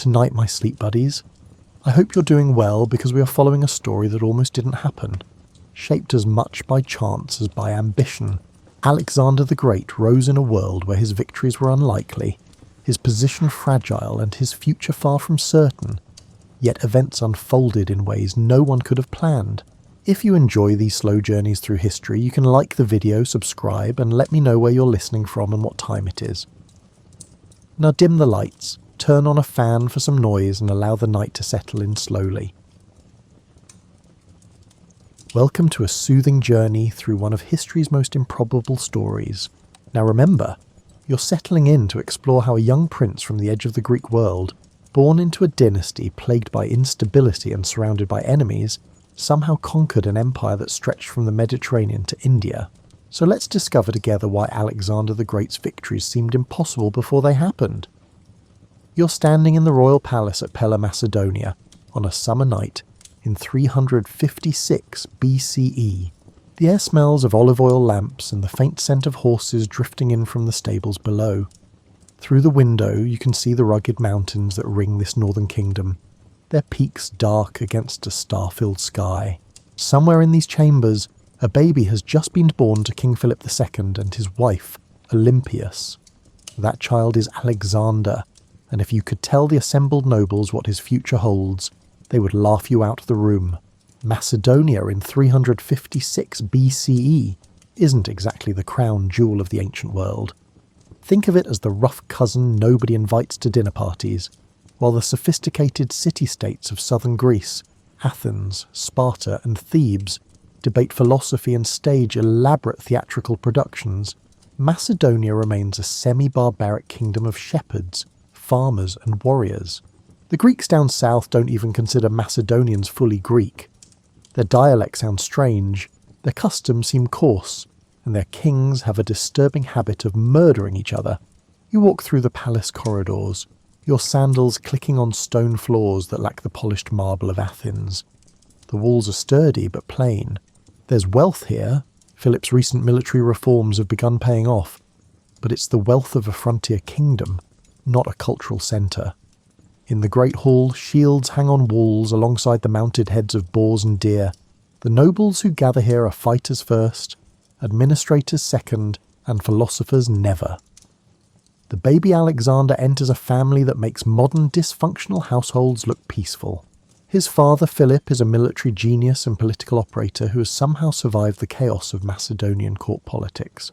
tonight, my sleep buddies? I hope you're doing well, because we are following a story that almost didn't happen. Shaped as much by chance as by ambition, Alexander the Great rose in a world where his victories were unlikely, his position fragile and his future far from certain. Yet events unfolded in ways no one could have planned. If you enjoy these slow journeys through history, you can like the video, subscribe, and let me know where you're listening from and what time it is. Now dim the lights, turn on a fan for some noise, and allow the night to settle in slowly. Welcome to a soothing journey through one of history's most improbable stories. Now remember, you're settling in to explore how a young prince from the edge of the Greek world, born into a dynasty plagued by instability and surrounded by enemies, somehow conquered an empire that stretched from the Mediterranean to India. So let's discover together why Alexander the Great's victories seemed impossible before they happened. You're standing in the royal palace at Pella, Macedonia, on a summer night in 356 BCE. The air smells of olive oil lamps and the faint scent of horses drifting in from the stables below. Through the window you can see the rugged mountains that ring this northern kingdom, their peaks dark against a star-filled sky. Somewhere in these chambers, a baby has just been born to King Philip II and his wife, Olympias. That child is Alexander, and if you could tell the assembled nobles what his future holds, they would laugh you out of the room. Macedonia in 356 BCE isn't exactly the crown jewel of the ancient world. Think of it as the rough cousin nobody invites to dinner parties, while the sophisticated city-states of southern Greece, Athens, Sparta and Thebes, debate philosophy and stage elaborate theatrical productions. Macedonia remains a semi-barbaric kingdom of shepherds, farmers and warriors. The Greeks down south don't even consider Macedonians fully Greek. Their dialect sounds strange, their customs seem coarse, and their kings have a disturbing habit of murdering each other. You walk through the palace corridors, your sandals clicking on stone floors that lack the polished marble of Athens. The walls are sturdy but plain. There's wealth here. Philip's recent military reforms have begun paying off, but it's the wealth of a frontier kingdom, not a cultural centre. In the great hall, shields hang on walls alongside the mounted heads of boars and deer. The nobles who gather here are fighters first, administrators second, and philosophers never. The baby Alexander enters a family that makes modern dysfunctional households look peaceful. His father Philip is a military genius and political operator who has somehow survived the chaos of Macedonian court politics.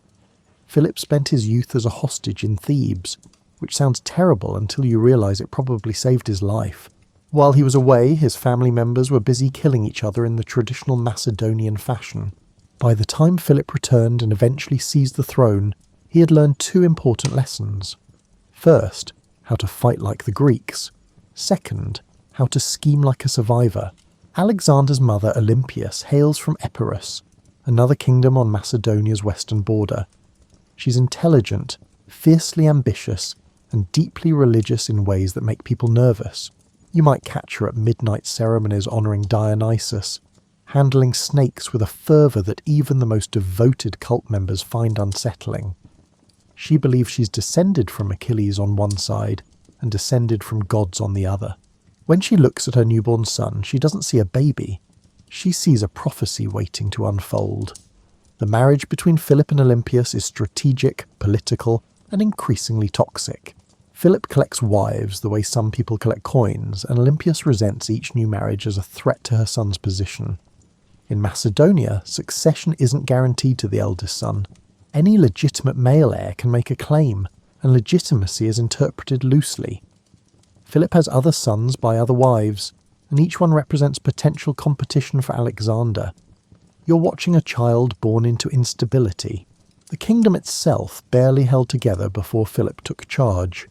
Philip spent his youth as a hostage in Thebes, which sounds terrible until you realise it probably saved his life. While he was away, his family members were busy killing each other in the traditional Macedonian fashion. By the time Philip returned and eventually seized the throne, he had learned two important lessons. First, how to fight like the Greeks. Second, how to scheme like a survivor. Alexander's mother Olympias hails from Epirus, another kingdom on Macedonia's western border. She's intelligent, fiercely ambitious, and deeply religious in ways that make people nervous. You might catch her at midnight ceremonies honouring Dionysus, handling snakes with a fervour that even the most devoted cult members find unsettling. She believes she's descended from Achilles on one side and descended from gods on the other. When she looks at her newborn son, she doesn't see a baby. She sees a prophecy waiting to unfold. The marriage between Philip and Olympias is strategic, political, and increasingly toxic. Philip collects wives the way some people collect coins, and Olympias resents each new marriage as a threat to her son's position. In Macedonia, succession isn't guaranteed to the eldest son. Any legitimate male heir can make a claim, and legitimacy is interpreted loosely. Philip has other sons by other wives, and each one represents potential competition for Alexander. You're watching a child born into instability. The kingdom itself barely held together before Philip took charge.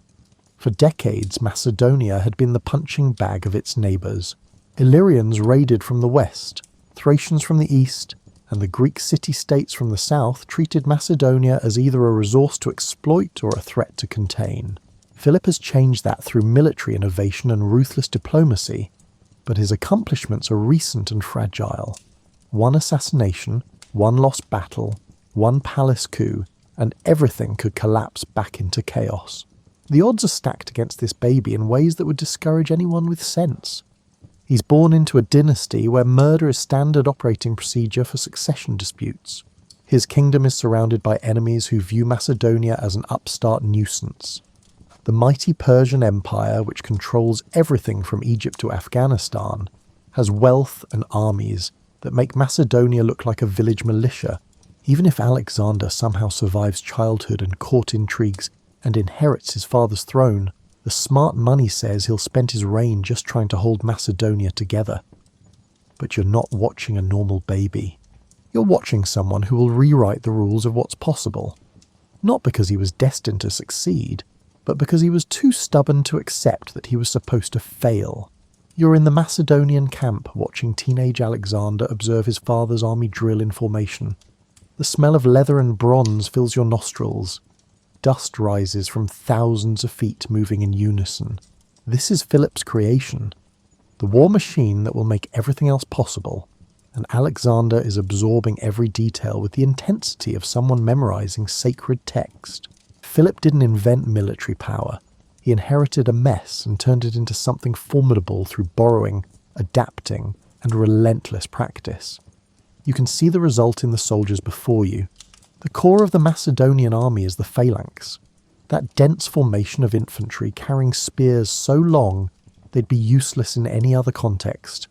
For decades, Macedonia had been the punching bag of its neighbours. Illyrians raided from the west, Thracians from the east, and the Greek city-states from the south treated Macedonia as either a resource to exploit or a threat to contain. Philip has changed that through military innovation and ruthless diplomacy, but his accomplishments are recent and fragile. One assassination, one lost battle, one palace coup, and everything could collapse back into chaos. The odds are stacked against this baby in ways that would discourage anyone with sense. He's born into a dynasty where murder is standard operating procedure for succession disputes. His kingdom is surrounded by enemies who view Macedonia as an upstart nuisance. The mighty Persian Empire, which controls everything from Egypt to Afghanistan, has wealth and armies that make Macedonia look like a village militia. Even if Alexander somehow survives childhood and court intrigues and inherits his father's throne, the smart money says he'll spend his reign just trying to hold Macedonia together. But you're not watching a normal baby. You're watching someone who will rewrite the rules of what's possible. Not because he was destined to succeed, but because he was too stubborn to accept that he was supposed to fail. You're in the Macedonian camp watching teenage Alexander observe his father's army drill in formation. The smell of leather and bronze fills your nostrils. Dust rises from thousands of feet moving in unison. This is Philip's creation, the war machine that will make everything else possible, and Alexander is absorbing every detail with the intensity of someone memorizing sacred text. Philip didn't invent military power. He inherited a mess and turned it into something formidable through borrowing, adapting, and relentless practice. You can see the result in the soldiers before you. The core of the Macedonian army is the phalanx, that dense formation of infantry carrying spears so long they'd be useless in any other context.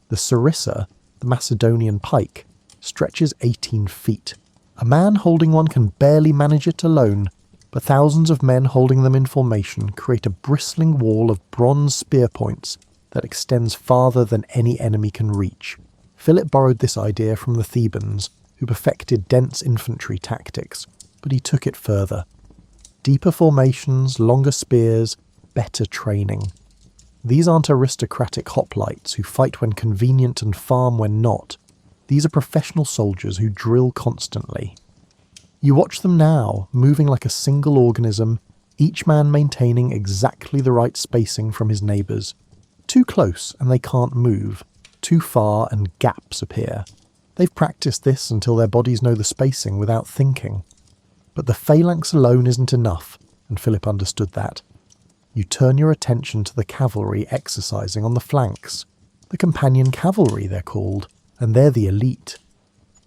The sarissa, the Macedonian pike, stretches 18 feet. A man holding one can barely manage it alone, but thousands of men holding them in formation create a bristling wall of bronze spear points that extends farther than any enemy can reach. Philip borrowed this idea from the Thebans, who perfected dense infantry tactics, but he took it further. Deeper formations, longer spears, better training. These aren't aristocratic hoplites who fight when convenient and farm when not. These are professional soldiers who drill constantly. You watch them now, moving like a single organism, each man maintaining exactly the right spacing from his neighbours. Too close and they can't move. Too far and gaps appear. They've practiced this until their bodies know the spacing without thinking. But the phalanx alone isn't enough, and Philip understood that. You turn your attention to the cavalry exercising on the flanks. The companion cavalry, they're called, and they're the elite.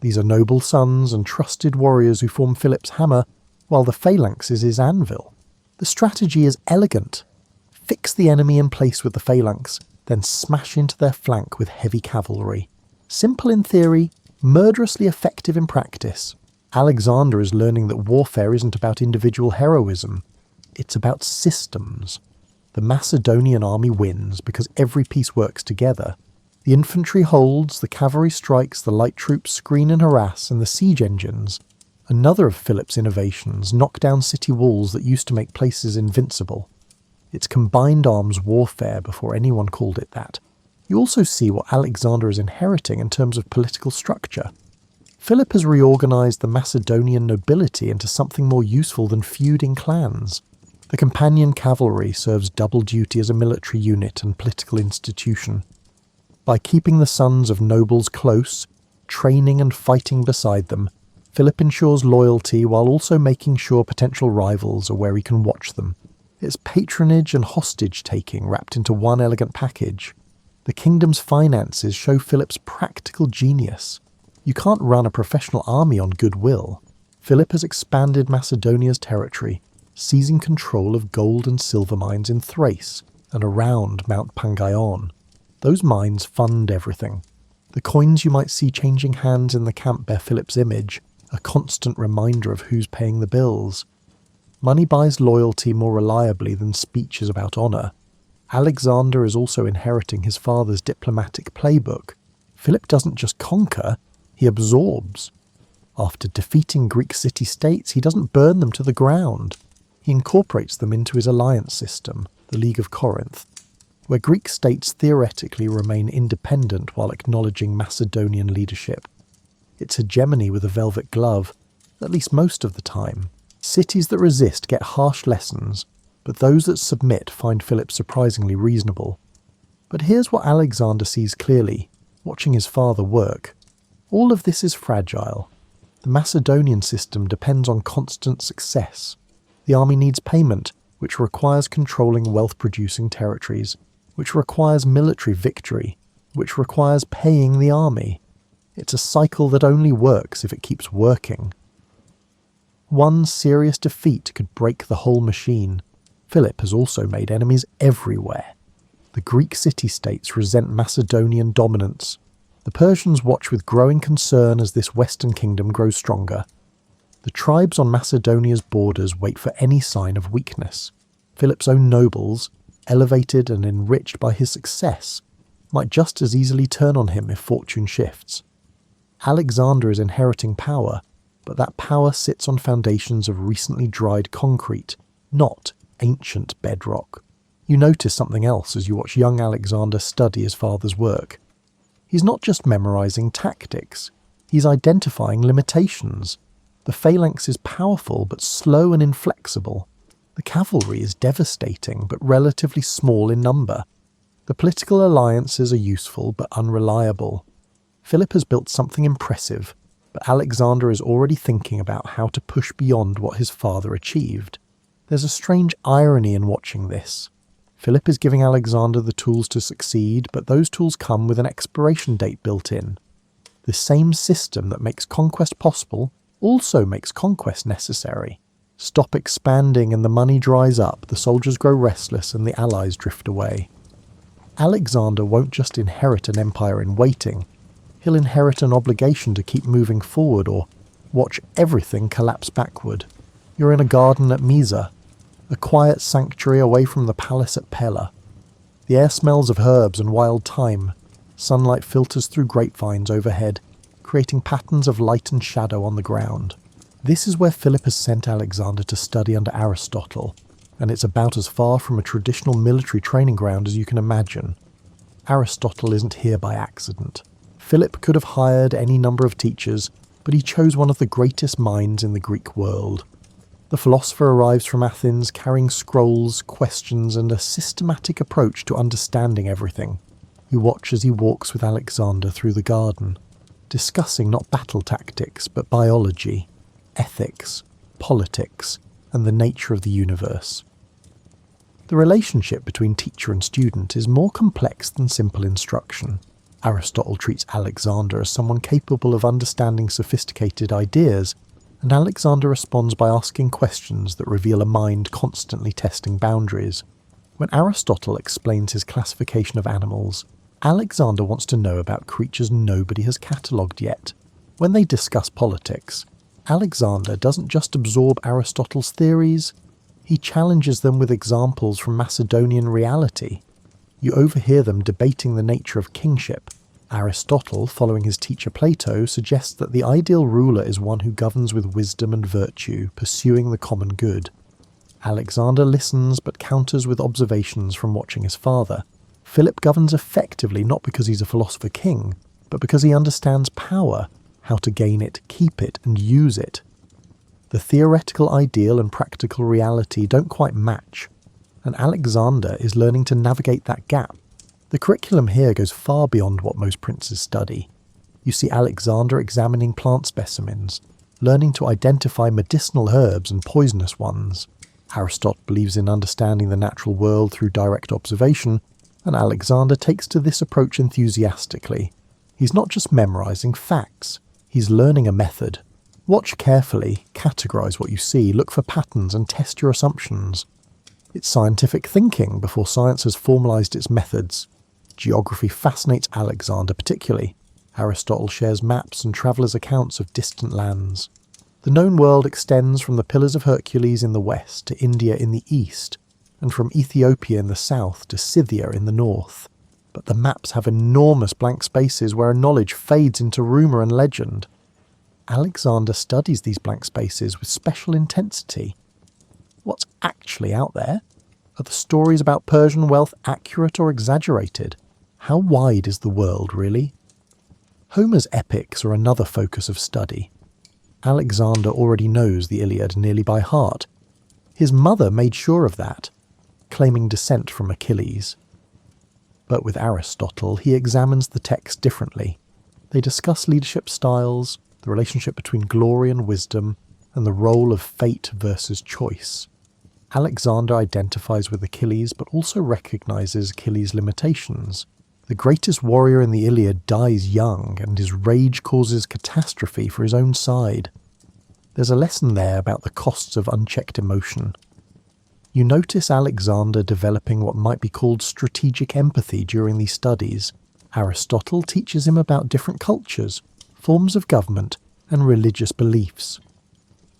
These are noble sons and trusted warriors who form Philip's hammer, while the phalanx is his anvil. The strategy is elegant. Fix the enemy in place with the phalanx, then smash into their flank with heavy cavalry. Simple in theory, murderously effective in practice. Alexander is learning that warfare isn't about individual heroism. It's about systems. The Macedonian army wins because every piece works together. The infantry holds, the cavalry strikes, the light troops screen and harass, and the siege engines, another of Philip's innovations, knock down city walls that used to make places invincible. It's combined arms warfare before anyone called it that. You also see what Alexander is inheriting in terms of political structure. Philip has reorganized the Macedonian nobility into something more useful than feuding clans. The companion cavalry serves double duty as a military unit and political institution. By keeping the sons of nobles close, training and fighting beside them, Philip ensures loyalty while also making sure potential rivals are where he can watch them. It's patronage and hostage-taking wrapped into one elegant package. The kingdom's finances show Philip's practical genius. You can't run a professional army on goodwill. Philip has expanded Macedonia's territory, seizing control of gold and silver mines in Thrace and around Mount Pangaion. Those mines fund everything. The coins you might see changing hands in the camp bear Philip's image, a constant reminder of who's paying the bills. Money buys loyalty more reliably than speeches about honour. Alexander is also inheriting his father's diplomatic playbook. Philip doesn't just conquer, he absorbs. After defeating Greek city-states, he doesn't burn them to the ground. He incorporates them into his alliance system, the League of Corinth, where Greek states theoretically remain independent while acknowledging Macedonian leadership. It's hegemony with a velvet glove, at least most of the time. Cities that resist get harsh lessons, but those that submit find Philip surprisingly reasonable. But here's what Alexander sees clearly, watching his father work. All of this is fragile. The Macedonian system depends on constant success. The army needs payment, which requires controlling wealth-producing territories, which requires military victory, which requires paying the army. It's a cycle that only works if it keeps working. One serious defeat could break the whole machine. Philip has also made enemies everywhere. The Greek city-states resent Macedonian dominance. The Persians watch with growing concern as this western kingdom grows stronger. The tribes on Macedonia's borders wait for any sign of weakness. Philip's own nobles, elevated and enriched by his success, might just as easily turn on him if fortune shifts. Alexander is inheriting power, but that power sits on foundations of recently dried concrete, not ancient bedrock. You notice something else as you watch young Alexander study his father's work. He's not just memorizing tactics, he's identifying limitations. The phalanx is powerful but slow and inflexible. The cavalry is devastating but relatively small in number. The political alliances are useful but unreliable. Philip has built something impressive, but Alexander is already thinking about how to push beyond what his father achieved. There's a strange irony in watching this. Philip is giving Alexander the tools to succeed, but those tools come with an expiration date built in. The same system that makes conquest possible also makes conquest necessary. Stop expanding and the money dries up, the soldiers grow restless and the allies drift away. Alexander won't just inherit an empire in waiting, he'll inherit an obligation to keep moving forward or watch everything collapse backward. You're in a garden at Mysa, a quiet sanctuary away from the palace at Pella. The air smells of herbs and wild thyme. Sunlight filters through grapevines overhead, creating patterns of light and shadow on the ground. This is where Philip has sent Alexander to study under Aristotle, and it's about as far from a traditional military training ground as you can imagine. Aristotle isn't here by accident. Philip could have hired any number of teachers, but he chose one of the greatest minds in the Greek world. The philosopher arrives from Athens carrying scrolls, questions, and a systematic approach to understanding everything. You watch as he walks with Alexander through the garden, discussing not battle tactics, but biology, ethics, politics, and the nature of the universe. The relationship between teacher and student is more complex than simple instruction. Aristotle treats Alexander as someone capable of understanding sophisticated ideas, and Alexander responds by asking questions that reveal a mind constantly testing boundaries. When Aristotle explains his classification of animals, Alexander wants to know about creatures nobody has catalogued yet. When they discuss politics, Alexander doesn't just absorb Aristotle's theories, he challenges them with examples from Macedonian reality. You overhear them debating the nature of kingship. Aristotle, following his teacher Plato, suggests that the ideal ruler is one who governs with wisdom and virtue, pursuing the common good. Alexander listens but counters with observations from watching his father. Philip governs effectively not because he's a philosopher king, but because he understands power, how to gain it, keep it, and use it. The theoretical ideal and practical reality don't quite match, and Alexander is learning to navigate that gap. The curriculum here goes far beyond what most princes study. You see Alexander examining plant specimens, learning to identify medicinal herbs and poisonous ones. Aristotle believes in understanding the natural world through direct observation, and Alexander takes to this approach enthusiastically. He's not just memorizing facts, he's learning a method. Watch carefully, categorize what you see, look for patterns and test your assumptions. It's scientific thinking before science has formalized its methods. Geography fascinates Alexander particularly. Aristotle shares maps and travellers' accounts of distant lands. The known world extends from the Pillars of Hercules in the west to India in the east, and from Ethiopia in the south to Scythia in the north. But the maps have enormous blank spaces where knowledge fades into rumour and legend. Alexander studies these blank spaces with special intensity. What's actually out there? Are the stories about Persian wealth accurate or exaggerated? How wide is the world, really? Homer's epics are another focus of study. Alexander already knows the Iliad nearly by heart. His mother made sure of that, claiming descent from Achilles. But with Aristotle, he examines the text differently. They discuss leadership styles, the relationship between glory and wisdom, and the role of fate versus choice. Alexander identifies with Achilles but also recognizes Achilles' limitations. The greatest warrior in the Iliad dies young, and his rage causes catastrophe for his own side. There's a lesson there about the costs of unchecked emotion. You notice Alexander developing what might be called strategic empathy during these studies. Aristotle teaches him about different cultures, forms of government, and religious beliefs.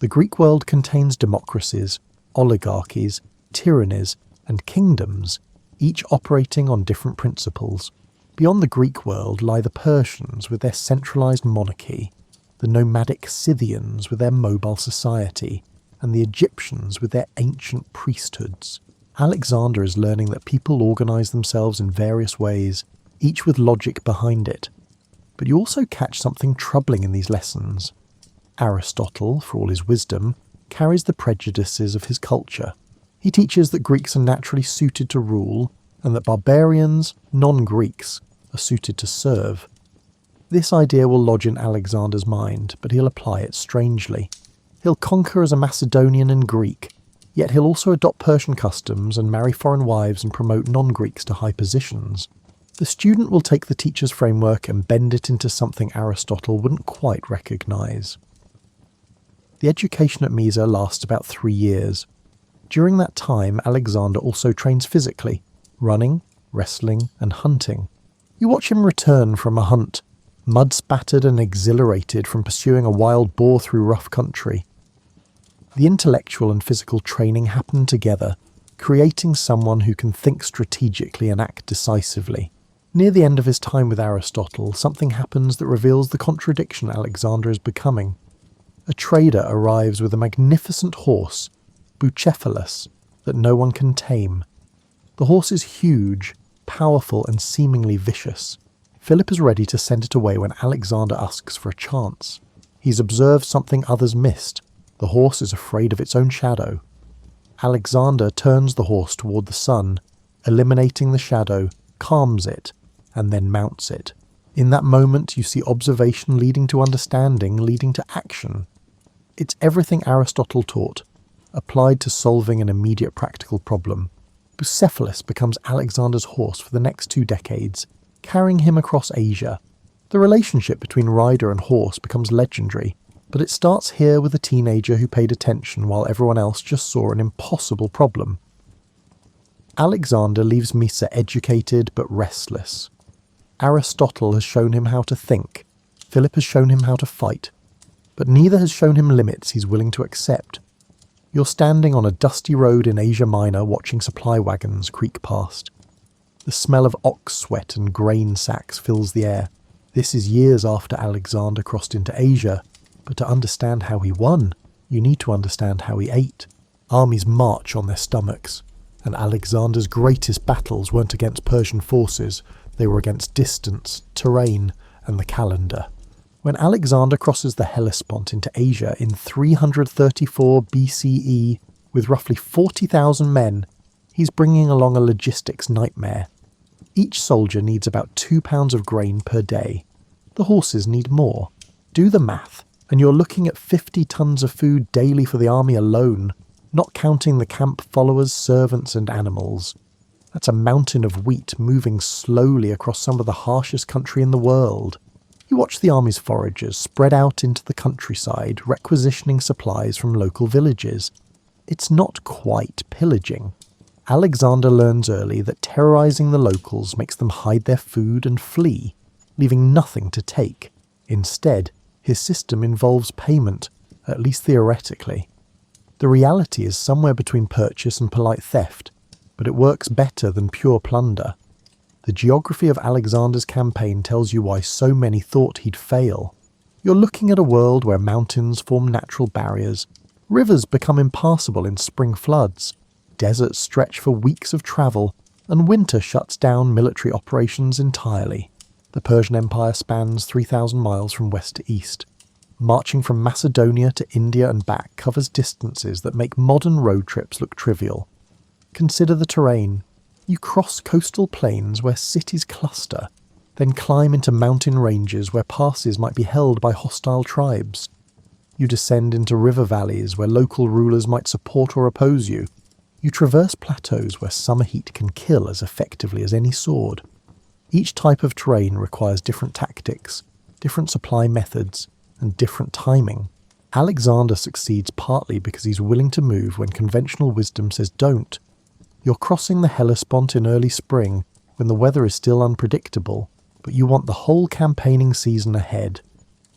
The Greek world contains democracies, oligarchies, tyrannies, and kingdoms, each operating on different principles. Beyond the Greek world lie the Persians with their centralized monarchy, the nomadic Scythians with their mobile society, and the Egyptians with their ancient priesthoods. Alexander is learning that people organize themselves in various ways, each with logic behind it. But you also catch something troubling in these lessons. Aristotle, for all his wisdom, carries the prejudices of his culture. He teaches that Greeks are naturally suited to rule, and that barbarians, non-Greeks, are suited to serve. This idea will lodge in Alexander's mind, but he'll apply it strangely. He'll conquer as a Macedonian and Greek, yet he'll also adopt Persian customs and marry foreign wives and promote non-Greeks to high positions. The student will take the teacher's framework and bend it into something Aristotle wouldn't quite recognise. The education at Mysa lasts about 3 years. During that time, Alexander also trains physically, running, wrestling, and hunting. You watch him return from a hunt, mud-spattered and exhilarated from pursuing a wild boar through rough country. The intellectual and physical training happen together, creating someone who can think strategically and act decisively. Near the end of his time with Aristotle, something happens that reveals the contradiction Alexander is becoming. A trader arrives with a magnificent horse, Bucephalus, that no one can tame. The horse is huge, powerful, and seemingly vicious. Philip is ready to send it away when Alexander asks for a chance. He's observed something others missed. The horse is afraid of its own shadow. Alexander turns the horse toward the sun, eliminating the shadow, calms it, and then mounts it. In that moment you see observation leading to understanding, leading to action. It's everything Aristotle taught, applied to solving an immediate practical problem. Bucephalus becomes Alexander's horse for the next 2 decades, carrying him across Asia. The relationship between rider and horse becomes legendary, but it starts here with a teenager who paid attention while everyone else just saw an impossible problem. Alexander leaves Mysa educated but restless. Aristotle has shown him how to think, Philip has shown him how to fight, but neither has shown him limits he's willing to accept. You're standing on a dusty road in Asia Minor watching supply wagons creak past. The smell of ox sweat and grain sacks fills the air. This is years after Alexander crossed into Asia, but to understand how he won, you need to understand how he ate. Armies march on their stomachs, and Alexander's greatest battles weren't against Persian forces, they were against distance, terrain, and the calendar. When Alexander crosses the Hellespont into Asia in 334 BCE with roughly 40,000 men, he's bringing along a logistics nightmare. Each soldier needs about 2 pounds of grain per day. The horses need more. Do the math, and you're looking at 50 tons of food daily for the army alone, not counting the camp followers, servants, and animals. That's a mountain of wheat moving slowly across some of the harshest country in the world. You watch the army's foragers spread out into the countryside, requisitioning supplies from local villages. It's not quite pillaging. Alexander learns early that terrorizing the locals makes them hide their food and flee, leaving nothing to take. Instead, his system involves payment, at least theoretically. The reality is somewhere between purchase and polite theft, but it works better than pure plunder. The geography of Alexander's campaign tells you why so many thought he'd fail. You're looking at a world where mountains form natural barriers, rivers become impassable in spring floods, deserts stretch for weeks of travel, and winter shuts down military operations entirely. The Persian Empire spans 3,000 miles from west to east. Marching from Macedonia to India and back covers distances that make modern road trips look trivial. Consider the terrain. You cross coastal plains where cities cluster, then climb into mountain ranges where passes might be held by hostile tribes. You descend into river valleys where local rulers might support or oppose you. You traverse plateaus where summer heat can kill as effectively as any sword. Each type of terrain requires different tactics, different supply methods, and different timing. Alexander succeeds partly because he's willing to move when conventional wisdom says don't. You're crossing the Hellespont in early spring when the weather is still unpredictable, but you want the whole campaigning season ahead.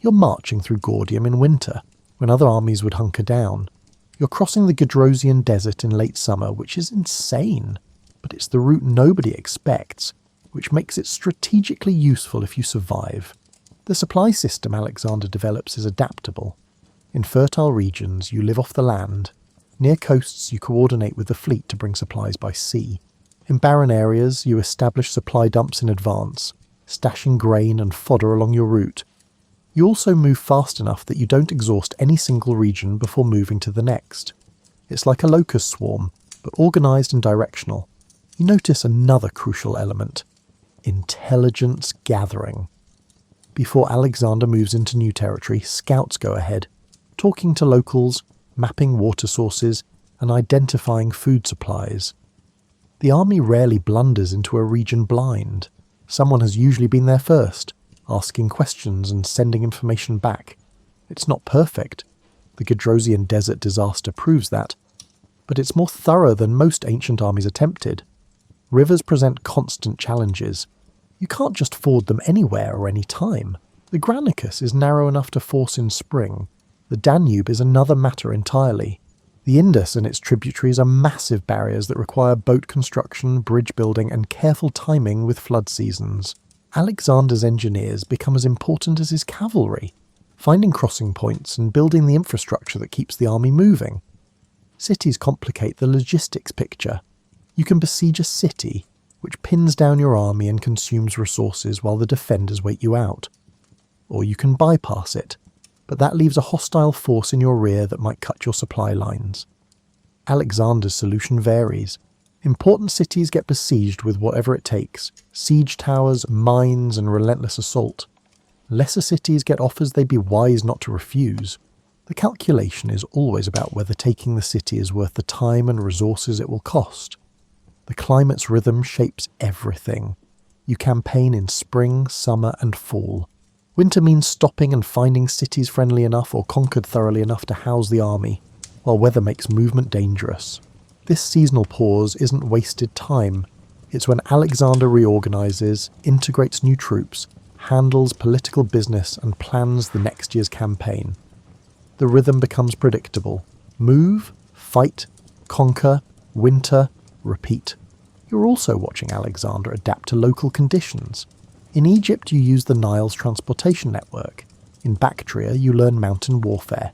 You're marching through Gordium in winter, when other armies would hunker down. You're crossing the Gedrosian desert in late summer, which is insane, but it's the route nobody expects, which makes it strategically useful if you survive. The supply system Alexander develops is adaptable. In fertile regions, you live off the land. Near coasts, you coordinate with the fleet to bring supplies by sea. In barren areas, you establish supply dumps in advance, stashing grain and fodder along your route. You also move fast enough that you don't exhaust any single region before moving to the next. It's like a locust swarm, but organised and directional. You notice another crucial element: intelligence gathering. Before Alexander moves into new territory, scouts go ahead, talking to locals, mapping water sources, and identifying food supplies. The army rarely blunders into a region blind. Someone has usually been there first, asking questions and sending information back. It's not perfect. The Gedrosian desert disaster proves that. But it's more thorough than most ancient armies attempted. Rivers present constant challenges. You can't just ford them anywhere or any time. The Granicus is narrow enough to force in spring. The Danube is another matter entirely. The Indus and its tributaries are massive barriers that require boat construction, bridge building, and careful timing with flood seasons. Alexander's engineers become as important as his cavalry, finding crossing points and building the infrastructure that keeps the army moving. Cities complicate the logistics picture. You can besiege a city, which pins down your army and consumes resources while the defenders wait you out. Or you can bypass it, but that leaves a hostile force in your rear that might cut your supply lines. Alexander's solution varies. Important cities get besieged with whatever it takes: siege towers, mines, and relentless assault. Lesser cities get offers they'd be wise not to refuse. The calculation is always about whether taking the city is worth the time and resources it will cost. The climate's rhythm shapes everything. You campaign in spring, summer, and fall. Winter means stopping and finding cities friendly enough or conquered thoroughly enough to house the army, while weather makes movement dangerous. This seasonal pause isn't wasted time. It's when Alexander reorganises, integrates new troops, handles political business, and plans the next year's campaign. The rhythm becomes predictable. Move, fight, conquer, winter, repeat. You're also watching Alexander adapt to local conditions. In Egypt, you use the Nile's transportation network. In Bactria, you learn mountain warfare.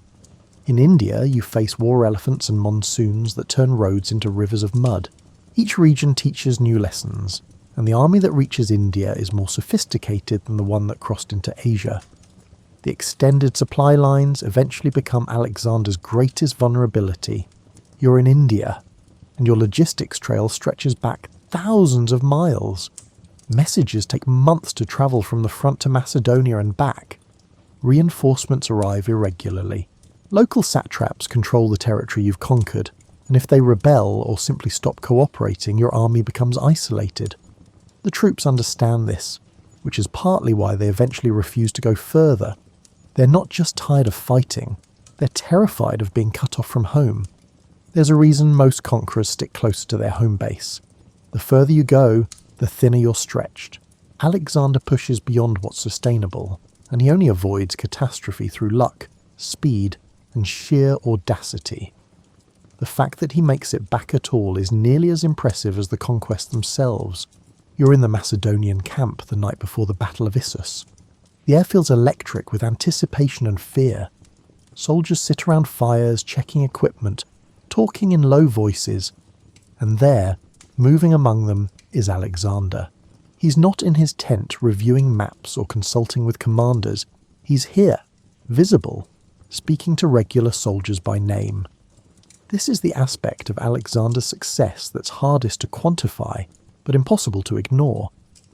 In India, you face war elephants and monsoons that turn roads into rivers of mud. Each region teaches new lessons, and the army that reaches India is more sophisticated than the one that crossed into Asia. The extended supply lines eventually become Alexander's greatest vulnerability. You're in India, and your logistics trail stretches back thousands of miles. Messages take months to travel from the front to Macedonia and back. Reinforcements arrive irregularly. Local satraps control the territory you've conquered, and if they rebel or simply stop cooperating, your army becomes isolated. The troops understand this, which is partly why they eventually refuse to go further. They're not just tired of fighting, they're terrified of being cut off from home. There's a reason most conquerors stick closer to their home base. The further you go, the thinner you're stretched. Alexander pushes beyond what's sustainable, and he only avoids catastrophe through luck, speed, and sheer audacity. The fact that he makes it back at all is nearly as impressive as the conquests themselves. You're in the Macedonian camp the night before the Battle of Issus. The air feels electric with anticipation and fear. Soldiers sit around fires, checking equipment, talking in low voices, and there, moving among them, is Alexander. He's not in his tent reviewing maps or consulting with commanders. He's here, visible, speaking to regular soldiers by name. This is the aspect of Alexander's success that's hardest to quantify, but impossible to ignore.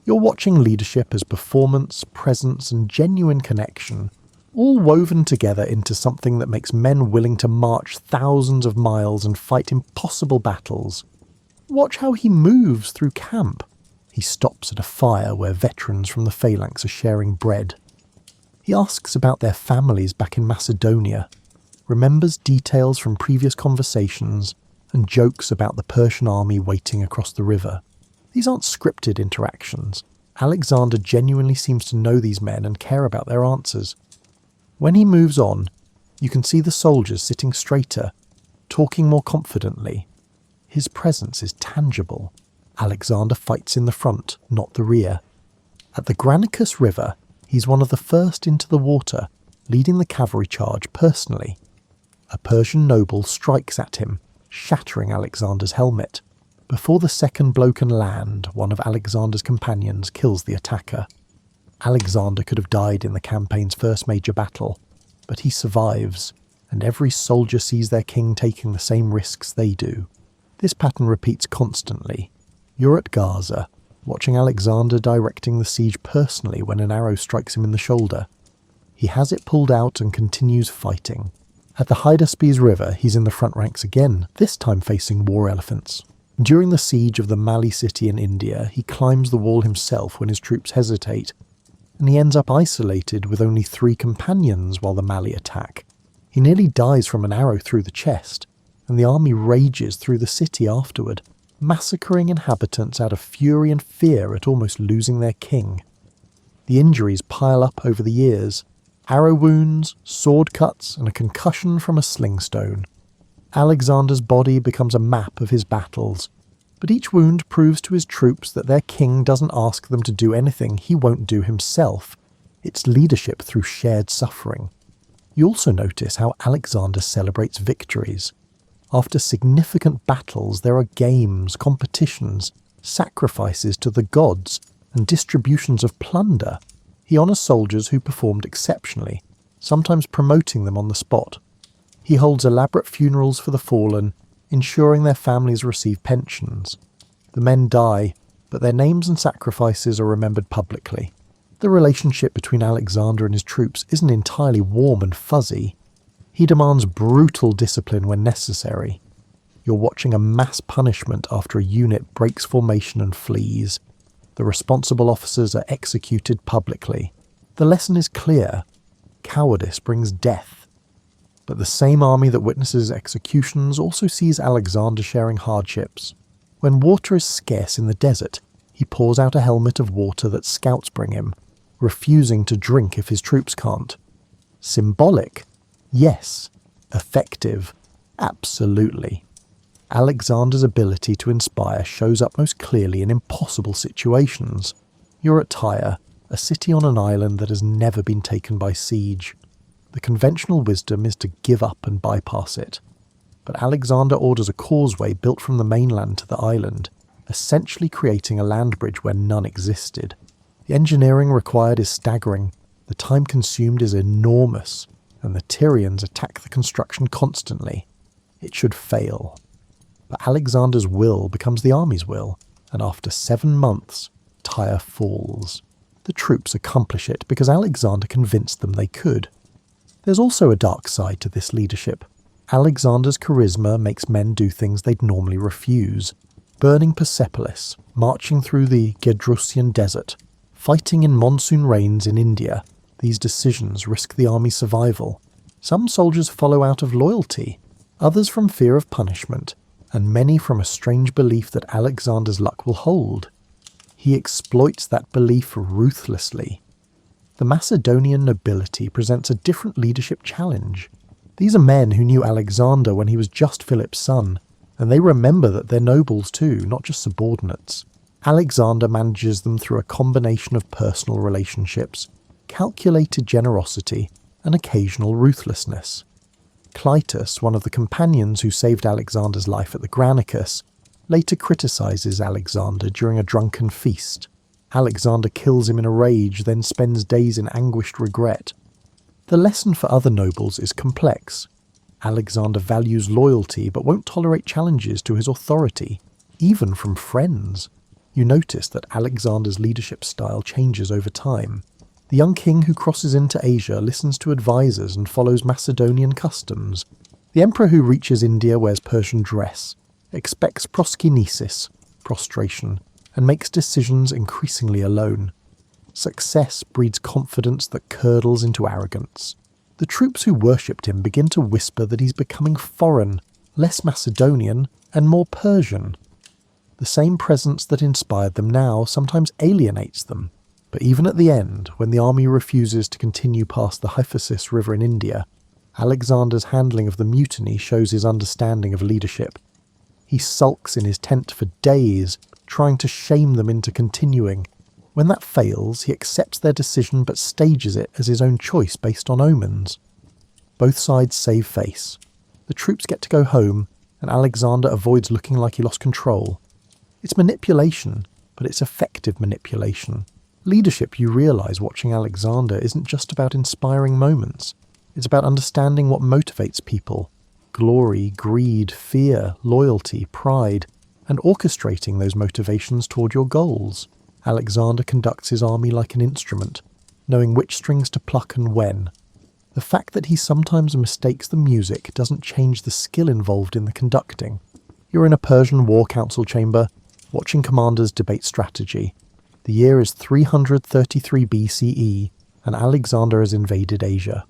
You're watching leadership as performance, presence, and genuine connection, all woven together into something that makes men willing to march thousands of miles and fight impossible battles. Watch how he moves through camp. He stops at a fire where veterans from the phalanx are sharing bread. He asks about their families back in Macedonia, remembers details from previous conversations, and jokes about the Persian army waiting across the river. These aren't scripted interactions. Alexander genuinely seems to know these men and care about their answers. When he moves on, you can see the soldiers sitting straighter, talking more confidently. His presence is tangible. Alexander fights in the front, not the rear. At the Granicus River, he's one of the first into the water, leading the cavalry charge personally. A Persian noble strikes at him, shattering Alexander's helmet. Before the second blow can land, one of Alexander's companions kills the attacker. Alexander could have died in the campaign's first major battle, but he survives, and every soldier sees their king taking the same risks they do. This pattern repeats constantly. You're at Gaza, watching Alexander directing the siege personally when an arrow strikes him in the shoulder. He has it pulled out and continues fighting. At the Hydaspes River, he's in the front ranks again, this time facing war elephants. During the siege of the Mali city in India, he climbs the wall himself when his troops hesitate, and he ends up isolated with only 3 companions while the Mali attack. He nearly dies from an arrow through the chest, and the army rages through the city afterward, massacring inhabitants out of fury and fear at almost losing their king. The injuries pile up over the years: arrow wounds, sword cuts, and a concussion from a sling stone. Alexander's body becomes a map of his battles, but each wound proves to his troops that their king doesn't ask them to do anything he won't do himself. It's leadership through shared suffering. You also notice how Alexander celebrates victories. After significant battles, there are games, competitions, sacrifices to the gods, and distributions of plunder. He honours soldiers who performed exceptionally, sometimes promoting them on the spot. He holds elaborate funerals for the fallen, ensuring their families receive pensions. The men die, but their names and sacrifices are remembered publicly. The relationship between Alexander and his troops isn't entirely warm and fuzzy. He demands brutal discipline when necessary. You're watching a mass punishment after a unit breaks formation and flees. The responsible officers are executed publicly. The lesson is clear: cowardice brings death. But the same army that witnesses executions also sees Alexander sharing hardships. When water is scarce in the desert, he pours out a helmet of water that scouts bring him, refusing to drink if his troops can't. Symbolic? Yes. Effective? Absolutely. Alexander's ability to inspire shows up most clearly in impossible situations. You're at Tyre, a city on an island that has never been taken by siege. The conventional wisdom is to give up and bypass it. But Alexander orders a causeway built from the mainland to the island, essentially creating a land bridge where none existed. The engineering required is staggering, the time consumed is enormous, and the Tyrians attack the construction constantly. It should fail. But Alexander's will becomes the army's will, and after 7 months, Tyre falls. The troops accomplish it because Alexander convinced them they could. There's also a dark side to this leadership. Alexander's charisma makes men do things they'd normally refuse. Burning Persepolis, marching through the Gedrusian desert, fighting in monsoon rains in India, these decisions risk the army's survival. Some soldiers follow out of loyalty, others from fear of punishment, and many from a strange belief that Alexander's luck will hold. He exploits that belief ruthlessly. The Macedonian nobility presents a different leadership challenge. These are men who knew Alexander when he was just Philip's son, and they remember that they're nobles too, not just subordinates. Alexander manages them through a combination of personal relationships, calculated generosity, and occasional ruthlessness. Clytus, one of the companions who saved Alexander's life at the Granicus, later criticizes Alexander during a drunken feast. Alexander kills him in a rage, then spends days in anguished regret. The lesson for other nobles is complex. Alexander values loyalty but won't tolerate challenges to his authority, even from friends. You notice that Alexander's leadership style changes over time. The young king who crosses into Asia listens to advisors and follows Macedonian customs. The emperor who reaches India wears Persian dress, expects proskinesis, prostration, and makes decisions increasingly alone. Success breeds confidence that curdles into arrogance. The troops who worshipped him begin to whisper that he's becoming foreign, less Macedonian, and more Persian. The same presence that inspired them now sometimes alienates them. But even at the end, when the army refuses to continue past the Hyphasis River in India, Alexander's handling of the mutiny shows his understanding of leadership. He sulks in his tent for days, trying to shame them into continuing. When that fails, he accepts their decision but stages it as his own choice based on omens. Both sides save face. The troops get to go home, and Alexander avoids looking like he lost control. It's manipulation, but it's effective manipulation. Leadership, you realise watching Alexander, isn't just about inspiring moments. It's about understanding what motivates people. Glory, greed, fear, loyalty, pride, and orchestrating those motivations toward your goals. Alexander conducts his army like an instrument, knowing which strings to pluck and when. The fact that he sometimes mistakes the music doesn't change the skill involved in the conducting. You're in a Persian war council chamber, watching commanders debate strategy. The year is 333 BCE, and Alexander has invaded Asia.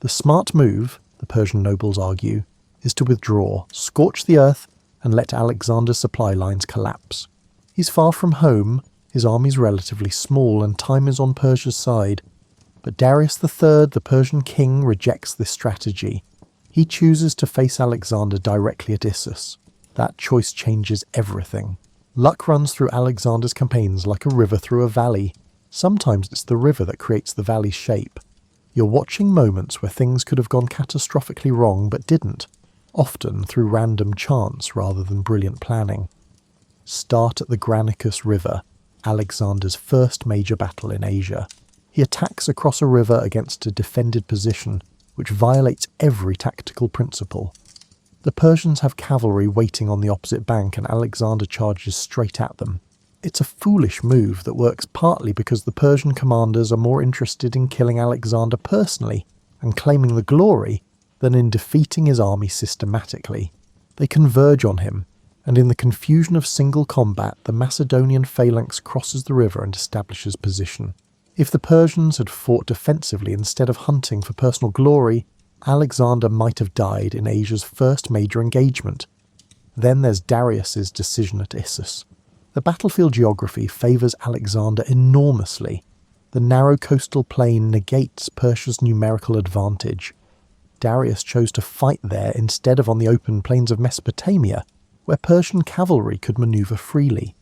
The smart move, the Persian nobles argue, is to withdraw, scorch the earth, and let Alexander's supply lines collapse. He's far from home, his army's relatively small, and time is on Persia's side. But Darius III, the Persian king, rejects this strategy. He chooses to face Alexander directly at Issus. That choice changes everything. Luck runs through Alexander's campaigns like a river through a valley. Sometimes it's the river that creates the valley's shape. You're watching moments where things could have gone catastrophically wrong but didn't, often through random chance rather than brilliant planning. Start at the Granicus River, Alexander's first major battle in Asia. He attacks across a river against a defended position, which violates every tactical principle. The Persians have cavalry waiting on the opposite bank, and Alexander charges straight at them. It's a foolish move that works partly because the Persian commanders are more interested in killing Alexander personally and claiming the glory than in defeating his army systematically. They converge on him, and in the confusion of single combat, the Macedonian phalanx crosses the river and establishes position. If the Persians had fought defensively instead of hunting for personal glory, Alexander might have died in Asia's first major engagement. Then there's Darius's decision at Issus. The battlefield geography favours Alexander enormously. The narrow coastal plain negates Persia's numerical advantage. Darius chose to fight there instead of on the open plains of Mesopotamia, where Persian cavalry could manoeuvre freely.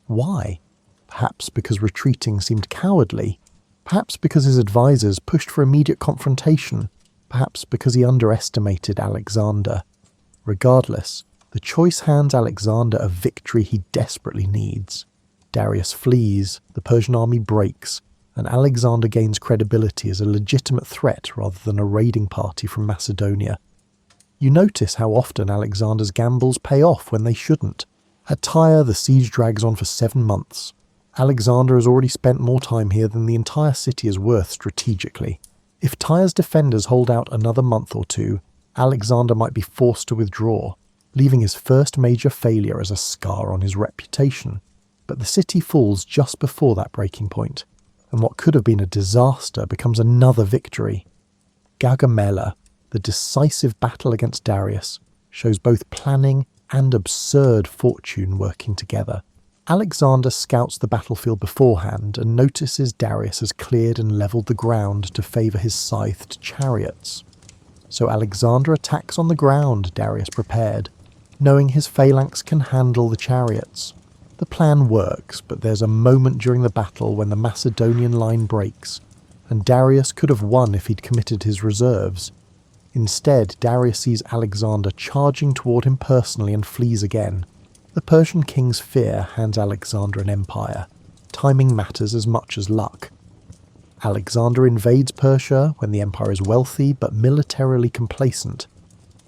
Why? Perhaps because retreating seemed cowardly. Perhaps because his advisors pushed for immediate confrontation. Perhaps because he underestimated Alexander. Regardless, the choice hands Alexander a victory he desperately needs. Darius flees, the Persian army breaks, and Alexander gains credibility as a legitimate threat rather than a raiding party from Macedonia. You notice how often Alexander's gambles pay off when they shouldn't. At Tyre, the siege drags on for 7 months. Alexander has already spent more time here than the entire city is worth strategically. If Tyre's defenders hold out another month or two, Alexander might be forced to withdraw, leaving his first major failure as a scar on his reputation. But the city falls just before that breaking point, and what could have been a disaster becomes another victory. Gaugamela, the decisive battle against Darius, shows both planning and absurd fortune working together. Alexander scouts the battlefield beforehand and notices Darius has cleared and levelled the ground to favour his scythed chariots. So Alexander attacks on the ground Darius prepared, knowing his phalanx can handle the chariots. The plan works, but there's a moment during the battle when the Macedonian line breaks, and Darius could have won if he'd committed his reserves. Instead, Darius sees Alexander charging toward him personally and flees again. The Persian king's fear hands Alexander an empire. Timing matters as much as luck. Alexander invades Persia when the empire is wealthy but militarily complacent.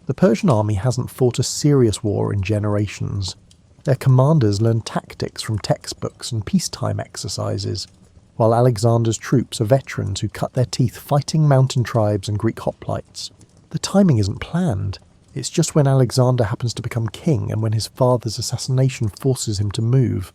The Persian army hasn't fought a serious war in generations. Their commanders learn tactics from textbooks and peacetime exercises. while Alexander's troops are veterans who cut their teeth fighting mountain tribes and Greek hoplites. The timing isn't planned. It's just when Alexander happens to become king and when his father's assassination forces him to move.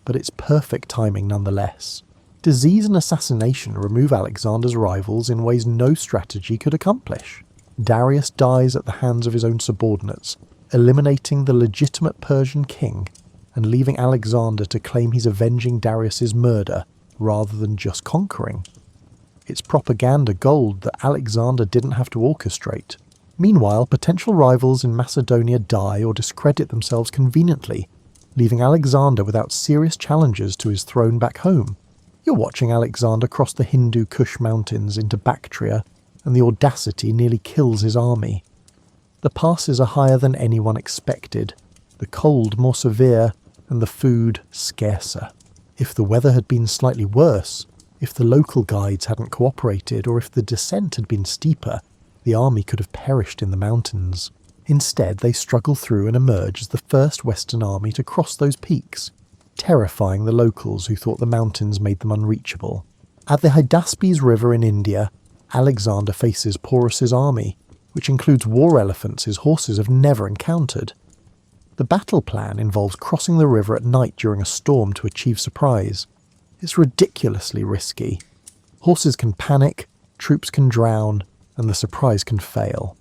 But it's perfect timing nonetheless. Disease and assassination remove Alexander's rivals in ways no strategy could accomplish. Darius dies at the hands of his own subordinates, eliminating the legitimate Persian king and leaving Alexander to claim he's avenging Darius's murder rather than just conquering. It's propaganda gold that Alexander didn't have to orchestrate. Meanwhile, potential rivals in Macedonia die or discredit themselves conveniently, leaving Alexander without serious challenges to his throne back home. You're watching Alexander cross the Hindu Kush mountains into Bactria, and the audacity nearly kills his army. The passes are higher than anyone expected, the cold more severe, and the food scarcer. If the weather had been slightly worse, if the local guides hadn't cooperated, or if the descent had been steeper, the army could have perished in the mountains. Instead, they struggle through and emerge as the first Western army to cross those peaks, terrifying the locals who thought the mountains made them unreachable. At the Hydaspes River in India, Alexander faces Porus's army, which includes war elephants his horses have never encountered. The battle plan involves crossing the river at night during a storm to achieve surprise. It's ridiculously risky. Horses can panic, troops can drown, and the surprise can fail.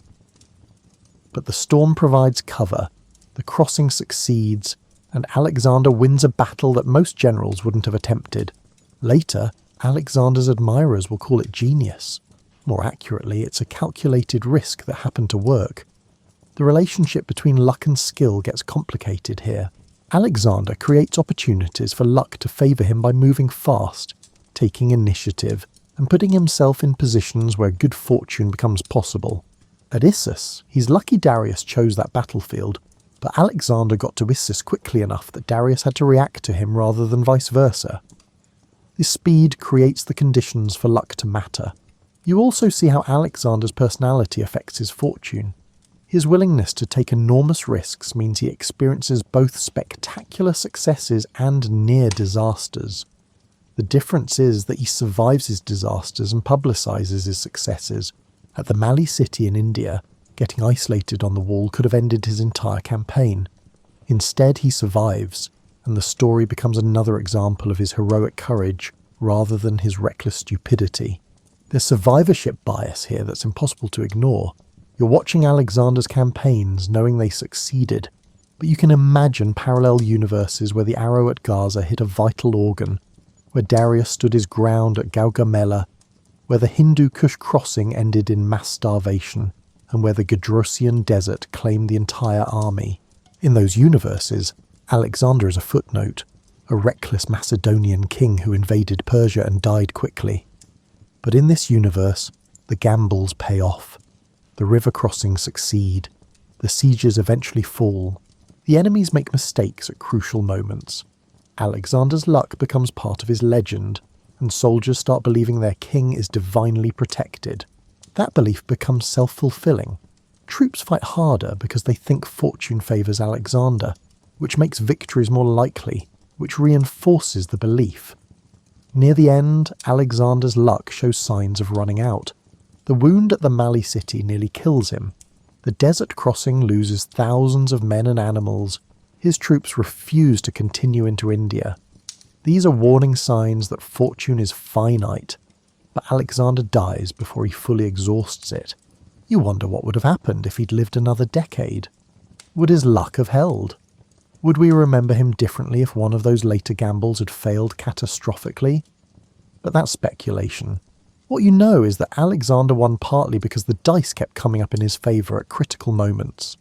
But the storm provides cover, the crossing succeeds, and Alexander wins a battle that most generals wouldn't have attempted. Later, Alexander's admirers will call it genius. More accurately, it's a calculated risk that happened to work. The relationship between luck and skill gets complicated here. Alexander creates opportunities for luck to favour him by moving fast, taking initiative, and putting himself in positions where good fortune becomes possible. At Issus, he's lucky Darius chose that battlefield, but Alexander got to Issus quickly enough that Darius had to react to him rather than vice versa. This speed creates the conditions for luck to matter. You also see how Alexander's personality affects his fortune. His willingness to take enormous risks means he experiences both spectacular successes and near disasters. The difference is that he survives his disasters and publicises his successes. At the Mali city in India, getting isolated on the wall could have ended his entire campaign. Instead, he survives, and the story becomes another example of his heroic courage rather than his reckless stupidity. There's survivorship bias here that's impossible to ignore. You're watching Alexander's campaigns knowing they succeeded, but you can imagine parallel universes where the arrow at Gaza hit a vital organ, where Darius stood his ground at Gaugamela, where the Hindu Kush crossing ended in mass starvation, and where the Gedrosian desert claimed the entire army. In those universes, Alexander is a footnote, a reckless Macedonian king who invaded Persia and died quickly. But in this universe, the gambles pay off. The river crossings succeed. The sieges eventually fall. The enemies make mistakes at crucial moments. Alexander's luck becomes part of his legend, and soldiers start believing their king is divinely protected. That belief becomes self-fulfilling. Troops fight harder because they think fortune favours Alexander, which makes victories more likely, which reinforces the belief. Near the end, Alexander's luck shows signs of running out. The wound at the Mali city nearly kills him. The desert crossing loses thousands of men and animals. His troops refuse to continue into India. These are warning signs that fortune is finite, but Alexander dies before he fully exhausts it. You wonder what would have happened if he'd lived another decade. Would his luck have held? Would we remember him differently if one of those later gambles had failed catastrophically? But that's speculation. What you know is that Alexander won partly because the dice kept coming up in his favour at critical moments.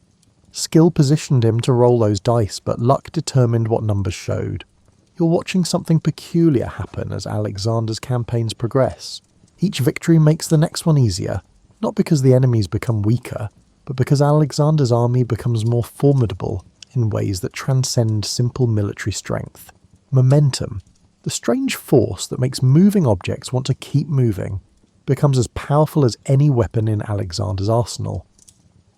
Skill positioned him to roll those dice, but luck determined what numbers showed. You're watching something peculiar happen as Alexander's campaigns progress. Each victory makes the next one easier, not because the enemies become weaker, but because Alexander's army becomes more formidable in ways that transcend simple military strength. Momentum, the strange force that makes moving objects want to keep moving, becomes as powerful as any weapon in Alexander's arsenal.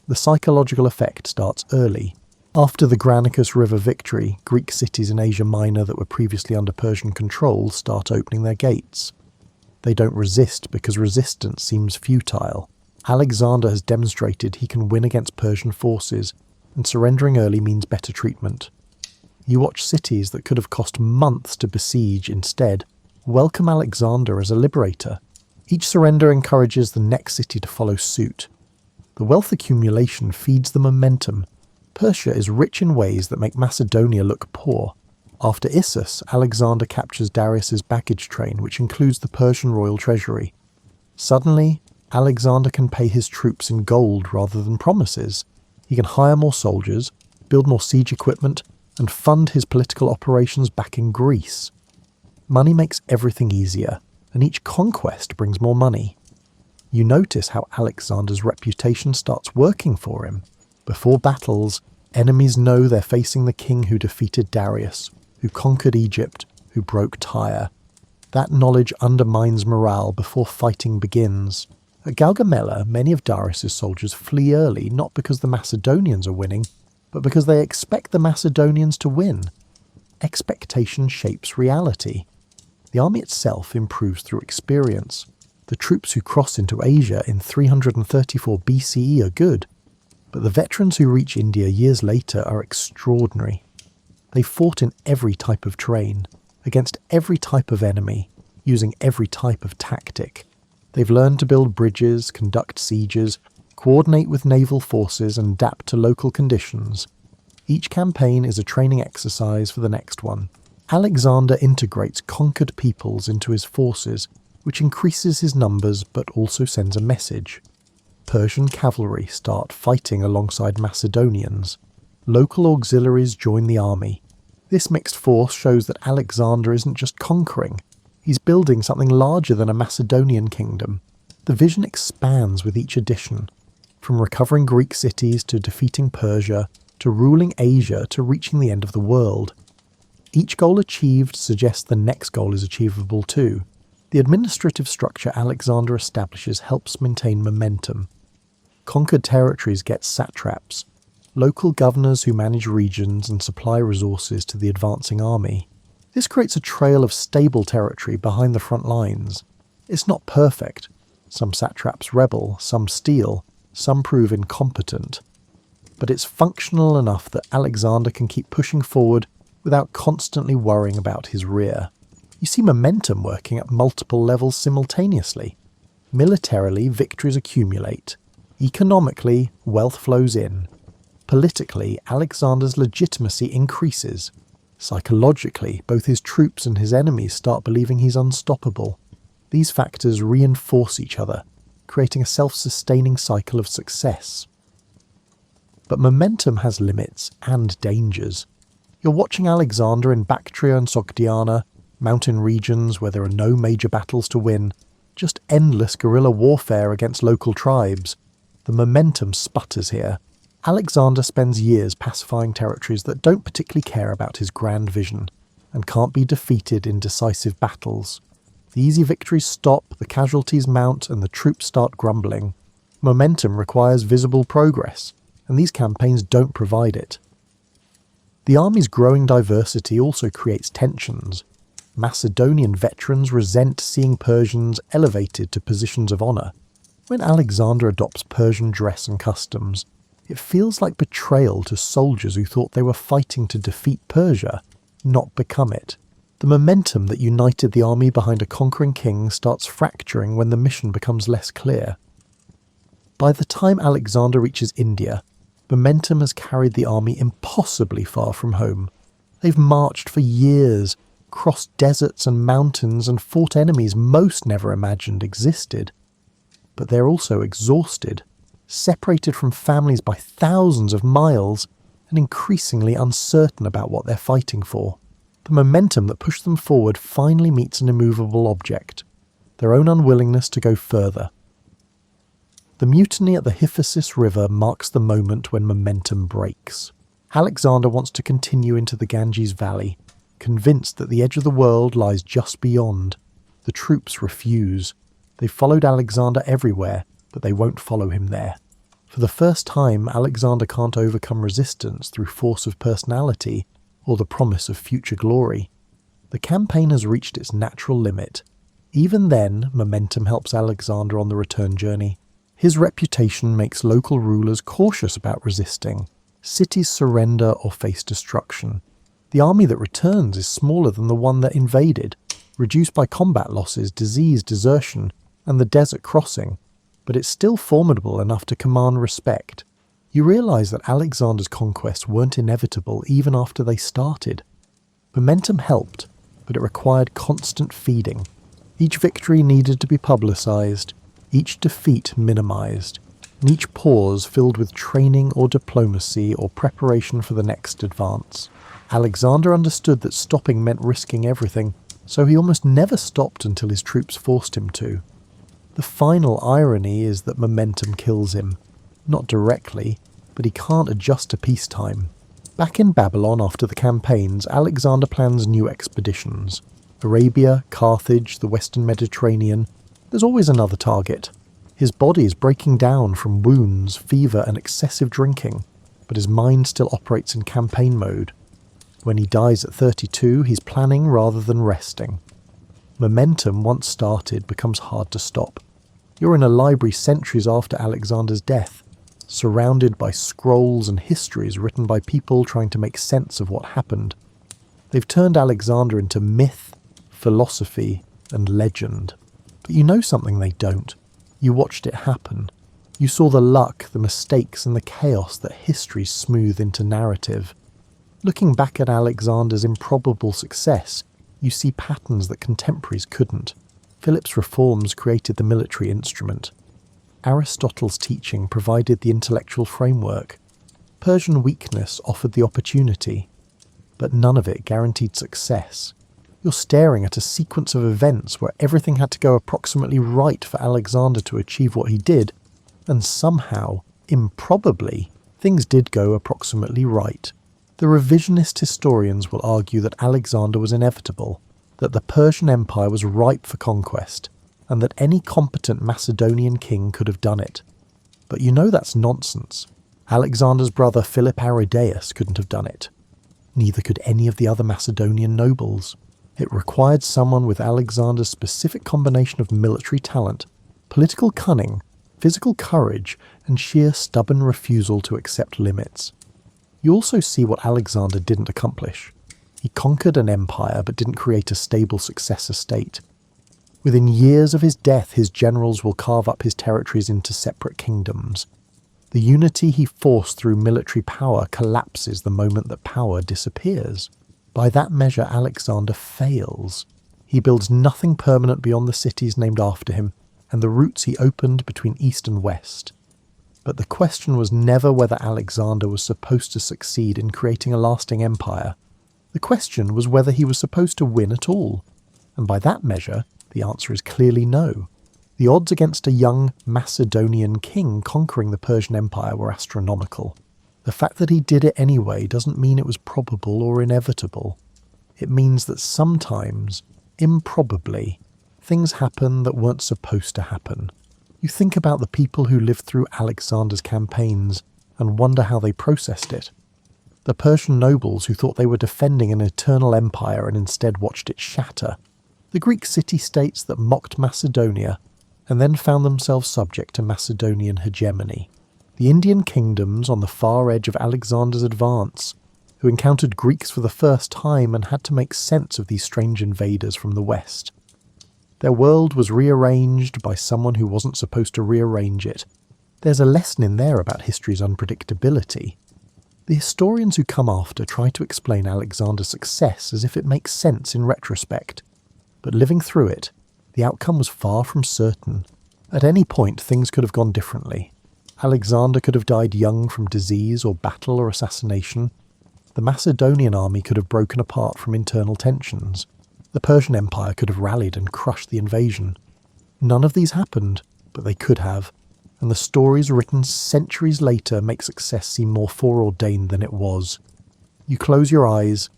The psychological effect starts early. After the Granicus River victory, Greek cities in Asia Minor that were previously under Persian control start opening their gates. They don't resist because resistance seems futile. Alexander has demonstrated he can win against Persian forces, and surrendering early means better treatment. You watch cities that could have cost months to besiege instead welcome Alexander as a liberator. Each surrender encourages the next city to follow suit. The wealth accumulation feeds the momentum. Persia is rich in ways that make Macedonia look poor. After Issus, Alexander captures Darius's baggage train, which includes the Persian royal treasury. Suddenly, Alexander can pay his troops in gold rather than promises. He can hire more soldiers, build more siege equipment, and fund his political operations back in Greece. Money makes everything easier, and each conquest brings more money. You notice how Alexander's reputation starts working for him. Before battles, enemies know they're facing the king who defeated Darius, who conquered Egypt, who broke Tyre. That knowledge undermines morale before fighting begins. At Gaugamela, many of Darius's soldiers flee early, not because the Macedonians are winning, but because they expect the Macedonians to win. Expectation shapes reality. The army itself improves through experience. The troops who cross into Asia in 334 BCE are good, but the veterans who reach India years later are extraordinary. They fought in every type of terrain, against every type of enemy, using every type of tactic. They've learned to build bridges, conduct sieges, coordinate with naval forces and adapt to local conditions. Each campaign is a training exercise for the next one. Alexander integrates conquered peoples into his forces, which increases his numbers but also sends a message. Persian cavalry start fighting alongside Macedonians. Local auxiliaries join the army. This mixed force shows that Alexander isn't just conquering, he's building something larger than a Macedonian kingdom. The vision expands with each edition, from recovering Greek cities to defeating Persia, to ruling Asia to reaching the end of the world. Each goal achieved suggests the next goal is achievable too. The administrative structure Alexander establishes helps maintain momentum. Conquered territories get satraps, local governors who manage regions and supply resources to the advancing army. This creates a trail of stable territory behind the front lines. It's not perfect. Some satraps rebel, some steal, some prove incompetent. But it's functional enough that Alexander can keep pushing forward without constantly worrying about his rear. You see momentum working at multiple levels simultaneously. Militarily, victories accumulate. Economically, wealth flows in. Politically, Alexander's legitimacy increases. Psychologically, both his troops and his enemies start believing he's unstoppable. These factors reinforce each other, creating a self-sustaining cycle of success. But momentum has limits and dangers. You're watching Alexander in Bactria and Sogdiana, mountain regions where there are no major battles to win, just endless guerrilla warfare against local tribes. The momentum sputters here. Alexander spends years pacifying territories that don't particularly care about his grand vision, and can't be defeated in decisive battles. The easy victories stop, the casualties mount, and the troops start grumbling. Momentum requires visible progress, and these campaigns don't provide it. The army's growing diversity also creates tensions. Macedonian veterans resent seeing Persians elevated to positions of honour. When Alexander adopts Persian dress and customs, it feels like betrayal to soldiers who thought they were fighting to defeat Persia, not become it. The momentum that united the army behind a conquering king starts fracturing when the mission becomes less clear. By the time Alexander reaches India, momentum has carried the army impossibly far from home. They've marched for years, crossed deserts and mountains and fought enemies most never imagined existed. But they're also exhausted, separated from families by thousands of miles, and increasingly uncertain about what they're fighting for. The momentum that pushed them forward finally meets an immovable object, their own unwillingness to go further. The mutiny at the Hyphasis River marks the moment when momentum breaks. Alexander wants to continue into the Ganges Valley, convinced that the edge of the world lies just beyond. The troops refuse. They've followed Alexander everywhere, but they won't follow him there. For the first time, Alexander can't overcome resistance through force of personality or the promise of future glory. The campaign has reached its natural limit. Even then, momentum helps Alexander on the return journey. His reputation makes local rulers cautious about resisting. Cities surrender or face destruction. The army that returns is smaller than the one that invaded, reduced by combat losses, disease, desertion, and the desert crossing, but it's still formidable enough to command respect. You realise that Alexander's conquests weren't inevitable even after they started. Momentum helped, but it required constant feeding. Each victory needed to be publicised, each defeat minimised, and each pause filled with training or diplomacy or preparation for the next advance. Alexander understood that stopping meant risking everything, so he almost never stopped until his troops forced him to. The final irony is that momentum kills him. Not directly, but he can't adjust to peacetime. Back in Babylon after the campaigns, Alexander plans new expeditions. Arabia, Carthage, the Western Mediterranean. There's always another target. His body is breaking down from wounds, fever and excessive drinking, but his mind still operates in campaign mode. When he dies at 32, he's planning rather than resting. Momentum, once started, becomes hard to stop. You're in a library centuries after Alexander's death, surrounded by scrolls and histories written by people trying to make sense of what happened. They've turned Alexander into myth, philosophy, and legend. But you know something they don't. You watched it happen. You saw the luck, the mistakes, and the chaos that history smoothed into narrative. Looking back at Alexander's improbable success, you see patterns that contemporaries couldn't. Philip's reforms created the military instrument. Aristotle's teaching provided the intellectual framework. Persian weakness offered the opportunity. But none of it guaranteed success. You're staring at a sequence of events where everything had to go approximately right for Alexander to achieve what he did, and somehow, improbably, things did go approximately right. The revisionist historians will argue that Alexander was inevitable, that the Persian Empire was ripe for conquest, and that any competent Macedonian king could have done it. But you know that's nonsense. Alexander's brother Philip Aridaeus couldn't have done it. Neither could any of the other Macedonian nobles. It required someone with Alexander's specific combination of military talent, political cunning, physical courage, and sheer stubborn refusal to accept limits. You also see what Alexander didn't accomplish. He conquered an empire but didn't create a stable successor state. Within years of his death, his generals will carve up his territories into separate kingdoms. The unity he forced through military power collapses the moment that power disappears. By that measure, Alexander fails. He builds nothing permanent beyond the cities named after him and the routes he opened between east and west. But the question was never whether Alexander was supposed to succeed in creating a lasting empire. The question was whether he was supposed to win at all. And by that measure, the answer is clearly no. The odds against a young Macedonian king conquering the Persian Empire were astronomical. The fact that he did it anyway doesn't mean it was probable or inevitable. It means that sometimes, improbably, things happen that weren't supposed to happen. You think about the people who lived through Alexander's campaigns and wonder how they processed it. The Persian nobles who thought they were defending an eternal empire and instead watched it shatter. The Greek city-states that mocked Macedonia and then found themselves subject to Macedonian hegemony. The Indian kingdoms on the far edge of Alexander's advance, who encountered Greeks for the first time and had to make sense of these strange invaders from the west. Their world was rearranged by someone who wasn't supposed to rearrange it. There's a lesson in there about history's unpredictability. The historians who come after try to explain Alexander's success as if it makes sense in retrospect. But living through it, the outcome was far from certain. At any point, things could have gone differently. Alexander could have died young from disease or battle or assassination. The Macedonian army could have broken apart from internal tensions. The Persian Empire could have rallied and crushed the invasion. None of these happened, but they could have, and the stories written centuries later make success seem more foreordained than it was. You close your eyes,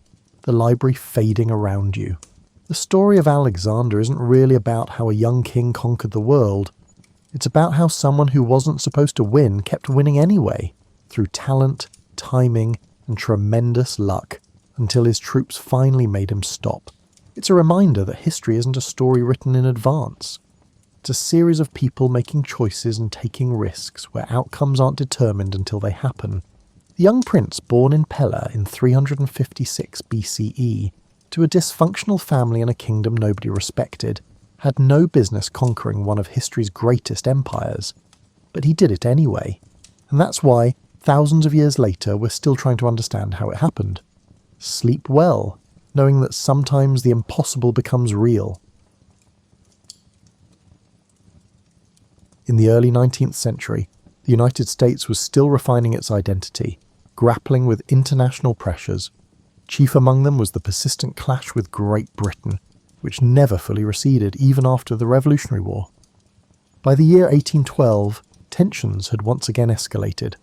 the library fading around you. The story of Alexander isn't really about how a young king conquered the world. It's about how someone who wasn't supposed to win kept winning anyway, through talent, timing, and tremendous luck, until his troops finally made him stop. It's a reminder that history isn't a story written in advance. It's a series of people making choices and taking risks where outcomes aren't determined until they happen. The young prince born in Pella in 356 BCE to a dysfunctional family in a kingdom nobody respected had no business conquering one of history's greatest empires. But he did it anyway. And that's why, thousands of years later, we're still trying to understand how it happened. Sleep well, knowing that sometimes the impossible becomes real. In the early 19th century, the United States was still refining its identity, grappling with international pressures. Chief among them was the persistent clash with Great Britain, which never fully receded even after the Revolutionary War. By the year 1812, tensions had once again escalated.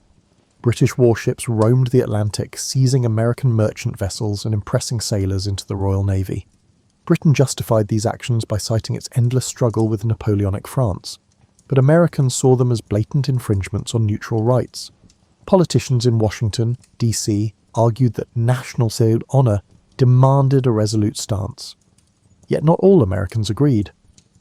British warships roamed the Atlantic, seizing American merchant vessels and impressing sailors into the Royal Navy. Britain justified these actions by citing its endless struggle with Napoleonic France, but Americans saw them as blatant infringements on neutral rights. Politicians in Washington, D.C., argued that national honour demanded a resolute stance. Yet not all Americans agreed.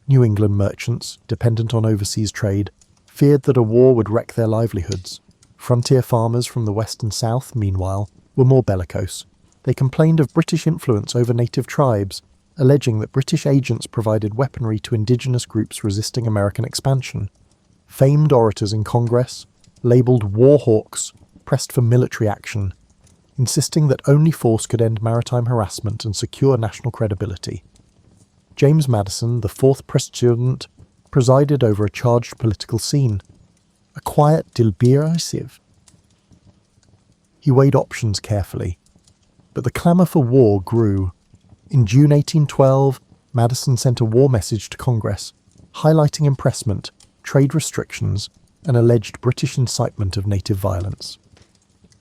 New England merchants, dependent on overseas trade, feared that a war would wreck their livelihoods. Frontier farmers from the West and South, meanwhile, were more bellicose. They complained of British influence over native tribes, alleging that British agents provided weaponry to indigenous groups resisting American expansion. Famed orators in Congress, labelled war hawks, pressed for military action, insisting that only force could end maritime harassment and secure national credibility. James Madison, the fourth president, presided over a charged political scene. A quiet, deliberative. He weighed options carefully. But the clamour for war grew. In June 1812, Madison sent a war message to Congress, highlighting impressment, trade restrictions, and alleged British incitement of native violence.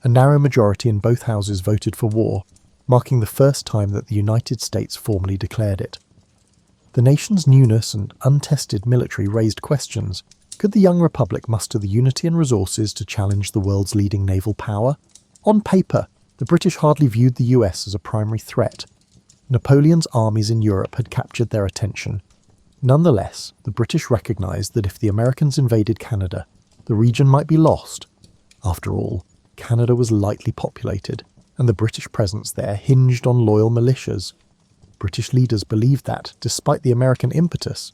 A narrow majority in both houses voted for war, marking the first time that the United States formally declared it. The nation's newness and untested military raised questions. Could the young republic muster the unity and resources to challenge the world's leading naval power? On paper, the British hardly viewed the US as a primary threat. Napoleon's armies in Europe had captured their attention. Nonetheless, the British recognised that if the Americans invaded Canada, the region might be lost. After all, Canada was lightly populated, and the British presence there hinged on loyal militias. British leaders believed that, despite the American impetus,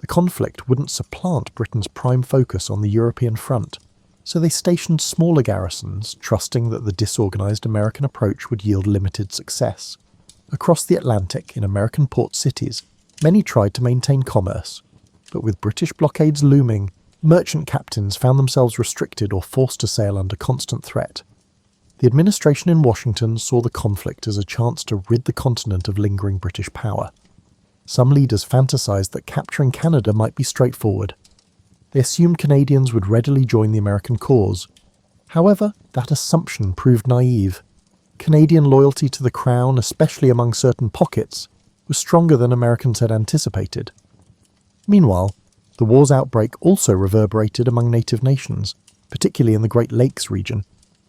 the conflict wouldn't supplant Britain's prime focus on the European front, so they stationed smaller garrisons, trusting that the disorganised American approach would yield limited success. Across the Atlantic, in American port cities, many tried to maintain commerce, but with British blockades looming, merchant captains found themselves restricted or forced to sail under constant threat. The administration in Washington saw the conflict as a chance to rid the continent of lingering British power. Some leaders fantasized that capturing Canada might be straightforward. They assumed Canadians would readily join the American cause. However, that assumption proved naive. Canadian loyalty to the Crown, especially among certain pockets, was stronger than Americans had anticipated. Meanwhile, the war's outbreak also reverberated among native nations, particularly in the Great Lakes region.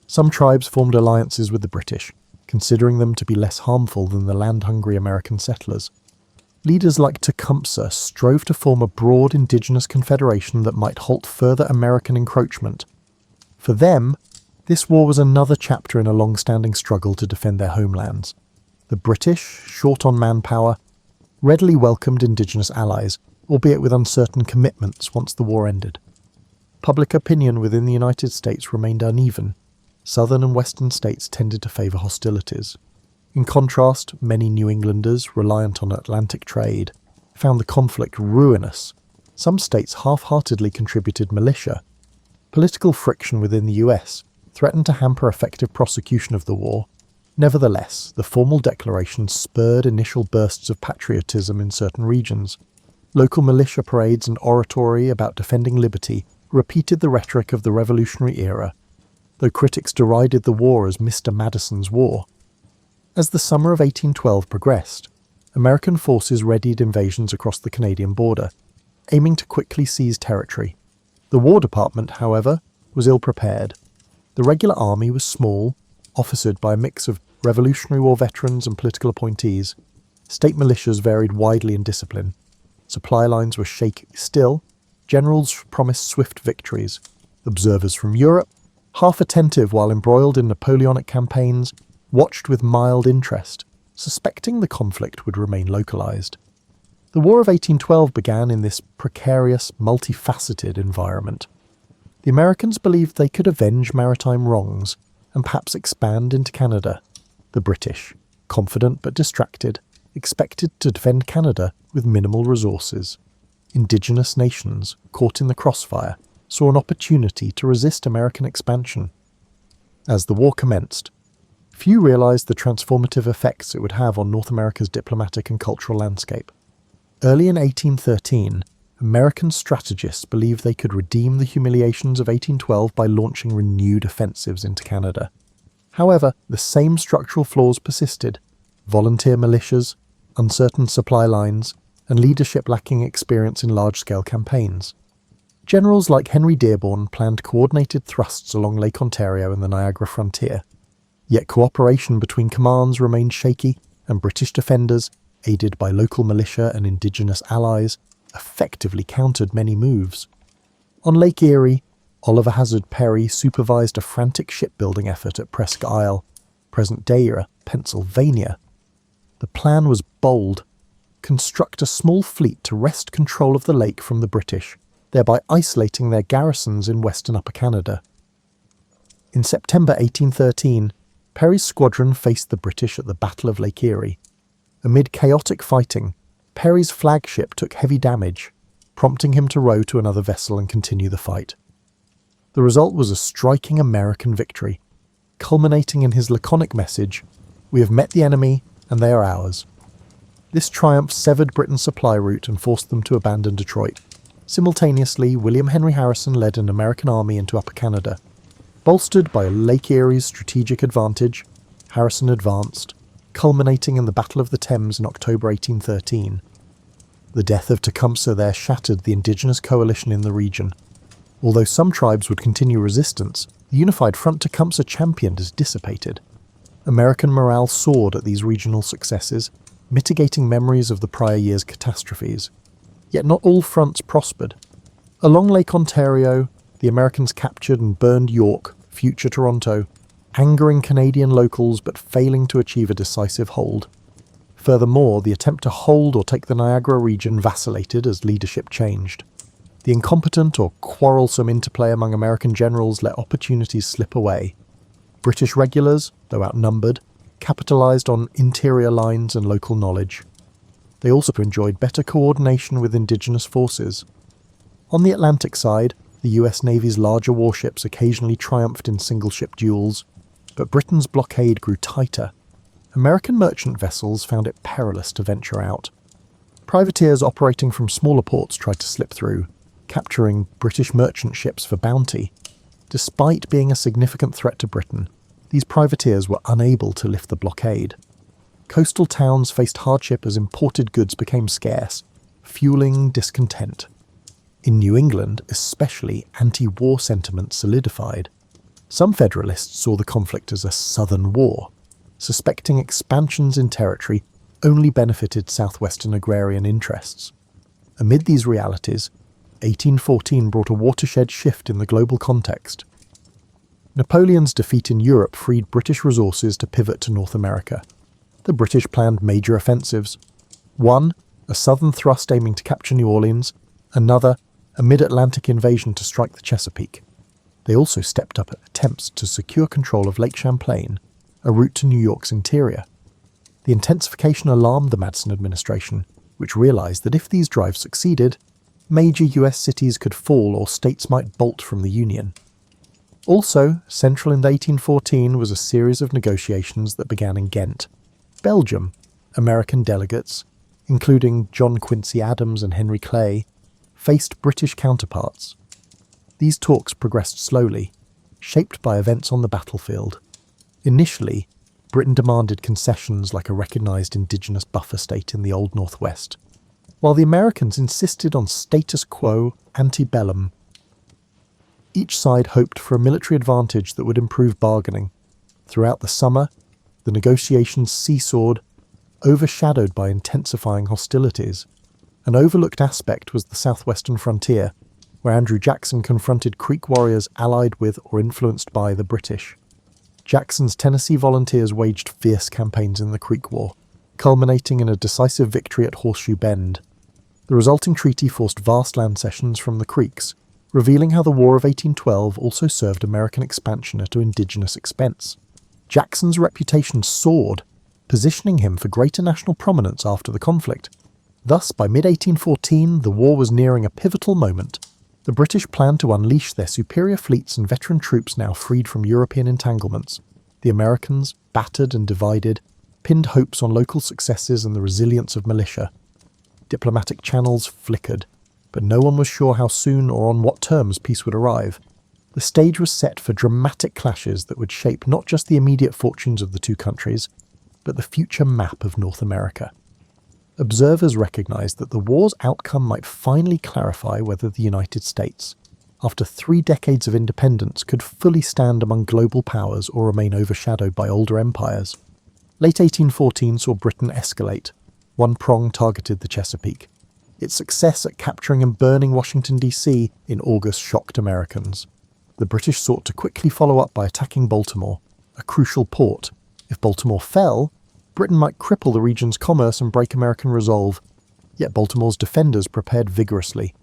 Some tribes formed alliances with the British, considering them to be less harmful than the land-hungry American settlers. Leaders like Tecumseh strove to form a broad indigenous confederation that might halt further American encroachment. For them, this war was another chapter in a long-standing struggle to defend their homelands. The British, short on manpower, readily welcomed indigenous allies, albeit with uncertain commitments once the war ended. Public opinion within the United States remained uneven. Southern and western states tended to favour hostilities. In contrast, many New Englanders, reliant on Atlantic trade, found the conflict ruinous. Some states half-heartedly contributed militia. Political friction within the US threatened to hamper effective prosecution of the war. Nevertheless, the formal declaration spurred initial bursts of patriotism in certain regions. Local militia parades and oratory about defending liberty repeated the rhetoric of the Revolutionary era, though critics derided the war as Mr. Madison's war. As the summer of 1812 progressed, American forces readied invasions across the Canadian border. aiming to quickly seize territory. The War Department, however, was ill-prepared. The regular army was small, officered by a mix of Revolutionary War veterans and political appointees. State militias varied widely in discipline. Supply lines were shaky still. Generals promised swift victories. Observers from Europe, half attentive while embroiled in Napoleonic campaigns, watched with mild interest, suspecting the conflict would remain localised. The War of 1812 began in this precarious, multifaceted environment. The Americans believed they could avenge maritime wrongs and perhaps expand into Canada. The British, confident but distracted, expected to defend Canada with minimal resources. Indigenous nations, caught in the crossfire, saw an opportunity to resist American expansion. As the war commenced, few realised the transformative effects it would have on North America's diplomatic and cultural landscape. Early in 1813, American strategists believed they could redeem the humiliations of 1812 by launching renewed offensives into Canada. However, the same structural flaws persisted: volunteer militias, uncertain supply lines, and leadership lacking experience in large-scale campaigns. Generals like Henry Dearborn planned coordinated thrusts along Lake Ontario and the Niagara frontier. Yet cooperation between commands remained shaky, and British defenders, aided by local militia and Indigenous allies, effectively countered many moves. On Lake Erie, Oliver Hazard Perry supervised a frantic shipbuilding effort at Presque Isle, present-day Pennsylvania. The plan was bold: construct a small fleet to wrest control of the lake from the British, thereby isolating their garrisons in western Upper Canada. In September 1813, Perry's squadron faced the British at the Battle of Lake Erie. Amid chaotic fighting, Perry's flagship took heavy damage, prompting him to row to another vessel and continue the fight. The result was a striking American victory, culminating in his laconic message, "We have met the enemy, and they are ours." This triumph severed Britain's supply route and forced them to abandon Detroit. Simultaneously, William Henry Harrison led an American army into Upper Canada. Bolstered by Lake Erie's strategic advantage, Harrison advanced, culminating in the Battle of the Thames in October 1813. The death of Tecumseh there shattered the indigenous coalition in the region. Although some tribes would continue resistance, the unified front Tecumseh championed is dissipated. American morale soared at these regional successes, mitigating memories of the prior year's catastrophes. Yet not all fronts prospered. Along Lake Ontario, the Americans captured and burned York, future Toronto, angering Canadian locals but failing to achieve a decisive hold. Furthermore, the attempt to hold or take the Niagara region vacillated as leadership changed. The incompetent or quarrelsome interplay among American generals let opportunities slip away. British regulars, though outnumbered, capitalised on interior lines and local knowledge. They also enjoyed better coordination with indigenous forces. On the Atlantic side, the US Navy's larger warships occasionally triumphed in single-ship duels, but Britain's blockade grew tighter. American merchant vessels found it perilous to venture out. Privateers operating from smaller ports tried to slip through, capturing British merchant ships for bounty. Despite being a significant threat to Britain, these privateers were unable to lift the blockade. Coastal towns faced hardship as imported goods became scarce, fueling discontent. In New England, especially, anti-war sentiment solidified. Some Federalists saw the conflict as a Southern war, suspecting expansions in territory only benefited southwestern agrarian interests. Amid these realities, 1814 brought a watershed shift in the global context. Napoleon's defeat in Europe freed British resources to pivot to North America. The British planned major offensives. One, a southern thrust aiming to capture New Orleans. Another, a mid-Atlantic invasion to strike the Chesapeake. They also stepped up attempts to secure control of Lake Champlain, a route to New York's interior. The intensification alarmed the Madison administration, which realised that if these drives succeeded, major US cities could fall or states might bolt from the Union. Also, central in 1814 was a series of negotiations that began in Ghent. Belgium, American delegates, including John Quincy Adams and Henry Clay, faced British counterparts. These talks progressed slowly, shaped by events on the battlefield. Initially, Britain demanded concessions like a recognised indigenous buffer state in the Old Northwest. while the Americans insisted on status quo ante bellum. Each side hoped for a military advantage that would improve bargaining. Throughout the summer, the negotiations seesawed, overshadowed by intensifying hostilities. An overlooked aspect was the southwestern frontier, where Andrew Jackson confronted Creek warriors allied with or influenced by the British. Jackson's Tennessee volunteers waged fierce campaigns in the Creek War, culminating in a decisive victory at Horseshoe Bend. The resulting treaty forced vast land cessions from the Creeks, revealing how the War of 1812 also served American expansion at an indigenous expense. Jackson's reputation soared, positioning him for greater national prominence after the conflict. Thus, by mid-1814, the war was nearing a pivotal moment. The British planned to unleash their superior fleets and veteran troops now freed from European entanglements. The Americans, battered and divided, pinned hopes on local successes and the resilience of militia. Diplomatic channels flickered, but no one was sure how soon or on what terms peace would arrive. The stage was set for dramatic clashes that would shape not just the immediate fortunes of the two countries, but the future map of North America. Observers recognized that the war's outcome might finally clarify whether the United States, after 3 decades of independence, could fully stand among global powers or remain overshadowed by older empires. Late 1814 saw Britain escalate. One prong targeted the Chesapeake. Its success at capturing and burning Washington, D.C. in August shocked Americans. The British sought to quickly follow up by attacking Baltimore, a crucial port. If Baltimore fell, Britain might cripple the region's commerce and break American resolve. Yet Baltimore's defenders prepared vigorously.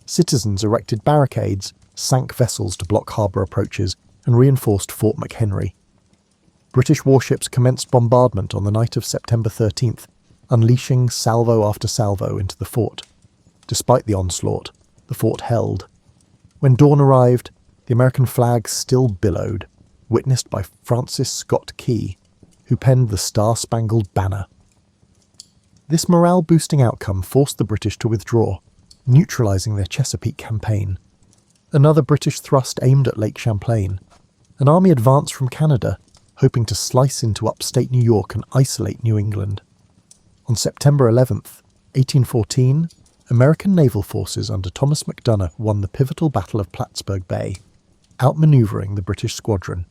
Citizens erected barricades, sank vessels to block harbour approaches, and reinforced Fort McHenry. British warships commenced bombardment on the night of September 13th, unleashing salvo after salvo into the fort. Despite the onslaught, the fort held. When dawn arrived, the American flag still billowed, witnessed by Francis Scott Key, who penned the Star-Spangled Banner. This morale-boosting outcome forced the British to withdraw, neutralising their Chesapeake campaign. Another British thrust aimed at Lake Champlain. An army advanced from Canada, hoping to slice into upstate New York and isolate New England. On September 11th, 1814, American naval forces under Thomas MacDonough won the pivotal Battle of Plattsburgh Bay, outmanoeuvring the British squadron.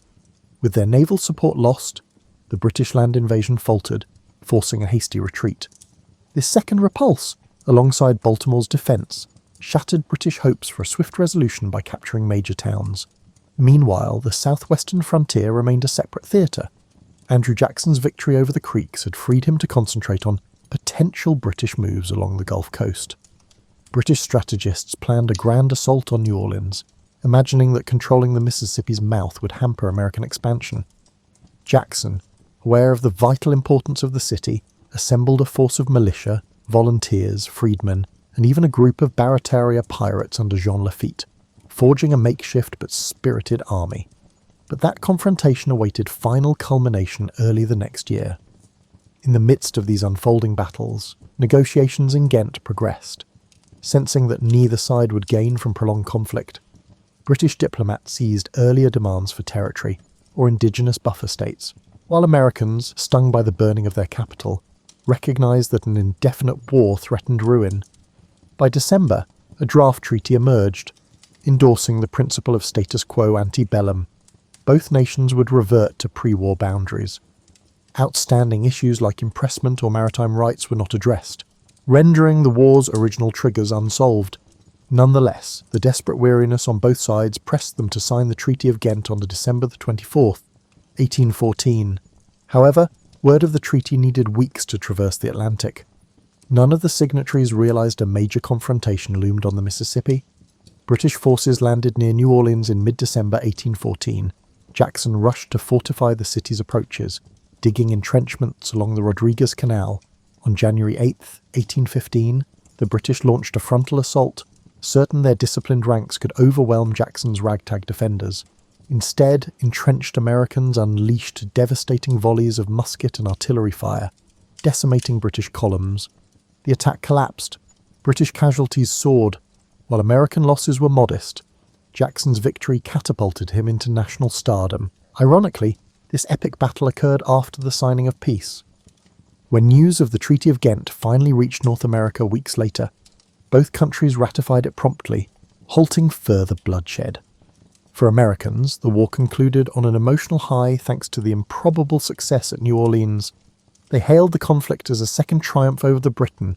With their naval support lost, the British land invasion faltered, forcing a hasty retreat. This second repulse, alongside Baltimore's defence, shattered British hopes for a swift resolution by capturing major towns. Meanwhile, the southwestern frontier remained a separate theatre. Andrew Jackson's victory over the Creeks had freed him to concentrate on potential British moves along the Gulf Coast. British strategists planned a grand assault on New Orleans, imagining that controlling the Mississippi's mouth would hamper American expansion. Jackson, aware of the vital importance of the city, assembled a force of militia, volunteers, freedmen, and even a group of Barataria pirates under Jean Lafitte, forging a makeshift but spirited army. But that confrontation awaited final culmination early the next year. In the midst of these unfolding battles, negotiations in Ghent progressed. Sensing that neither side would gain from prolonged conflict, British diplomats seized earlier demands for territory or indigenous buffer states, while Americans, stung by the burning of their capital, recognised that an indefinite war threatened ruin. By December, a draft treaty emerged, endorsing the principle of status quo ante bellum. Both nations would revert to pre-war boundaries. Outstanding issues like impressment or maritime rights were not addressed, rendering the war's original triggers unsolved. Nonetheless, the desperate weariness on both sides pressed them to sign the Treaty of Ghent on December 24th, 1814. However, word of the treaty needed weeks to traverse the Atlantic. None of the signatories realised a major confrontation loomed on the Mississippi. British forces landed near New Orleans in mid-December 1814. Jackson rushed to fortify the city's approaches, digging entrenchments along the Rodriguez Canal. On January 8, 1815, the British launched a frontal assault, certain their disciplined ranks could overwhelm Jackson's ragtag defenders. Instead, entrenched Americans unleashed devastating volleys of musket and artillery fire, decimating British columns. The attack collapsed. British casualties soared. While American losses were modest, Jackson's victory catapulted him into national stardom. Ironically, this epic battle occurred after the signing of peace. When news of the Treaty of Ghent finally reached North America weeks later, both countries ratified it promptly, halting further bloodshed. For Americans, the war concluded on an emotional high thanks to the improbable success at New Orleans. They hailed the conflict as a second triumph over Britain,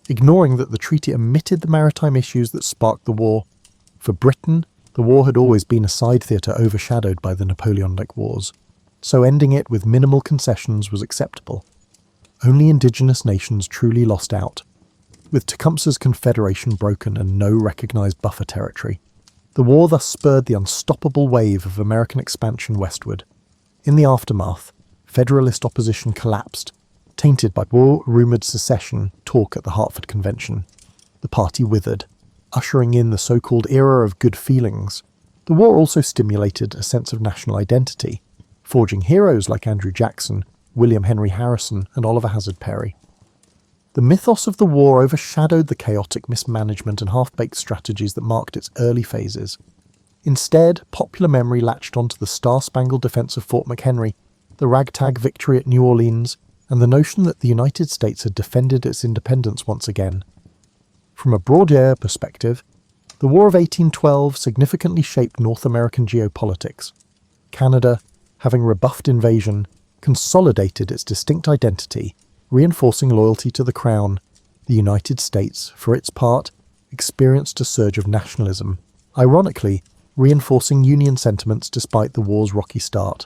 ignoring that the treaty omitted the maritime issues that sparked the war. For Britain, the war had always been a side theatre overshadowed by the Napoleonic Wars, so ending it with minimal concessions was acceptable. Only indigenous nations truly lost out. With Tecumseh's confederation broken and no recognised buffer territory, the war thus spurred the unstoppable wave of American expansion westward. In the aftermath, Federalist opposition collapsed, tainted by war-rumoured secession talk at the Hartford Convention. The party withered, ushering in the so-called era of good feelings. The war also stimulated a sense of national identity, forging heroes like Andrew Jackson, William Henry Harrison, and Oliver Hazard Perry. The mythos of the war overshadowed the chaotic mismanagement and half-baked strategies that marked its early phases. Instead, popular memory latched onto the star-spangled defence of Fort McHenry, the ragtag victory at New Orleans, and the notion that the United States had defended its independence once again. From a broader perspective, the War of 1812 significantly shaped North American geopolitics. Canada, having rebuffed invasion, consolidated its distinct identity, reinforcing loyalty to the Crown. The United States, for its part, experienced a surge of nationalism, ironically reinforcing Union sentiments despite the war's rocky start.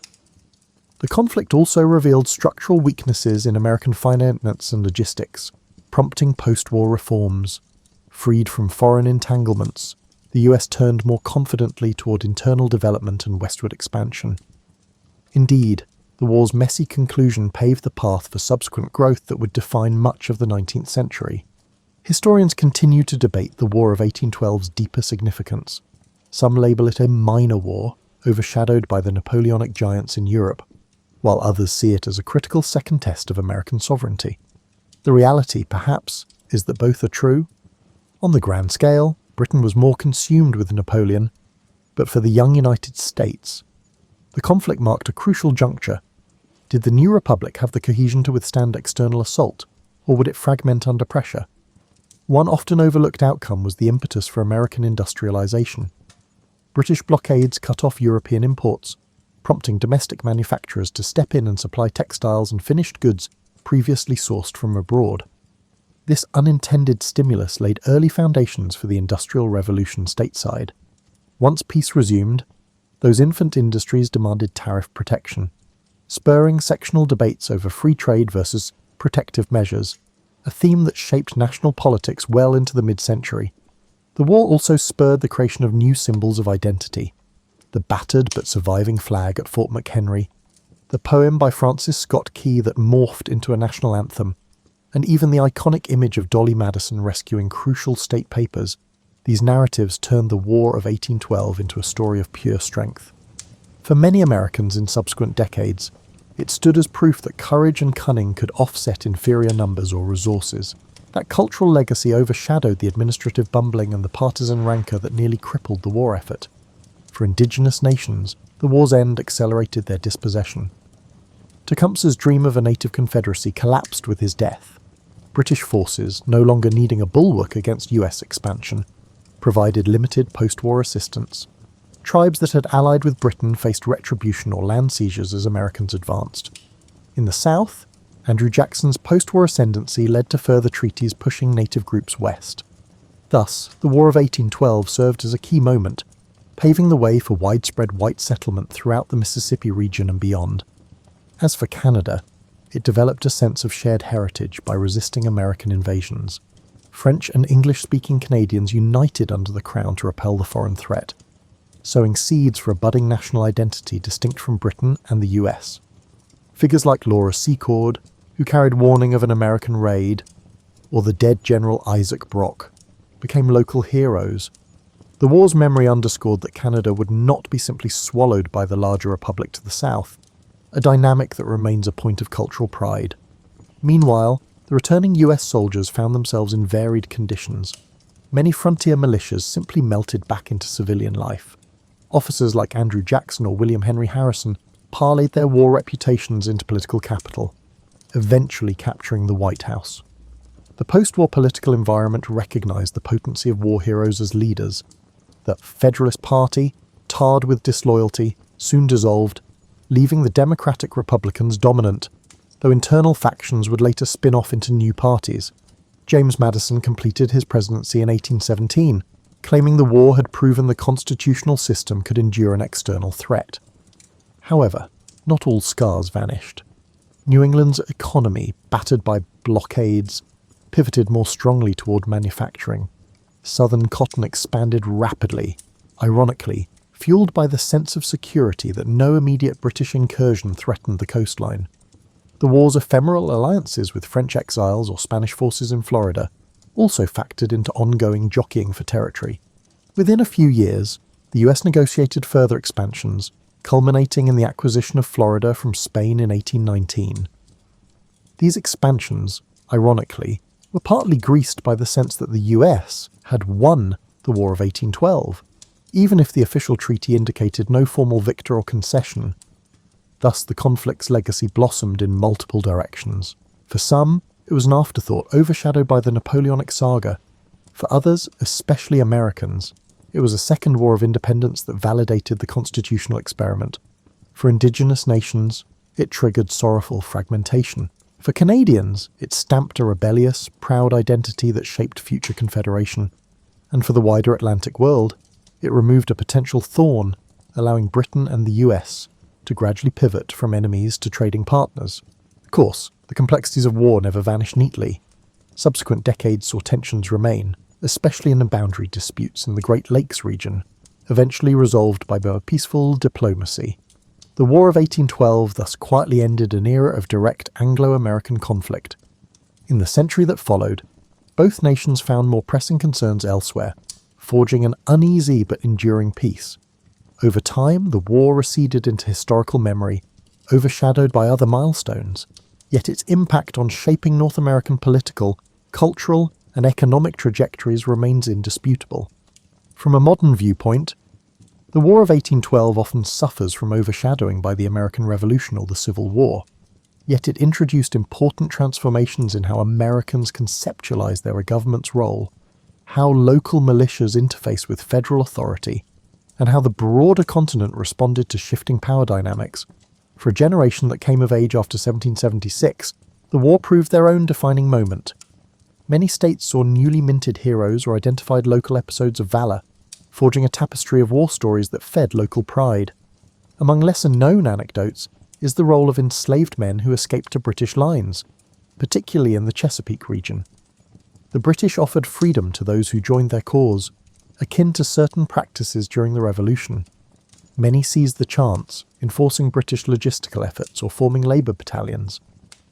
The conflict also revealed structural weaknesses in American finance and logistics, prompting post-war reforms. Freed from foreign entanglements, the US turned more confidently toward internal development and westward expansion. Indeed, the war's messy conclusion paved the path for subsequent growth that would define much of the 19th century. Historians continue to debate the War of 1812's deeper significance. Some label it a minor war, overshadowed by the Napoleonic giants in Europe, while others see it as a critical second test of American sovereignty. The reality, perhaps, is that both are true. On the grand scale, Britain was more consumed with Napoleon, but for the young United States, the conflict marked a crucial juncture. Did the new republic have the cohesion to withstand external assault, or would it fragment under pressure? One often overlooked outcome was the impetus for American industrialization. British blockades cut off European imports, prompting domestic manufacturers to step in and supply textiles and finished goods previously sourced from abroad. This unintended stimulus laid early foundations for the Industrial Revolution stateside. Once peace resumed, those infant industries demanded tariff protection, spurring sectional debates over free trade versus protective measures, a theme that shaped national politics well into the mid-century. The war also spurred the creation of new symbols of identity. The battered but surviving flag at Fort McHenry, the poem by Francis Scott Key that morphed into a national anthem, and even the iconic image of Dolly Madison rescuing crucial state papers. These narratives turned the War of 1812 into a story of pure strength. For many Americans in subsequent decades, it stood as proof that courage and cunning could offset inferior numbers or resources. That cultural legacy overshadowed the administrative bumbling and the partisan rancour that nearly crippled the war effort. For indigenous nations, the war's end accelerated their dispossession. Tecumseh's dream of a native confederacy collapsed with his death. British forces, no longer needing a bulwark against US expansion, provided limited post-war assistance. Tribes that had allied with Britain faced retribution or land seizures as Americans advanced. In the South, Andrew Jackson's post-war ascendancy led to further treaties pushing native groups west. Thus, the War of 1812 served as a key moment, paving the way for widespread white settlement throughout the Mississippi region and beyond. As for Canada, it developed a sense of shared heritage by resisting American invasions. French and English-speaking Canadians united under the Crown to repel the foreign threat, sowing seeds for a budding national identity distinct from Britain and the US. Figures like Laura Secord, who carried warning of an American raid, or the dead General Isaac Brock, became local heroes. The war's memory underscored that Canada would not be simply swallowed by the larger republic to the south, a dynamic that remains a point of cultural pride. Meanwhile, the returning US soldiers found themselves in varied conditions. Many frontier militias simply melted back into civilian life. Officers like Andrew Jackson or William Henry Harrison parlayed their war reputations into political capital. eventually capturing the White House. The post-war political environment recognized the potency of war heroes as leaders. The Federalist Party, tarred with disloyalty, soon dissolved, leaving the Democratic Republicans dominant, though internal factions would later spin off into new parties. James Madison completed his presidency in 1817, claiming the war had proven the constitutional system could endure an external threat. However, not all scars vanished. New England's economy, battered by blockades, pivoted more strongly toward manufacturing. Southern cotton expanded rapidly, ironically, fueled by the sense of security that no immediate British incursion threatened the coastline. The war's ephemeral alliances with French exiles or Spanish forces in Florida also factored into ongoing jockeying for territory. Within a few years, the US negotiated further expansions, culminating in the acquisition of Florida from Spain in 1819. These expansions, ironically, were partly greased by the sense that the US had won the War of 1812, even if the official treaty indicated no formal victor or concession. Thus, the conflict's legacy blossomed in multiple directions. For some, it was an afterthought overshadowed by the Napoleonic saga. For others, especially Americans, it was a second war of independence that validated the constitutional experiment. For indigenous nations, it triggered sorrowful fragmentation. For Canadians, it stamped a rebellious, proud identity that shaped future confederation. And for the wider Atlantic world, it removed a potential thorn, allowing Britain and the US to gradually pivot from enemies to trading partners. Of course, the complexities of war never vanish neatly. Subsequent decades saw tensions remain, especially in the boundary disputes in the Great Lakes region, eventually resolved by more peaceful diplomacy. The War of 1812 thus quietly ended an era of direct Anglo-American conflict. In the century that followed, both nations found more pressing concerns elsewhere, forging an uneasy but enduring peace. Over time, the war receded into historical memory, overshadowed by other milestones, yet its impact on shaping North American political, cultural, and economic trajectories remains indisputable. From a modern viewpoint, the War of 1812 often suffers from overshadowing by the American Revolution or the Civil War, yet it introduced important transformations in how Americans conceptualize their government's role, how local militias interface with federal authority, and how the broader continent responded to shifting power dynamics. For a generation that came of age after 1776, the war proved their own defining moment. Many states saw newly minted heroes or identified local episodes of valor, forging a tapestry of war stories that fed local pride. Among lesser-known anecdotes is the role of enslaved men who escaped to British lines, particularly in the Chesapeake region. The British offered freedom to those who joined their cause, akin to certain practices during the Revolution. Many seized the chance, enforcing British logistical efforts or forming labour battalions.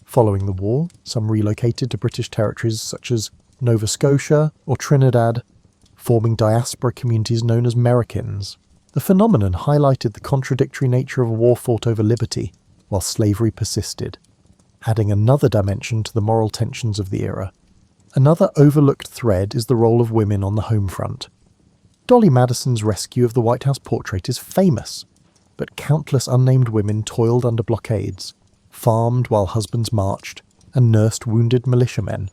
Following the war, some relocated to British territories such as Nova Scotia or Trinidad, forming diaspora communities known as Americans. The phenomenon highlighted the contradictory nature of a war fought over liberty, while slavery persisted, adding another dimension to the moral tensions of the era. Another overlooked thread is the role of women on the home front. Dolly Madison's rescue of the White House portrait is famous, but countless unnamed women toiled under blockades, farmed while husbands marched, and nursed wounded militiamen.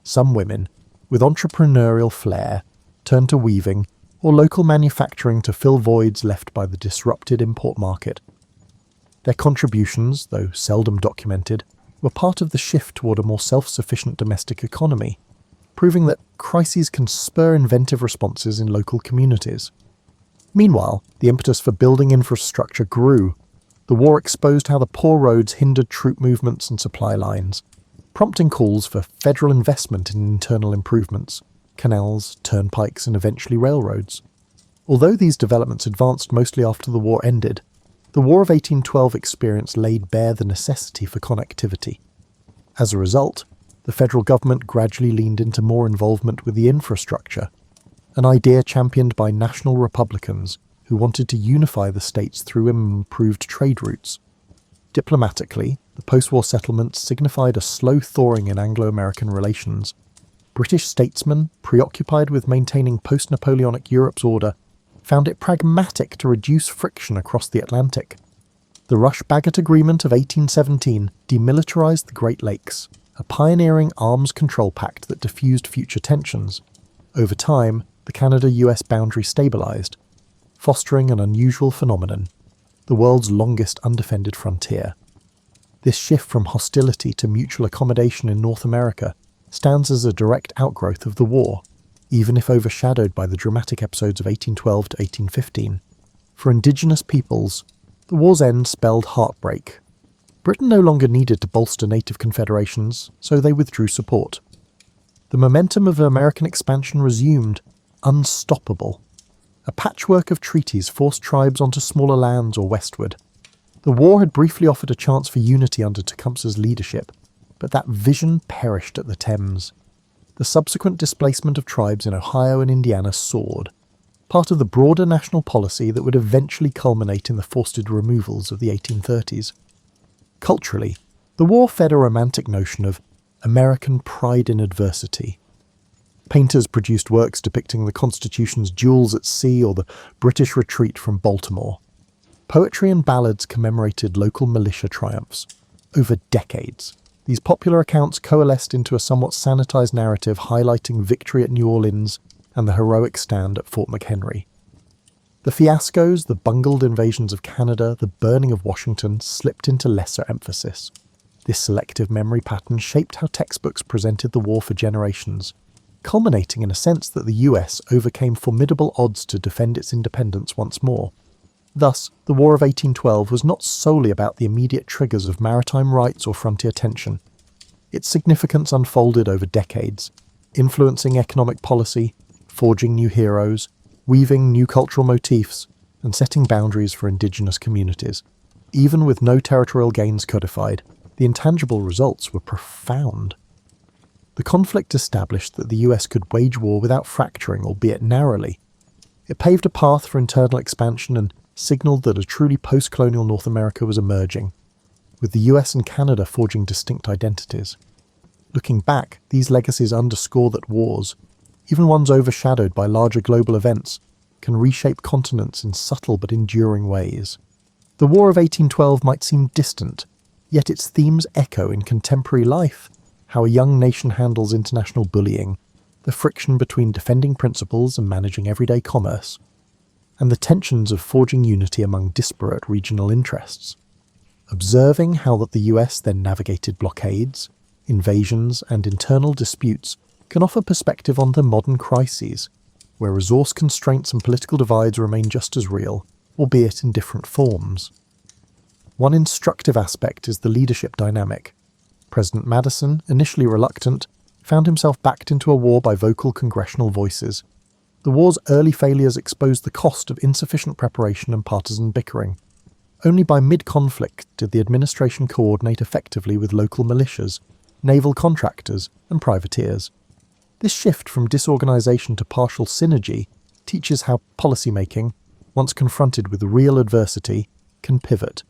Some women, with entrepreneurial flair, turned to weaving or local manufacturing to fill voids left by the disrupted import market. Their contributions, though seldom documented, were part of the shift toward a more self-sufficient domestic economy, proving that crises can spur inventive responses in local communities. Meanwhile, the impetus for building infrastructure grew. The war exposed how the poor roads hindered troop movements and supply lines, prompting calls for federal investment in internal improvements, canals, turnpikes, and eventually railroads. Although these developments advanced mostly after the war ended, the War of 1812 experience laid bare the necessity for connectivity. As a result, the federal government gradually leaned into more involvement with the infrastructure, an idea championed by national Republicans who wanted to unify the states through improved trade routes. Diplomatically, the post-war settlements signified a slow thawing in Anglo-American relations. British statesmen, preoccupied with maintaining post-Napoleonic Europe's order, found it pragmatic to reduce friction across the Atlantic. The Rush-Bagot Agreement of 1817 demilitarized the Great Lakes, a pioneering arms control pact that diffused future tensions. Over time, the Canada-US boundary stabilized, fostering an unusual phenomenon, the world's longest undefended frontier. This shift from hostility to mutual accommodation in North America stands as a direct outgrowth of the war, even if overshadowed by the dramatic episodes of 1812 to 1815. For Indigenous peoples, the war's end spelled heartbreak. Britain no longer needed to bolster native confederations, so they withdrew support. The momentum of American expansion resumed, unstoppable. A patchwork of treaties forced tribes onto smaller lands or westward. The war had briefly offered a chance for unity under Tecumseh's leadership, but that vision perished at the Thames. The subsequent displacement of tribes in Ohio and Indiana soared, part of the broader national policy that would eventually culminate in the forced removals of the 1830s. Culturally, the war fed a romantic notion of American pride in adversity. Painters produced works depicting the Constitution's duels at sea or the British retreat from Baltimore. Poetry and ballads commemorated local militia triumphs. Over decades, these popular accounts coalesced into a somewhat sanitized narrative highlighting victory at New Orleans and the heroic stand at Fort McHenry. The fiascos, the bungled invasions of Canada, the burning of Washington slipped into lesser emphasis. This selective memory pattern shaped how textbooks presented the war for generations, culminating in a sense that the US overcame formidable odds to defend its independence once more. Thus, the War of 1812 was not solely about the immediate triggers of maritime rights or frontier tension. Its significance unfolded over decades, influencing economic policy, forging new heroes, weaving new cultural motifs, and setting boundaries for indigenous communities. Even with no territorial gains codified, the intangible results were profound. The conflict established that the US could wage war without fracturing, albeit narrowly. It paved a path for internal expansion and signalled that a truly post-colonial North America was emerging, with the US and Canada forging distinct identities. Looking back, these legacies underscore that wars, even ones overshadowed by larger global events, can reshape continents in subtle but enduring ways. The War of 1812 might seem distant, yet its themes echo in contemporary life: how a young nation handles international bullying, the friction between defending principles and managing everyday commerce, and the tensions of forging unity among disparate regional interests. Observing how that the US then navigated blockades, invasions, and internal disputes can offer perspective on the modern crises, where resource constraints and political divides remain just as real, albeit in different forms. One instructive aspect is the leadership dynamic. President Madison, initially reluctant, found himself backed into a war by vocal congressional voices. The war's early failures exposed the cost of insufficient preparation and partisan bickering. Only by mid-conflict did the administration coordinate effectively with local militias, naval contractors, and privateers. This shift from disorganization to partial synergy teaches how policymaking, once confronted with real adversity, can pivot.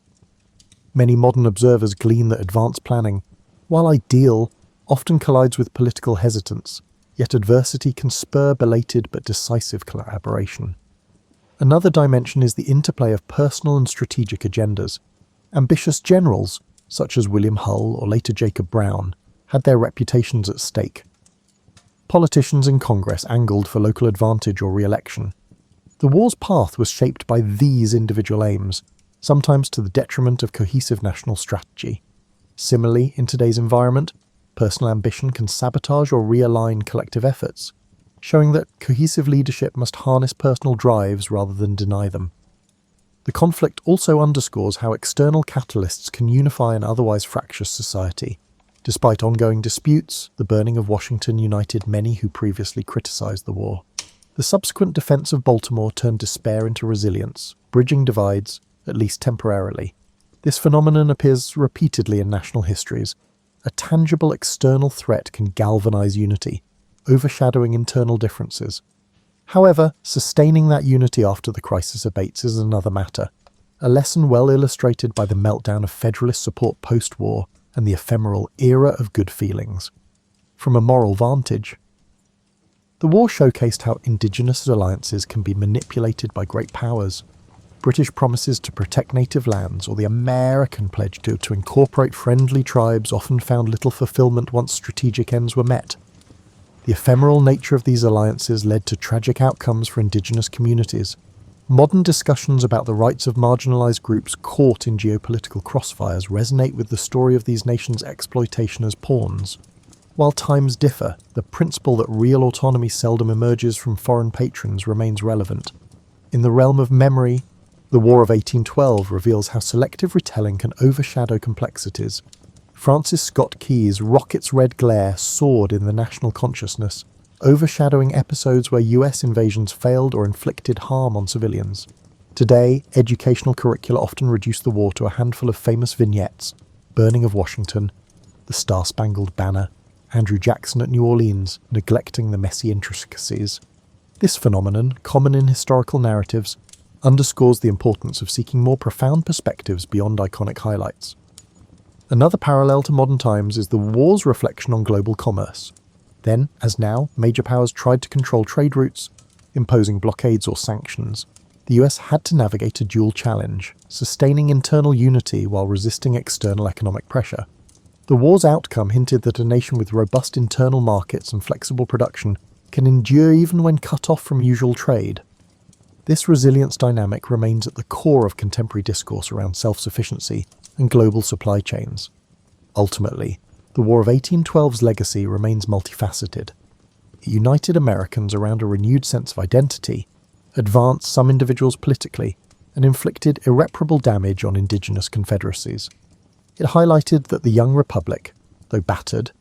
Many modern observers glean that advanced planning, while ideal, often collides with political hesitance, yet adversity can spur belated but decisive collaboration. Another dimension is the interplay of personal and strategic agendas. Ambitious generals, such as William Hull or later Jacob Brown, had their reputations at stake. Politicians in Congress angled for local advantage or re-election. The war's path was shaped by these individual aims, sometimes to the detriment of cohesive national strategy. Similarly, in today's environment, personal ambition can sabotage or realign collective efforts, showing that cohesive leadership must harness personal drives rather than deny them. The conflict also underscores how external catalysts can unify an otherwise fractious society. Despite ongoing disputes, the burning of Washington united many who previously criticized the war. The subsequent defense of Baltimore turned despair into resilience, bridging divides, at least temporarily. This phenomenon appears repeatedly in national histories. A tangible external threat can galvanize unity, overshadowing internal differences. However, sustaining that unity after the crisis abates is another matter, a lesson well illustrated by the meltdown of Federalist support post-war and the ephemeral era of good feelings. From a moral vantage, the war showcased how indigenous alliances can be manipulated by great powers. British promises to protect native lands, or the American pledge to incorporate friendly tribes often found little fulfillment once strategic ends were met. The ephemeral nature of these alliances led to tragic outcomes for indigenous communities. Modern discussions about the rights of marginalised groups caught in geopolitical crossfires resonate with the story of these nations' exploitation as pawns. While times differ, the principle that real autonomy seldom emerges from foreign patrons remains relevant. In the realm of memory, the War of 1812 reveals how selective retelling can overshadow complexities. Francis Scott Key's rocket's red glare soared in the national consciousness, overshadowing episodes where US invasions failed or inflicted harm on civilians. Today, educational curricula often reduce the war to a handful of famous vignettes: burning of Washington, the Star-Spangled Banner, Andrew Jackson at New Orleans, neglecting the messy intricacies. This phenomenon, common in historical narratives, underscores the importance of seeking more profound perspectives beyond iconic highlights. Another parallel to modern times is the war's reflection on global commerce. Then, as now, major powers tried to control trade routes, imposing blockades or sanctions. The US had to navigate a dual challenge, sustaining internal unity while resisting external economic pressure. The war's outcome hinted that a nation with robust internal markets and flexible production can endure even when cut off from usual trade. This resilience dynamic remains at the core of contemporary discourse around self-sufficiency and global supply chains. Ultimately, the War of 1812's legacy remains multifaceted. It united Americans around a renewed sense of identity, advanced some individuals politically, and inflicted irreparable damage on indigenous confederacies. It highlighted that the young republic, though battered,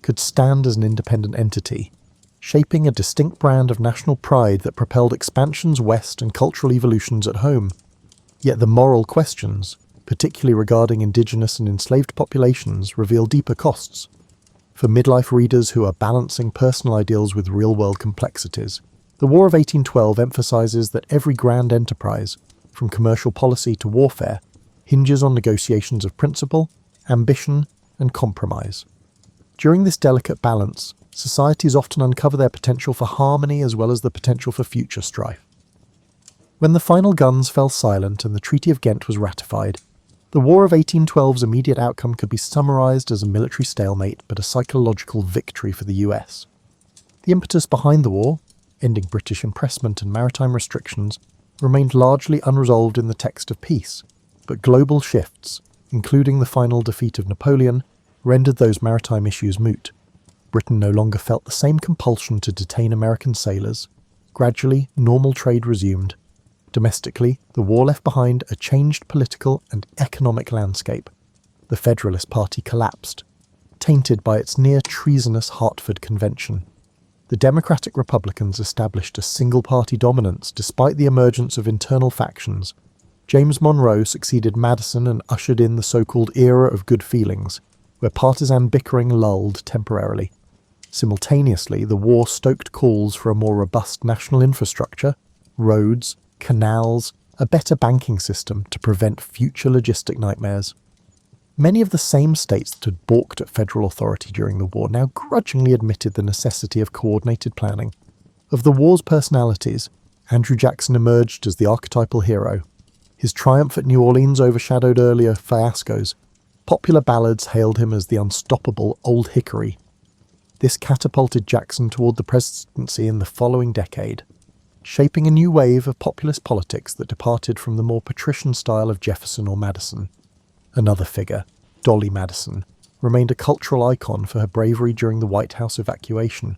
could stand as an independent entity, shaping a distinct brand of national pride that propelled expansions west and cultural evolutions at home. Yet the moral questions, particularly regarding indigenous and enslaved populations, reveal deeper costs. For midlife readers who are balancing personal ideals with real-world complexities, the War of 1812 emphasizes that every grand enterprise, from commercial policy to warfare, hinges on negotiations of principle, ambition, and compromise. During this delicate balance, societies often uncover their potential for harmony as well as the potential for future strife. When the final guns fell silent and the Treaty of Ghent was ratified, the War of 1812's immediate outcome could be summarised as a military stalemate but a psychological victory for the US. The impetus behind the war, ending British impressment and maritime restrictions, remained largely unresolved in the text of peace, but global shifts, including the final defeat of Napoleon, rendered those maritime issues moot. Britain no longer felt the same compulsion to detain American sailors. Gradually, normal trade resumed. Domestically, the war left behind a changed political and economic landscape. The Federalist Party collapsed, tainted by its near-treasonous Hartford Convention. The Democratic Republicans established a single-party dominance despite the emergence of internal factions. James Monroe succeeded Madison and ushered in the so-called era of good feelings, where partisan bickering lulled temporarily. Simultaneously, the war stoked calls for a more robust national infrastructure, roads, canals, a better banking system to prevent future logistic nightmares. Many of the same states that had balked at federal authority during the war now grudgingly admitted the necessity of coordinated planning. Of the war's personalities, Andrew Jackson emerged as the archetypal hero. His triumph at New Orleans overshadowed earlier fiascos. Popular ballads hailed him as the unstoppable Old Hickory. This catapulted Jackson toward the presidency in the following decade, shaping a new wave of populist politics that departed from the more patrician style of Jefferson or Madison. Another figure, Dolly Madison, remained a cultural icon for her bravery during the White House evacuation,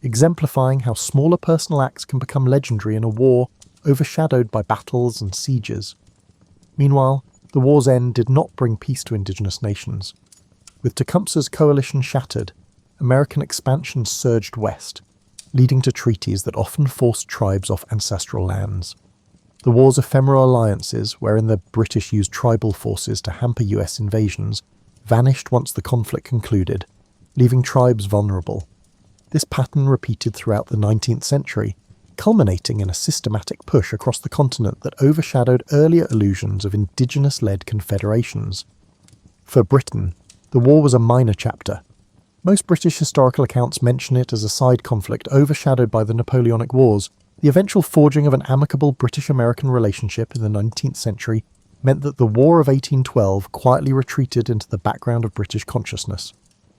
exemplifying how smaller personal acts can become legendary in a war overshadowed by battles and sieges. Meanwhile, the war's end did not bring peace to indigenous nations. With Tecumseh's coalition shattered, American expansion surged west, leading to treaties that often forced tribes off ancestral lands. The war's ephemeral alliances, wherein the British used tribal forces to hamper US invasions, vanished once the conflict concluded, leaving tribes vulnerable. This pattern repeated throughout the 19th century, culminating in a systematic push across the continent that overshadowed earlier illusions of indigenous-led confederations. For Britain, the war was a minor chapter. Most British historical accounts mention it as a side conflict overshadowed by the Napoleonic Wars, The eventual forging of an amicable British-American relationship in the 19th century meant that the War of 1812 quietly retreated into the background of British consciousness.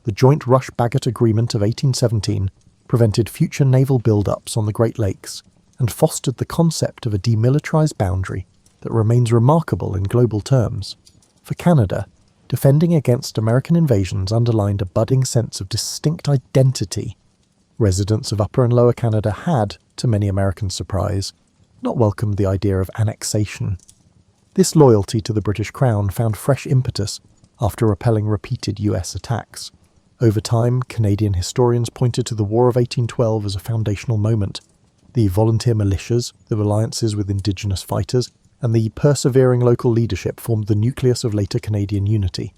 The Joint Rush-Bagot Agreement of 1817 prevented future naval build-ups on the Great Lakes and fostered the concept of a demilitarized boundary that remains remarkable in global terms. For Canada, defending against American invasions underlined a budding sense of distinct identity. Residents of Upper and Lower Canada had, to many Americans' surprise, not welcomed the idea of annexation. This loyalty to the British Crown found fresh impetus after repelling repeated US attacks. Over time, Canadian historians pointed to the War of 1812 as a foundational moment. The volunteer militias, the alliances with Indigenous fighters, and the persevering local leadership formed the nucleus of later Canadian unity.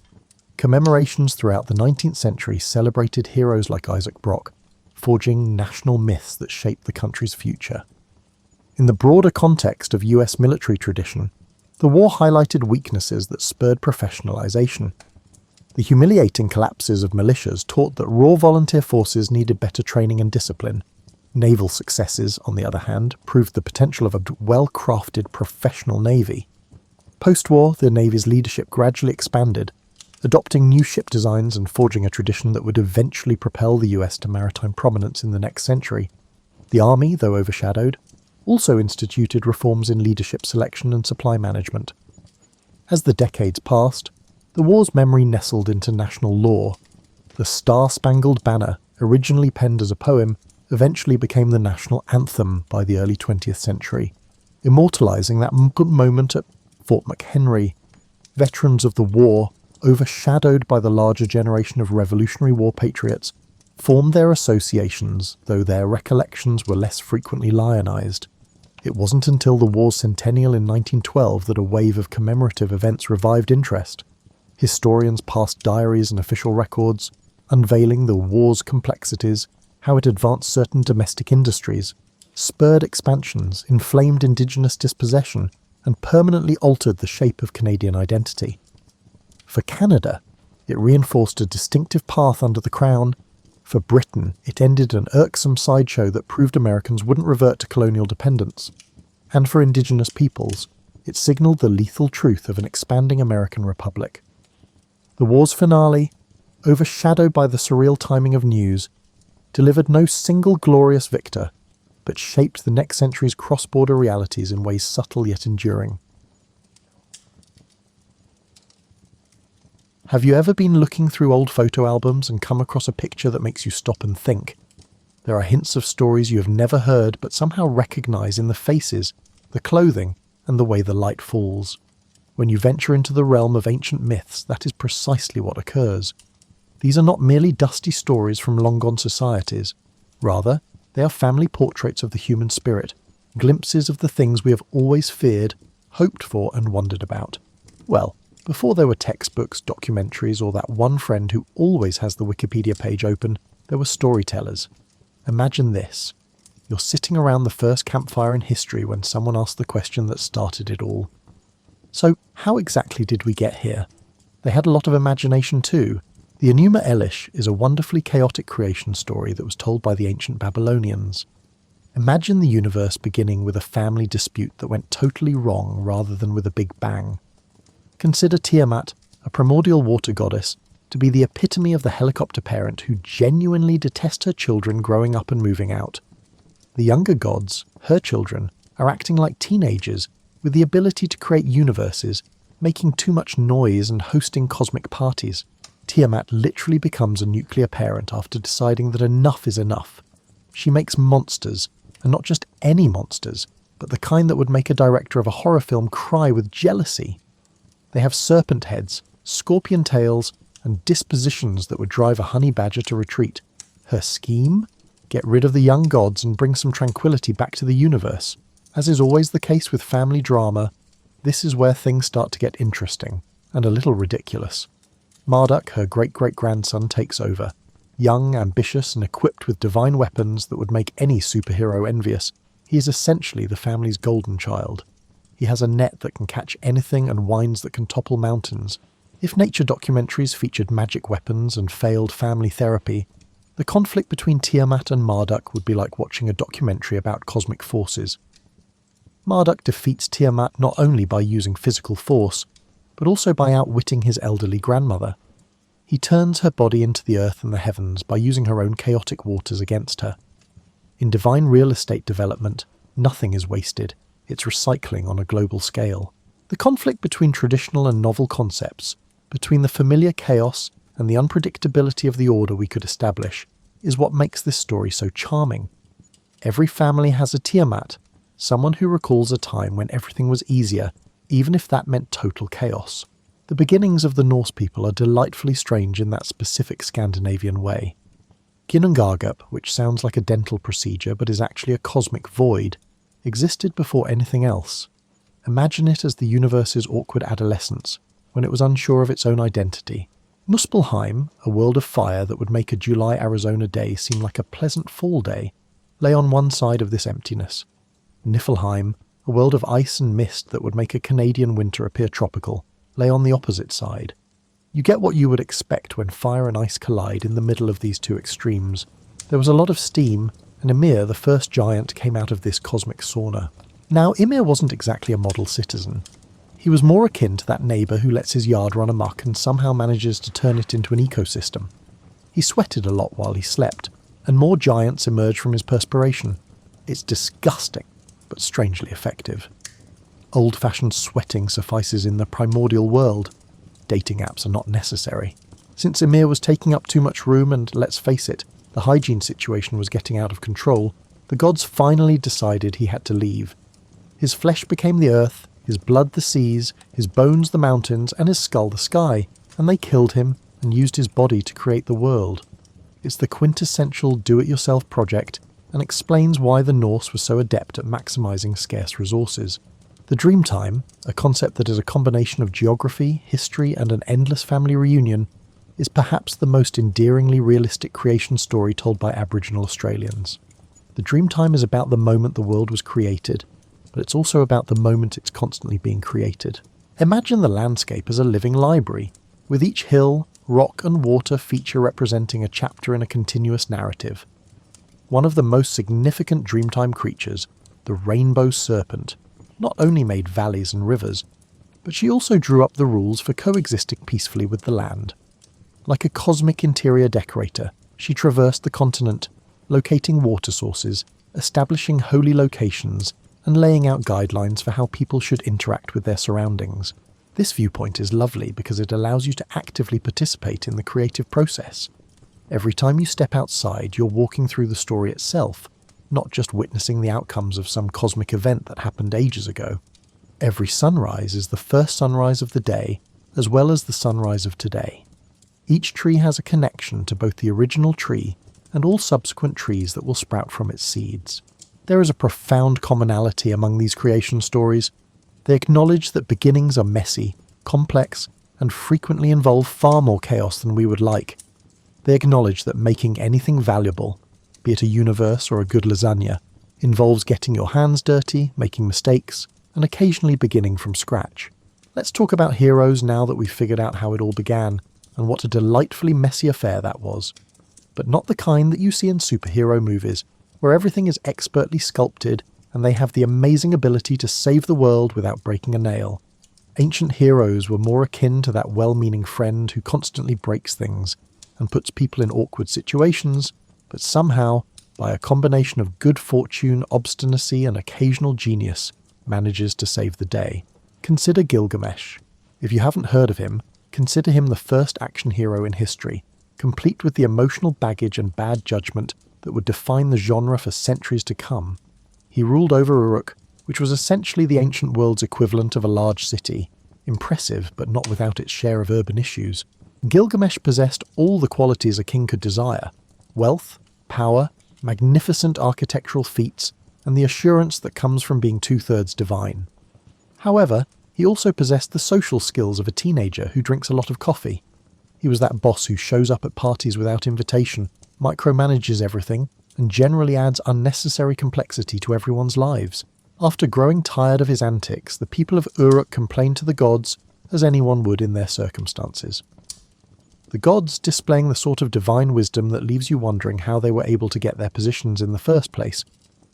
Commemorations throughout the 19th century celebrated heroes like Isaac Brock, forging national myths that shaped the country's future. In the broader context of US military tradition, the war highlighted weaknesses that spurred professionalization. The humiliating collapses of militias taught that raw volunteer forces needed better training and discipline. Naval successes, on the other hand, proved the potential of a well-crafted professional navy. Post-war, the Navy's leadership gradually expanded, adopting new ship designs and forging a tradition that would eventually propel the US to maritime prominence in the next century. The Army, though overshadowed, also instituted reforms in leadership selection and supply management. As the decades passed, the war's memory nestled into national lore. The Star-Spangled Banner, originally penned as a poem, eventually became the national anthem by the early 20th century, immortalizing that moment at Fort McHenry. Veterans of the war, overshadowed by the larger generation of Revolutionary War patriots, formed their associations, though their recollections were less frequently lionized. It wasn't until the war's centennial in 1912 that a wave of commemorative events revived interest. Historians passed diaries and official records, unveiling the war's complexities, how it advanced certain domestic industries, spurred expansions, inflamed Indigenous dispossession, and permanently altered the shape of Canadian identity. For Canada, it reinforced a distinctive path under the Crown. For Britain, it ended an irksome sideshow that proved Americans wouldn't revert to colonial dependence. And for Indigenous peoples, it signalled the lethal truth of an expanding American republic. The war's finale, overshadowed by the surreal timing of news, delivered no single glorious victor, but shaped the next century's cross-border realities in ways subtle yet enduring. Have you ever been looking through old photo albums and come across a picture that makes you stop and think? There are hints of stories you have never heard but somehow recognize in the faces, the clothing, and the way the light falls. When you venture into the realm of ancient myths, that is precisely what occurs. These are not merely dusty stories from long-gone societies. Rather, they are family portraits of the human spirit, glimpses of the things we have always feared, hoped for, and wondered about. Well, before there were textbooks, documentaries, or that one friend who always has the Wikipedia page open, there were storytellers. Imagine this. You're sitting around the first campfire in history when someone asked the question that started it all. So, how exactly did we get here? They had a lot of imagination too. The Enuma Elish is a wonderfully chaotic creation story that was told by the ancient Babylonians. Imagine the universe beginning with a family dispute that went totally wrong rather than with a big bang. Consider Tiamat, a primordial water goddess, to be the epitome of the helicopter parent who genuinely detests her children growing up and moving out. The younger gods, her children, are acting like teenagers with the ability to create universes, making too much noise and hosting cosmic parties. Tiamat literally becomes a nuclear parent after deciding that enough is enough. She makes monsters, and not just any monsters, but the kind that would make a director of a horror film cry with jealousy. They have serpent heads, scorpion tails, and dispositions that would drive a honey badger to retreat. Her scheme? Get rid of the young gods and bring some tranquility back to the universe. As is always the case with family drama, this is where things start to get interesting, and a little ridiculous. Marduk, her great-great-grandson, takes over. Young, ambitious, and equipped with divine weapons that would make any superhero envious, he is essentially the family's golden child. He has a net that can catch anything and winds that can topple mountains. If nature documentaries featured magic weapons and failed family therapy, The conflict between Tiamat and Marduk would be like watching a documentary about cosmic forces. Marduk defeats Tiamat not only by using physical force, but also by outwitting his elderly grandmother. He turns her body into the earth and the heavens by using her own chaotic waters against her. In divine real estate development, nothing is wasted, it's recycling on a global scale. The conflict between traditional and novel concepts, between the familiar chaos and the unpredictability of the order we could establish, is what makes this story so charming. Every family has a Tiamat, someone who recalls a time when everything was easier, even if that meant total chaos. The beginnings of the Norse people are delightfully strange in that specific Scandinavian way. Ginnungagap, which sounds like a dental procedure but is actually a cosmic void, existed before anything else. Imagine it as the universe's awkward adolescence, when it was unsure of its own identity. Muspelheim, a world of fire that would make a July Arizona day seem like a pleasant fall day, lay on one side of this emptiness. Niflheim, a world of ice and mist that would make a Canadian winter appear tropical, lay on the opposite side. You get what you would expect when fire and ice collide in the middle of these two extremes. There was a lot of steam, and Ymir, the first giant, came out of this cosmic sauna. Now, Ymir wasn't exactly a model citizen. He was more akin to that neighbour who lets his yard run amok and somehow manages to turn it into an ecosystem. He sweated a lot while he slept, and more giants emerged from his perspiration. It's disgusting, but strangely effective. Old-fashioned sweating suffices in the primordial world. Dating apps are not necessary. Since Ymir was taking up too much room and, let's face it, the hygiene situation was getting out of control, the gods finally decided he had to leave. His flesh became the earth, his blood the seas, his bones the mountains, and his skull the sky, and they killed him and used his body to create the world. It's the quintessential do-it-yourself project and explains why the Norse was so adept at maximising scarce resources. The Dreamtime, a concept that is a combination of geography, history, and an endless family reunion, is perhaps the most endearingly realistic creation story told by Aboriginal Australians. The Dreamtime is about the moment the world was created, but it's also about the moment it's constantly being created. Imagine the landscape as a living library, with each hill, rock, and water feature representing a chapter in a continuous narrative. One of the most significant Dreamtime creatures, the rainbow serpent, not only made valleys and rivers, but she also drew up the rules for coexisting peacefully with the land. Like a cosmic interior decorator, she traversed the continent, locating water sources, establishing holy locations, and laying out guidelines for how people should interact with their surroundings. This viewpoint is lovely because it allows you to actively participate in the creative process. Every time you step outside, you're walking through the story itself, not just witnessing the outcomes of some cosmic event that happened ages ago. Every sunrise is the first sunrise of the day, as well as the sunrise of today. Each tree has a connection to both the original tree and all subsequent trees that will sprout from its seeds. There is a profound commonality among these creation stories. They acknowledge that beginnings are messy, complex, and frequently involve far more chaos than we would like. They acknowledge that making anything valuable, be it a universe or a good lasagna, involves getting your hands dirty, making mistakes, and occasionally beginning from scratch. Let's talk about heroes now that we've figured out how it all began, and what a delightfully messy affair that was. But not the kind that you see in superhero movies, where everything is expertly sculpted and they have the amazing ability to save the world without breaking a nail. Ancient heroes were more akin to that well-meaning friend who constantly breaks things and puts people in awkward situations, but somehow, by a combination of good fortune, obstinacy, and occasional genius, manages to save the day. Consider Gilgamesh. If you haven't heard of him, consider him the first action hero in history, complete with the emotional baggage and bad judgment that would define the genre for centuries to come. He ruled over Uruk, which was essentially the ancient world's equivalent of a large city. Impressive, but not without its share of urban issues. Gilgamesh possessed all the qualities a king could desire: wealth, power, magnificent architectural feats, and the assurance that comes from being two-thirds divine. However, he also possessed the social skills of a teenager who drinks a lot of coffee. He was that boss who shows up at parties without invitation, micromanages everything, and generally adds unnecessary complexity to everyone's lives. After growing tired of his antics, the people of Uruk complained to the gods, as anyone would in their circumstances. The gods, displaying the sort of divine wisdom that leaves you wondering how they were able to get their positions in the first place,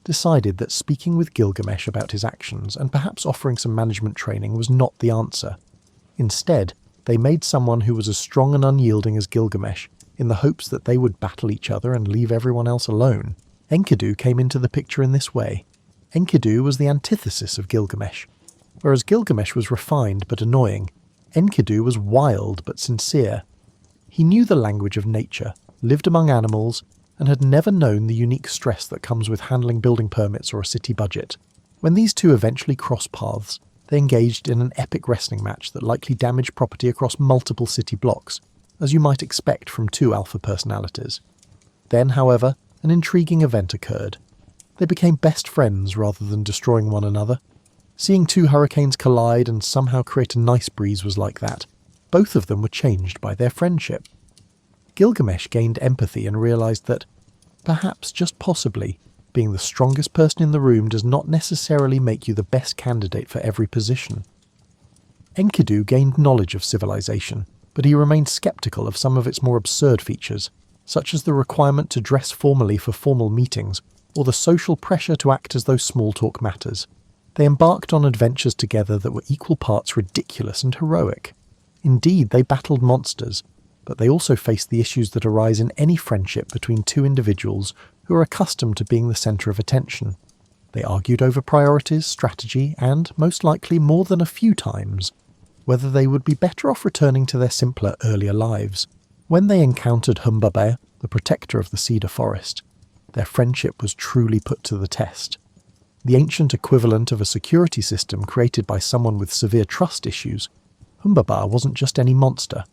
decided that speaking with Gilgamesh about his actions and perhaps offering some management training was not the answer. Instead, they made someone who was as strong and unyielding as Gilgamesh, in the hopes that they would battle each other and leave everyone else alone. Enkidu came into the picture in this way. Enkidu was the antithesis of Gilgamesh. Whereas Gilgamesh was refined but annoying, Enkidu was wild but sincere. He knew the language of nature, lived among animals, and had never known the unique stress that comes with handling building permits or a city budget. When these two eventually crossed paths, they engaged in an epic wrestling match that likely damaged property across multiple city blocks, as you might expect from two alpha personalities. Then, however, an intriguing event occurred. They became best friends rather than destroying one another. Seeing two hurricanes collide and somehow create a nice breeze was like that. Both of them were changed by their friendship. Gilgamesh gained empathy and realised that, perhaps just possibly, being the strongest person in the room does not necessarily make you the best candidate for every position. Enkidu gained knowledge of civilization, but he remained sceptical of some of its more absurd features, such as the requirement to dress formally for formal meetings, or the social pressure to act as though small talk matters. They embarked on adventures together that were equal parts ridiculous and heroic. Indeed, they battled monsters, but they also faced the issues that arise in any friendship between two individuals who are accustomed to being the centre of attention. They argued over priorities, strategy, and, most likely more than a few times, whether they would be better off returning to their simpler, earlier lives. When they encountered Humbaba, the protector of the cedar forest, their friendship was truly put to the test. The ancient equivalent of a security system created by someone with severe trust issues, Humbaba wasn't just any monster.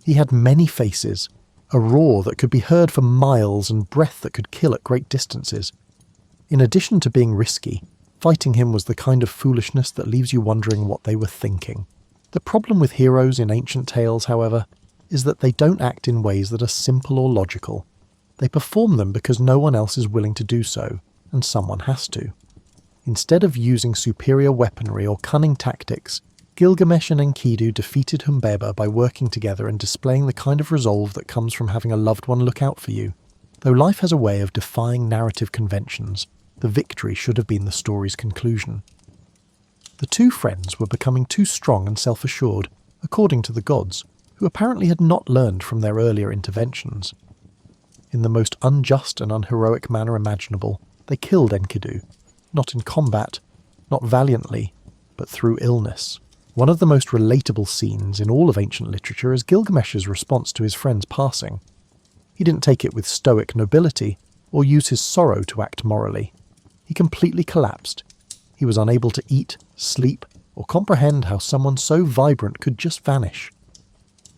He had many faces, a roar that could be heard for miles and breath that could kill at great distances. In addition to being risky, fighting him was the kind of foolishness that leaves you wondering what they were thinking. The problem with heroes in ancient tales, however, is that they don't act in ways that are simple or logical. They perform them because no one else is willing to do so, and someone has to. Instead of using superior weaponry or cunning tactics, Gilgamesh and Enkidu defeated Humbaba by working together and displaying the kind of resolve that comes from having a loved one look out for you. Though life has a way of defying narrative conventions, the victory should have been the story's conclusion. The two friends were becoming too strong and self-assured, according to the gods, who apparently had not learned from their earlier interventions. In the most unjust and unheroic manner imaginable, they killed Enkidu, not in combat, not valiantly, but through illness. One of the most relatable scenes in all of ancient literature is Gilgamesh's response to his friend's passing. He didn't take it with stoic nobility, or use his sorrow to act morally. He completely collapsed. He was unable to eat, sleep, or comprehend how someone so vibrant could just vanish.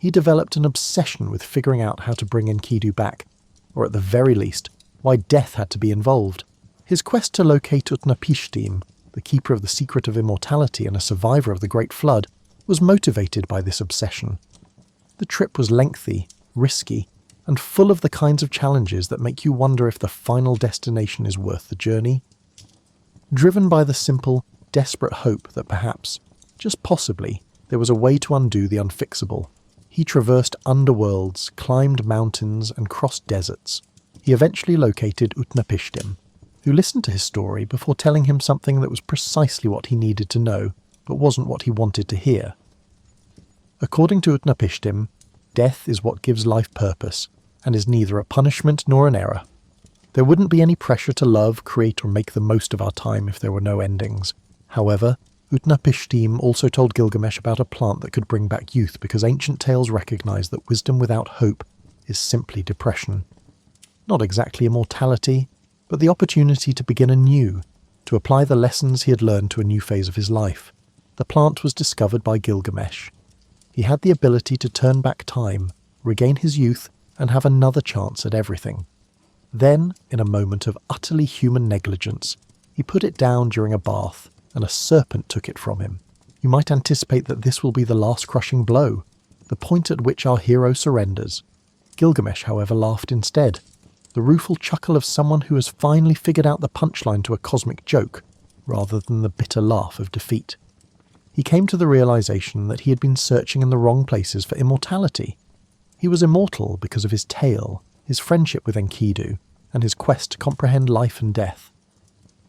He developed an obsession with figuring out how to bring Enkidu back, or at the very least, why death had to be involved. His quest to locate Utnapishtim, the keeper of the secret of immortality and a survivor of the Great Flood, was motivated by this obsession. The trip was lengthy, risky, and full of the kinds of challenges that make you wonder if the final destination is worth the journey. Driven by the simple, desperate hope that perhaps, just possibly, there was a way to undo the unfixable, he traversed underworlds, climbed mountains, and crossed deserts. He eventually located Utnapishtim, who listened to his story before telling him something that was precisely what he needed to know, but wasn't what he wanted to hear. According to Utnapishtim, death is what gives life purpose, and is neither a punishment nor an error. There wouldn't be any pressure to love, create, or make the most of our time if there were no endings. However, Utnapishtim also told Gilgamesh about a plant that could bring back youth because ancient tales recognize that wisdom without hope is simply depression. Not exactly immortality, but the opportunity to begin anew, to apply the lessons he had learned to a new phase of his life. The plant was discovered by Gilgamesh. He had the ability to turn back time, regain his youth, and have another chance at everything. Then, in a moment of utterly human negligence, he put it down during a bath, and a serpent took it from him. You might anticipate that this will be the last crushing blow, the point at which our hero surrenders. Gilgamesh, however, laughed instead, the rueful chuckle of someone who has finally figured out the punchline to a cosmic joke, rather than the bitter laugh of defeat. He came to the realization that he had been searching in the wrong places for immortality. He was immortal because of his tale, his friendship with Enkidu, and his quest to comprehend life and death.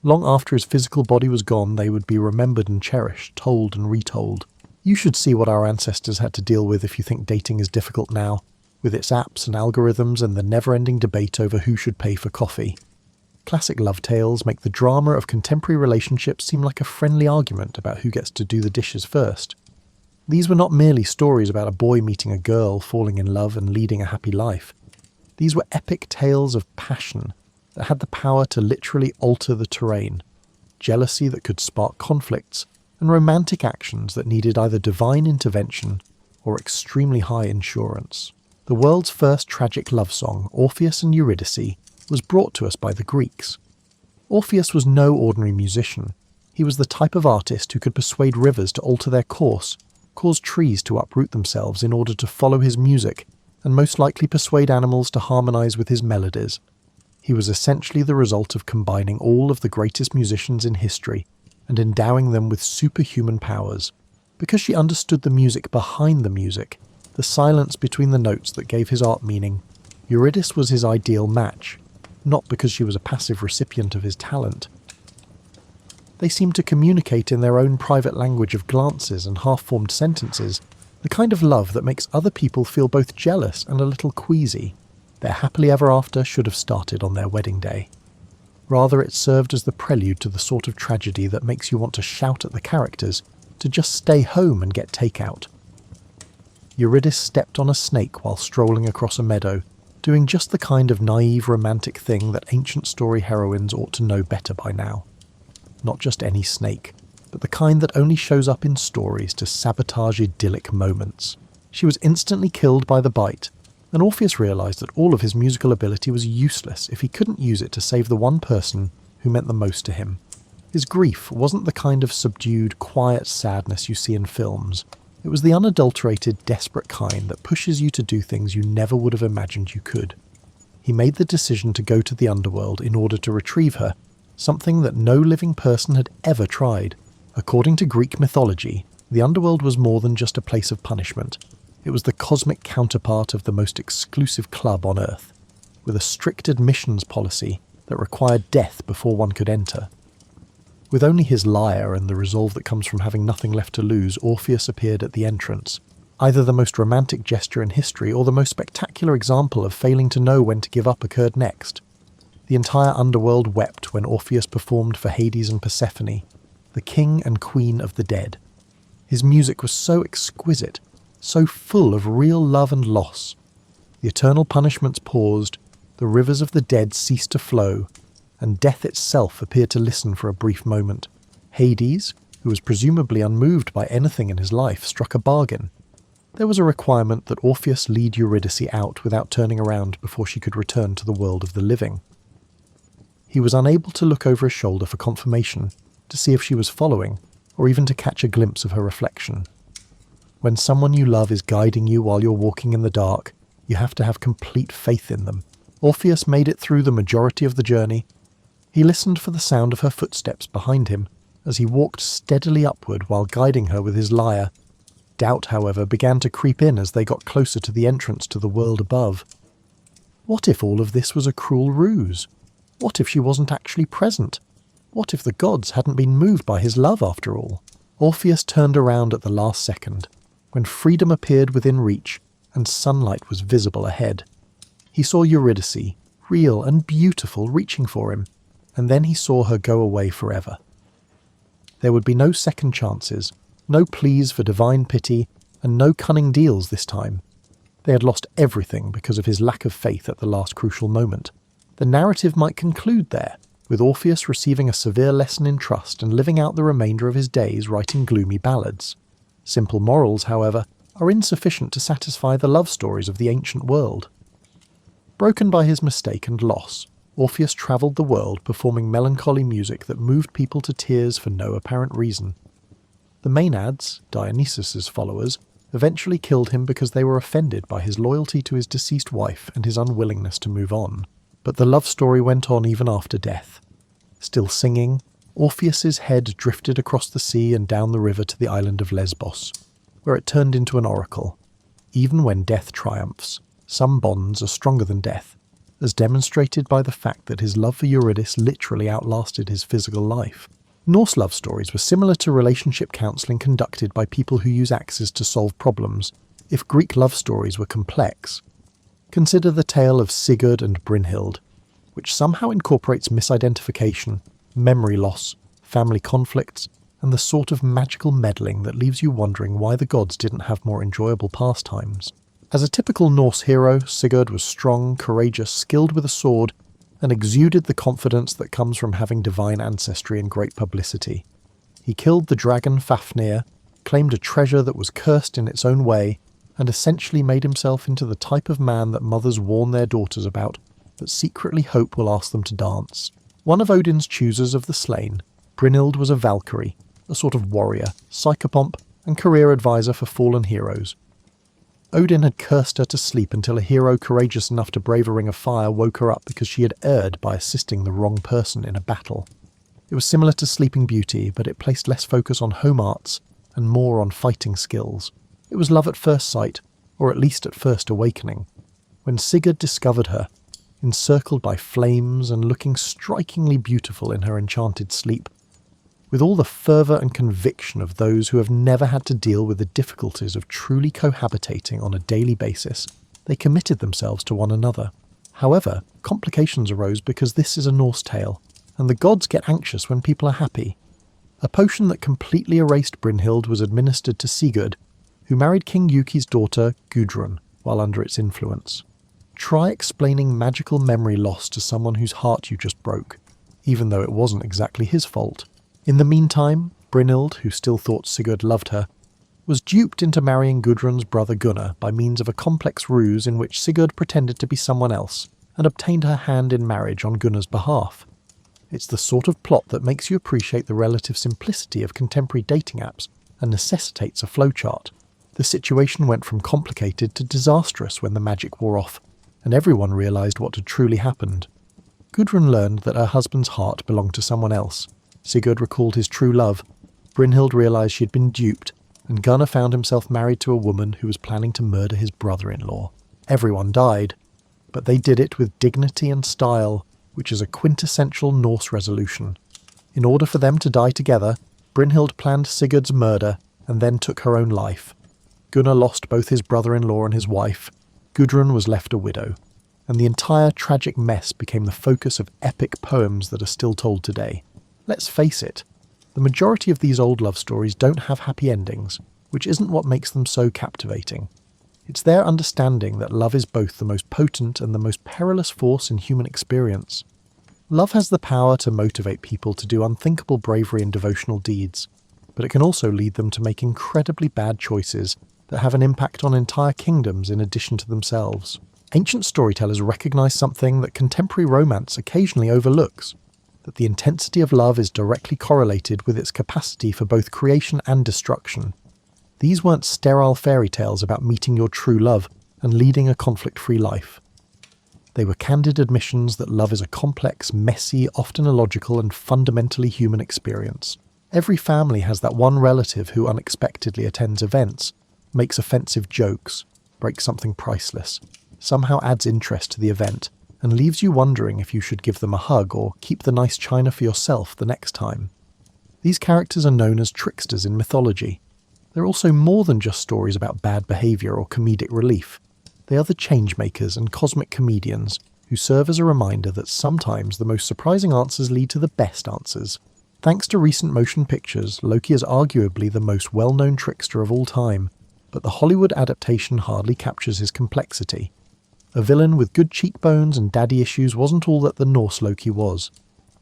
Long after his physical body was gone, they would be remembered and cherished, told and retold. You should see what our ancestors had to deal with if you think dating is difficult now, with its apps and algorithms and the never-ending debate over who should pay for coffee. Classic love tales make the drama of contemporary relationships seem like a friendly argument about who gets to do the dishes first. These were not merely stories about a boy meeting a girl, falling in love and leading a happy life. These were epic tales of passion that had the power to literally alter the terrain, jealousy that could spark conflicts, and romantic actions that needed either divine intervention or extremely high insurance. The world's first tragic love song, Orpheus and Eurydice, was brought to us by the Greeks. Orpheus was no ordinary musician. He was the type of artist who could persuade rivers to alter their course, cause trees to uproot themselves in order to follow his music, and most likely persuade animals to harmonize with his melodies. He was essentially the result of combining all of the greatest musicians in history and endowing them with superhuman powers. Because she understood the music behind the music, the silence between the notes that gave his art meaning, Eurydice was his ideal match, not because she was a passive recipient of his talent. They seemed to communicate in their own private language of glances and half-formed sentences, the kind of love that makes other people feel both jealous and a little queasy. Their happily ever after should have started on their wedding day. Rather, it served as the prelude to the sort of tragedy that makes you want to shout at the characters to just stay home and get takeout. Eurydice stepped on a snake while strolling across a meadow, doing just the kind of naive romantic thing that ancient story heroines ought to know better by now. Not just any snake, but the kind that only shows up in stories to sabotage idyllic moments. She was instantly killed by the bite, and Orpheus realised that all of his musical ability was useless if he couldn't use it to save the one person who meant the most to him. His grief wasn't the kind of subdued, quiet sadness you see in films. It was the unadulterated, desperate kind that pushes you to do things you never would have imagined you could. He made the decision to go to the underworld in order to retrieve her, something that no living person had ever tried. According to Greek mythology, the underworld was more than just a place of punishment. It was the cosmic counterpart of the most exclusive club on Earth, with a strict admissions policy that required death before one could enter. With only his lyre and the resolve that comes from having nothing left to lose, Orpheus appeared at the entrance, either the most romantic gesture in history or the most spectacular example of failing to know when to give up occurred next. The entire underworld wept when Orpheus performed for Hades and Persephone, the king and queen of the dead. His music was so exquisite, so full of real love and loss. The eternal punishments paused, the rivers of the dead ceased to flow, and death itself appeared to listen for a brief moment. Hades, who was presumably unmoved by anything in his life, struck a bargain. There was a requirement that Orpheus lead Eurydice out without turning around before she could return to the world of the living. He was unable to look over his shoulder for confirmation, to see if she was following, or even to catch a glimpse of her reflection. When someone you love is guiding you while you're walking in the dark, you have to have complete faith in them. Orpheus made it through the majority of the journey. He listened for the sound of her footsteps behind him as he walked steadily upward while guiding her with his lyre. Doubt, however, began to creep in as they got closer to the entrance to the world above. What if all of this was a cruel ruse? What if she wasn't actually present? What if the gods hadn't been moved by his love after all? Orpheus turned around at the last second, when freedom appeared within reach and sunlight was visible ahead. He saw Eurydice, real and beautiful, reaching for him, and then he saw her go away forever. There would be no second chances, no pleas for divine pity, and no cunning deals this time. They had lost everything because of his lack of faith at the last crucial moment. The narrative might conclude there, with Orpheus receiving a severe lesson in trust and living out the remainder of his days writing gloomy ballads. Simple morals, however, are insufficient to satisfy the love stories of the ancient world. Broken by his mistake and loss, Orpheus travelled the world performing melancholy music that moved people to tears for no apparent reason. The Maenads, Dionysus's followers, eventually killed him because they were offended by his loyalty to his deceased wife and his unwillingness to move on. But the love story went on even after death. Still singing, Orpheus's head drifted across the sea and down the river to the island of Lesbos, where it turned into an oracle. even when death triumphs, some bonds are stronger than death, as demonstrated by the fact that his love for Eurydice literally outlasted his physical life. Norse love stories were similar to relationship counselling conducted by people who use axes to solve problems, if Greek love stories were complex. Consider the tale of Sigurd and Brynhild, which somehow incorporates misidentification, memory loss, family conflicts, and the sort of magical meddling that leaves you wondering why the gods didn't have more enjoyable pastimes. As a typical Norse hero, Sigurd was strong, courageous, skilled with a sword, and exuded the confidence that comes from having divine ancestry and great publicity. He killed the dragon Fafnir, claimed a treasure that was cursed in its own way, and essentially made himself into the type of man that mothers warn their daughters about, but secretly hope will ask them to dance. One of Odin's choosers of the slain, Brynhild was a Valkyrie, a sort of warrior, psychopomp, and career advisor for fallen heroes. Odin had cursed her to sleep until a hero courageous enough to brave a ring of fire woke her up because she had erred by assisting the wrong person in a battle. It was similar to Sleeping Beauty, but it placed less focus on home arts and more on fighting skills. It was love at first sight, or at least at first awakening. When Sigurd discovered her, encircled by flames and looking strikingly beautiful in her enchanted sleep, with all the fervour and conviction of those who have never had to deal with the difficulties of truly cohabitating on a daily basis, they committed themselves to one another. However, complications arose because this is a Norse tale, and the gods get anxious when people are happy. A potion that completely erased Brynhild was administered to Sigurd, who married King Yuki's daughter, Gudrun, while under its influence. Try explaining magical memory loss to someone whose heart you just broke, even though it wasn't exactly his fault. In the meantime, Brynhild, who still thought Sigurd loved her, was duped into marrying Gudrun's brother Gunnar by means of a complex ruse in which Sigurd pretended to be someone else and obtained her hand in marriage on Gunnar's behalf. It's the sort of plot that makes you appreciate the relative simplicity of contemporary dating apps and necessitates a flowchart. The situation went from complicated to disastrous when the magic wore off, and everyone realised what had truly happened. Gudrun learned that her husband's heart belonged to someone else. Sigurd recalled his true love. Brynhild realised she had been duped, and Gunnar found himself married to a woman who was planning to murder his brother-in-law. Everyone died, but they did it with dignity and style, which is a quintessential Norse resolution. In order for them to die together, Brynhild planned Sigurd's murder and then took her own life. Gunnar lost both his brother-in-law and his wife. Gudrun was left a widow, and the entire tragic mess became the focus of epic poems that are still told today. Let's face it, the majority of these old love stories don't have happy endings, which isn't what makes them so captivating. It's their understanding that love is both the most potent and the most perilous force in human experience. Love has the power to motivate people to do unthinkable bravery and devotional deeds, but it can also lead them to make incredibly bad choices that have an impact on entire kingdoms in addition to themselves. Ancient storytellers recognise something that contemporary romance occasionally overlooks, that the intensity of love is directly correlated with its capacity for both creation and destruction. These weren't sterile fairy tales about meeting your true love and leading a conflict-free life. They were candid admissions that love is a complex, messy, often illogical and fundamentally human experience. Every family has that one relative who unexpectedly attends events, makes offensive jokes, breaks something priceless, somehow adds interest to the event, and leaves you wondering if you should give them a hug or keep the nice china for yourself the next time. These characters are known as tricksters in mythology. They're also more than just stories about bad behaviour or comedic relief. They are the changemakers and cosmic comedians who serve as a reminder that sometimes the most surprising answers lead to the best answers. Thanks to recent motion pictures, Loki is arguably the most well-known trickster of all time, but the Hollywood adaptation hardly captures his complexity. A villain with good cheekbones and daddy issues wasn't all that the Norse Loki was.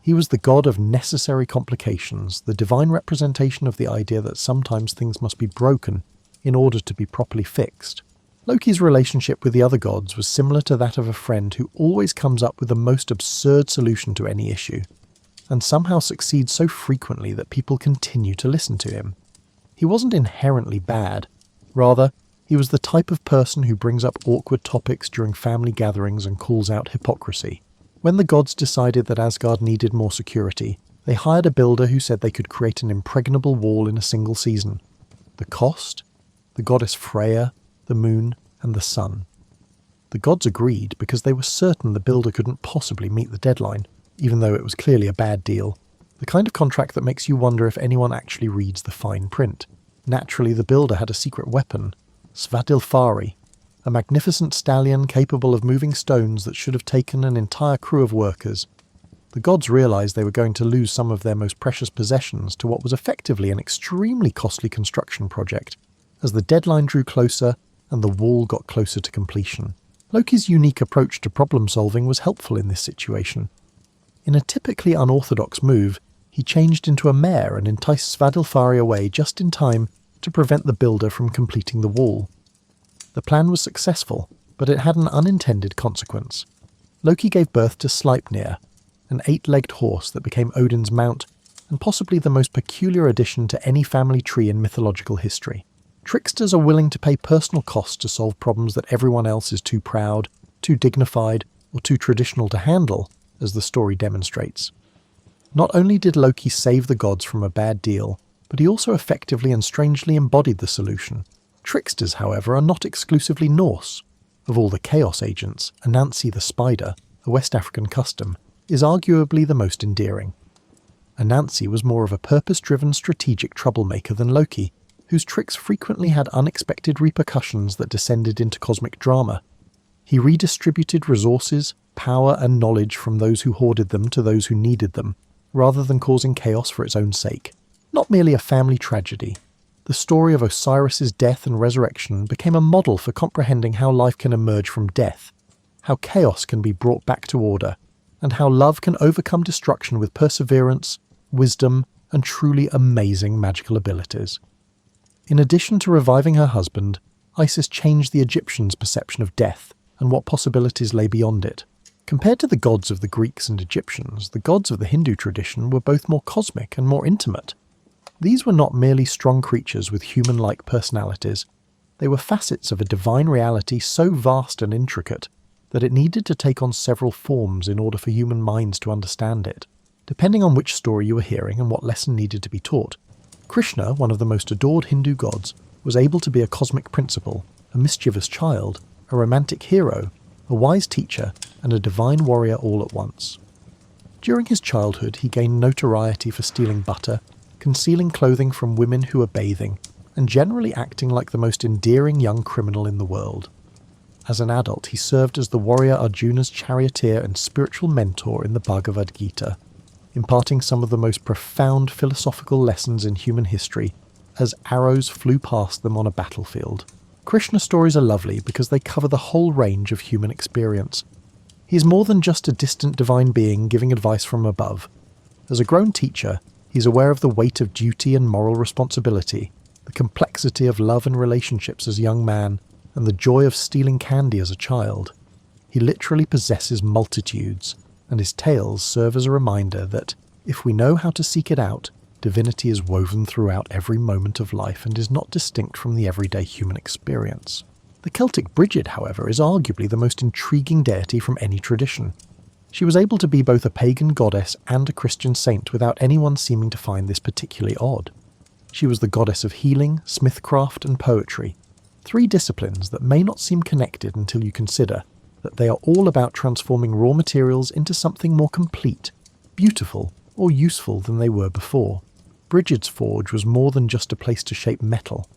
He was the god of necessary complications, the divine representation of the idea that sometimes things must be broken in order to be properly fixed. Loki's relationship with the other gods was similar to that of a friend who always comes up with the most absurd solution to any issue, and somehow succeeds so frequently that people continue to listen to him. He wasn't inherently bad. Rather, he was the type of person who brings up awkward topics during family gatherings and calls out hypocrisy. When the gods decided that Asgard needed more security, they hired a builder who said they could create an impregnable wall in a single season. The cost? The goddess Freya, the moon, and the sun. The gods agreed because they were certain the builder couldn't possibly meet the deadline, even though it was clearly a bad deal. The kind of contract that makes you wonder if anyone actually reads the fine print. Naturally, the builder had a secret weapon, Svadilfari, a magnificent stallion capable of moving stones that should have taken an entire crew of workers. The gods realised they were going to lose some of their most precious possessions to what was effectively an extremely costly construction project, as the deadline drew closer and the wall got closer to completion. Loki's unique approach to problem solving was helpful in this situation. In a typically unorthodox move, he changed into a mare and enticed Svadilfari away just in time to prevent the builder from completing the wall. The plan was successful, but it had an unintended consequence. Loki gave birth to Sleipnir, an 8-legged horse that became Odin's mount, and possibly the most peculiar addition to any family tree in mythological history. Tricksters are willing to pay personal costs to solve problems that everyone else is too proud, too dignified, or too traditional to handle, as the story demonstrates. Not only did Loki save the gods from a bad deal, but he also effectively and strangely embodied the solution. Tricksters, however, are not exclusively Norse. Of all the chaos agents, Anansi the spider, a West African custom, is arguably the most endearing. Anansi was more of a purpose-driven strategic troublemaker than Loki, whose tricks frequently had unexpected repercussions that descended into cosmic drama. He redistributed resources, power and knowledge from those who hoarded them to those who needed them, rather than causing chaos for its own sake. Not merely a family tragedy. The story of Osiris's death and resurrection became a model for comprehending how life can emerge from death, how chaos can be brought back to order, and how love can overcome destruction with perseverance, wisdom, and truly amazing magical abilities. In addition to reviving her husband, Isis changed the Egyptians' perception of death and what possibilities lay beyond it. Compared to the gods of the Greeks and Egyptians, the gods of the Hindu tradition were both more cosmic and more intimate. These were not merely strong creatures with human-like personalities. They were facets of a divine reality so vast and intricate that it needed to take on several forms in order for human minds to understand it. Depending on which story you were hearing and what lesson needed to be taught, Krishna, one of the most adored Hindu gods, was able to be a cosmic principal, a mischievous child, a romantic hero, a wise teacher, and a divine warrior all at once. During his childhood, he gained notoriety for stealing butter, concealing clothing from women who were bathing, and generally acting like the most endearing young criminal in the world. As an adult, he served as the warrior Arjuna's charioteer and spiritual mentor in the Bhagavad Gita, imparting some of the most profound philosophical lessons in human history as arrows flew past them on a battlefield. Krishna stories are lovely because they cover the whole range of human experience. He is more than just a distant divine being giving advice from above. As a grown teacher, he's aware of the weight of duty and moral responsibility, the complexity of love and relationships as a young man, and the joy of stealing candy as a child. He literally possesses multitudes, and his tales serve as a reminder that, if we know how to seek it out, divinity is woven throughout every moment of life and is not distinct from the everyday human experience. The Celtic Bridget, however, is arguably the most intriguing deity from any tradition. She was able to be both a pagan goddess and a Christian saint without anyone seeming to find this particularly odd. She was the goddess of healing, smithcraft, and poetry, 3 disciplines that may not seem connected until you consider that they are all about transforming raw materials into something more complete, beautiful, or useful than they were before. Bridget's forge was more than just a place to shape metal.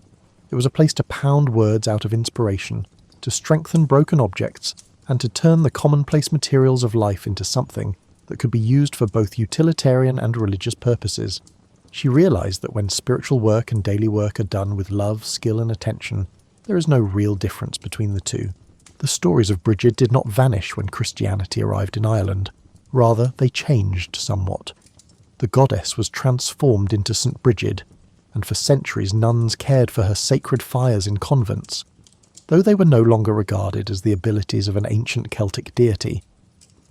It was a place to pound words out of inspiration, to strengthen broken objects, and to turn the commonplace materials of life into something that could be used for both utilitarian and religious purposes. She realized that when spiritual work and daily work are done with love, skill, and attention, there is no real difference between the two. The stories of Bridget did not vanish when Christianity arrived in Ireland. Rather, they changed somewhat. The goddess was transformed into St. Brigid, and for centuries nuns cared for her sacred fires in convents. Though they were no longer regarded as the abilities of an ancient Celtic deity,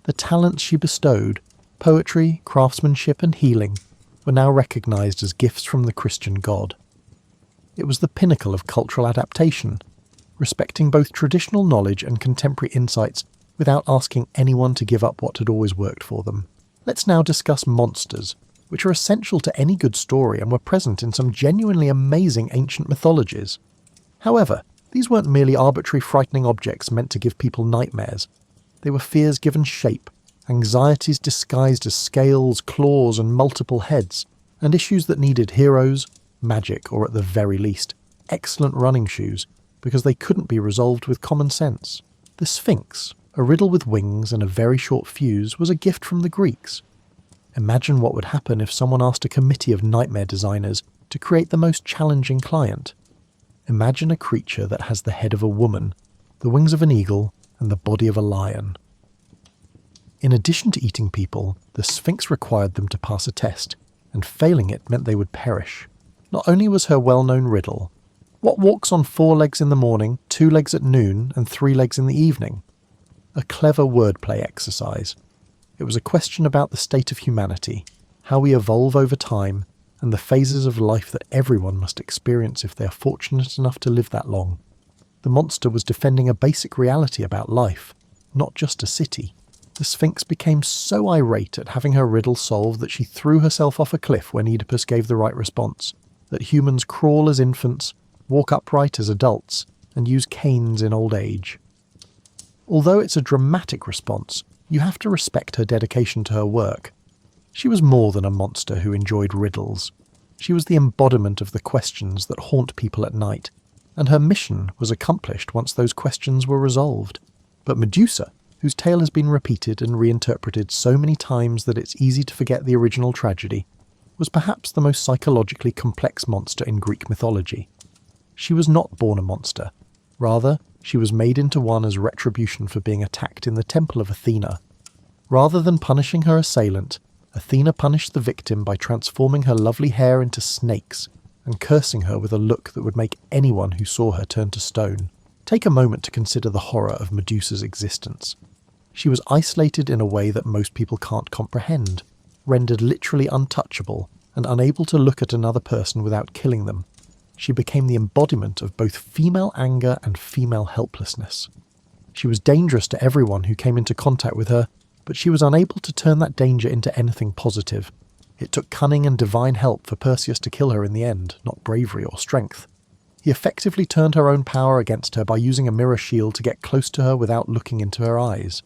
the talents she bestowed, poetry, craftsmanship, and healing, were now recognised as gifts from the Christian God. It was the pinnacle of cultural adaptation, respecting both traditional knowledge and contemporary insights without asking anyone to give up what had always worked for them. Let's now discuss monsters, which are essential to any good story and were present in some genuinely amazing ancient mythologies. However, These weren't merely arbitrary frightening objects meant to give people nightmares. They were fears given shape, anxieties disguised as scales, claws and multiple heads, and issues that needed heroes, magic, or at the very least, excellent running shoes, because they couldn't be resolved with common sense. The Sphinx, a riddle with wings and a very short fuse, was a gift from the Greeks. Imagine what would happen if someone asked a committee of nightmare designers to create the most challenging client. Imagine a creature that has the head of a woman, the wings of an eagle, and the body of a lion. In addition to eating people, the Sphinx required them to pass a test, and failing it meant they would perish. Not only was her well-known riddle, what walks on 4 legs in the morning, 2 legs at noon, and 3 legs in the evening? A clever wordplay exercise. It was a question about the state of humanity, how we evolve over time, and the phases of life that everyone must experience if they are fortunate enough to live that long. The monster was defending a basic reality about life, not just a city. The Sphinx became so irate at having her riddle solved that she threw herself off a cliff when Oedipus gave the right response, that humans crawl as infants, walk upright as adults, and use canes in old age. Although it's a dramatic response, you have to respect her dedication to her work. She was more than a monster who enjoyed riddles. She was the embodiment of the questions that haunt people at night, and her mission was accomplished once those questions were resolved. But Medusa, whose tale has been repeated and reinterpreted so many times that it's easy to forget the original tragedy, was perhaps the most psychologically complex monster in Greek mythology. She was not born a monster. Rather, she was made into one as retribution for being attacked in the temple of Athena. Rather than punishing her assailant, Athena punished the victim by transforming her lovely hair into snakes and cursing her with a look that would make anyone who saw her turn to stone. Take a moment to consider the horror of Medusa's existence. She was isolated in a way that most people can't comprehend, rendered literally untouchable and unable to look at another person without killing them. She became the embodiment of both female anger and female helplessness. She was dangerous to everyone who came into contact with her, but she was unable to turn that danger into anything positive. It took cunning and divine help for Perseus to kill her in the end, not bravery or strength. He effectively turned her own power against her by using a mirror shield to get close to her without looking into her eyes.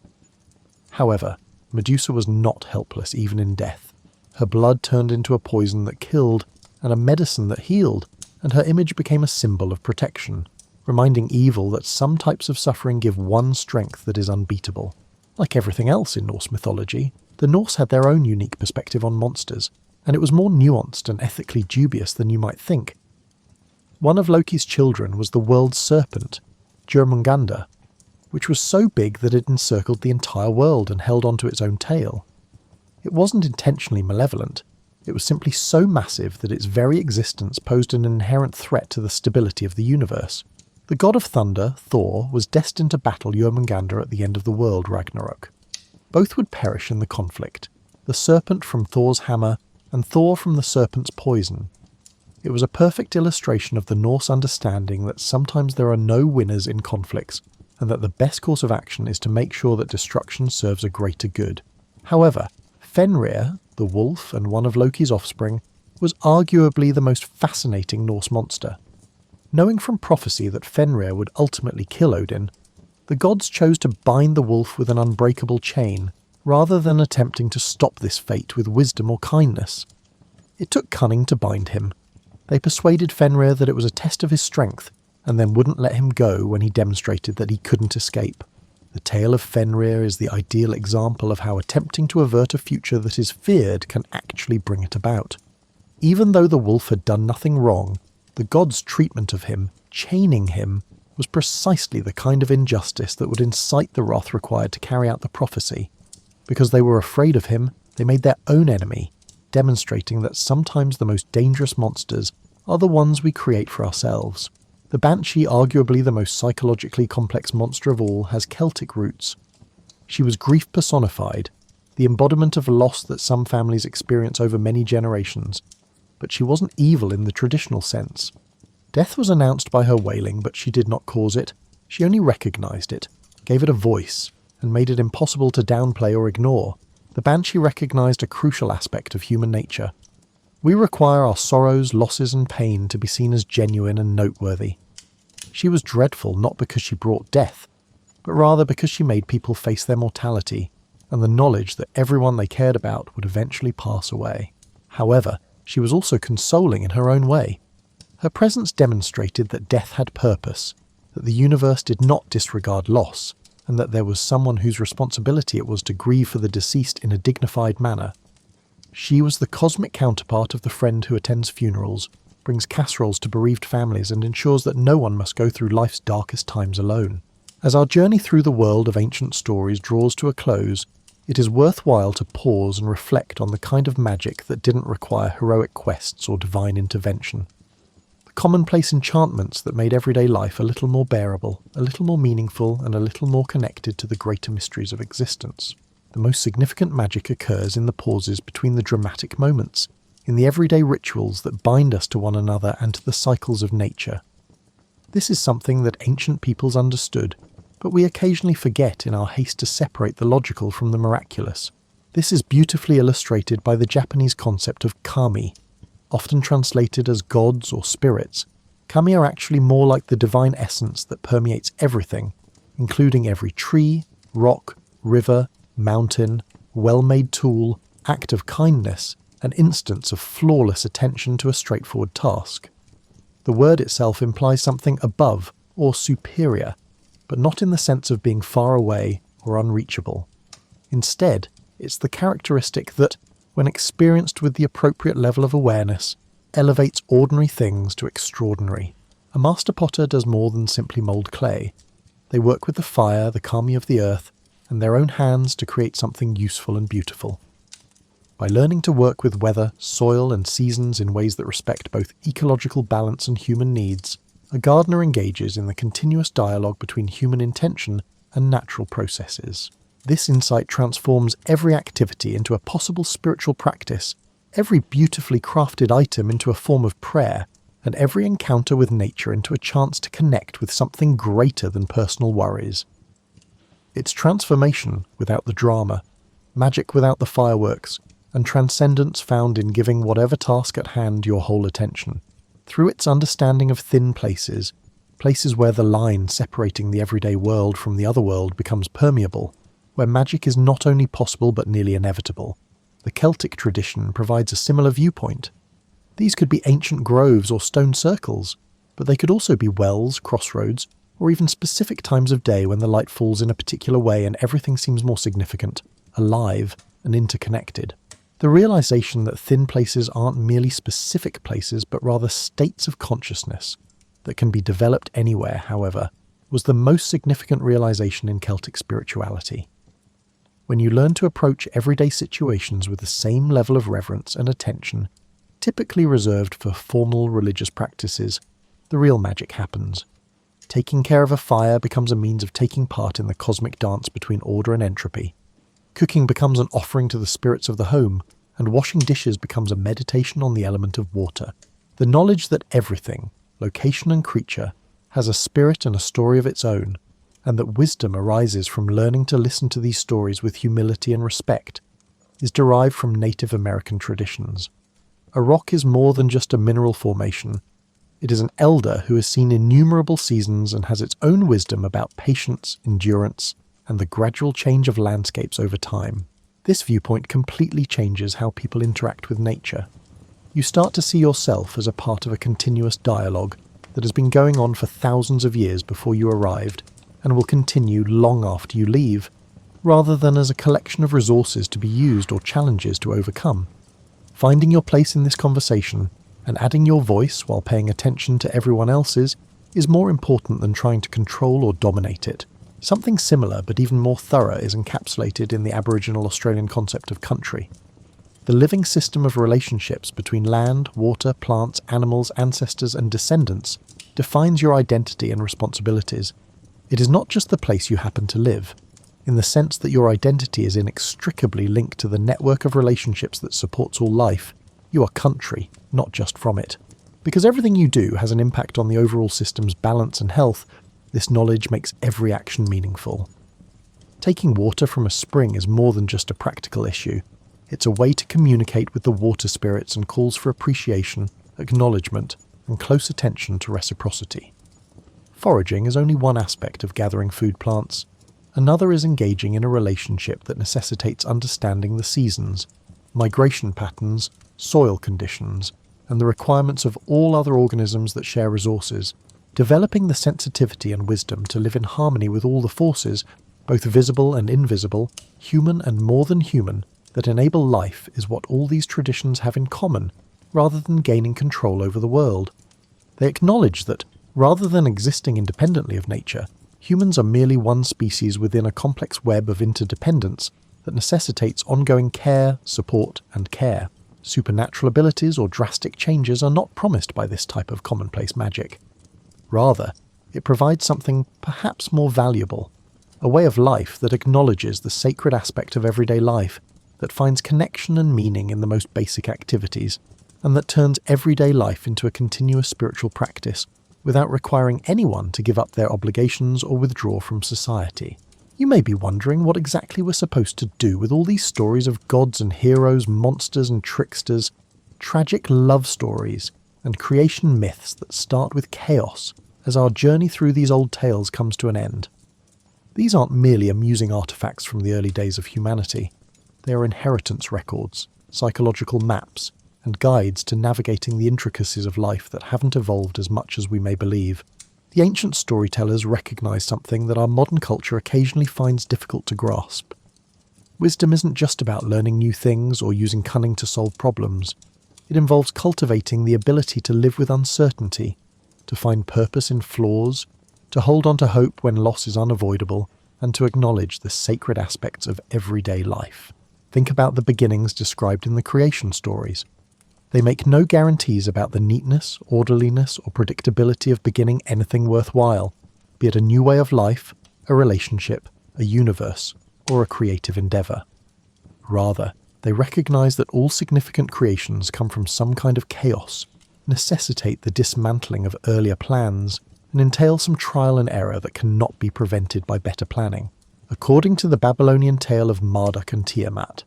However, Medusa was not helpless even in death. Her blood turned into a poison that killed, and a medicine that healed, and her image became a symbol of protection, reminding evil that some types of suffering give one strength that is unbeatable. Like everything else in Norse mythology, the Norse had their own unique perspective on monsters, and it was more nuanced and ethically dubious than you might think. One of Loki's children was the world's serpent, Jörmungandr, which was so big that it encircled the entire world and held onto its own tail. It wasn't intentionally malevolent. It was simply so massive that its very existence posed an inherent threat to the stability of the universe. The god of thunder, Thor, was destined to battle Jörmungandr at the end of the world, Ragnarok. Both would perish in the conflict, the serpent from Thor's hammer and Thor from the serpent's poison. It was a perfect illustration of the Norse understanding that sometimes there are no winners in conflicts, and that the best course of action is to make sure that destruction serves a greater good. However, Fenrir, the wolf and one of Loki's offspring, was arguably the most fascinating Norse monster. Knowing from prophecy that Fenrir would ultimately kill Odin, the gods chose to bind the wolf with an unbreakable chain, rather than attempting to stop this fate with wisdom or kindness. It took cunning to bind him. They persuaded Fenrir that it was a test of his strength, and then wouldn't let him go when he demonstrated that he couldn't escape. The tale of Fenrir is the ideal example of how attempting to avert a future that is feared can actually bring it about. Even though the wolf had done nothing wrong, the gods' treatment of him, chaining him, was precisely the kind of injustice that would incite the wrath required to carry out the prophecy. Because they were afraid of him, they made their own enemy, demonstrating that sometimes the most dangerous monsters are the ones we create for ourselves. The Banshee, arguably the most psychologically complex monster of all, has Celtic roots. She was grief personified, the embodiment of loss that some families experience over many generations, but she wasn't evil in the traditional sense. Death was announced by her wailing, but she did not cause it. She only recognised it, gave it a voice, and made it impossible to downplay or ignore. The Banshee recognised a crucial aspect of human nature. We require our sorrows, losses and pain to be seen as genuine and noteworthy. She was dreadful not because she brought death, but rather because she made people face their mortality and the knowledge that everyone they cared about would eventually pass away. However, she was also consoling in her own way. Her presence demonstrated that death had purpose, that the universe did not disregard loss, and that there was someone whose responsibility it was to grieve for the deceased in a dignified manner. She was the cosmic counterpart of the friend who attends funerals, brings casseroles to bereaved families, and ensures that no one must go through life's darkest times alone. As our journey through the world of ancient stories draws to a close, it is worthwhile to pause and reflect on the kind of magic that didn't require heroic quests or divine intervention. The commonplace enchantments that made everyday life a little more bearable, a little more meaningful, and a little more connected to the greater mysteries of existence. The most significant magic occurs in the pauses between the dramatic moments, in the everyday rituals that bind us to one another and to the cycles of nature. This is something that ancient peoples understood, but we occasionally forget in our haste to separate the logical from the miraculous. This is beautifully illustrated by the Japanese concept of kami. Often translated as gods or spirits, kami are actually more like the divine essence that permeates everything, including every tree, rock, river, mountain, well-made tool, act of kindness, and instance of flawless attention to a straightforward task. The word itself implies something above or superior, but not in the sense of being far away or unreachable. Instead, it's the characteristic that, when experienced with the appropriate level of awareness, elevates ordinary things to extraordinary. A master potter does more than simply mould clay. They work with the fire, the kami of the earth, and their own hands to create something useful and beautiful. By learning to work with weather, soil, and seasons in ways that respect both ecological balance and human needs, a gardener engages in the continuous dialogue between human intention and natural processes. This insight transforms every activity into a possible spiritual practice, every beautifully crafted item into a form of prayer, and every encounter with nature into a chance to connect with something greater than personal worries. It's transformation without the drama, magic without the fireworks, and transcendence found in giving whatever task at hand your whole attention. Through its understanding of thin places, places where the line separating the everyday world from the other world becomes permeable, where magic is not only possible but nearly inevitable, the Celtic tradition provides a similar viewpoint. These could be ancient groves or stone circles, but they could also be wells, crossroads, or even specific times of day when the light falls in a particular way and everything seems more significant, alive, and interconnected. The realization that thin places aren't merely specific places but rather states of consciousness that can be developed anywhere, however, was the most significant realization in Celtic spirituality. When you learn to approach everyday situations with the same level of reverence and attention, typically reserved for formal religious practices, the real magic happens. Taking care of a fire becomes a means of taking part in the cosmic dance between order and entropy. Cooking becomes an offering to the spirits of the home, and washing dishes becomes a meditation on the element of water. The knowledge that everything, location and creature, has a spirit and a story of its own, and that wisdom arises from learning to listen to these stories with humility and respect, is derived from Native American traditions. A rock is more than just a mineral formation. It is an elder who has seen innumerable seasons and has its own wisdom about patience, endurance, and the gradual change of landscapes over time. This viewpoint completely changes how people interact with nature. You start to see yourself as a part of a continuous dialogue that has been going on for thousands of years before you arrived and will continue long after you leave, rather than as a collection of resources to be used or challenges to overcome. Finding your place in this conversation and adding your voice while paying attention to everyone else's is more important than trying to control or dominate it. Something similar but even more thorough is encapsulated in the Aboriginal Australian concept of country. The living system of relationships between land, water, plants, animals, ancestors and descendants defines your identity and responsibilities. It is not just the place you happen to live, in the sense that your identity is inextricably linked to the network of relationships that supports all life. You are country, not just from it. Because everything you do has an impact on the overall system's balance and health, this knowledge makes every action meaningful. Taking water from a spring is more than just a practical issue. It's a way to communicate with the water spirits and calls for appreciation, acknowledgement, and close attention to reciprocity. Foraging is only one aspect of gathering food plants. Another is engaging in a relationship that necessitates understanding the seasons, migration patterns, soil conditions, and the requirements of all other organisms that share resources. Developing the sensitivity and wisdom to live in harmony with all the forces, both visible and invisible, human and more than human, that enable life is what all these traditions have in common, rather than gaining control over the world. They acknowledge that, rather than existing independently of nature, humans are merely one species within a complex web of interdependence that necessitates ongoing care, support, and care. Supernatural abilities or drastic changes are not promised by this type of commonplace magic. Rather, it provides something perhaps more valuable, a way of life that acknowledges the sacred aspect of everyday life, that finds connection and meaning in the most basic activities, and that turns everyday life into a continuous spiritual practice, without requiring anyone to give up their obligations or withdraw from society. You may be wondering what exactly we're supposed to do with all these stories of gods and heroes, monsters and tricksters, tragic love stories, and creation myths that start with chaos as our journey through these old tales comes to an end. These aren't merely amusing artifacts from the early days of humanity. They are inheritance records, psychological maps, and guides to navigating the intricacies of life that haven't evolved as much as we may believe. The ancient storytellers recognise something that our modern culture occasionally finds difficult to grasp. Wisdom isn't just about learning new things or using cunning to solve problems. It involves cultivating the ability to live with uncertainty, to find purpose in flaws, to hold on to hope when loss is unavoidable, and to acknowledge the sacred aspects of everyday life. Think about the beginnings described in the creation stories. They make no guarantees about the neatness, orderliness, or predictability of beginning anything worthwhile, be it a new way of life, a relationship, a universe, or a creative endeavour. Rather, they recognise that all significant creations come from some kind of chaos, necessitate the dismantling of earlier plans, and entail some trial and error that cannot be prevented by better planning. According to the Babylonian tale of Marduk and Tiamat,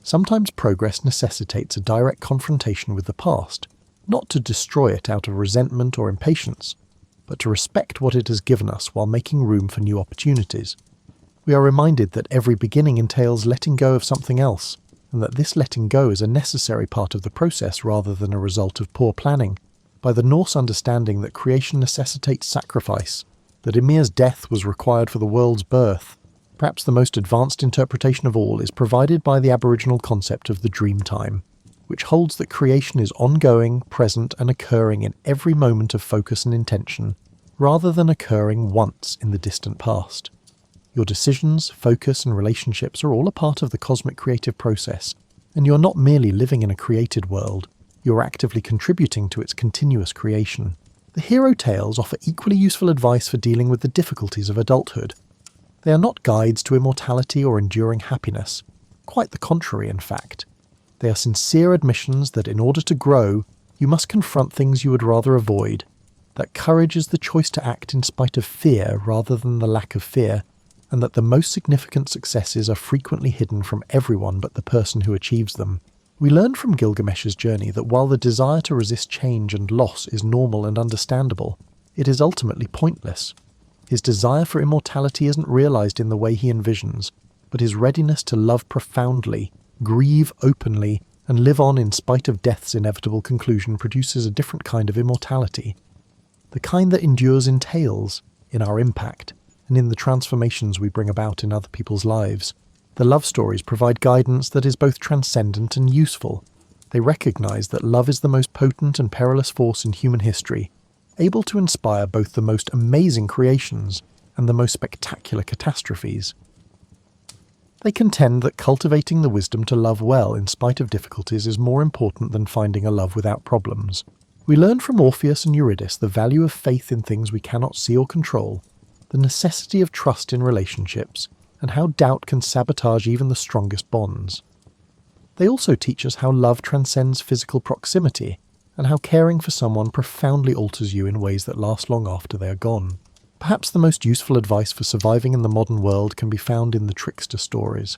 sometimes progress necessitates a direct confrontation with the past, not to destroy it out of resentment or impatience, but to respect what it has given us while making room for new opportunities. We are reminded that every beginning entails letting go of something else, and that this letting go is a necessary part of the process rather than a result of poor planning, by the Norse understanding that creation necessitates sacrifice, that Ymir's death was required for the world's birth. Perhaps the most advanced interpretation of all is provided by the Aboriginal concept of the dream time, which holds that creation is ongoing, present, and occurring in every moment of focus and intention, rather than occurring once in the distant past. Your decisions, focus, and relationships are all a part of the cosmic creative process, and you're not merely living in a created world, you're actively contributing to its continuous creation. The hero tales offer equally useful advice for dealing with the difficulties of adulthood. They are not guides to immortality or enduring happiness. Quite the contrary, in fact. They are sincere admissions that in order to grow, you must confront things you would rather avoid, that courage is the choice to act in spite of fear rather than the lack of fear, and that the most significant successes are frequently hidden from everyone but the person who achieves them. We learn from Gilgamesh's journey that while the desire to resist change and loss is normal and understandable, it is ultimately pointless. His desire for immortality isn't realized in the way he envisions, but his readiness to love profoundly, grieve openly, and live on in spite of death's inevitable conclusion produces a different kind of immortality. The kind that endures in tales, in our impact, and in the transformations we bring about in other people's lives. The love stories provide guidance that is both transcendent and useful. They recognize that love is the most potent and perilous force in human history, able to inspire both the most amazing creations and the most spectacular catastrophes. They contend that cultivating the wisdom to love well in spite of difficulties is more important than finding a love without problems. We learn from Orpheus and Eurydice the value of faith in things we cannot see or control, the necessity of trust in relationships, and how doubt can sabotage even the strongest bonds. They also teach us how love transcends physical proximity, and how caring for someone profoundly alters you in ways that last long after they are gone. Perhaps the most useful advice for surviving in the modern world can be found in the trickster stories.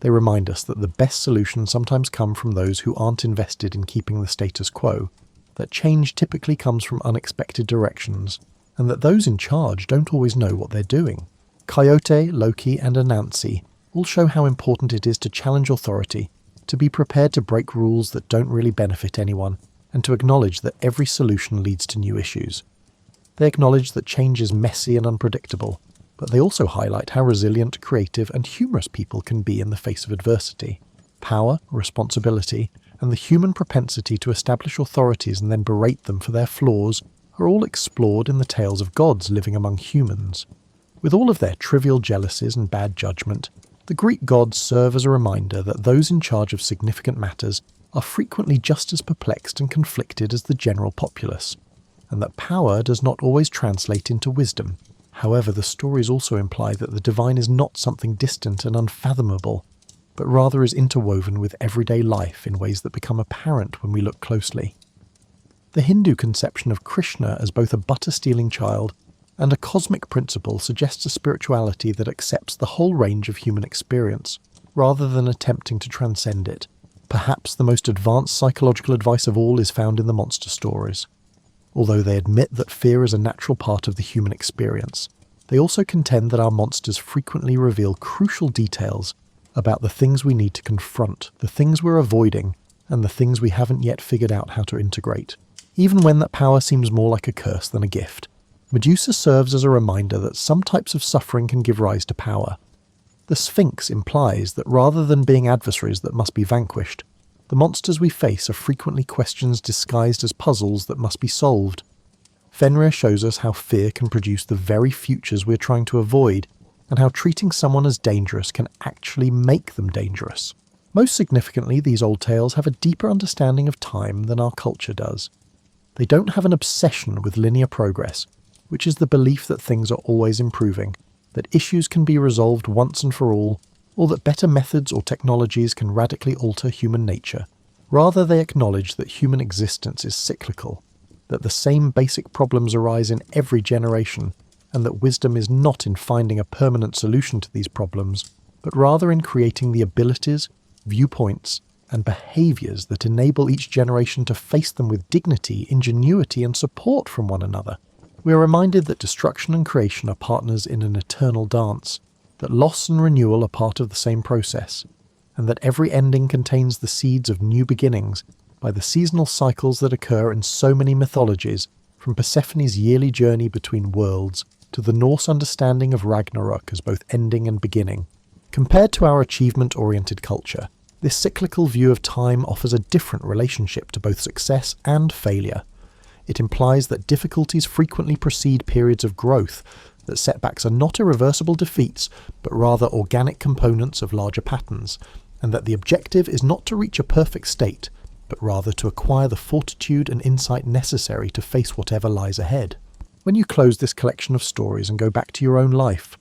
They remind us that the best solutions sometimes come from those who aren't invested in keeping the status quo, that change typically comes from unexpected directions, and that those in charge don't always know what they're doing. Coyote, Loki, and Anansi all show how important it is to challenge authority, to be prepared to break rules that don't really benefit anyone, and to acknowledge that every solution leads to new issues. They acknowledge that change is messy and unpredictable, but they also highlight how resilient, creative, and humorous people can be in the face of adversity. Power, responsibility, and the human propensity to establish authorities and then berate them for their flaws are all explored in the tales of gods living among humans. With all of their trivial jealousies and bad judgment, the Greek gods serve as a reminder that those in charge of significant matters are frequently just as perplexed and conflicted as the general populace, and that power does not always translate into wisdom. However, the stories also imply that the divine is not something distant and unfathomable, but rather is interwoven with everyday life in ways that become apparent when we look closely. The Hindu conception of Krishna as both a butter-stealing child and a cosmic principle suggests a spirituality that accepts the whole range of human experience, rather than attempting to transcend it. Perhaps the most advanced psychological advice of all is found in the monster stories. Although they admit that fear is a natural part of the human experience, they also contend that our monsters frequently reveal crucial details about the things we need to confront, the things we're avoiding, and the things we haven't yet figured out how to integrate. Even when that power seems more like a curse than a gift, Medusa serves as a reminder that some types of suffering can give rise to power. The Sphinx implies that rather than being adversaries that must be vanquished, the monsters we face are frequently questions disguised as puzzles that must be solved. Fenrir shows us how fear can produce the very futures we're trying to avoid, and how treating someone as dangerous can actually make them dangerous. Most significantly, these old tales have a deeper understanding of time than our culture does. They don't have an obsession with linear progress, which is the belief that things are always improving, that issues can be resolved once and for all, or that better methods or technologies can radically alter human nature. Rather, they acknowledge that human existence is cyclical, that the same basic problems arise in every generation, and that wisdom is not in finding a permanent solution to these problems, but rather in creating the abilities, viewpoints, and behaviours that enable each generation to face them with dignity, ingenuity, and support from one another. We are reminded that destruction and creation are partners in an eternal dance, that loss and renewal are part of the same process, and that every ending contains the seeds of new beginnings by the seasonal cycles that occur in so many mythologies, from Persephone's yearly journey between worlds to the Norse understanding of Ragnarok as both ending and beginning. Compared to our achievement-oriented culture, this cyclical view of time offers a different relationship to both success and failure. It implies that difficulties frequently precede periods of growth, that setbacks are not irreversible defeats, but rather organic components of larger patterns, and that the objective is not to reach a perfect state, but rather to acquire the fortitude and insight necessary to face whatever lies ahead. When you close this collection of stories and go back to your own life,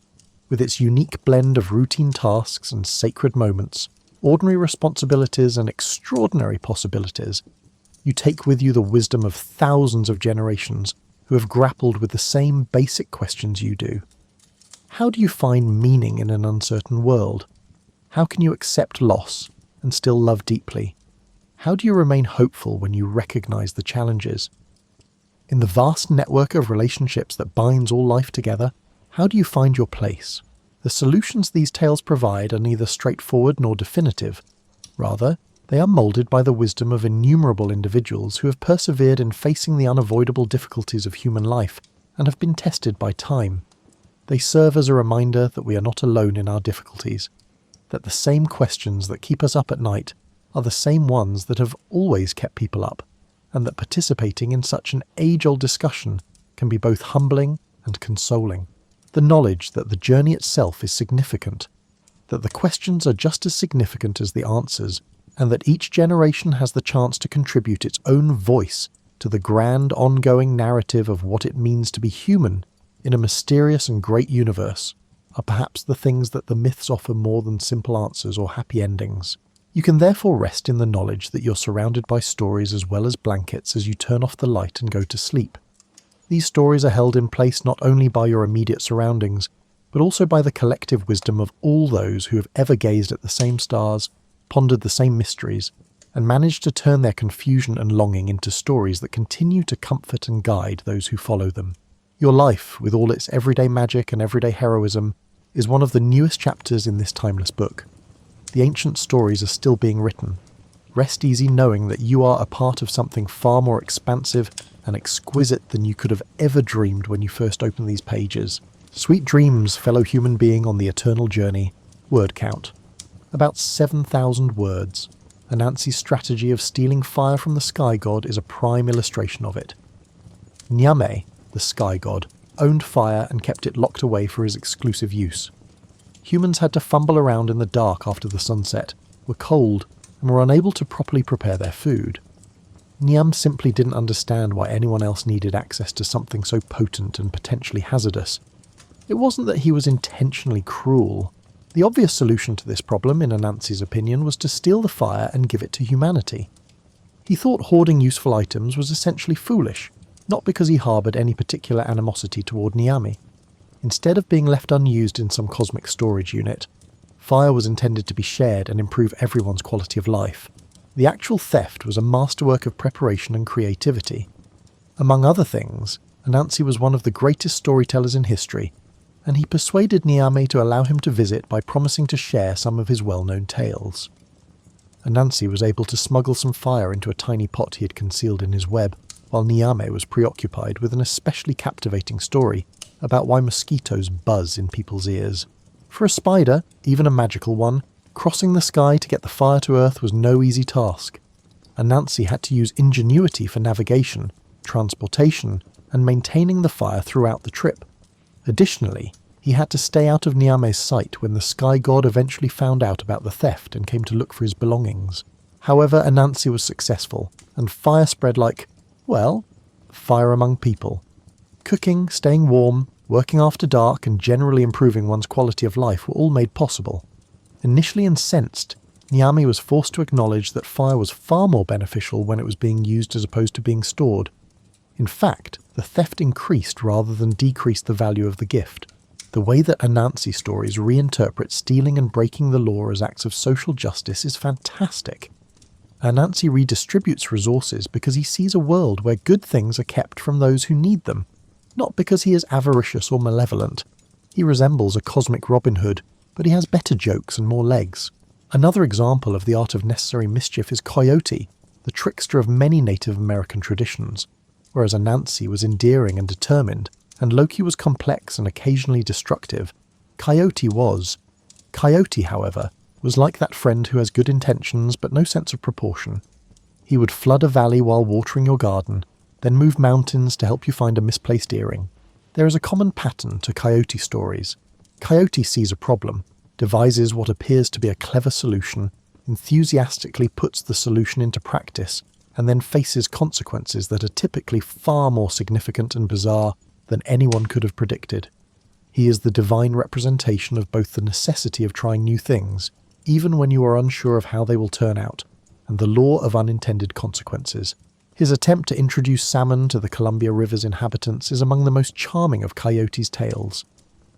with its unique blend of routine tasks and sacred moments, ordinary responsibilities and extraordinary possibilities, you take with you the wisdom of thousands of generations who have grappled with the same basic questions you do. How do you find meaning in an uncertain world? How can you accept loss and still love deeply? How do you remain hopeful when you recognize the challenges? In the vast network of relationships that binds all life together, how do you find your place? The solutions these tales provide are neither straightforward nor definitive. Rather, they are moulded by the wisdom of innumerable individuals who have persevered in facing the unavoidable difficulties of human life and have been tested by time. They serve as a reminder that we are not alone in our difficulties, that the same questions that keep us up at night are the same ones that have always kept people up, and that participating in such an age-old discussion can be both humbling and consoling. The knowledge that the journey itself is significant, that the questions are just as significant as the answers, and that each generation has the chance to contribute its own voice to the grand ongoing narrative of what it means to be human in a mysterious and great universe, are perhaps the things that the myths offer more than simple answers or happy endings. You can therefore rest in the knowledge that you're surrounded by stories as well as blankets as you turn off the light and go to sleep. These stories are held in place not only by your immediate surroundings, but also by the collective wisdom of all those who have ever gazed at the same stars, pondered the same mysteries, and managed to turn their confusion and longing into stories that continue to comfort and guide those who follow them. Your life, with all its everyday magic and everyday heroism, is one of the newest chapters in this timeless book. The ancient stories are still being written. Rest easy knowing that you are a part of something far more expansive and exquisite than you could have ever dreamed when you first opened these pages. Sweet dreams, fellow human being on the eternal journey. Word count. About 7,000 words. Anansi's strategy of stealing fire from the sky god is a prime illustration of it. Nyame, the sky god, owned fire and kept it locked away for his exclusive use. Humans had to fumble around in the dark after the sunset, were cold, and were unable to properly prepare their food. Niam simply didn't understand why anyone else needed access to something so potent and potentially hazardous. It wasn't that he was intentionally cruel. The obvious solution to this problem, in Anansi's opinion, was to steal the fire and give it to humanity. He thought hoarding useful items was essentially foolish, not because he harboured any particular animosity toward Niami. Instead of being left unused in some cosmic storage unit, fire was intended to be shared and improve everyone's quality of life. The actual theft was a masterwork of preparation and creativity. Among other things, Anansi was one of the greatest storytellers in history, and he persuaded Niame to allow him to visit by promising to share some of his well-known tales. Anansi was able to smuggle some fire into a tiny pot he had concealed in his web, while Niame was preoccupied with an especially captivating story about why mosquitoes buzz in people's ears. For a spider, even a magical one, crossing the sky to get the fire to Earth was no easy task. Anansi had to use ingenuity for navigation, transportation, and maintaining the fire throughout the trip. Additionally, he had to stay out of Niame's sight when the sky god eventually found out about the theft and came to look for his belongings. However, Anansi was successful, and fire spread like, well, fire among people. Cooking, staying warm, working after dark, and generally improving one's quality of life were all made possible. Initially incensed, Niami was forced to acknowledge that fire was far more beneficial when it was being used as opposed to being stored. In fact, the theft increased rather than decreased the value of the gift. The way that Anansi stories reinterpret stealing and breaking the law as acts of social justice is fantastic. Anansi redistributes resources because he sees a world where good things are kept from those who need them, not because he is avaricious or malevolent. He resembles a cosmic Robin Hood, but he has better jokes and more legs. Another example of the art of necessary mischief is Coyote, the trickster of many Native American traditions. Whereas Anansi was endearing and determined, and Loki was complex and occasionally destructive, Coyote, however, was like that friend who has good intentions but no sense of proportion. He would flood a valley while watering your garden, then move mountains to help you find a misplaced earring. There is a common pattern to Coyote stories. Coyote sees a problem, devises what appears to be a clever solution, enthusiastically puts the solution into practice, and then faces consequences that are typically far more significant and bizarre than anyone could have predicted. He is the divine representation of both the necessity of trying new things, even when you are unsure of how they will turn out, and the law of unintended consequences. His attempt to introduce salmon to the Columbia River's inhabitants is among the most charming of Coyote's tales.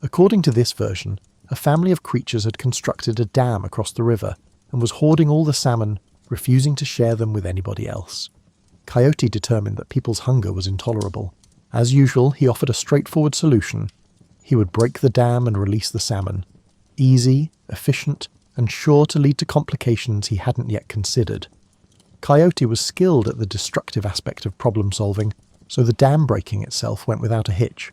According to this version, a family of creatures had constructed a dam across the river and was hoarding all the salmon, refusing to share them with anybody else. Coyote determined that people's hunger was intolerable. As usual, he offered a straightforward solution. He would break the dam and release the salmon. Easy, efficient, and sure to lead to complications he hadn't yet considered. Coyote was skilled at the destructive aspect of problem solving, so the dam breaking itself went without a hitch.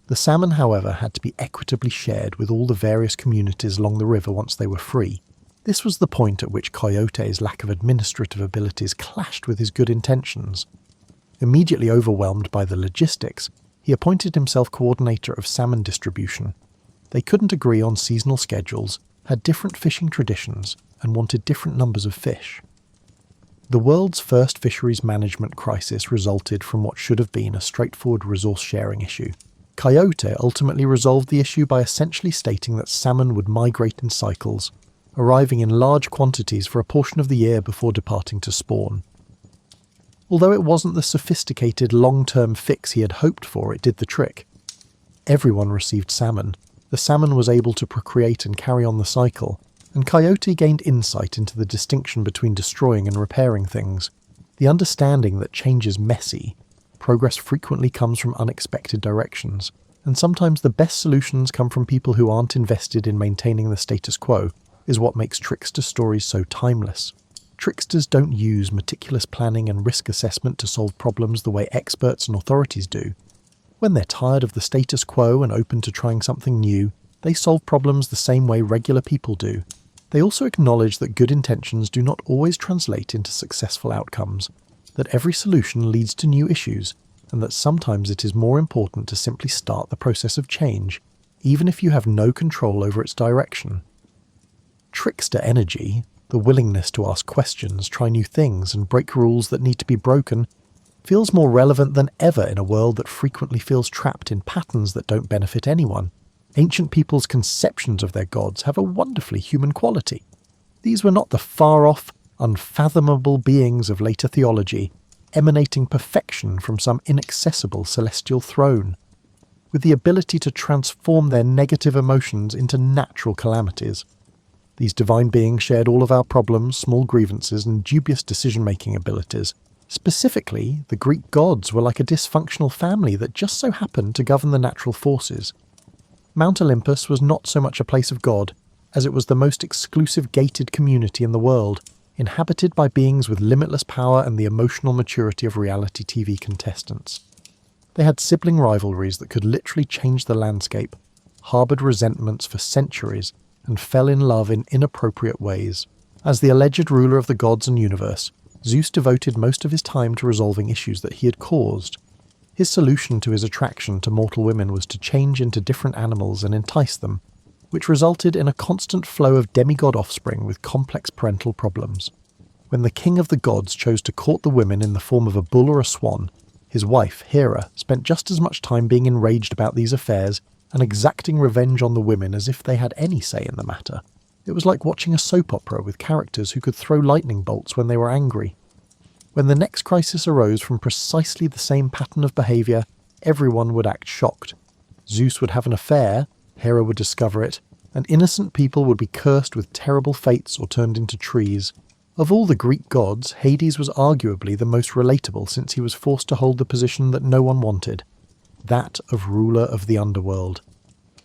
The salmon, however, had to be equitably shared with all the various communities along the river once they were free. This was the point at which Coyote's lack of administrative abilities clashed with his good intentions. Immediately overwhelmed by the logistics, he appointed himself coordinator of salmon distribution. They couldn't agree on seasonal schedules, had different fishing traditions, and wanted different numbers of fish. The world's first fisheries management crisis resulted from what should have been a straightforward resource-sharing issue. Coyote ultimately resolved the issue by essentially stating that salmon would migrate in cycles, arriving in large quantities for a portion of the year before departing to spawn. Although it wasn't the sophisticated long-term fix he had hoped for, it did the trick. Everyone received salmon. The salmon was able to procreate and carry on the cycle, and Coyote gained insight into the distinction between destroying and repairing things, the understanding that change is messy. progress frequently comes from unexpected directions, and sometimes the best solutions come from people who aren't invested in maintaining the status quo, is what makes trickster stories so timeless. Tricksters don't use meticulous planning and risk assessment to solve problems the way experts and authorities do. When they're tired of the status quo and open to trying something new, they solve problems the same way regular people do. They also acknowledge that good intentions do not always translate into successful outcomes, that every solution leads to new issues, and that sometimes it is more important to simply start the process of change, even if you have no control over its direction. Trickster energy, the willingness to ask questions, try new things, and break rules that need to be broken, feels more relevant than ever in a world that frequently feels trapped in patterns that don't benefit anyone. Ancient people's conceptions of their gods have a wonderfully human quality. These were not the far-off, unfathomable beings of later theology, emanating perfection from some inaccessible celestial throne, with the ability to transform their negative emotions into natural calamities. These divine beings shared all of our problems, small grievances, and dubious decision-making abilities. Specifically, the Greek gods were like a dysfunctional family that just so happened to govern the natural forces. Mount Olympus was not so much a place of God, as it was the most exclusive gated community in the world, inhabited by beings with limitless power and the emotional maturity of reality TV contestants. They had sibling rivalries that could literally change the landscape, harboured resentments for centuries, and fell in love in inappropriate ways. As the alleged ruler of the gods and universe, Zeus devoted most of his time to resolving issues that he had caused. His solution to his attraction to mortal women was to change into different animals and entice them, which resulted in a constant flow of demigod offspring with complex parental problems. When the king of the gods chose to court the women in the form of a bull or a swan, his wife, Hera, spent just as much time being enraged about these affairs and exacting revenge on the women as if they had any say in the matter. It was like watching a soap opera with characters who could throw lightning bolts when they were angry. When the next crisis arose from precisely the same pattern of behaviour, everyone would act shocked. Zeus would have an affair, Hera would discover it, and innocent people would be cursed with terrible fates or turned into trees. Of all the Greek gods, Hades was arguably the most relatable since he was forced to hold the position that no one wanted, that of ruler of the underworld.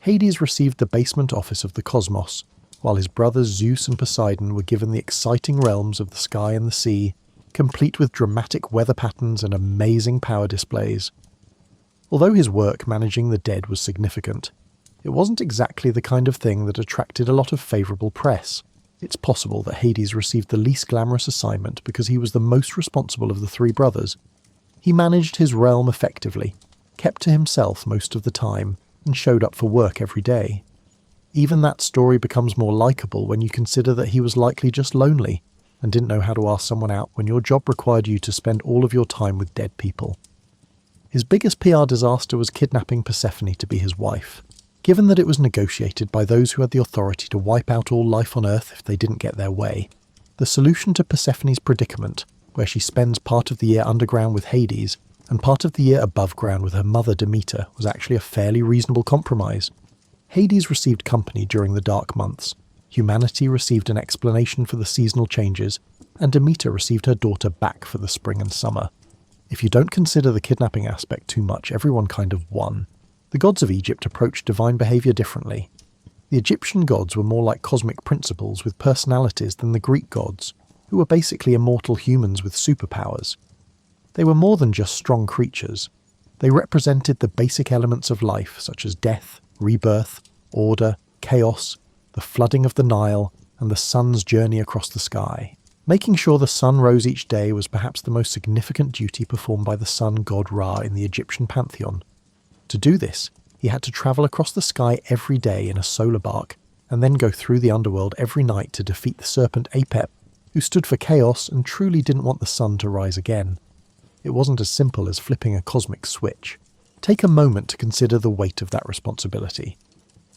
Hades received the basement office of the cosmos, while his brothers Zeus and Poseidon were given the exciting realms of the sky and the sea, complete with dramatic weather patterns and amazing power displays. Although his work managing the dead was significant, it wasn't exactly the kind of thing that attracted a lot of favourable press. It's possible that Hades received the least glamorous assignment because he was the most responsible of the three brothers. He managed his realm effectively, kept to himself most of the time, and showed up for work every day. Even that story becomes more likeable when you consider that he was likely just lonely, and didn't know how to ask someone out when your job required you to spend all of your time with dead people. His biggest PR disaster was kidnapping Persephone to be his wife. Given that it was negotiated by those who had the authority to wipe out all life on Earth if they didn't get their way, the solution to Persephone's predicament, where she spends part of the year underground with Hades and part of the year above ground with her mother Demeter, was actually a fairly reasonable compromise. Hades received company during the dark months, humanity received an explanation for the seasonal changes, and Demeter received her daughter back for the spring and summer. If you don't consider the kidnapping aspect too much, everyone kind of won. The gods of Egypt approached divine behaviour differently. The Egyptian gods were more like cosmic principles with personalities than the Greek gods, who were basically immortal humans with superpowers. They were more than just strong creatures. They represented the basic elements of life, such as death, rebirth, order, chaos, the flooding of the Nile, and the sun's journey across the sky. Making sure the sun rose each day was perhaps the most significant duty performed by the sun god Ra in the Egyptian pantheon. To do this, he had to travel across the sky every day in a solar bark, and then go through the underworld every night to defeat the serpent Apep, who stood for chaos and truly didn't want the sun to rise again. It wasn't as simple as flipping a cosmic switch. Take a moment to consider the weight of that responsibility.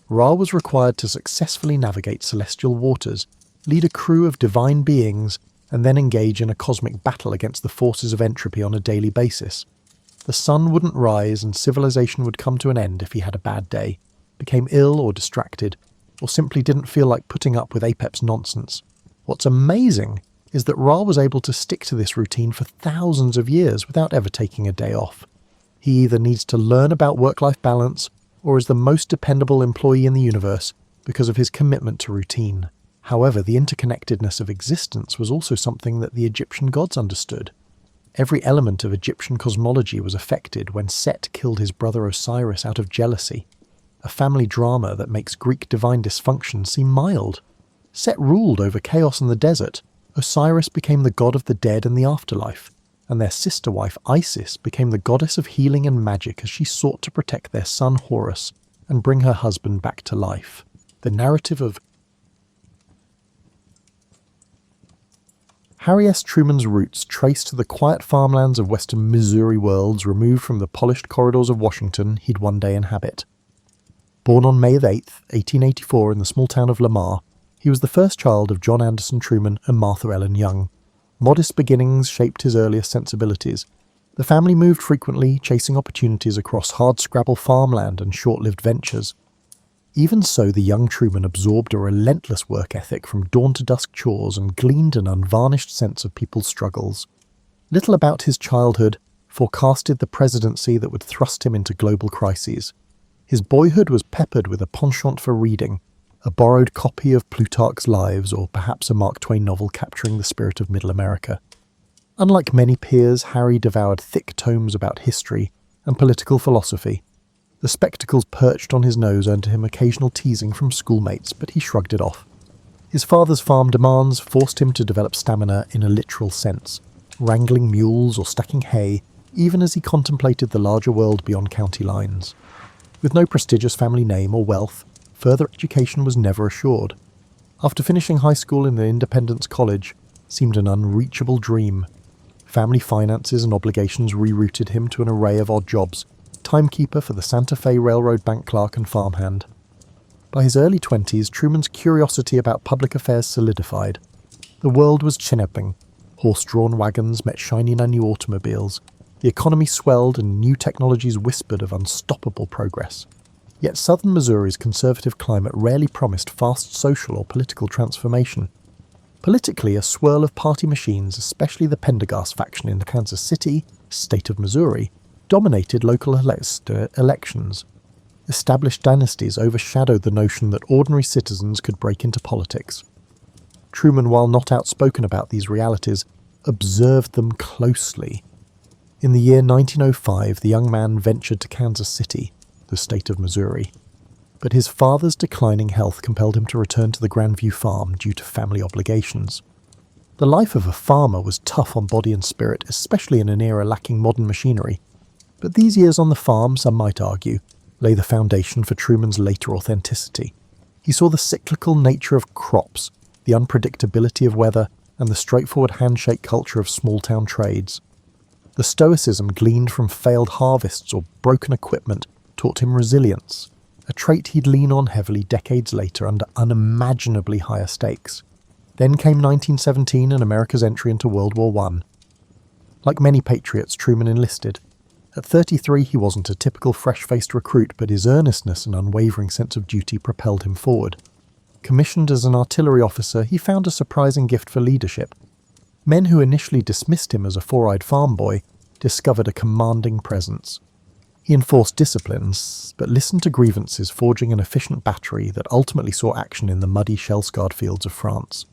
Ra was required to successfully navigate celestial waters, lead a crew of divine beings, and then engage in a cosmic battle against the forces of entropy on a daily basis. The sun wouldn't rise and civilization would come to an end if he had a bad day, became ill or distracted, or simply didn't feel like putting up with Apep's nonsense. What's amazing is that Ra was able to stick to this routine for thousands of years without ever taking a day off. He either needs to learn about work-life balance or is the most dependable employee in the universe because of his commitment to routine. However, the interconnectedness of existence was also something that the Egyptian gods understood. Every element of Egyptian cosmology was affected when Set killed his brother Osiris out of jealousy, a family drama that makes Greek divine dysfunction seem mild. Set ruled over chaos in the desert. Osiris became the god of the dead and the afterlife, and their sister wife Isis became the goddess of healing and magic as she sought to protect their son Horus and bring her husband back to life. The narrative of Harry S. Truman's roots trace to the quiet farmlands of western Missouri worlds removed from the polished corridors of Washington he'd one day inhabit. Born on May 8, 1884 in the small town of Lamar, he was the first child of John Anderson Truman and Martha Ellen Young. Modest beginnings shaped his earliest sensibilities. The family moved frequently, chasing opportunities across hardscrabble farmland and short-lived ventures. Even so, the young Truman absorbed a relentless work ethic from dawn to dusk chores and gleaned an unvarnished sense of people's struggles. Little about his childhood forecasted the presidency that would thrust him into global crises. His boyhood was peppered with a penchant for reading, a borrowed copy of Plutarch's Lives, or perhaps a Mark Twain novel capturing the spirit of Middle America. Unlike many peers, Harry devoured thick tomes about history and political philosophy. The spectacles perched on his nose earned him occasional teasing from schoolmates, but he shrugged it off. His father's farm demands forced him to develop stamina in a literal sense, wrangling mules or stacking hay, even as he contemplated the larger world beyond county lines. With no prestigious family name or wealth, further education was never assured. After finishing high school in the Independence College seemed an unreachable dream. Family finances and obligations rerouted him to an array of odd jobs, timekeeper for the Santa Fe Railroad bank clerk and farmhand. By his early 20s, Truman's curiosity about public affairs solidified. The world was chineping. Horse-drawn wagons met shiny new automobiles. The economy swelled and new technologies whispered of unstoppable progress. Yet southern Missouri's conservative climate rarely promised fast social or political transformation. Politically, a swirl of party machines, especially the Pendergast faction in Kansas City, state of Missouri, dominated local elections. Established dynasties overshadowed the notion that ordinary citizens could break into politics. Truman, while not outspoken about these realities, observed them closely. In the year 1905, the young man ventured to Kansas City, the state of Missouri. But his father's declining health compelled him to return to the Grandview farm due to family obligations. The life of a farmer was tough on body and spirit, especially in an era lacking modern machinery. But these years on the farm, some might argue, lay the foundation for Truman's later authenticity. He saw the cyclical nature of crops, the unpredictability of weather, and the straightforward handshake culture of small-town trades. The stoicism gleaned from failed harvests or broken equipment taught him resilience, a trait he'd lean on heavily decades later under unimaginably higher stakes. Then came 1917 and America's entry into World War I. Like many patriots, Truman enlisted. At 33, he wasn't a typical fresh-faced recruit, but his earnestness and unwavering sense of duty propelled him forward. Commissioned as an artillery officer, he found a surprising gift for leadership. Men who initially dismissed him as a four-eyed farm boy discovered a commanding presence. He enforced disciplines, but listened to grievances, forging an efficient battery that ultimately saw action in the muddy, shell-scarred fields of France.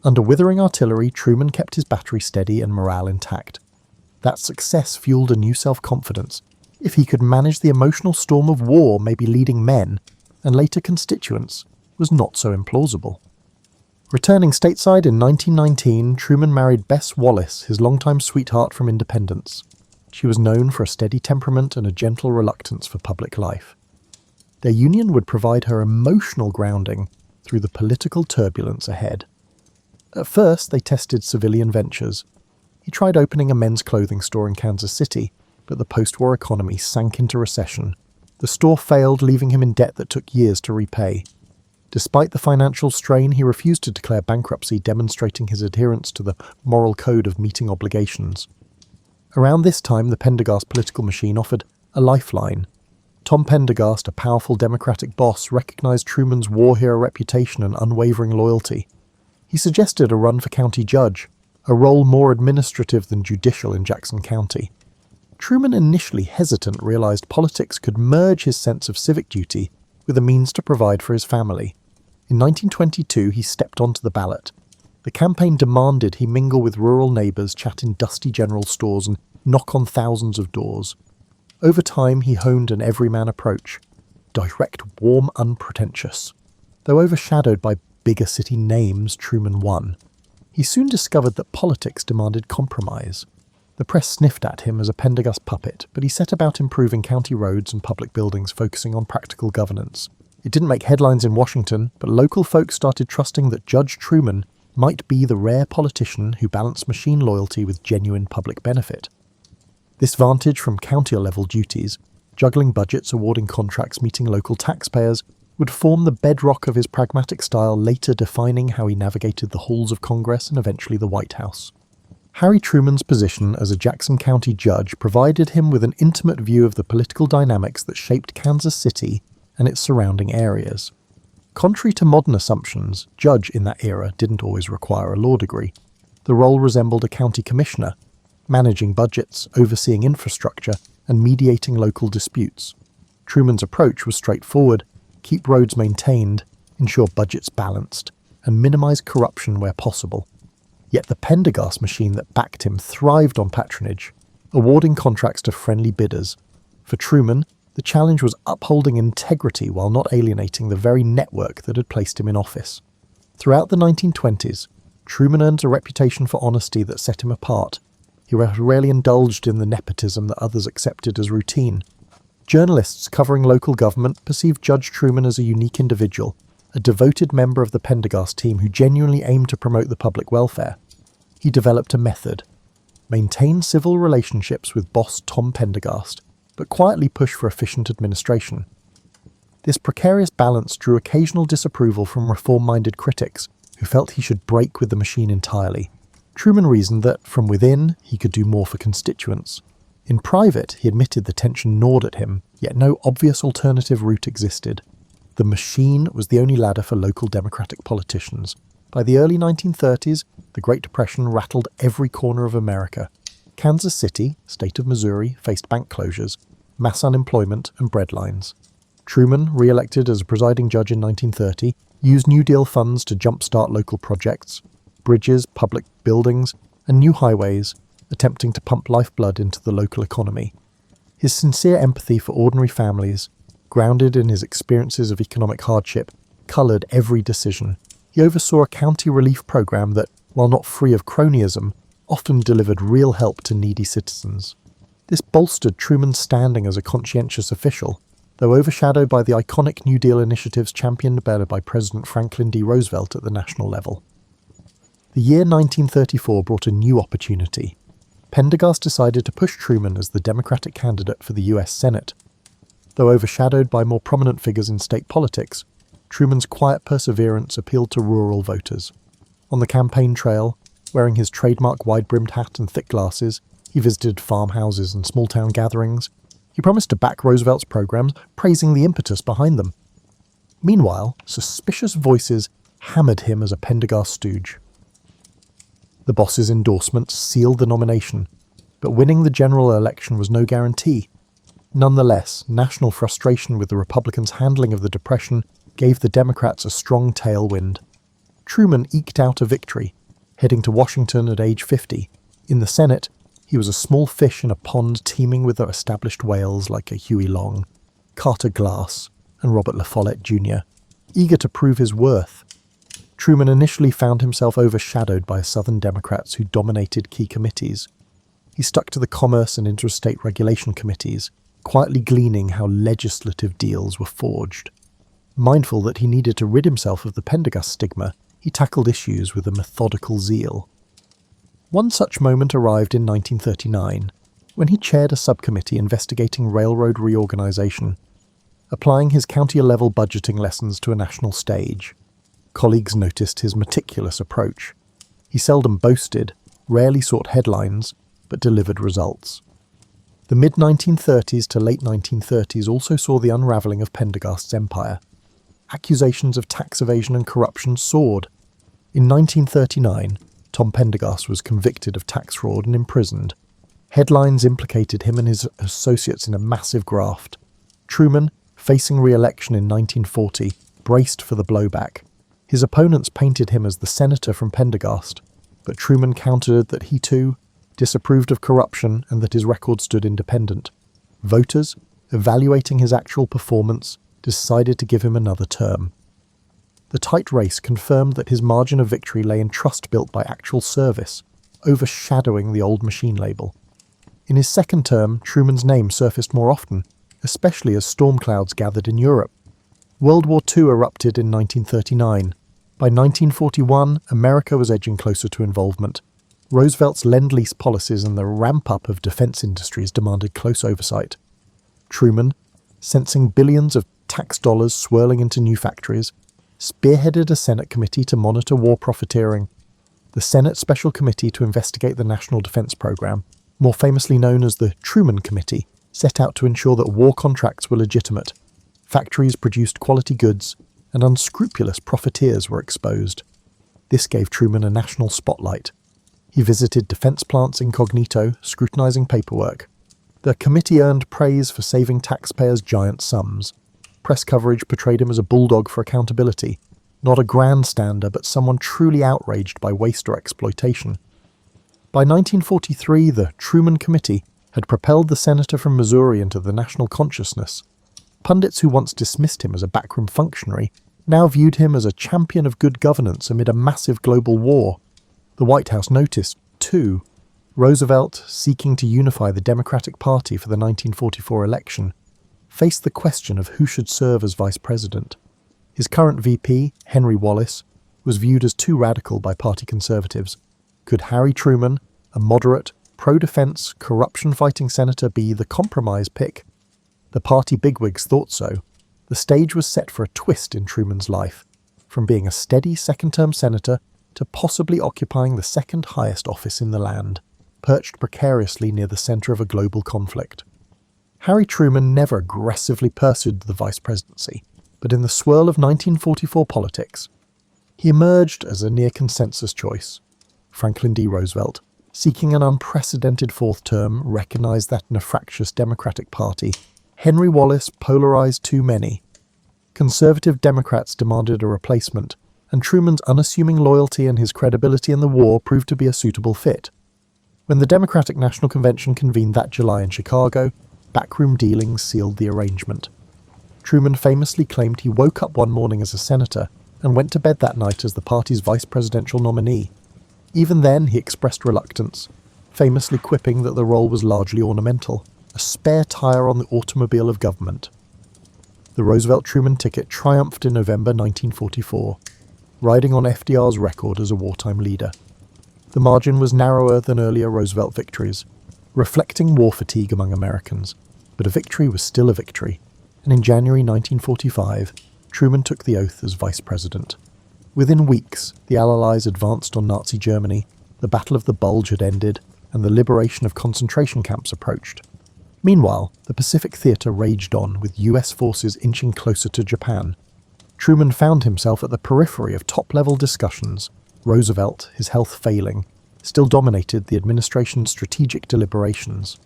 Under withering artillery, Truman kept his battery steady and morale intact. That success fueled a new self-confidence. If he could manage the emotional storm of war, maybe leading men, and later constituents, was not so implausible. Returning stateside in 1919, Truman married Bess Wallace, his longtime sweetheart from Independence. She was known for a steady temperament and a gentle reluctance for public life. Their union would provide her emotional grounding through the political turbulence ahead. At first, they tested civilian ventures. He tried opening a men's clothing store in Kansas City, but the post-war economy sank into recession. The store failed, leaving him in debt that took years to repay. Despite the financial strain, he refused to declare bankruptcy, demonstrating his adherence to the moral code of meeting obligations. Around this time, the Pendergast political machine offered a lifeline. Tom Pendergast, a powerful Democratic boss, recognized Truman's war hero reputation and unwavering loyalty. He suggested a run for county judge, a role more administrative than judicial in Jackson County. Truman, initially hesitant, realized politics could merge his sense of civic duty with a means to provide for his family. In 1922, he stepped onto the ballot. The campaign demanded he mingle with rural neighbours, chat in dusty general stores, and knock on thousands of doors. Over time, he honed an everyman approach. Direct, warm, unpretentious. Though overshadowed by bigger city names, Truman won. He soon discovered that politics demanded compromise. The press sniffed at him as a Pendergast puppet, but he set about improving county roads and public buildings, focusing on practical governance. It didn't make headlines in Washington, but local folks started trusting that Judge Truman might be the rare politician who balanced machine loyalty with genuine public benefit. This vantage from county-level duties, juggling budgets, awarding contracts, meeting local taxpayers, would form the bedrock of his pragmatic style, later defining how he navigated the halls of Congress and eventually the White House. Harry Truman's position as a Jackson County judge provided him with an intimate view of the political dynamics that shaped Kansas City and its surrounding areas. Contrary to modern assumptions, judge in that era didn't always require a law degree. The role resembled a county commissioner, managing budgets, overseeing infrastructure, and mediating local disputes. Truman's approach was straightforward: keep roads maintained, ensure budgets balanced, and minimize corruption where possible. Yet the Pendergast machine that backed him thrived on patronage, awarding contracts to friendly bidders. For Truman, the challenge was upholding integrity while not alienating the very network that had placed him in office. Throughout the 1920s, Truman earned a reputation for honesty that set him apart. He rarely indulged in the nepotism that others accepted as routine. Journalists covering local government perceived Judge Truman as a unique individual, a devoted member of the Pendergast team who genuinely aimed to promote the public welfare. He developed a method: maintain civil relationships with boss Tom Pendergast, but quietly push for efficient administration. This precarious balance drew occasional disapproval from reform-minded critics who felt he should break with the machine entirely. Truman reasoned that, from within, he could do more for constituents. In private, he admitted the tension gnawed at him, yet no obvious alternative route existed. The machine was the only ladder for local Democratic politicians. By the early 1930s, the Great Depression rattled every corner of America. Kansas City, state of Missouri, faced bank closures, mass unemployment, and breadlines. Truman, re-elected as a presiding judge in 1930, used New Deal funds to jumpstart local projects, bridges, public buildings, and new highways, attempting to pump lifeblood into the local economy. His sincere empathy for ordinary families, grounded in his experiences of economic hardship, coloured every decision. He oversaw a county relief program that, while not free of cronyism, often delivered real help to needy citizens. This bolstered Truman's standing as a conscientious official, though overshadowed by the iconic New Deal initiatives championed by President Franklin D. Roosevelt at the national level. The year 1934 brought a new opportunity. Pendergast decided to push Truman as the Democratic candidate for the U.S. Senate. Though overshadowed by more prominent figures in state politics, Truman's quiet perseverance appealed to rural voters. On the campaign trail, wearing his trademark wide-brimmed hat and thick glasses, he visited farmhouses and small-town gatherings. He promised to back Roosevelt's programs, praising the impetus behind them. Meanwhile, suspicious voices hammered him as a Pendergast stooge. The boss's endorsements sealed the nomination, but winning the general election was no guarantee. Nonetheless, national frustration with the Republicans' handling of the Depression gave the Democrats a strong tailwind. Truman eked out a victory, heading to Washington at age 50. In the Senate, he was a small fish in a pond teeming with established whales like a Huey Long, Carter Glass, and Robert La Follette Jr., eager to prove his worth. Truman initially found himself overshadowed by Southern Democrats who dominated key committees. He stuck to the Commerce and Interstate Regulation Committees, quietly gleaning how legislative deals were forged. Mindful that he needed to rid himself of the Pendergast stigma, he tackled issues with a methodical zeal. One such moment arrived in 1939, when he chaired a subcommittee investigating railroad reorganization, applying his county-level budgeting lessons to a national stage. Colleagues noticed his meticulous approach. He seldom boasted, rarely sought headlines, but delivered results. The mid-1930s to late 1930s also saw the unravelling of Pendergast's empire. Accusations of tax evasion and corruption soared. In 1939, Tom Pendergast was convicted of tax fraud and imprisoned. Headlines implicated him and his associates in a massive graft. Truman, facing re-election in 1940, braced for the blowback. His opponents painted him as the senator from Pendergast, but Truman countered that he too disapproved of corruption and that his record stood independent. Voters, evaluating his actual performance, decided to give him another term. The tight race confirmed that his margin of victory lay in trust built by actual service, overshadowing the old machine label. In his second term, Truman's name surfaced more often, especially as storm clouds gathered in Europe. World War II erupted in 1939. By 1941, America was edging closer to involvement. Roosevelt's Lend-Lease policies and the ramp-up of defense industries demanded close oversight. Truman, sensing billions of tax dollars swirling into new factories, spearheaded a Senate committee to monitor war profiteering. The Senate Special Committee to investigate the National Defense Program, more famously known as the Truman Committee, set out to ensure that war contracts were legitimate, factories produced quality goods, and unscrupulous profiteers were exposed. This gave Truman a national spotlight. He visited defense plants incognito, scrutinizing paperwork. The committee earned praise for saving taxpayers giant sums. Press coverage portrayed him as a bulldog for accountability, not a grandstander but someone truly outraged by waste or exploitation. By 1943, the Truman Committee had propelled the senator from Missouri into the national consciousness. Pundits who once dismissed him as a backroom functionary now viewed him as a champion of good governance amid a massive global war. The White House noticed, too. Roosevelt, seeking to unify the Democratic Party for the 1944 election, faced the question of who should serve as vice president. His current VP, Henry Wallace, was viewed as too radical by party conservatives. Could Harry Truman, a moderate, pro-defense, corruption-fighting senator, be the compromise pick? The party bigwigs thought so. The stage was set for a twist in Truman's life, from being a steady second-term senator to possibly occupying the second highest office in the land, perched precariously near the center of a global conflict. Harry Truman never aggressively pursued the vice presidency, but in the swirl of 1944 politics, he emerged as a near-consensus choice. Franklin D. Roosevelt, seeking an unprecedented fourth term, recognized that in a fractious Democratic Party, Henry Wallace polarized too many. Conservative Democrats demanded a replacement, and Truman's unassuming loyalty and his credibility in the war proved to be a suitable fit. When the Democratic National Convention convened that July in Chicago, backroom dealings sealed the arrangement. Truman famously claimed he woke up one morning as a senator and went to bed that night as the party's vice presidential nominee. Even then, he expressed reluctance, famously quipping that the role was largely ornamental, a spare tire on the automobile of government. The Roosevelt-Truman ticket triumphed in November 1944, riding on FDR's record as a wartime leader. The margin was narrower than earlier Roosevelt victories, reflecting war fatigue among Americans, but a victory was still a victory, and in January 1945, Truman took the oath as vice president. Within weeks, the Allies advanced on Nazi Germany, the Battle of the Bulge had ended, and the liberation of concentration camps approached. Meanwhile, the Pacific Theater raged on, with US forces inching closer to Japan. Truman found himself at the periphery of top-level discussions. Roosevelt, his health failing, still dominated the administration's strategic deliberations.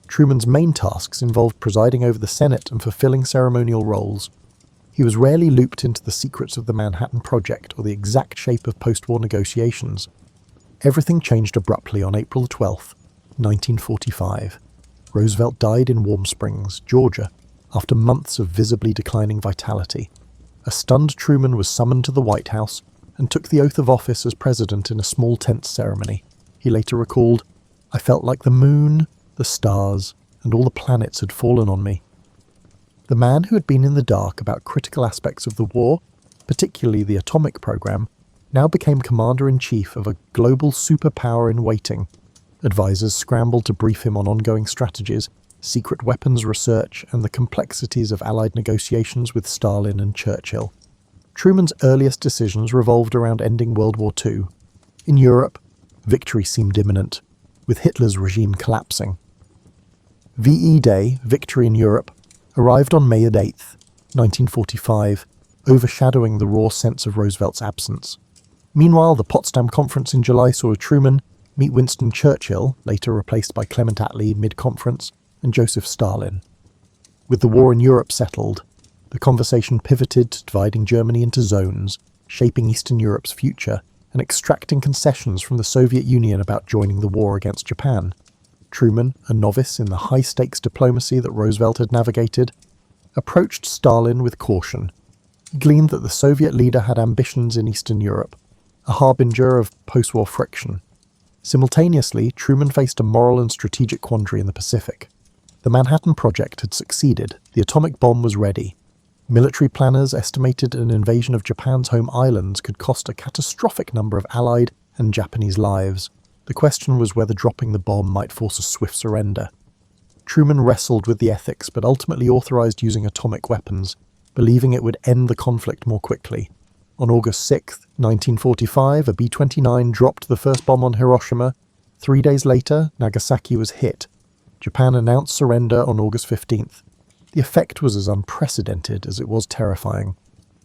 Truman's main tasks involved presiding over the Senate and fulfilling ceremonial roles. He was rarely looped into the secrets of the Manhattan Project or the exact shape of post-war negotiations. Everything changed abruptly on April 12, 1945. Roosevelt died in Warm Springs, Georgia, after months of visibly declining vitality. A stunned Truman was summoned to the White House and took the oath of office as president in a small tent ceremony. He later recalled, "I felt like the moon, the stars, and all the planets had fallen on me." The man who had been in the dark about critical aspects of the war, particularly the atomic program, now became commander-in-chief of a global superpower in waiting. Advisors scrambled to brief him on ongoing strategies, secret weapons research, and the complexities of Allied negotiations with Stalin and Churchill. Truman's earliest decisions revolved around ending World War II. In Europe, victory seemed imminent, with Hitler's regime collapsing. VE Day, Victory in Europe, arrived on May 8, 1945, overshadowing the raw sense of Roosevelt's absence. Meanwhile, the Potsdam Conference in July saw Truman meet Winston Churchill, later replaced by Clement Attlee mid-conference, and Joseph Stalin. With the war in Europe settled, the conversation pivoted to dividing Germany into zones, shaping Eastern Europe's future, and extracting concessions from the Soviet Union about joining the war against Japan. Truman, a novice in the high-stakes diplomacy that Roosevelt had navigated, approached Stalin with caution. He gleaned that the Soviet leader had ambitions in Eastern Europe, a harbinger of post-war friction. Simultaneously, Truman faced a moral and strategic quandary in the Pacific. The Manhattan Project had succeeded. The atomic bomb was ready. Military planners estimated an invasion of Japan's home islands could cost a catastrophic number of Allied and Japanese lives. The question was whether dropping the bomb might force a swift surrender. Truman wrestled with the ethics, but ultimately authorized using atomic weapons, believing it would end the conflict more quickly. On August 6, 1945, a B-29 dropped the first bomb on Hiroshima. 3 days later, Nagasaki was hit. Japan announced surrender on August 15th. The effect was as unprecedented as it was terrifying.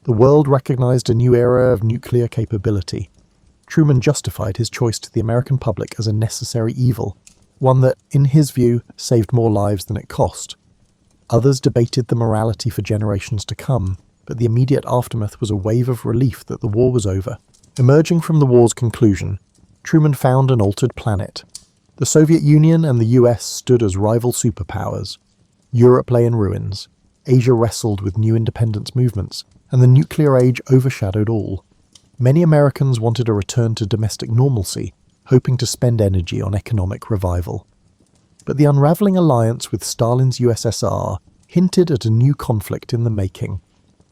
The world recognized a new era of nuclear capability. Truman justified his choice to the American public as a necessary evil, one that, in his view, saved more lives than it cost. Others debated the morality for generations to come, but the immediate aftermath was a wave of relief that the war was over. Emerging from the war's conclusion, Truman found an altered planet. The Soviet Union and the US stood as rival superpowers. Europe lay in ruins. Asia wrestled with new independence movements, and the nuclear age overshadowed all. Many Americans wanted a return to domestic normalcy, hoping to spend energy on economic revival. But the unraveling alliance with Stalin's USSR hinted at a new conflict in the making.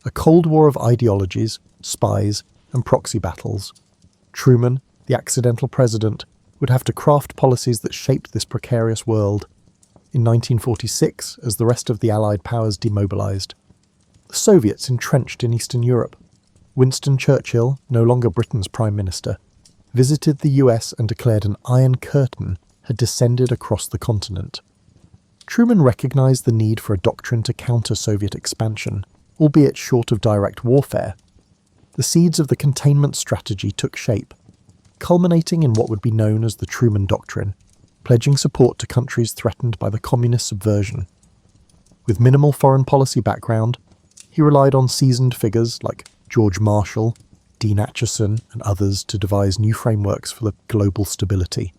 A Cold War of ideologies, spies, and proxy battles. Truman, the accidental president, would have to craft policies that shaped this precarious world. In 1946, as the rest of the Allied powers demobilized, the Soviets entrenched in Eastern Europe. Winston Churchill, no longer Britain's Prime Minister, visited the US and declared an Iron Curtain had descended across the continent. Truman recognized the need for a doctrine to counter Soviet expansion, albeit short of direct warfare. The seeds of the containment strategy took shape, culminating in what would be known as the Truman Doctrine, pledging support to countries threatened by the communist subversion. With minimal foreign policy background, he relied on seasoned figures like George Marshall, Dean Acheson, and others to devise new frameworks for the global stability.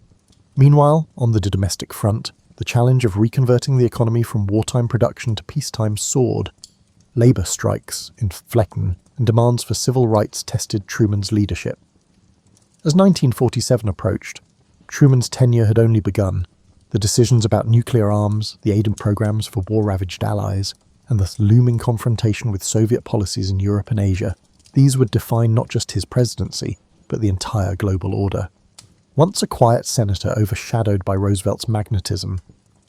Meanwhile, on the domestic front, the challenge of reconverting the economy from wartime production to peacetime soared. Labour strikes in Flecken and demands for civil rights tested Truman's leadership. As 1947 approached, Truman's tenure had only begun. The decisions about nuclear arms, the aid programs for war-ravaged allies, and the looming confrontation with Soviet policies in Europe and Asia, these would define not just his presidency, but the entire global order. Once a quiet senator overshadowed by Roosevelt's magnetism,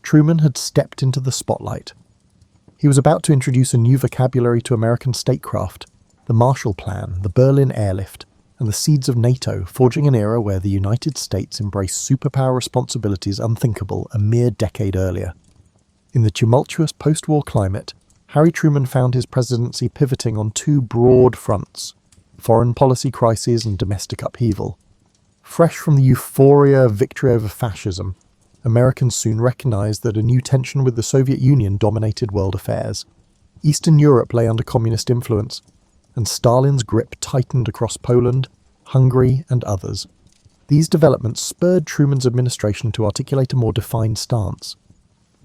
Truman had stepped into the spotlight. He was about to introduce a new vocabulary to American statecraft, the Marshall Plan, the Berlin Airlift, and the seeds of NATO, forging an era where the United States embraced superpower responsibilities unthinkable a mere decade earlier. In the tumultuous post-war climate, Harry Truman found his presidency pivoting on two broad fronts: foreign policy crises and domestic upheaval. Fresh from the euphoria of victory over fascism, Americans soon recognized that a new tension with the Soviet Union dominated world affairs. Eastern Europe lay under communist influence, and Stalin's grip tightened across Poland, Hungary, and others. These developments spurred Truman's administration to articulate a more defined stance.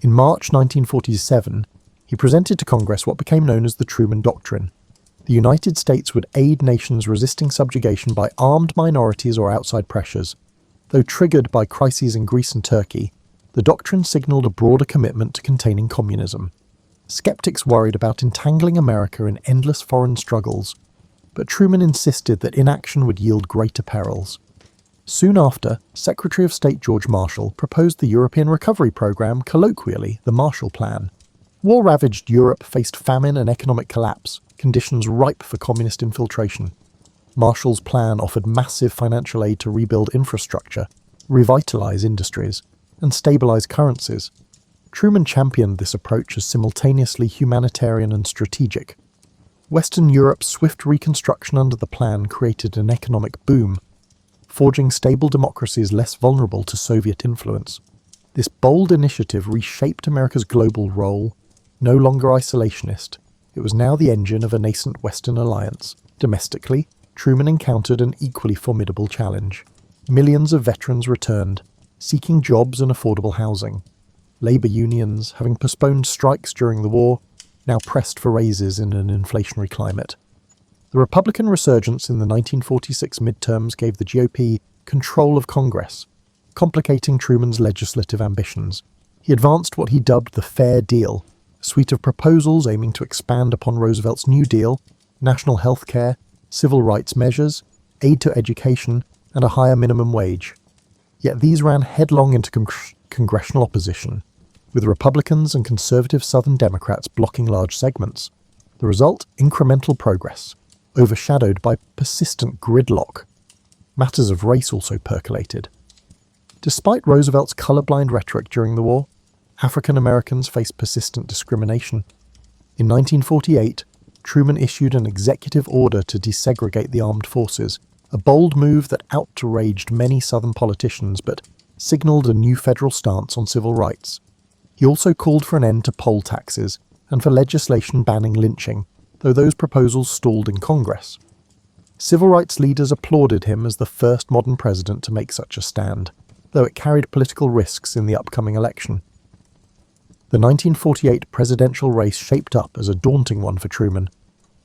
In March 1947, he presented to Congress what became known as the Truman Doctrine. The United States would aid nations resisting subjugation by armed minorities or outside pressures. Though triggered by crises in Greece and Turkey, the doctrine signaled a broader commitment to containing communism. Skeptics worried about entangling America in endless foreign struggles, but Truman insisted that inaction would yield greater perils. Soon after, Secretary of State George Marshall proposed the European Recovery Program, colloquially the Marshall Plan. War-ravaged Europe faced famine and economic collapse, conditions ripe for communist infiltration. Marshall's plan offered massive financial aid to rebuild infrastructure, revitalize industries, and stabilize currencies. Truman championed this approach as simultaneously humanitarian and strategic. Western Europe's swift reconstruction under the plan created an economic boom, forging stable democracies less vulnerable to Soviet influence. This bold initiative reshaped America's global role. No longer isolationist, it was now the engine of a nascent Western alliance. Domestically, Truman encountered an equally formidable challenge. Millions of veterans returned, seeking jobs and affordable housing. Labour unions, having postponed strikes during the war, now pressed for raises in an inflationary climate. The Republican resurgence in the 1946 midterms gave the GOP control of Congress, complicating Truman's legislative ambitions. He advanced what he dubbed the Fair Deal, a suite of proposals aiming to expand upon Roosevelt's New Deal, national health care, civil rights measures, aid to education, and a higher minimum wage. Yet these ran headlong into congressional opposition, with Republicans and conservative Southern Democrats blocking large segments. The result? Incremental progress, overshadowed by persistent gridlock. Matters of race also percolated. Despite Roosevelt's colorblind rhetoric during the war, African Americans faced persistent discrimination. In 1948, Truman issued an executive order to desegregate the armed forces, a bold move that outraged many Southern politicians but signaled a new federal stance on civil rights. He also called for an end to poll taxes and for legislation banning lynching, though those proposals stalled in Congress. Civil rights leaders applauded him as the first modern president to make such a stand, though it carried political risks in the upcoming election. The 1948 presidential race shaped up as a daunting one for Truman.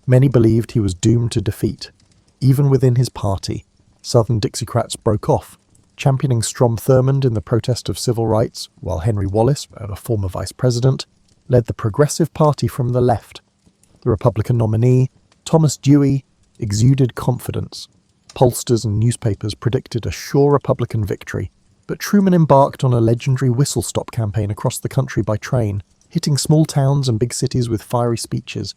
Many believed he was doomed to defeat. Even within his party, Southern Dixiecrats broke off, championing Strom Thurmond in the protest of civil rights, while Henry Wallace, a former vice president, led the Progressive Party from the left. The Republican nominee, Thomas Dewey, exuded confidence. Pollsters and newspapers predicted a sure Republican victory, but Truman embarked on a legendary whistle-stop campaign across the country by train, hitting small towns and big cities with fiery speeches.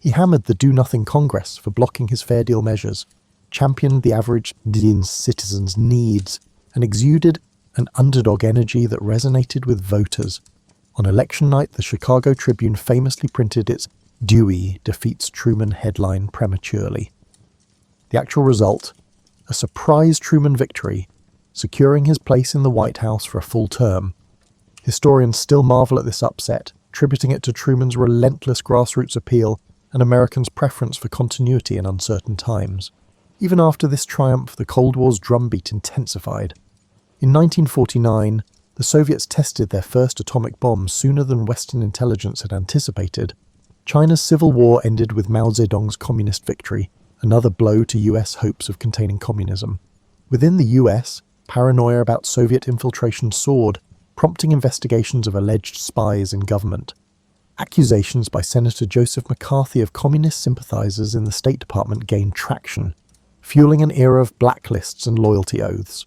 He hammered the Do-Nothing Congress for blocking his Fair Deal measures, championed the average Indian citizen's needs, and exuded an underdog energy that resonated with voters. On election night, the Chicago Tribune famously printed its "Dewey defeats Truman" headline prematurely. The actual result? A surprise Truman victory, securing his place in the White House for a full term. Historians still marvel at this upset, attributing it to Truman's relentless grassroots appeal and Americans' preference for continuity in uncertain times. Even after this triumph, the Cold War's drumbeat intensified. In 1949, the Soviets tested their first atomic bomb sooner than Western intelligence had anticipated. China's civil war ended with Mao Zedong's communist victory, another blow to US hopes of containing communism. Within the US, paranoia about Soviet infiltration soared, prompting investigations of alleged spies in government. Accusations by Senator Joseph McCarthy of communist sympathizers in the State Department gained traction, fueling an era of blacklists and loyalty oaths.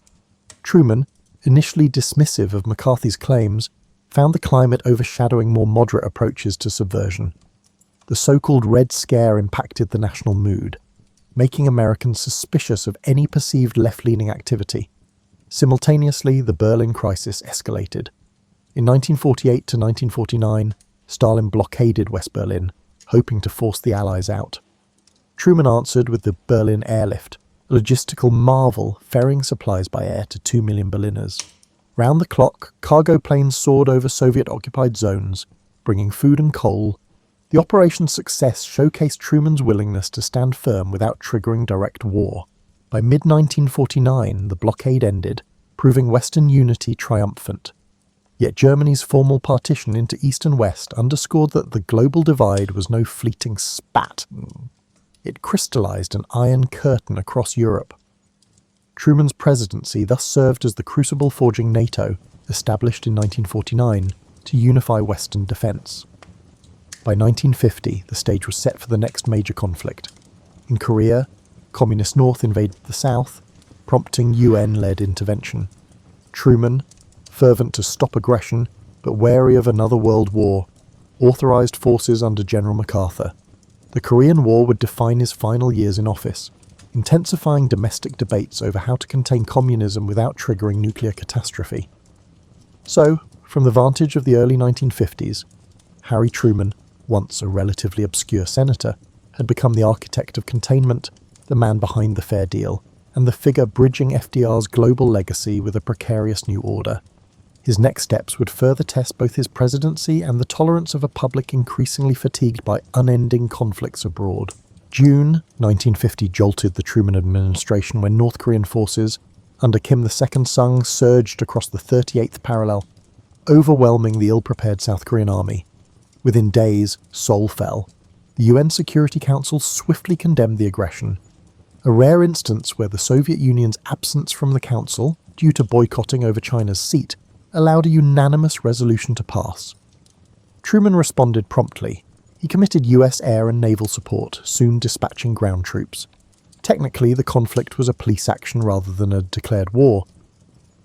Truman, initially dismissive of McCarthy's claims, found the climate overshadowing more moderate approaches to subversion. The so-called Red Scare impacted the national mood, making Americans suspicious of any perceived left-leaning activity. Simultaneously, the Berlin crisis escalated. In 1948 to 1949, Stalin blockaded West Berlin, hoping to force the Allies out. Truman answered with the Berlin Airlift, a logistical marvel ferrying supplies by air to 2 million Berliners. Round the clock, cargo planes soared over Soviet-occupied zones, bringing food and coal. The operation's success showcased Truman's willingness to stand firm without triggering direct war. By mid-1949, the blockade ended, proving Western unity triumphant. Yet Germany's formal partition into East and West underscored that the global divide was no fleeting spat. It crystallized an iron curtain across Europe. Truman's presidency thus served as the crucible forging NATO, established in 1949, to unify Western defense. By 1950, the stage was set for the next major conflict. In Korea, Communist North invaded the South, prompting UN-led intervention. Truman, fervent to stop aggression, but wary of another world war, authorized forces under General MacArthur. The Korean War would define his final years in office, intensifying domestic debates over how to contain communism without triggering nuclear catastrophe. So, from the vantage of the early 1950s, Harry Truman, once a relatively obscure senator, had become the architect of containment, the man behind the fair deal, and the figure bridging FDR's global legacy with a precarious new order. His next steps would further test both his presidency and the tolerance of a public increasingly fatigued by unending conflicts abroad. June 1950 jolted the Truman administration when North Korean forces, under Kim Il-sung, surged across the 38th parallel, overwhelming the ill-prepared South Korean army. Within days, Seoul fell. The UN Security Council swiftly condemned the aggression, a rare instance where the Soviet Union's absence from the Council, due to boycotting over China's seat, allowed a unanimous resolution to pass. Truman responded promptly. He committed US air and naval support, soon dispatching ground troops. Technically, the conflict was a police action rather than a declared war,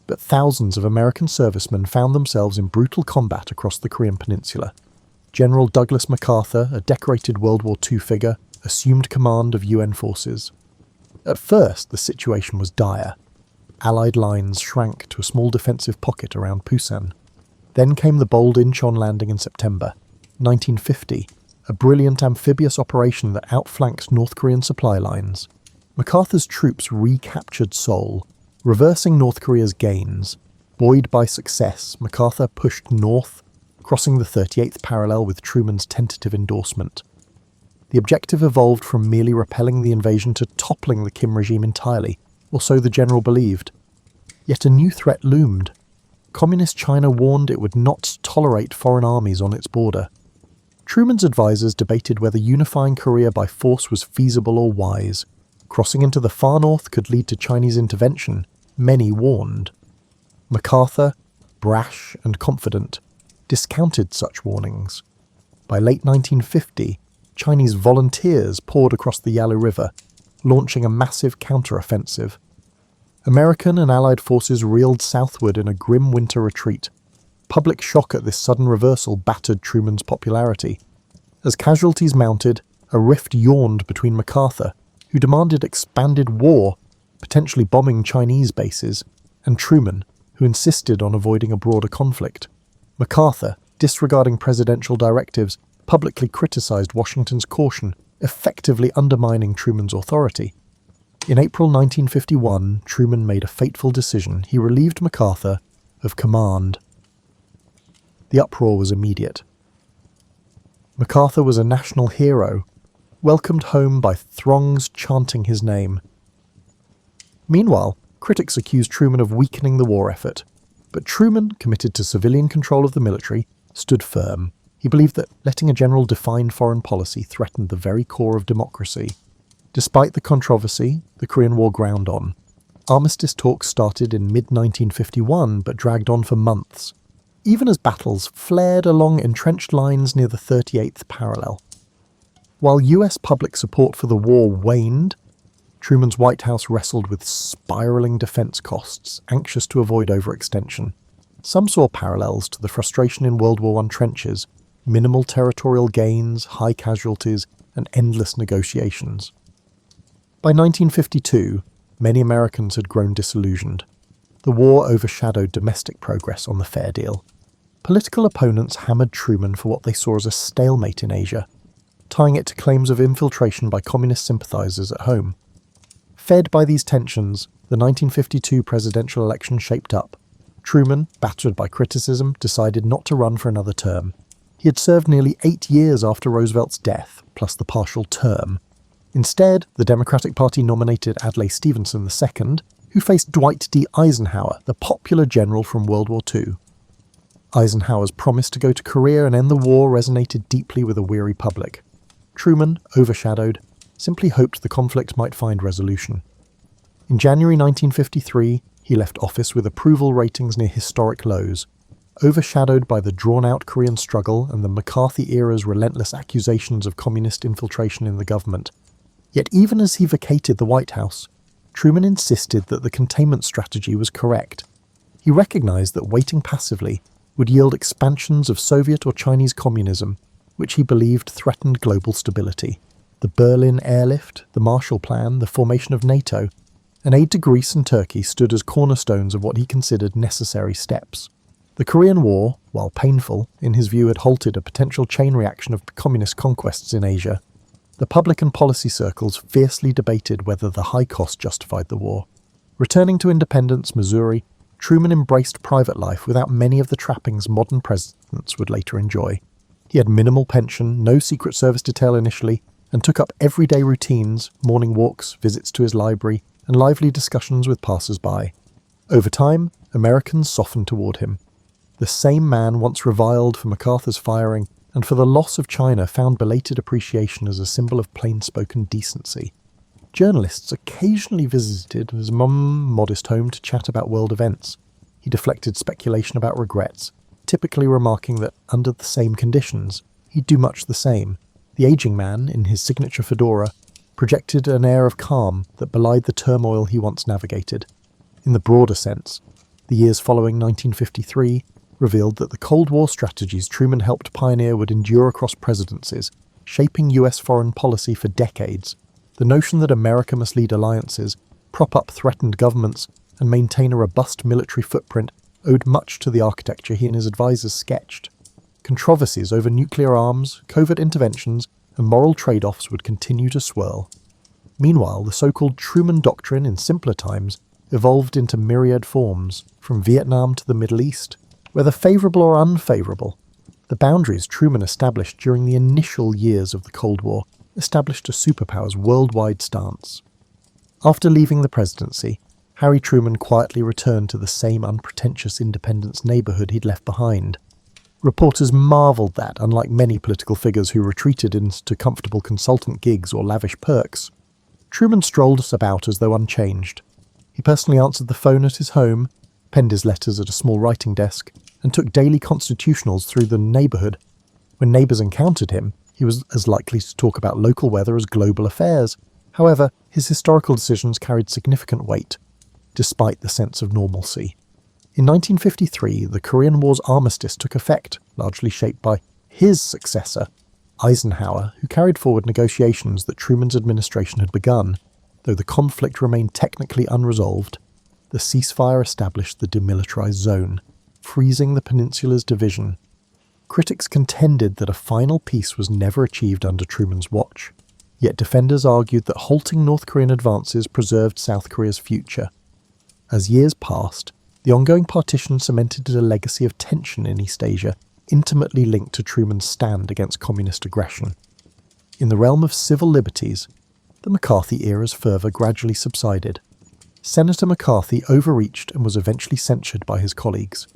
but thousands of American servicemen found themselves in brutal combat across the Korean peninsula. General Douglas MacArthur, a decorated World War II figure, assumed command of UN forces. At first, the situation was dire. Allied lines shrank to a small defensive pocket around Pusan. Then came the bold Incheon landing in September 1950, a brilliant amphibious operation that outflanked North Korean supply lines. MacArthur's troops recaptured Seoul, reversing North Korea's gains. Buoyed by success, MacArthur pushed north, crossing the 38th parallel with Truman's tentative endorsement. The objective evolved from merely repelling the invasion to toppling the Kim regime entirely, or so the general believed. Yet a new threat loomed. Communist China warned it would not tolerate foreign armies on its border. Truman's advisors debated whether unifying Korea by force was feasible or wise. Crossing into the far north could lead to Chinese intervention, many warned. MacArthur, brash and confident, discounted such warnings. By late 1950, Chinese volunteers poured across the Yalu River, launching a massive counter-offensive. American and Allied forces reeled southward in a grim winter retreat. Public shock at this sudden reversal battered Truman's popularity. As casualties mounted, a rift yawned between MacArthur, who demanded expanded war, potentially bombing Chinese bases, and Truman, who insisted on avoiding a broader conflict. MacArthur, disregarding presidential directives, publicly criticized Washington's caution, effectively undermining Truman's authority. In April 1951, Truman made a fateful decision. He relieved MacArthur of command. The uproar was immediate. MacArthur was a national hero, welcomed home by throngs chanting his name. Meanwhile, critics accused Truman of weakening the war effort, but Truman, committed to civilian control of the military, stood firm. He believed that letting a general define foreign policy threatened the very core of democracy. Despite the controversy, the Korean War ground on. Armistice talks started in mid-1951 but dragged on for months, even as battles flared along entrenched lines near the 38th parallel. While US public support for the war waned, Truman's White House wrestled with spiraling defense costs, anxious to avoid overextension. Some saw parallels to the frustration in World War I trenches: minimal territorial gains, high casualties, and endless negotiations. By 1952, many Americans had grown disillusioned. The war overshadowed domestic progress on the fair deal. Political opponents hammered Truman for what they saw as a stalemate in Asia, tying it to claims of infiltration by communist sympathizers at home. Fed by these tensions, the 1952 presidential election shaped up. Truman, battered by criticism, decided not to run for another term. He had served nearly 8 years after Roosevelt's death, plus the partial term. Instead, the Democratic Party nominated Adlai Stevenson II, who faced Dwight D. Eisenhower, the popular general from World War II. Eisenhower's promise to go to Korea and end the war resonated deeply with a weary public. Truman, overshadowed, simply hoped the conflict might find resolution. In January 1953, he left office with approval ratings near historic lows, overshadowed by the drawn-out Korean struggle and the McCarthy-era's relentless accusations of communist infiltration in the government. Yet even as he vacated the White House, Truman insisted that the containment strategy was correct. He recognized that waiting passively would yield expansions of Soviet or Chinese communism, which he believed threatened global stability. The Berlin airlift, the Marshall Plan, the formation of NATO, and aid to Greece and Turkey stood as cornerstones of what he considered necessary steps. The Korean War, while painful, in his view had halted a potential chain reaction of communist conquests in Asia. The public and policy circles fiercely debated whether the high cost justified the war. Returning to Independence, Missouri, Truman embraced private life without many of the trappings modern presidents would later enjoy. He had minimal pension, no Secret Service detail initially, and took up everyday routines, morning walks, visits to his library, and lively discussions with passers-by. Over time, Americans softened toward him. The same man once reviled for MacArthur's firing and for the loss of China found belated appreciation as a symbol of plain-spoken decency. Journalists occasionally visited his modest home to chat about world events. He deflected speculation about regrets, typically remarking that under the same conditions, he'd do much the same. The aging man, in his signature fedora, projected an air of calm that belied the turmoil he once navigated. In the broader sense, the years following 1953 revealed that the Cold War strategies Truman helped pioneer would endure across presidencies, shaping US foreign policy for decades. The notion that America must lead alliances, prop up threatened governments, and maintain a robust military footprint owed much to the architecture he and his advisors sketched. Controversies over nuclear arms, covert interventions, and moral trade-offs would continue to swirl. Meanwhile, the so-called Truman Doctrine in simpler times evolved into myriad forms, from Vietnam to the Middle East. Whether favourable or unfavourable, the boundaries Truman established during the initial years of the Cold War established a superpower's worldwide stance. After leaving the presidency, Harry Truman quietly returned to the same unpretentious Independence neighbourhood he'd left behind. Reporters marvelled that, unlike many political figures who retreated into comfortable consultant gigs or lavish perks, Truman strolled about as though unchanged. He personally answered the phone at his home, penned his letters at a small writing desk, and took daily constitutionals through the neighbourhood. When neighbours encountered him, he was as likely to talk about local weather as global affairs. However, his historical decisions carried significant weight, despite the sense of normalcy. In 1953, the Korean War's armistice took effect, largely shaped by his successor, Eisenhower, who carried forward negotiations that Truman's administration had begun. Though the conflict remained technically unresolved, the ceasefire established the demilitarized zone, freezing the peninsula's division. Critics contended that a final peace was never achieved under Truman's watch, yet defenders argued that halting North Korean advances preserved South Korea's future. As years passed, the ongoing partition cemented a legacy of tension in East Asia, intimately linked to Truman's stand against communist aggression. In the realm of civil liberties, the McCarthy era's fervour gradually subsided. Senator McCarthy overreached and was eventually censured by his colleagues.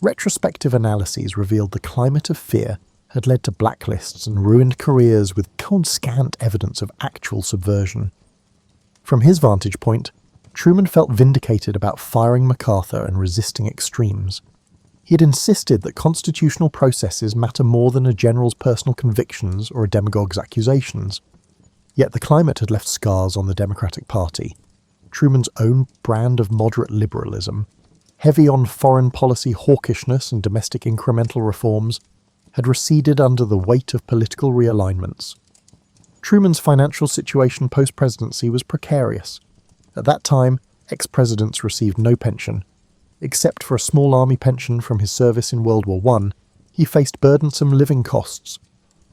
Retrospective analyses revealed the climate of fear had led to blacklists and ruined careers with scant evidence of actual subversion. From his vantage point, Truman felt vindicated about firing MacArthur and resisting extremes. He had insisted that constitutional processes matter more than a general's personal convictions or a demagogue's accusations. Yet the climate had left scars on the Democratic Party. Truman's own brand of moderate liberalism, heavy on foreign policy hawkishness and domestic incremental reforms, had receded under the weight of political realignments. Truman's financial situation post-presidency was precarious. At that time, ex-presidents received no pension. Except for a small army pension from his service in World War I, he faced burdensome living costs.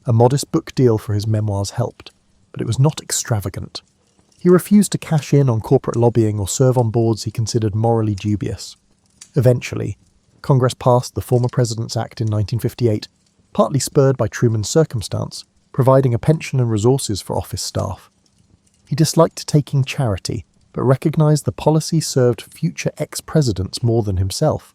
A modest book deal for his memoirs helped, but it was not extravagant. He refused to cash in on corporate lobbying or serve on boards he considered morally dubious. Eventually, Congress passed the Former President's Act in 1958, partly spurred by Truman's circumstance, providing a pension and resources for office staff. He disliked taking charity, but recognised the policy served future ex-presidents more than himself.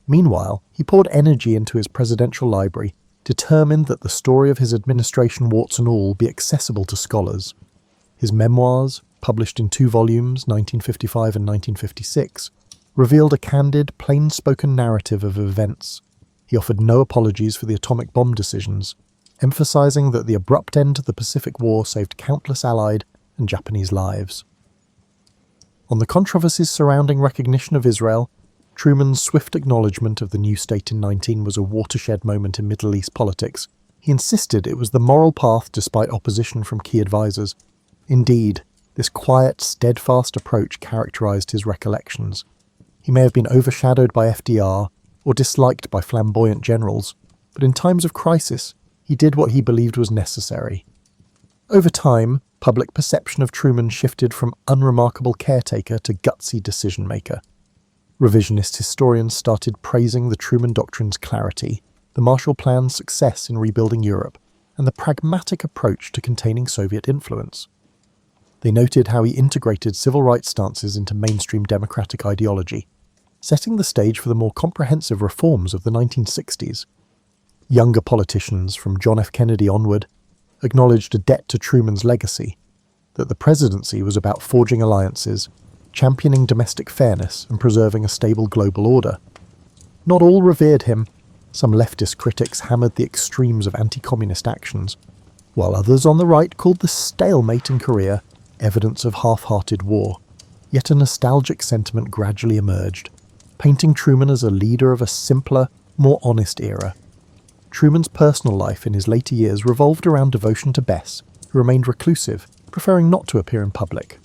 Meanwhile, he poured energy into his presidential library, determined that the story of his administration, warts and all, be accessible to scholars. His memoirs, published in 2 volumes, 1955 and 1956, revealed a candid, plain-spoken narrative of events. He offered no apologies for the atomic bomb decisions, emphasising that the abrupt end to the Pacific War saved countless Allied and Japanese lives. On the controversies surrounding recognition of Israel, Truman's swift acknowledgement of the new state in 19 was a watershed moment in Middle East politics. He insisted it was the moral path despite opposition from key advisors. Indeed, this quiet, steadfast approach characterised his recollections. He may have been overshadowed by FDR or disliked by flamboyant generals, but in times of crisis, he did what he believed was necessary. Over time, public perception of Truman shifted from unremarkable caretaker to gutsy decision-maker. Revisionist historians started praising the Truman Doctrine's clarity, the Marshall Plan's success in rebuilding Europe, and the pragmatic approach to containing Soviet influence. They noted how he integrated civil rights stances into mainstream democratic ideology, setting the stage for the more comprehensive reforms of the 1960s. Younger politicians, from John F. Kennedy onward, acknowledged a debt to Truman's legacy, that the presidency was about forging alliances, championing domestic fairness, and preserving a stable global order. Not all revered him. Some leftist critics hammered the extremes of anti-communist actions, while others on the right called the stalemate in Korea evidence of half-hearted war. Yet a nostalgic sentiment gradually emerged, painting Truman as a leader of a simpler, more honest era. Truman's personal life in his later years revolved around devotion to Bess, who remained reclusive, preferring not to appear in public.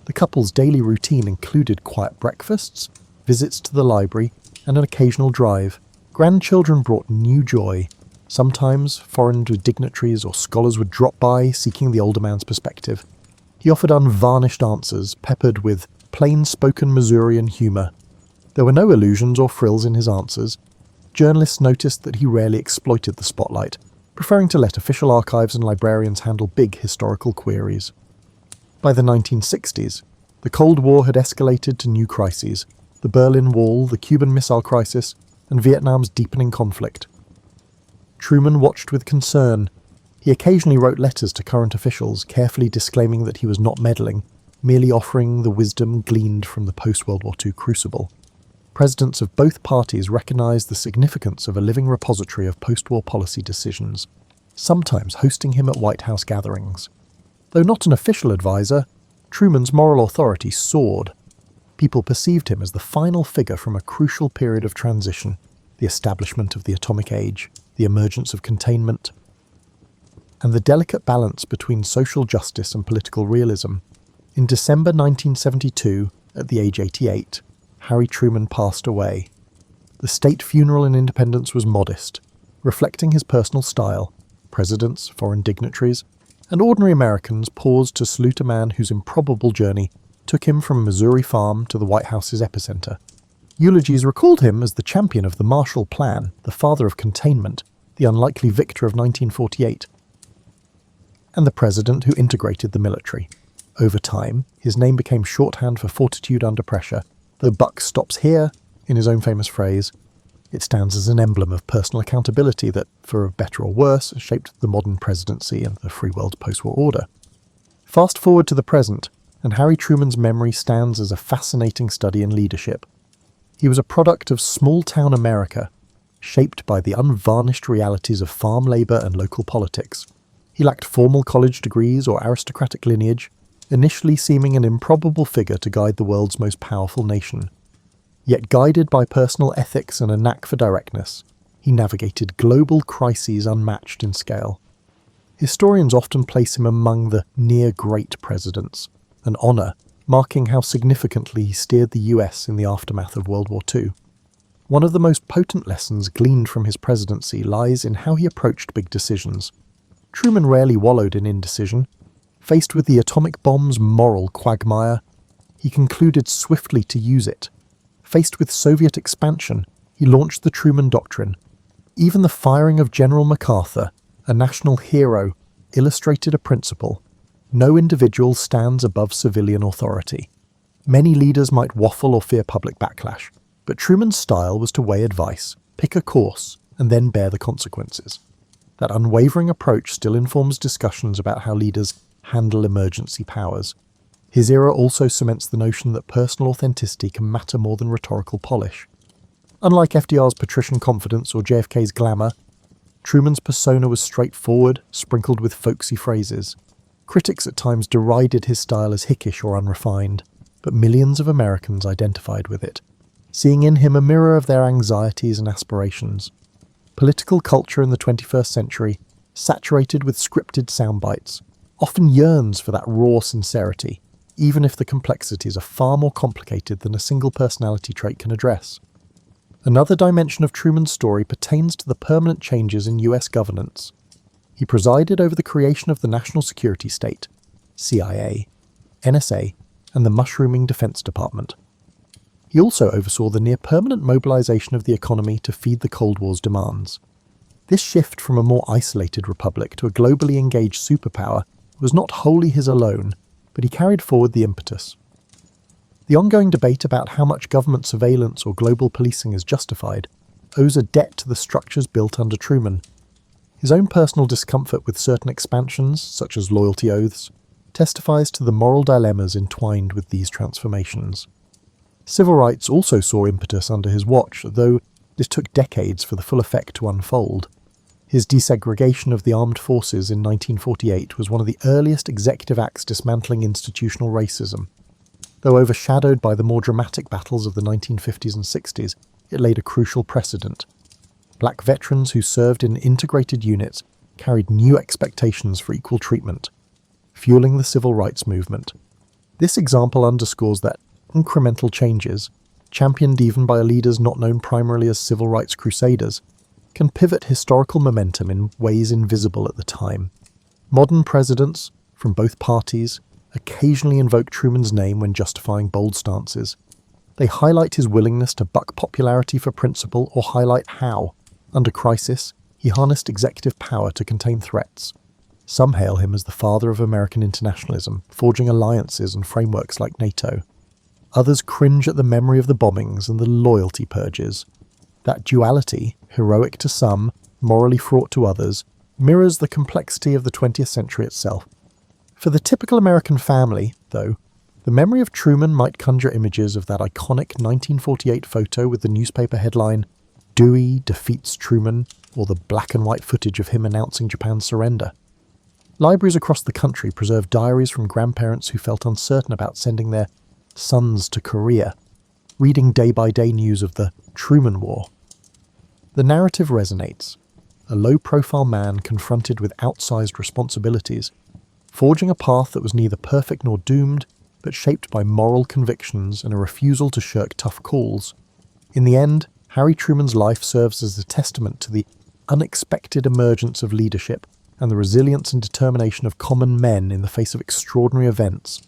The couple's daily routine included quiet breakfasts, visits to the library, and an occasional drive. Grandchildren brought new joy. Sometimes foreign dignitaries or scholars would drop by, seeking the older man's perspective. He offered unvarnished answers, peppered with plain-spoken Missourian humour. There were no illusions or frills in his answers. Journalists noticed that he rarely exploited the spotlight, preferring to let official archives and librarians handle big historical queries. By the 1960s, the Cold War had escalated to new crises: the Berlin Wall, the Cuban Missile Crisis, and Vietnam's deepening conflict. Truman watched with concern. He occasionally wrote letters to current officials, carefully disclaiming that he was not meddling, merely offering the wisdom gleaned from the post-World War II crucible. Presidents of both parties recognized the significance of a living repository of post-war policy decisions, sometimes hosting him at White House gatherings. Though not an official advisor, Truman's moral authority soared. People perceived him as the final figure from a crucial period of transition: the establishment of the atomic age, the emergence of containment, and the delicate balance between social justice and political realism. In December 1972, at the age 88, Harry Truman passed away. The state funeral in Independence was modest, reflecting his personal style. Presidents, foreign dignitaries, and ordinary Americans paused to salute a man whose improbable journey took him from Missouri farm to the White House's epicenter. Eulogies recalled him as the champion of the Marshall Plan, the father of containment, the unlikely victor of 1948, and the president who integrated the military. Over time, his name became shorthand for fortitude under pressure. Though buck stops here, in his own famous phrase, it stands as an emblem of personal accountability that, for better or worse, shaped the modern presidency and the free world post-war order. Fast forward to the present, and Harry Truman's memory stands as a fascinating study in leadership. He was a product of small-town America, shaped by the unvarnished realities of farm labour and local politics. He lacked formal college degrees or aristocratic lineage, initially seeming an improbable figure to guide the world's most powerful nation. Yet guided by personal ethics and a knack for directness, he navigated global crises unmatched in scale. Historians often place him among the near-great presidents, an honour marking how significantly he steered the US in the aftermath of World War II. One of the most potent lessons gleaned from his presidency lies in how he approached big decisions. Truman rarely wallowed in indecision. Faced with the atomic bomb's moral quagmire, he concluded swiftly to use it. Faced with Soviet expansion, he launched the Truman Doctrine. Even the firing of General MacArthur, a national hero, illustrated a principle: no individual stands above civilian authority. Many leaders might waffle or fear public backlash, but Truman's style was to weigh advice, pick a course, and then bear the consequences. That unwavering approach still informs discussions about how leaders handle emergency powers. His era also cements the notion that personal authenticity can matter more than rhetorical polish. Unlike FDR's patrician confidence or JFK's glamour, Truman's persona was straightforward, sprinkled with folksy phrases. Critics at times derided his style as hickish or unrefined, but millions of Americans identified with it, seeing in him a mirror of their anxieties and aspirations. Political culture in the 21st century, saturated with scripted soundbites, often yearns for that raw sincerity, even if the complexities are far more complicated than a single personality trait can address. Another dimension of Truman's story pertains to the permanent changes in US governance. He presided over the creation of the National Security State, CIA, NSA, and the mushrooming Defense Department. He also oversaw the near-permanent mobilization of the economy to feed the Cold War's demands. This shift from a more isolated republic to a globally engaged superpower was not wholly his alone, but he carried forward the impetus. The ongoing debate about how much government surveillance or global policing is justified owes a debt to the structures built under Truman. His own personal discomfort with certain expansions, such as loyalty oaths, testifies to the moral dilemmas entwined with these transformations. Civil rights also saw impetus under his watch, though this took decades for the full effect to unfold. His desegregation of the armed forces in 1948 was one of the earliest executive acts dismantling institutional racism. Though overshadowed by the more dramatic battles of the 1950s and 60s, it laid a crucial precedent. Black veterans who served in integrated units carried new expectations for equal treatment, fueling the civil rights movement. This example underscores that incremental changes, championed even by leaders not known primarily as civil rights crusaders, can pivot historical momentum in ways invisible at the time. Modern presidents, from both parties, occasionally invoke Truman's name when justifying bold stances. They highlight his willingness to buck popularity for principle or highlight how, under crisis, he harnessed executive power to contain threats. Some hail him as the father of American internationalism, forging alliances and frameworks like NATO. Others cringe at the memory of the bombings and the loyalty purges. That duality, heroic to some, morally fraught to others, mirrors the complexity of the 20th century itself. For the typical American family, though, the memory of Truman might conjure images of that iconic 1948 photo with the newspaper headline, "Dewey defeats Truman," or the black and white footage of him announcing Japan's surrender. Libraries across the country preserve diaries from grandparents who felt uncertain about sending their sons to Korea, reading day-by-day news of the Truman War. The narrative resonates. A low-profile man confronted with outsized responsibilities, forging a path that was neither perfect nor doomed, but shaped by moral convictions and a refusal to shirk tough calls. In the end, Harry Truman's life serves as a testament to the unexpected emergence of leadership and the resilience and determination of common men in the face of extraordinary events.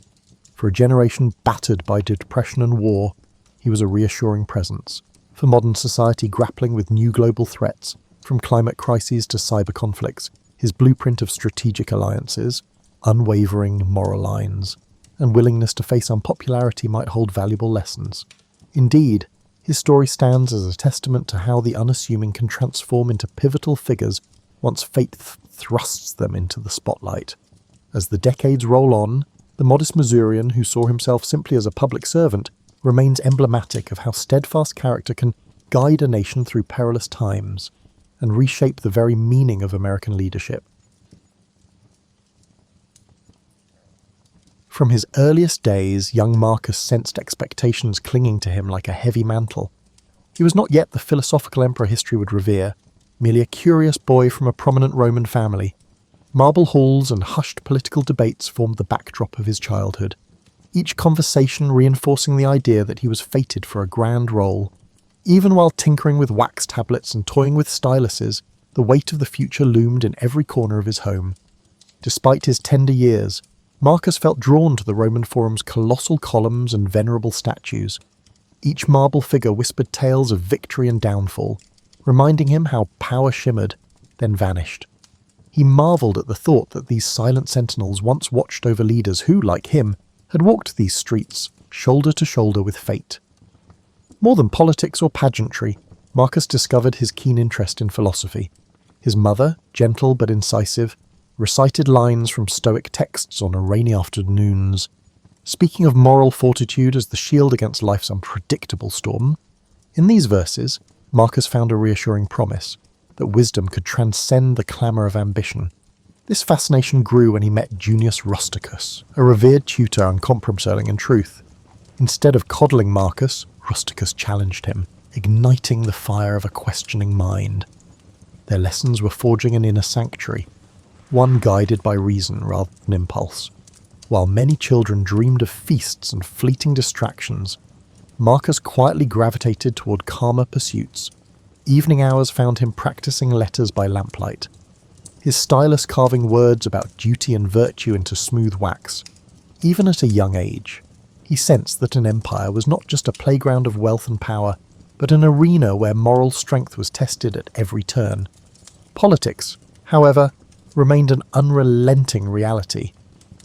For a generation battered by depression and war, he was a reassuring presence. For modern society grappling with new global threats, from climate crises to cyber conflicts, his blueprint of strategic alliances, unwavering moral lines, and willingness to face unpopularity might hold valuable lessons. Indeed, his story stands as a testament to how the unassuming can transform into pivotal figures once fate thrusts them into the spotlight. As the decades roll on, the modest Missourian who saw himself simply as a public servant remains emblematic of how steadfast character can guide a nation through perilous times and reshape the very meaning of American leadership. From his earliest days, young Marcus sensed expectations clinging to him like a heavy mantle. He was not yet the philosophical emperor history would revere, merely a curious boy from a prominent Roman family. Marble halls and hushed political debates formed the backdrop of his childhood, each conversation reinforcing the idea that he was fated for a grand role. Even while tinkering with wax tablets and toying with styluses, the weight of the future loomed in every corner of his home. Despite his tender years, Marcus felt drawn to the Roman Forum's colossal columns and venerable statues. Each marble figure whispered tales of victory and downfall, reminding him how power shimmered, then vanished. He marvelled at the thought that these silent sentinels once watched over leaders who, like him, had walked these streets, shoulder to shoulder with fate. More than politics or pageantry, Marcus discovered his keen interest in philosophy. His mother, gentle but incisive, recited lines from Stoic texts on rainy afternoons, speaking of moral fortitude as the shield against life's unpredictable storm. In these verses, Marcus found a reassuring promise that wisdom could transcend the clamour of ambition. This fascination grew when he met Junius Rusticus, a revered tutor on compromising and truth. Instead of coddling Marcus, Rusticus challenged him, igniting the fire of a questioning mind. Their lessons were forging an inner sanctuary, one guided by reason rather than impulse. While many children dreamed of feasts and fleeting distractions, Marcus quietly gravitated toward calmer pursuits. Evening hours found him practicing letters by lamplight. his stylus carving words about duty and virtue into smooth wax. Even at a young age, he sensed that an empire was not just a playground of wealth and power, but an arena where moral strength was tested at every turn. Politics, however, remained an unrelenting reality.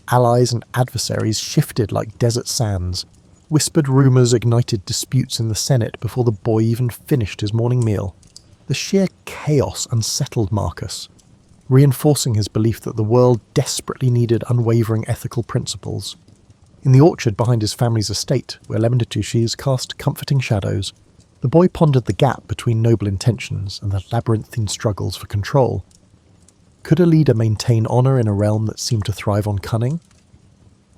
Allies and adversaries shifted like desert sands. Whispered rumours ignited disputes in the Senate before the boy even finished his morning meal. The sheer chaos unsettled Marcus, reinforcing his belief that the world desperately needed unwavering ethical principles. In the orchard behind his family's estate, where lemon trees cast comforting shadows, the boy pondered the gap between noble intentions and the labyrinthine struggles for control. Could a leader maintain honour in a realm that seemed to thrive on cunning?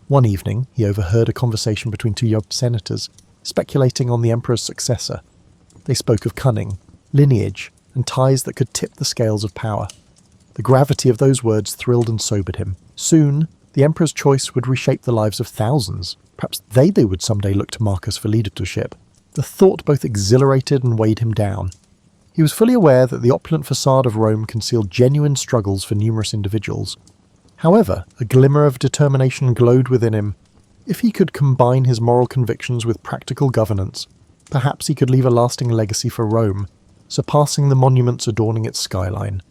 One evening, he overheard a conversation between two young senators, speculating on the emperor's successor. They spoke of cunning, lineage, and ties that could tip the scales of power. The gravity of those words thrilled and sobered him. Soon, the emperor's choice would reshape the lives of thousands. Perhaps they would someday look to Marcus for leadership. The thought both exhilarated and weighed him down. He was fully aware that the opulent facade of Rome concealed genuine struggles for numerous individuals. However, a glimmer of determination glowed within him. If he could combine his moral convictions with practical governance, perhaps he could leave a lasting legacy for Rome, surpassing the monuments adorning its skyline.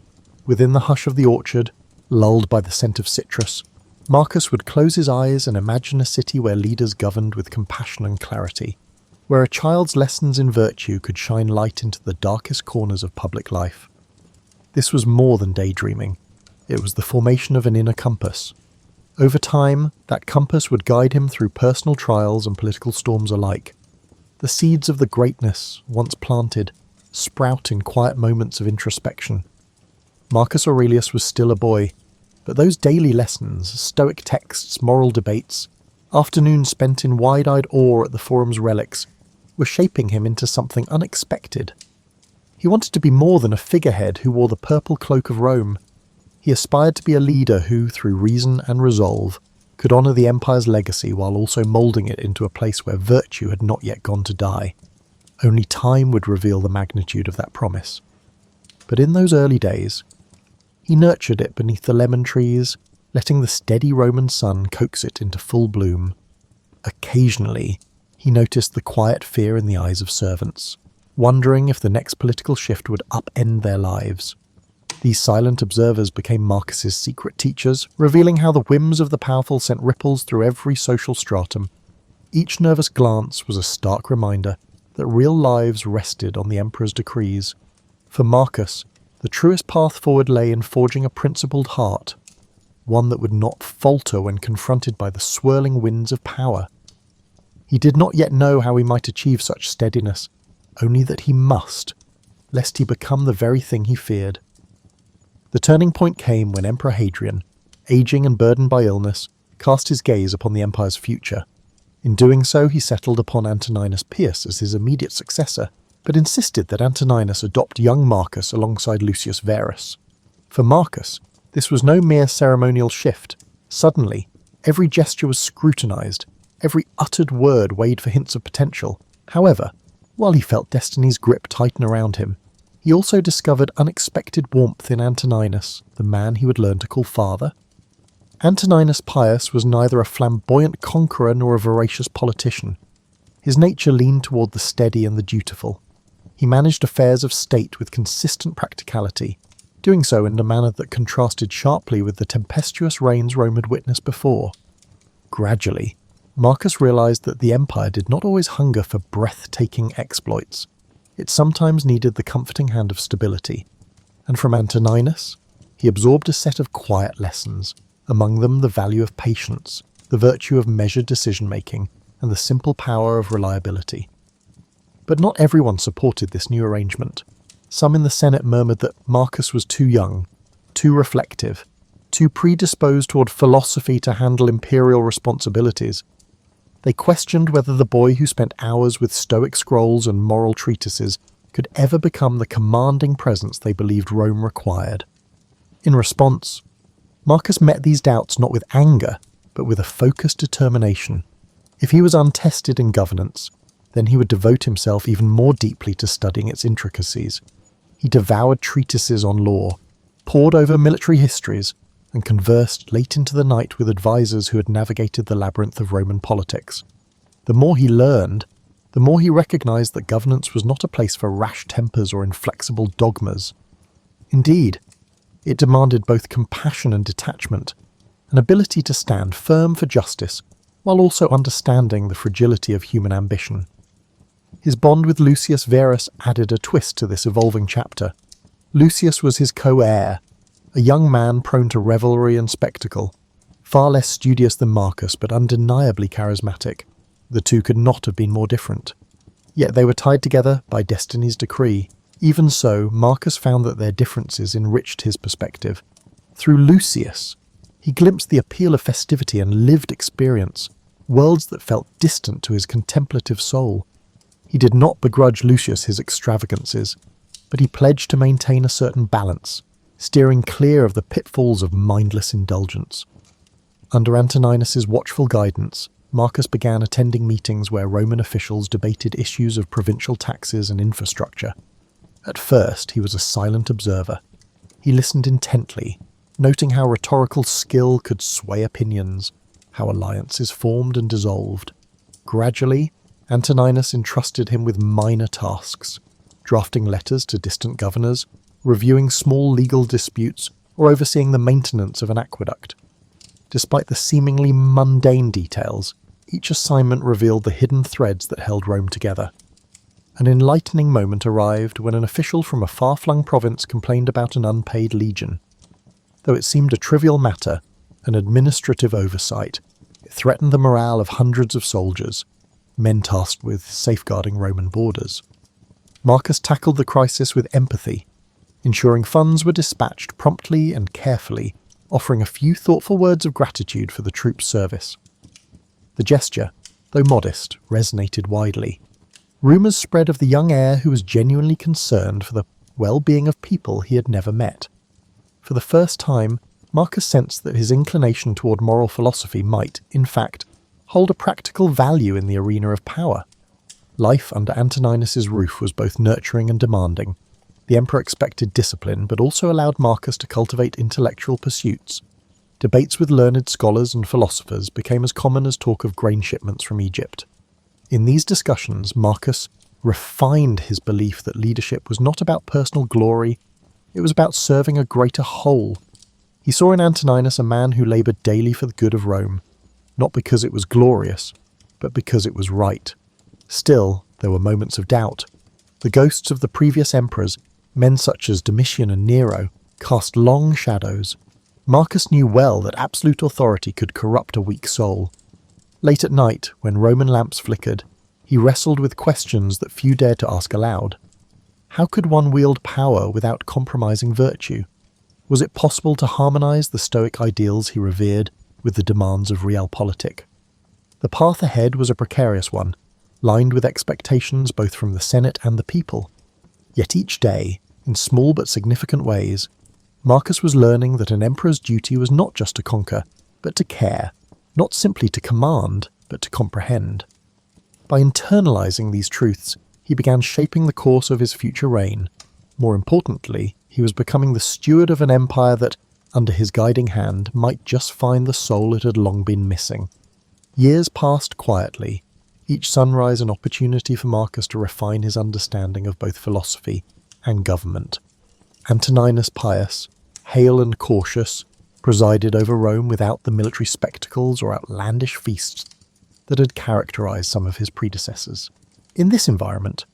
Within the hush of the orchard, lulled by the scent of citrus, Marcus would close his eyes and imagine a city where leaders governed with compassion and clarity, where a child's lessons in virtue could shine light into the darkest corners of public life. This was more than daydreaming. It was the formation of an inner compass. Over time, that compass would guide him through personal trials and political storms alike. The seeds of the greatness, once planted, sprout in quiet moments of introspection. Marcus Aurelius was still a boy, but those daily lessons, stoic texts, moral debates, afternoons spent in wide-eyed awe at the forum's relics, were shaping him into something unexpected. He wanted to be more than a figurehead who wore the purple cloak of Rome. He aspired to be a leader who, through reason and resolve, could honour the empire's legacy while also moulding it into a place where virtue had not yet gone to die. Only time would reveal the magnitude of that promise. But in those early days, he nurtured it beneath the lemon trees, letting the steady Roman sun coax it into full bloom. Occasionally, he noticed the quiet fear in the eyes of servants, wondering if the next political shift would upend their lives. These silent observers became Marcus's secret teachers, revealing how the whims of the powerful sent ripples through every social stratum. Each nervous glance was a stark reminder that real lives rested on the emperor's decrees. For Marcus, the truest path forward lay in forging a principled heart, one that would not falter when confronted by the swirling winds of power. He did not yet know how he might achieve such steadiness, only that he must, lest he become the very thing he feared. The turning point came when Emperor Hadrian, aging and burdened by illness, cast his gaze upon the empire's future. In doing so, he settled upon Antoninus Pius as his immediate successor, but insisted that Antoninus adopt young Marcus alongside Lucius Verus. For Marcus, this was no mere ceremonial shift. Suddenly, every gesture was scrutinized, every uttered word weighed for hints of potential. However, while he felt destiny's grip tighten around him, he also discovered unexpected warmth in Antoninus, the man he would learn to call father. Antoninus Pius was neither a flamboyant conqueror nor a voracious politician. His nature leaned toward the steady and the dutiful. He managed affairs of state with consistent practicality, doing so in a manner that contrasted sharply with the tempestuous reigns Rome had witnessed before. Gradually, Marcus realized that the empire did not always hunger for breathtaking exploits. It sometimes needed the comforting hand of stability. And from Antoninus, he absorbed a set of quiet lessons, among them the value of patience, the virtue of measured decision-making, and the simple power of reliability. But not everyone supported this new arrangement. Some in the Senate murmured that Marcus was too young, too reflective, too predisposed toward philosophy to handle imperial responsibilities. They questioned whether the boy who spent hours with Stoic scrolls and moral treatises could ever become the commanding presence they believed Rome required. In response, Marcus met these doubts not with anger, but with a focused determination. If he was untested in governance, then he would devote himself even more deeply to studying its intricacies. He devoured treatises on law, pored over military histories, and conversed late into the night with advisors who had navigated the labyrinth of Roman politics. The more he learned, the more he recognised that governance was not a place for rash tempers or inflexible dogmas. Indeed, it demanded both compassion and detachment, an ability to stand firm for justice, while also understanding the fragility of human ambition. His bond with Lucius Verus added a twist to this evolving chapter. Lucius was his co-heir, a young man prone to revelry and spectacle, far less studious than Marcus but undeniably charismatic. The two could not have been more different. Yet they were tied together by destiny's decree. Even so, Marcus found that their differences enriched his perspective. Through Lucius, he glimpsed the appeal of festivity and lived experience, worlds that felt distant to his contemplative soul. He did not begrudge Lucius his extravagances, but he pledged to maintain a certain balance, steering clear of the pitfalls of mindless indulgence. Under Antoninus's watchful guidance, Marcus began attending meetings where Roman officials debated issues of provincial taxes and infrastructure. At first, he was a silent observer. He listened intently, noting how rhetorical skill could sway opinions, how alliances formed and dissolved. Gradually, Antoninus entrusted him with minor tasks, drafting letters to distant governors, reviewing small legal disputes, or overseeing the maintenance of an aqueduct. Despite the seemingly mundane details, each assignment revealed the hidden threads that held Rome together. An enlightening moment arrived when an official from a far-flung province complained about an unpaid legion. Though it seemed a trivial matter, an administrative oversight, it threatened the morale of hundreds of soldiers, men tasked with safeguarding Roman borders. Marcus tackled the crisis with empathy, ensuring funds were dispatched promptly and carefully, offering a few thoughtful words of gratitude for the troops' service. The gesture, though modest, resonated widely. Rumours spread of the young heir who was genuinely concerned for the well-being of people he had never met. For the first time, Marcus sensed that his inclination toward moral philosophy might, in fact, hold a practical value in the arena of power. Life under Antoninus's roof was both nurturing and demanding. The emperor expected discipline, but also allowed Marcus to cultivate intellectual pursuits. Debates with learned scholars and philosophers became as common as talk of grain shipments from Egypt. In these discussions, Marcus refined his belief that leadership was not about personal glory, it was about serving a greater whole. He saw in Antoninus a man who laboured daily for the good of Rome, not because it was glorious, but because it was right. Still, there were moments of doubt. The ghosts of the previous emperors, men such as Domitian and Nero, cast long shadows. Marcus knew well that absolute authority could corrupt a weak soul. Late at night, when Roman lamps flickered, he wrestled with questions that few dared to ask aloud. How could one wield power without compromising virtue? Was it possible to harmonise the Stoic ideals he revered with the demands of realpolitik? The path ahead was a precarious one, lined with expectations both from the Senate and the people. Yet each day, in small but significant ways, Marcus was learning that an emperor's duty was not just to conquer, but to care, not simply to command, but to comprehend. By internalizing these truths, he began shaping the course of his future reign. More importantly, he was becoming the steward of an empire that, under his guiding hand, might just find the soul it had long been missing. Years passed quietly, each sunrise an opportunity for Marcus to refine his understanding of both philosophy and government. Antoninus Pius, hale and cautious, presided over Rome without the military spectacles or outlandish feasts that had characterized some of his predecessors. In this environment,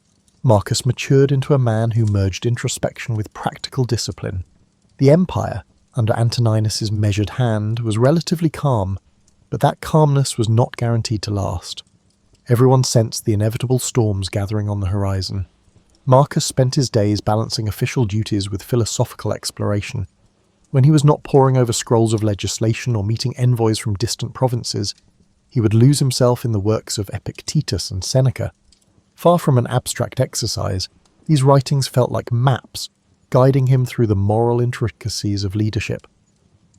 Marcus matured into a man who merged introspection with practical discipline. The empire, under Antoninus's measured hand, was relatively calm, but that calmness was not guaranteed to last. Everyone sensed the inevitable storms gathering on the horizon. Marcus spent his days balancing official duties with philosophical exploration. When he was not poring over scrolls of legislation or meeting envoys from distant provinces, he would lose himself in the works of Epictetus and Seneca. Far from an abstract exercise, these writings felt like maps, guiding him through the moral intricacies of leadership.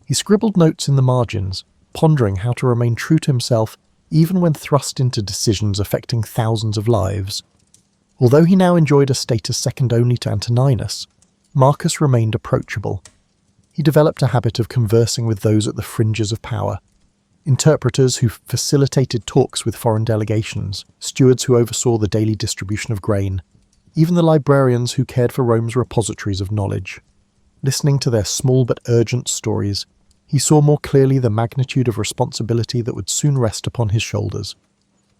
He scribbled notes in the margins, pondering how to remain true to himself even when thrust into decisions affecting thousands of lives. Although he now enjoyed a status second only to Antoninus, Marcus remained approachable. he developed a habit of conversing with those at the fringes of power. Interpreters who facilitated talks with foreign delegations, stewards who oversaw the daily distribution of grain, even the librarians who cared for Rome's repositories of knowledge. Listening to their small but urgent stories, he saw more clearly the magnitude of responsibility that would soon rest upon his shoulders.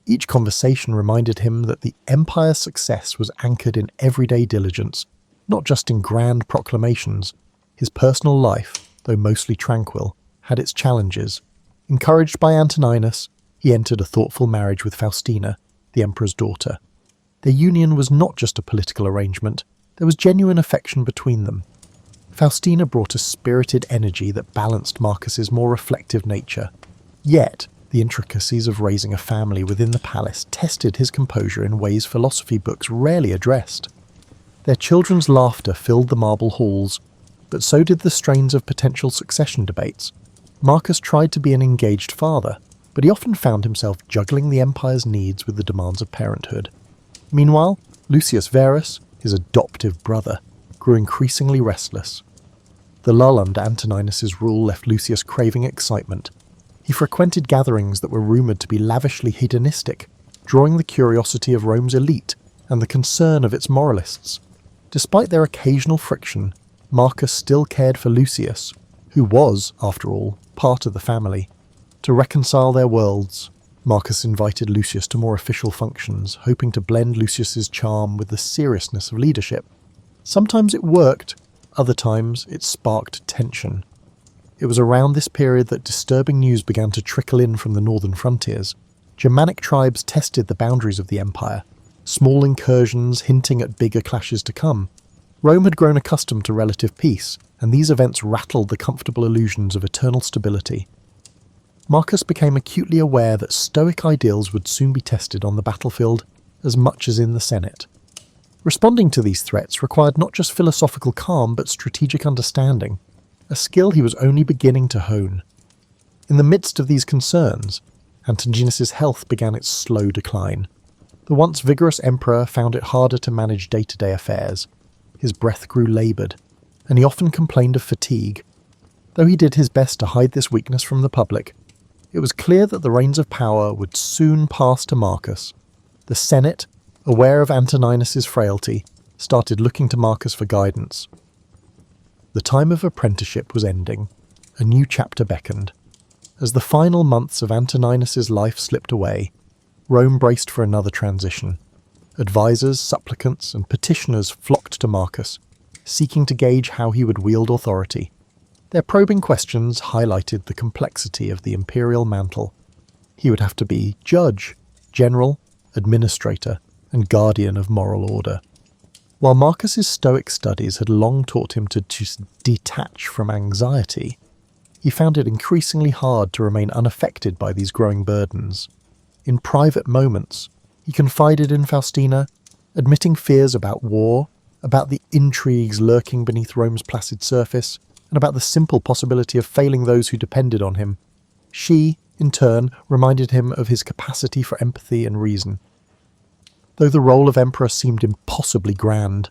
Each conversation reminded him that the empire's success was anchored in everyday diligence, not just in grand proclamations. His personal life, though mostly tranquil, had its challenges. Encouraged by Antoninus, he entered a thoughtful marriage with Faustina, the emperor's daughter. Their union was not just a political arrangement, there was genuine affection between them. Faustina brought a spirited energy that balanced Marcus's more reflective nature. Yet, the intricacies of raising a family within the palace tested his composure in ways philosophy books rarely addressed. Their children's laughter filled the marble halls, but so did the strains of potential succession debates. Marcus tried to be an engaged father, but he often found himself juggling the empire's needs with the demands of parenthood. Meanwhile, Lucius Verus, his adoptive brother, grew increasingly restless. The lull under Antoninus's rule left Lucius craving excitement. He frequented gatherings that were rumoured to be lavishly hedonistic, drawing the curiosity of Rome's elite and the concern of its moralists. Despite their occasional friction, Marcus still cared for Lucius, who was, after all, part of the family. To reconcile their worlds, Marcus invited Lucius to more official functions, hoping to blend Lucius's charm with the seriousness of leadership. Sometimes it worked, other times it sparked tension. It was around this period that disturbing news began to trickle in from the northern frontiers. Germanic tribes tested the boundaries of the empire, small incursions hinting at bigger clashes to come. Rome had grown accustomed to relative peace, and these events rattled the comfortable illusions of eternal stability. Marcus became acutely aware that Stoic ideals would soon be tested on the battlefield as much as in the Senate. Responding to these threats required not just philosophical calm but strategic understanding, a skill he was only beginning to hone. In the midst of these concerns, Antoninus's health began its slow decline. The once vigorous emperor found it harder to manage day-to-day affairs. His breath grew laboured, and he often complained of fatigue. Though he did his best to hide this weakness from the public, it was clear that the reins of power would soon pass to Marcus. The Senate, aware of Antoninus's frailty, started looking to Marcus for guidance. The time of apprenticeship was ending. A new chapter beckoned. As the final months of Antoninus's life slipped away, Rome braced for another transition. Advisors, supplicants, and petitioners flocked to Marcus, seeking to gauge how he would wield authority. Their probing questions highlighted the complexity of the imperial mantle. He would have to be judge, general, administrator, and guardian of moral order. While Marcus's Stoic studies had long taught him to detach from anxiety, he found it increasingly hard to remain unaffected by these growing burdens. In private moments, he confided in Faustina, admitting fears about war, about the intrigues lurking beneath Rome's placid surface, and about the simple possibility of failing those who depended on him. She, in turn, reminded him of his capacity for empathy and reason. Though the role of emperor seemed impossibly grand,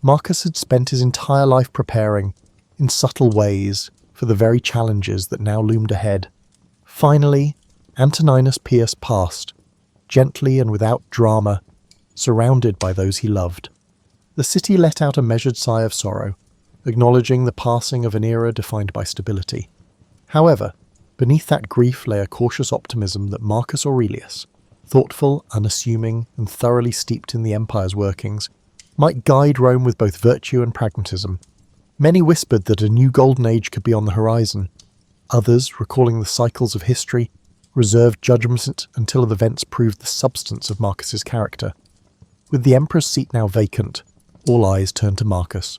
Marcus had spent his entire life preparing, in subtle ways, for the very challenges that now loomed ahead. Finally, Antoninus Pius passed, gently and without drama, surrounded by those he loved. The city let out a measured sigh of sorrow, acknowledging the passing of an era defined by stability. However, beneath that grief lay a cautious optimism that Marcus Aurelius, thoughtful, unassuming, and thoroughly steeped in the empire's workings, might guide Rome with both virtue and pragmatism. Many whispered that a new golden age could be on the horizon. Others, recalling the cycles of history, reserved judgment until events proved the substance of Marcus's character. With the emperor's seat now vacant, all eyes turned to Marcus.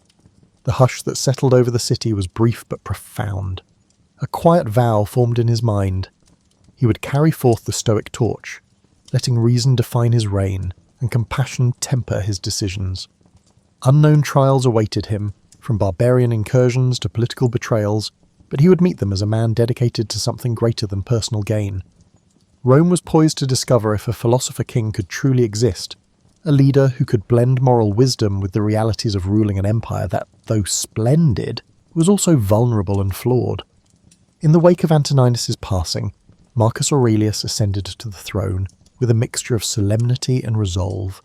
The hush that settled over the city was brief but profound. A quiet vow formed in his mind. He would carry forth the Stoic torch, letting reason define his reign and compassion temper his decisions. Unknown trials awaited him, from barbarian incursions to political betrayals, but he would meet them as a man dedicated to something greater than personal gain. Rome was poised to discover if a philosopher king could truly exist, a leader who could blend moral wisdom with the realities of ruling an empire that, though splendid, was also vulnerable and flawed. In the wake of Antoninus' passing, Marcus Aurelius ascended to the throne with a mixture of solemnity and resolve.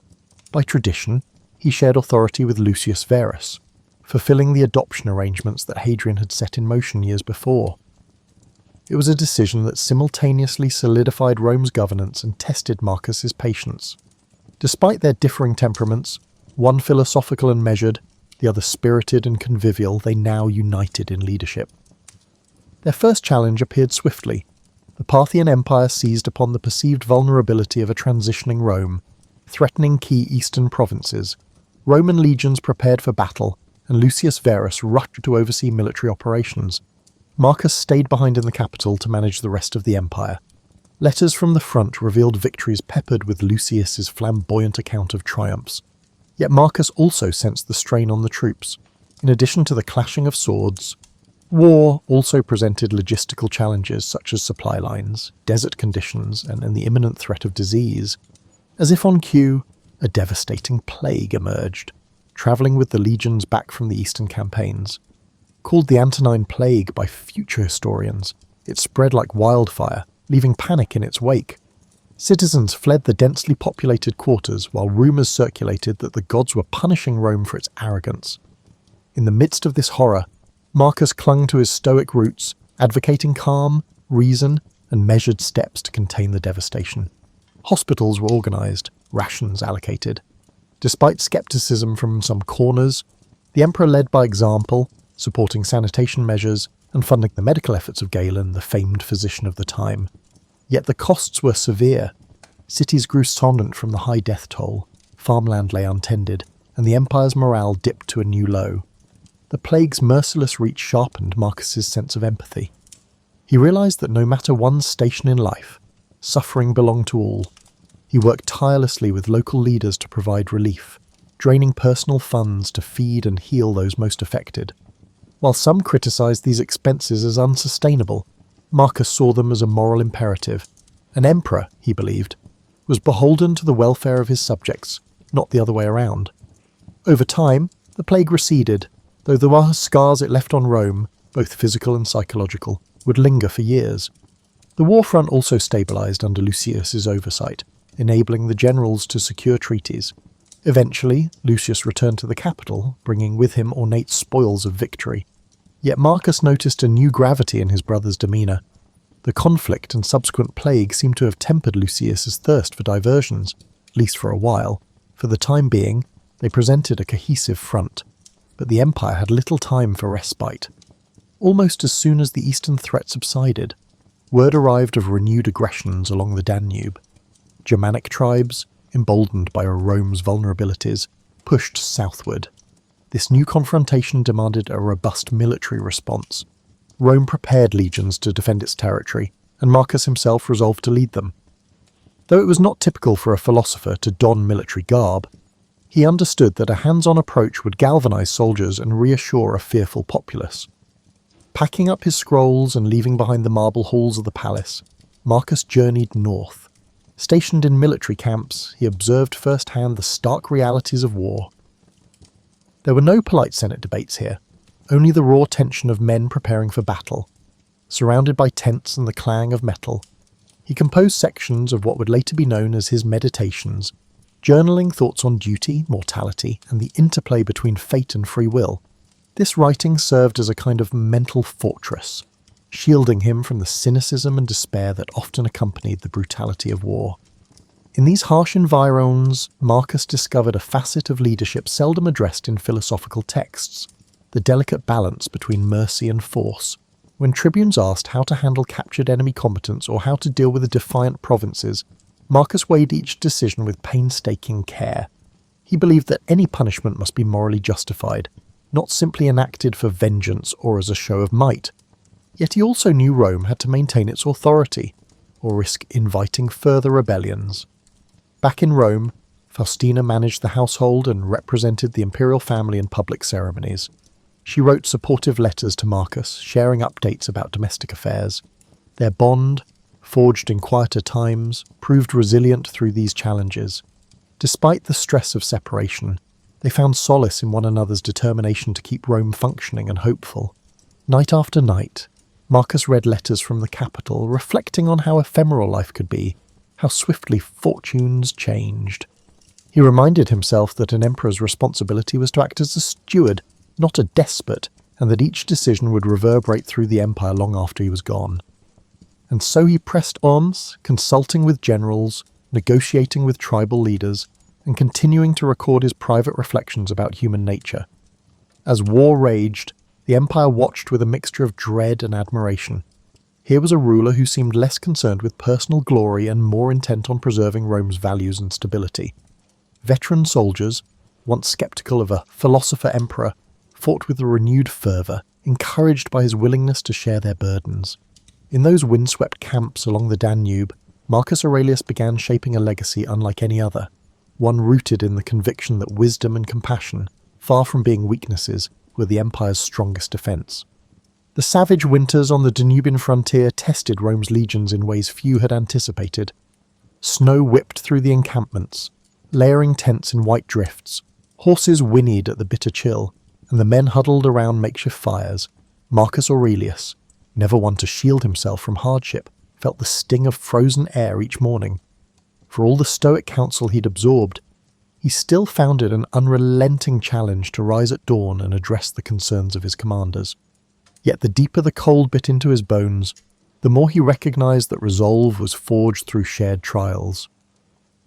By tradition, he shared authority with Lucius Verus, fulfilling the adoption arrangements that Hadrian had set in motion years before. It was a decision that simultaneously solidified Rome's governance and tested Marcus's patience. Despite their differing temperaments, one philosophical and measured, the other spirited and convivial, they now united in leadership. Their first challenge appeared swiftly. The Parthian Empire seized upon the perceived vulnerability of a transitioning Rome, threatening key eastern provinces. Roman legions prepared for battle, and Lucius Verus rushed to oversee military operations. Marcus stayed behind in the capital to manage the rest of the empire. Letters from the front revealed victories peppered with Lucius's flamboyant account of triumphs. Yet Marcus also sensed the strain on the troops. In addition to the clashing of swords, war also presented logistical challenges such as supply lines, desert conditions, and the imminent threat of disease. As if on cue, a devastating plague emerged, travelling with the legions back from the eastern campaigns. Called the Antonine Plague by future historians, it spread like wildfire, leaving panic in its wake. Citizens fled the densely populated quarters while rumours circulated that the gods were punishing Rome for its arrogance. In the midst of this horror, Marcus clung to his stoic roots, advocating calm, reason, and measured steps to contain the devastation. Hospitals were organised, rations allocated. Despite scepticism from some corners, the emperor led by example, supporting sanitation measures and funding the medical efforts of Galen, the famed physician of the time. Yet the costs were severe. Cities grew somnant from the high death toll, farmland lay untended, and the empire's morale dipped to a new low. The plague's merciless reach sharpened Marcus's sense of empathy. He realised that no matter one's station in life, suffering belonged to all. He worked tirelessly with local leaders to provide relief, draining personal funds to feed and heal those most affected. While some criticised these expenses as unsustainable, Marcus saw them as a moral imperative. An emperor, he believed, was beholden to the welfare of his subjects, not the other way around. Over time, the plague receded, though the scars it left on Rome, both physical and psychological, would linger for years. The war front also stabilised under Lucius's oversight, enabling the generals to secure treaties. Eventually, Lucius returned to the capital, bringing with him ornate spoils of victory. Yet Marcus noticed a new gravity in his brother's demeanour. The conflict and subsequent plague seemed to have tempered Lucius's thirst for diversions, at least for a while. For the time being, they presented a cohesive front, but the empire had little time for respite. Almost as soon as the eastern threat subsided, word arrived of renewed aggressions along the Danube. Germanic tribes, emboldened by Rome's vulnerabilities, pushed southward. This new confrontation demanded a robust military response. Rome prepared legions to defend its territory, and Marcus himself resolved to lead them. Though it was not typical for a philosopher to don military garb, he understood that a hands-on approach would galvanise soldiers and reassure a fearful populace. Packing up his scrolls and leaving behind the marble halls of the palace, Marcus journeyed north. Stationed in military camps, he observed firsthand the stark realities of war. There were no polite Senate debates here, only the raw tension of men preparing for battle. Surrounded by tents and the clang of metal, he composed sections of what would later be known as his Meditations, journaling thoughts on duty, mortality, and the interplay between fate and free will. This writing served as a kind of mental fortress, shielding him from the cynicism and despair that often accompanied the brutality of war. In these harsh environs, Marcus discovered a facet of leadership seldom addressed in philosophical texts, the delicate balance between mercy and force. When tribunes asked how to handle captured enemy combatants or how to deal with the defiant provinces, Marcus weighed each decision with painstaking care. He believed that any punishment must be morally justified, not simply enacted for vengeance or as a show of might. Yet he also knew Rome had to maintain its authority, or risk inviting further rebellions. Back in Rome, Faustina managed the household and represented the imperial family in public ceremonies. She wrote supportive letters to Marcus, sharing updates about domestic affairs. Their bond, forged in quieter times, proved resilient through these challenges. Despite the stress of separation, they found solace in one another's determination to keep Rome functioning and hopeful. Night after night, Marcus read letters from the capital, reflecting on how ephemeral life could be, how swiftly fortunes changed. He reminded himself that an emperor's responsibility was to act as a steward, not a despot, and that each decision would reverberate through the empire long after he was gone. And so he pressed on, consulting with generals, negotiating with tribal leaders, and continuing to record his private reflections about human nature. As war raged, the empire watched with a mixture of dread and admiration. Here was a ruler who seemed less concerned with personal glory and more intent on preserving Rome's values and stability. Veteran soldiers, once sceptical of a philosopher-emperor, fought with a renewed fervour, encouraged by his willingness to share their burdens. In those windswept camps along the Danube, Marcus Aurelius began shaping a legacy unlike any other, one rooted in the conviction that wisdom and compassion, far from being weaknesses, were the empire's strongest defence. The savage winters on the Danubian frontier tested Rome's legions in ways few had anticipated. Snow whipped through the encampments, layering tents in white drifts. Horses whinnied at the bitter chill, and the men huddled around makeshift fires. Marcus Aurelius, never one to shield himself from hardship, felt the sting of frozen air each morning. For all the stoic counsel he'd absorbed, he still found it an unrelenting challenge to rise at dawn and address the concerns of his commanders. Yet the deeper the cold bit into his bones, the more he recognised that resolve was forged through shared trials.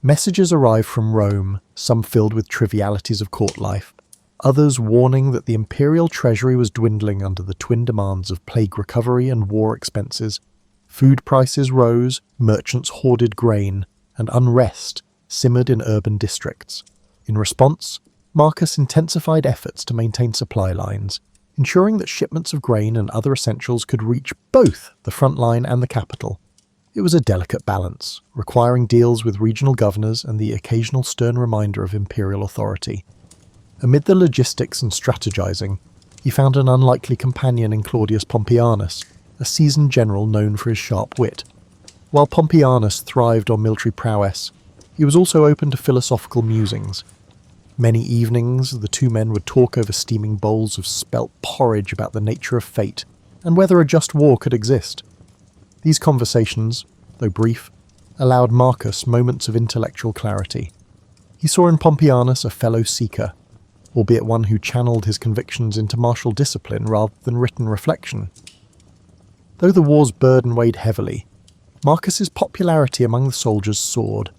Messages arrived from Rome, some filled with trivialities of court life, others warning that the imperial treasury was dwindling under the twin demands of plague recovery and war expenses. Food prices rose, merchants hoarded grain, and unrest simmered in urban districts. In response, Marcus intensified efforts to maintain supply lines, ensuring that shipments of grain and other essentials could reach both the front line and the capital. It was a delicate balance, requiring deals with regional governors and the occasional stern reminder of imperial authority. Amid the logistics and strategizing, he found an unlikely companion in Claudius Pompeianus, a seasoned general known for his sharp wit. While Pompeianus thrived on military prowess, he was also open to philosophical musings. Many evenings, the two men would talk over steaming bowls of spelt porridge about the nature of fate and whether a just war could exist. These conversations, though brief, allowed Marcus moments of intellectual clarity. He saw in Pompeianus a fellow seeker, albeit one who channeled his convictions into martial discipline rather than written reflection. Though the war's burden weighed heavily, Marcus's popularity among the soldiers soared.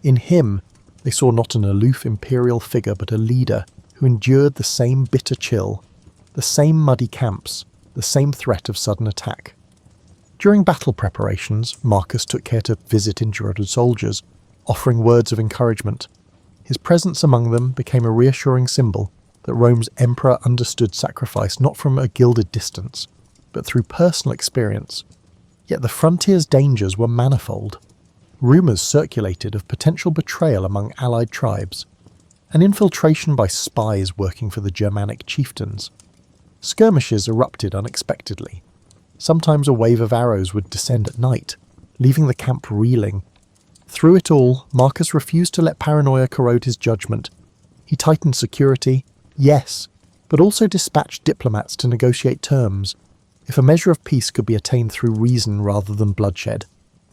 In him, they saw not an aloof imperial figure but a leader who endured the same bitter chill, the same muddy camps, the same threat of sudden attack. During battle preparations, Marcus took care to visit injured soldiers, offering words of encouragement. His presence among them became a reassuring symbol that Rome's emperor understood sacrifice not from a gilded distance, but through personal experience. Yet the frontier's dangers were manifold. Rumours circulated of potential betrayal among allied tribes, an infiltration by spies working for the Germanic chieftains. Skirmishes erupted unexpectedly. Sometimes a wave of arrows would descend at night, leaving the camp reeling. Through it all, Marcus refused to let paranoia corrode his judgment. He tightened security, yes, but also dispatched diplomats to negotiate terms, if a measure of peace could be attained through reason rather than bloodshed.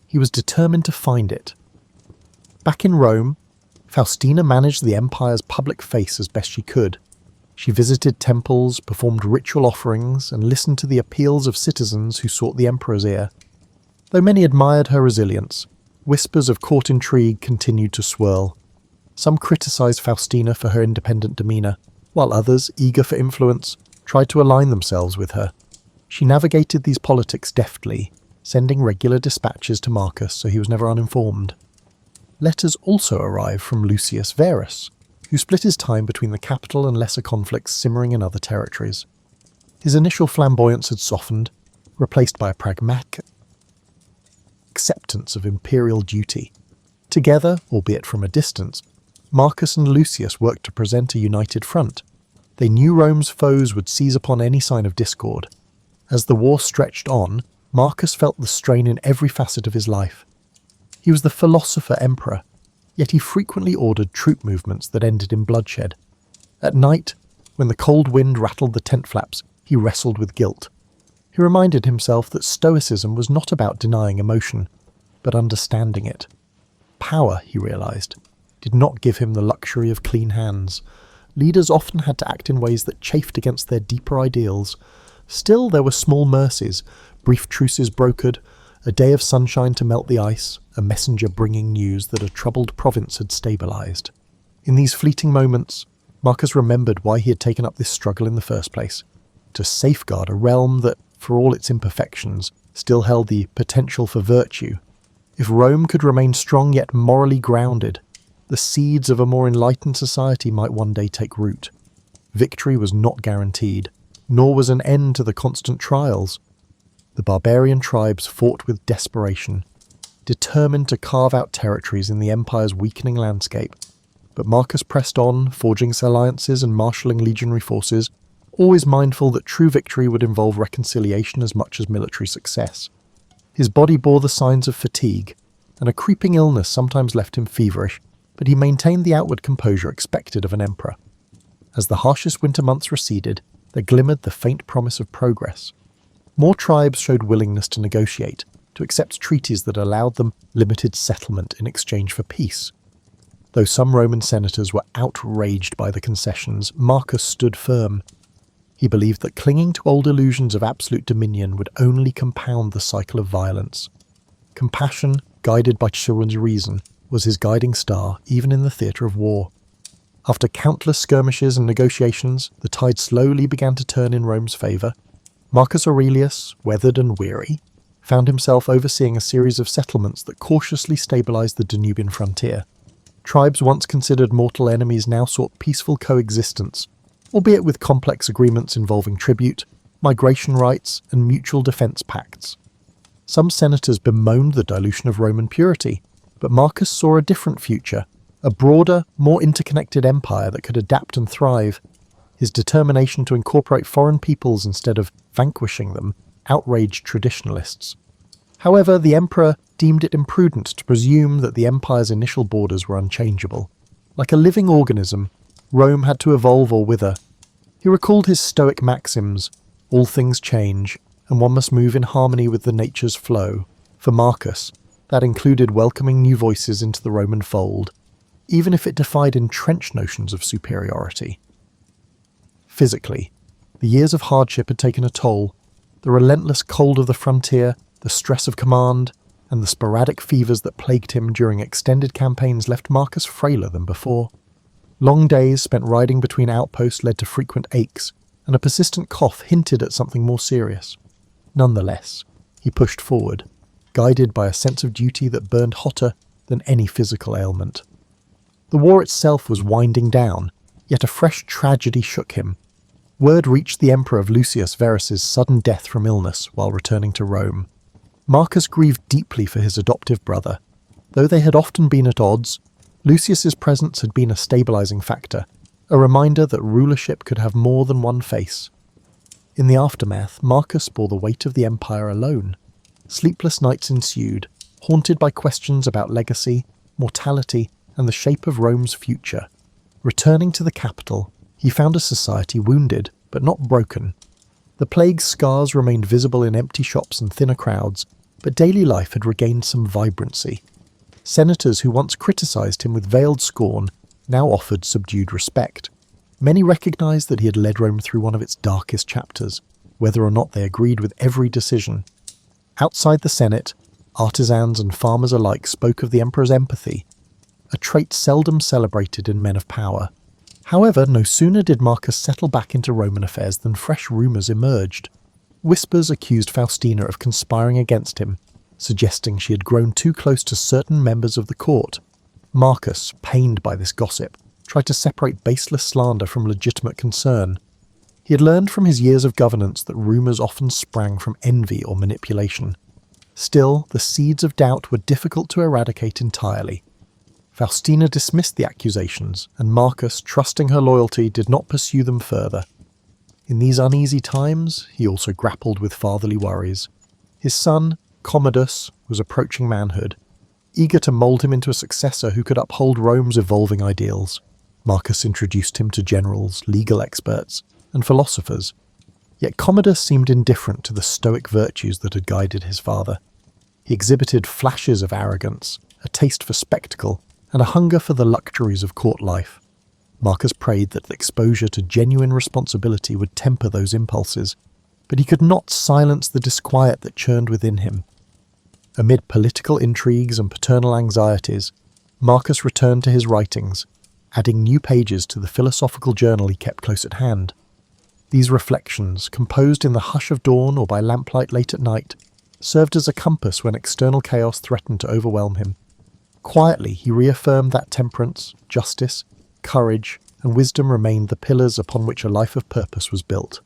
He was determined to find it. Back in Rome, Faustina managed the empire's public face as best she could. She visited temples, performed ritual offerings, and listened to the appeals of citizens who sought the emperor's ear. Though many admired her resilience, whispers of court intrigue continued to swirl. Some criticized Faustina for her independent demeanor, while others, eager for influence, tried to align themselves with her. She navigated these politics deftly, sending regular dispatches to Marcus so he was never uninformed. Letters also arrived from Lucius Verus, who split his time between the capital and lesser conflicts simmering in other territories. His initial flamboyance had softened, replaced by a pragmatic acceptance of imperial duty. Together, albeit from a distance, Marcus and Lucius worked to present a united front. They knew Rome's foes would seize upon any sign of discord. As the war stretched on, Marcus felt the strain in every facet of his life. He was the philosopher emperor, yet he frequently ordered troop movements that ended in bloodshed. At night, when the cold wind rattled the tent flaps, he wrestled with guilt. He reminded himself that Stoicism was not about denying emotion, but understanding it. Power, he realised, did not give him the luxury of clean hands. Leaders often had to act in ways that chafed against their deeper ideals. Still, there were small mercies, brief truces brokered, a day of sunshine to melt the ice, a messenger bringing news that a troubled province had stabilised. In these fleeting moments, Marcus remembered why he had taken up this struggle in the first place, to safeguard a realm that, for all its imperfections, still held the potential for virtue. If Rome could remain strong yet morally grounded, the seeds of a more enlightened society might one day take root. Victory was not guaranteed, nor was an end to the constant trials. The barbarian tribes fought with desperation, determined to carve out territories in the empire's weakening landscape. But Marcus pressed on, forging alliances and marshalling legionary forces, always mindful that true victory would involve reconciliation as much as military success. His body bore the signs of fatigue, and a creeping illness sometimes left him feverish, but he maintained the outward composure expected of an emperor. As the harshest winter months receded, there glimmered the faint promise of progress. More tribes showed willingness to negotiate, to accept treaties that allowed them limited settlement in exchange for peace. Though some Roman senators were outraged by the concessions, Marcus stood firm. He believed that clinging to old illusions of absolute dominion would only compound the cycle of violence. Compassion, guided by children's reason, was his guiding star even in the theatre of war. After countless skirmishes and negotiations, the tide slowly began to turn in Rome's favour. Marcus Aurelius, weathered and weary, found himself overseeing a series of settlements that cautiously stabilised the Danubian frontier. Tribes once considered mortal enemies now sought peaceful coexistence, albeit with complex agreements involving tribute, migration rights, and mutual defence pacts. Some senators bemoaned the dilution of Roman purity, but Marcus saw a different future, a broader, more interconnected empire that could adapt and thrive. His determination to incorporate foreign peoples instead of vanquishing them outraged traditionalists. However, the emperor deemed it imprudent to presume that the empire's initial borders were unchangeable. Like a living organism, Rome had to evolve or wither. He recalled his Stoic maxims, all things change, and one must move in harmony with the nature's flow. For Marcus, that included welcoming new voices into the Roman fold, even if it defied entrenched notions of superiority. Physically, the years of hardship had taken a toll. The relentless cold of the frontier, the stress of command, and the sporadic fevers that plagued him during extended campaigns left Marcus frailer than before. Long days spent riding between outposts led to frequent aches, and a persistent cough hinted at something more serious. Nonetheless, he pushed forward, guided by a sense of duty that burned hotter than any physical ailment. The war itself was winding down, yet a fresh tragedy shook him. Word reached the emperor of Lucius Verus's sudden death from illness while returning to Rome. Marcus grieved deeply for his adoptive brother. Though they had often been at odds, Lucius's presence had been a stabilizing factor, a reminder that rulership could have more than one face. In the aftermath, Marcus bore the weight of the empire alone. Sleepless nights ensued, haunted by questions about legacy, mortality, and the shape of Rome's future. Returning to the capital, he found a society wounded, but not broken. The plague's scars remained visible in empty shops and thinner crowds, but daily life had regained some vibrancy. Senators who once criticised him with veiled scorn now offered subdued respect. Many recognised that he had led Rome through one of its darkest chapters, whether or not they agreed with every decision. Outside the Senate, artisans and farmers alike spoke of the emperor's empathy, a trait seldom celebrated in men of power. However, no sooner did Marcus settle back into Roman affairs than fresh rumours emerged. Whispers accused Faustina of conspiring against him, suggesting she had grown too close to certain members of the court. Marcus, pained by this gossip, tried to separate baseless slander from legitimate concern. He had learned from his years of governance that rumours often sprang from envy or manipulation. Still, the seeds of doubt were difficult to eradicate entirely. Faustina dismissed the accusations, and Marcus, trusting her loyalty, did not pursue them further. In these uneasy times, he also grappled with fatherly worries. His son, Commodus, was approaching manhood, eager to mould him into a successor who could uphold Rome's evolving ideals. Marcus introduced him to generals, legal experts, and philosophers. Yet Commodus seemed indifferent to the stoic virtues that had guided his father. He exhibited flashes of arrogance, a taste for spectacle, and a hunger for the luxuries of court life. Marcus prayed that exposure to genuine responsibility would temper those impulses, but he could not silence the disquiet that churned within him. Amid political intrigues and paternal anxieties, Marcus returned to his writings, adding new pages to the philosophical journal he kept close at hand. These reflections, composed in the hush of dawn or by lamplight late at night, served as a compass when external chaos threatened to overwhelm him. Quietly, he reaffirmed that temperance, justice, courage, and wisdom remained the pillars upon which a life of purpose was built.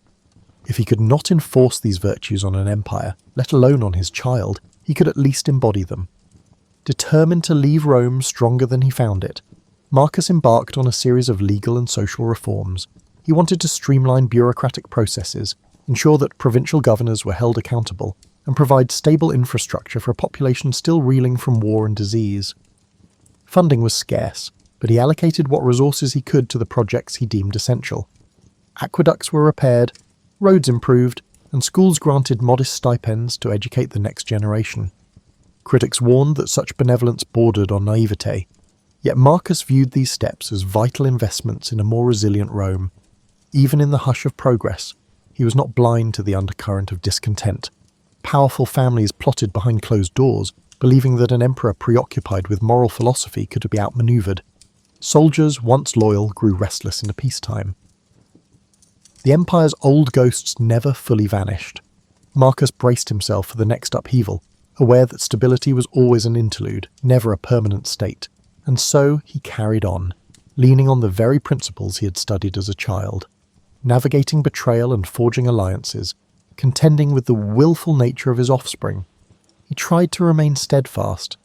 If he could not enforce these virtues on an empire, let alone on his child, he could at least embody them. Determined to leave Rome stronger than he found it, Marcus embarked on a series of legal and social reforms. He wanted to streamline bureaucratic processes, ensure that provincial governors were held accountable, and provide stable infrastructure for a population still reeling from war and disease. Funding was scarce, but he allocated what resources he could to the projects he deemed essential. Aqueducts were repaired, roads improved, and schools granted modest stipends to educate the next generation. Critics warned that such benevolence bordered on naivete, yet Marcus viewed these steps as vital investments in a more resilient Rome. Even in the hush of progress, he was not blind to the undercurrent of discontent. Powerful families plotted behind closed doors, believing that an emperor preoccupied with moral philosophy could be outmaneuvered. Soldiers, once loyal, grew restless in peacetime. The empire's old ghosts never fully vanished. Marcus braced himself for the next upheaval, aware that stability was always an interlude, never a permanent state. And so he carried on, leaning on the very principles he had studied as a child, navigating betrayal and forging alliances, contending with the willful nature of his offspring. He tried to remain steadfast.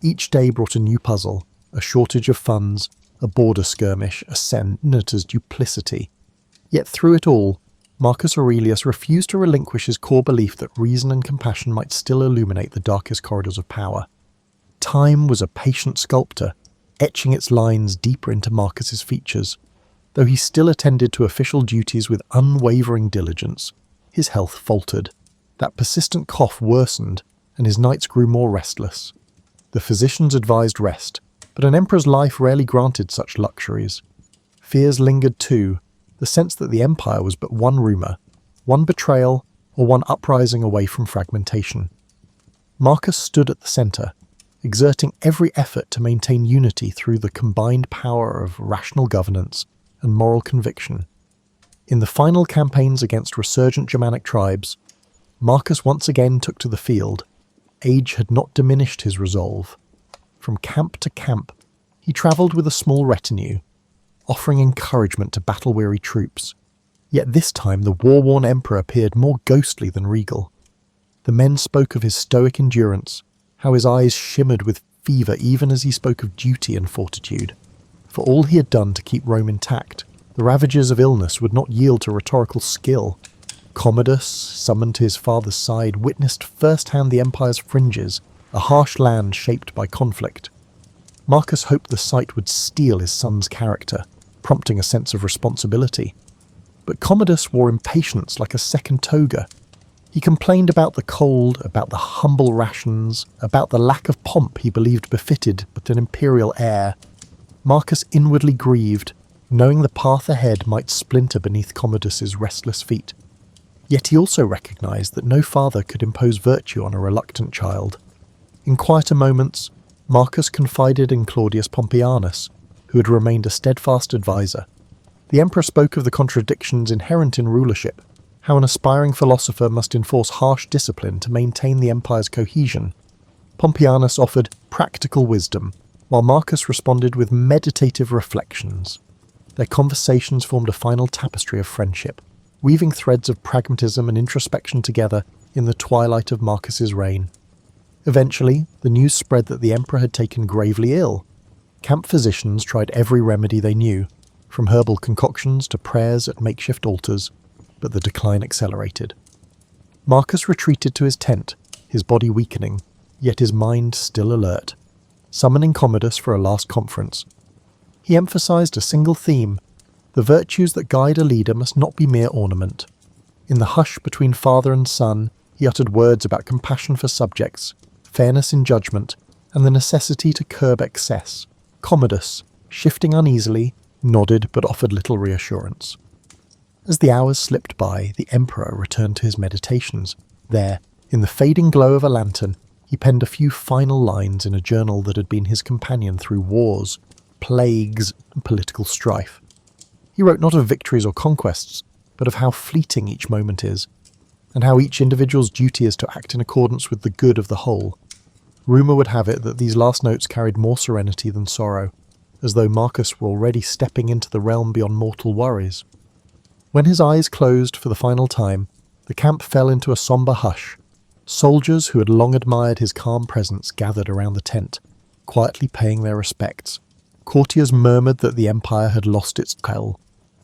Each day brought a new puzzle, a shortage of funds, a border skirmish, a senator's duplicity. Yet through it all, Marcus Aurelius refused to relinquish his core belief that reason and compassion might still illuminate the darkest corridors of power. Time was a patient sculptor, etching its lines deeper into Marcus's features. Though he still attended to official duties with unwavering diligence, his health faltered. That persistent cough worsened, and his nights grew more restless. The physicians advised rest, but an emperor's life rarely granted such luxuries. Fears lingered too, the sense that the empire was but one rumour, one betrayal, or one uprising away from fragmentation. Marcus stood at the centre, exerting every effort to maintain unity through the combined power of rational governance and moral conviction. In the final campaigns against resurgent Germanic tribes, Marcus once again took to the field. Age had not diminished his resolve. From camp to camp, he travelled with a small retinue, offering encouragement to battle-weary troops. Yet this time the war-worn emperor appeared more ghostly than regal. The men spoke of his stoic endurance, how his eyes shimmered with fever even as he spoke of duty and fortitude. For all he had done to keep Rome intact, the ravages of illness would not yield to rhetorical skill. Commodus, summoned to his father's side, witnessed firsthand the empire's fringes, a harsh land shaped by conflict. Marcus hoped the sight would steel his son's character, prompting a sense of responsibility. But Commodus wore impatience like a second toga. He complained about the cold, about the humble rations, about the lack of pomp he believed befitted but an imperial heir. Marcus inwardly grieved, knowing the path ahead might splinter beneath Commodus's restless feet. Yet he also recognised that no father could impose virtue on a reluctant child. In quieter moments, Marcus confided in Claudius Pompeianus, who had remained a steadfast advisor. The emperor spoke of the contradictions inherent in rulership, how an aspiring philosopher must enforce harsh discipline to maintain the empire's cohesion. Pompeianus offered practical wisdom, while Marcus responded with meditative reflections. Their conversations formed a final tapestry of friendship, weaving threads of pragmatism and introspection together in the twilight of Marcus's reign. Eventually, the news spread that the emperor had taken gravely ill. Camp physicians tried every remedy they knew, from herbal concoctions to prayers at makeshift altars, but the decline accelerated. Marcus retreated to his tent, his body weakening, yet his mind still alert, summoning Commodus for a last conference. He emphasized a single theme: the virtues that guide a leader must not be mere ornament. In the hush between father and son, he uttered words about compassion for subjects, fairness in judgment, and the necessity to curb excess. Commodus, shifting uneasily, nodded but offered little reassurance. As the hours slipped by, the emperor returned to his meditations. There, in the fading glow of a lantern, he penned a few final lines in a journal that had been his companion through wars, plagues, and political strife. He wrote not of victories or conquests, but of how fleeting each moment is, and how each individual's duty is to act in accordance with the good of the whole. Rumour would have it that these last notes carried more serenity than sorrow, as though Marcus were already stepping into the realm beyond mortal worries. When his eyes closed for the final time, the camp fell into a sombre hush. Soldiers who had long admired his calm presence gathered around the tent, quietly paying their respects. Courtiers murmured that the empire had lost its quell.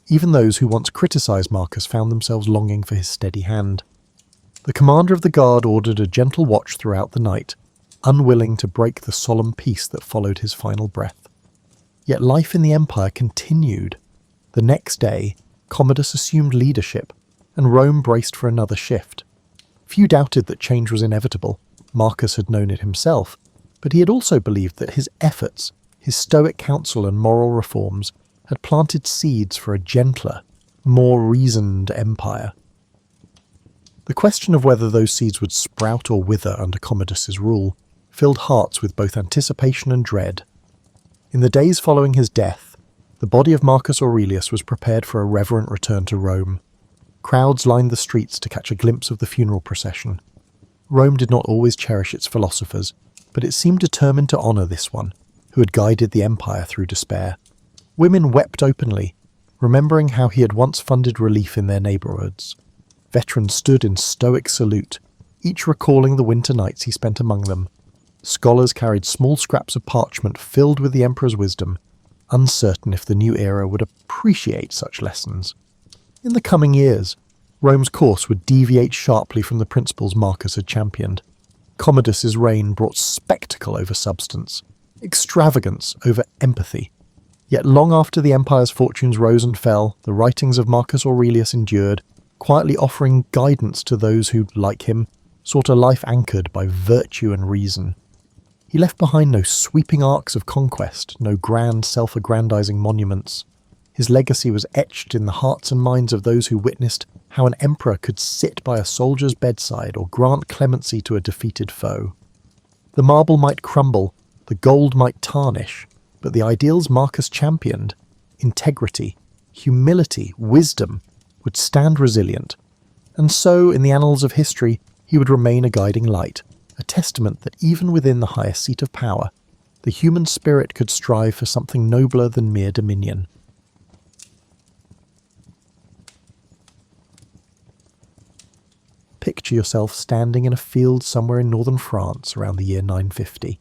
Even those who once criticised Marcus found themselves longing for his steady hand. The commander of the guard ordered a gentle watch throughout the night, unwilling to break the solemn peace that followed his final breath. Yet life in the empire continued. The next day, Commodus assumed leadership, and Rome braced for another shift. Few doubted that change was inevitable. Marcus had known it himself, but he had also believed that his efforts, his stoic counsel and moral reforms, had planted seeds for a gentler, more reasoned empire. The question of whether those seeds would sprout or wither under Commodus's rule filled hearts with both anticipation and dread. In the days following his death, the body of Marcus Aurelius was prepared for a reverent return to Rome. Crowds lined the streets to catch a glimpse of the funeral procession. Rome did not always cherish its philosophers, but it seemed determined to honour this one, who had guided the empire through despair. Women wept openly, remembering how he had once funded relief in their neighbourhoods. Veterans stood in stoic salute, each recalling the winter nights he spent among them. Scholars carried small scraps of parchment filled with the emperor's wisdom, uncertain if the new era would appreciate such lessons. In the coming years, Rome's course would deviate sharply from the principles Marcus had championed. Commodus's reign brought spectacle over substance, extravagance over empathy. Yet long after the empire's fortunes rose and fell, the writings of Marcus Aurelius endured, quietly offering guidance to those who, like him, sought a life anchored by virtue and reason. He left behind no sweeping arcs of conquest, no grand self-aggrandizing monuments. His legacy was etched in the hearts and minds of those who witnessed how an emperor could sit by a soldier's bedside or grant clemency to a defeated foe. The marble might crumble, the gold might tarnish, but the ideals Marcus championed, integrity, humility, wisdom, would stand resilient. And so, in the annals of history, he would remain a guiding light, a testament that even within the highest seat of power, the human spirit could strive for something nobler than mere dominion. Picture yourself standing in a field somewhere in northern France around the year 950.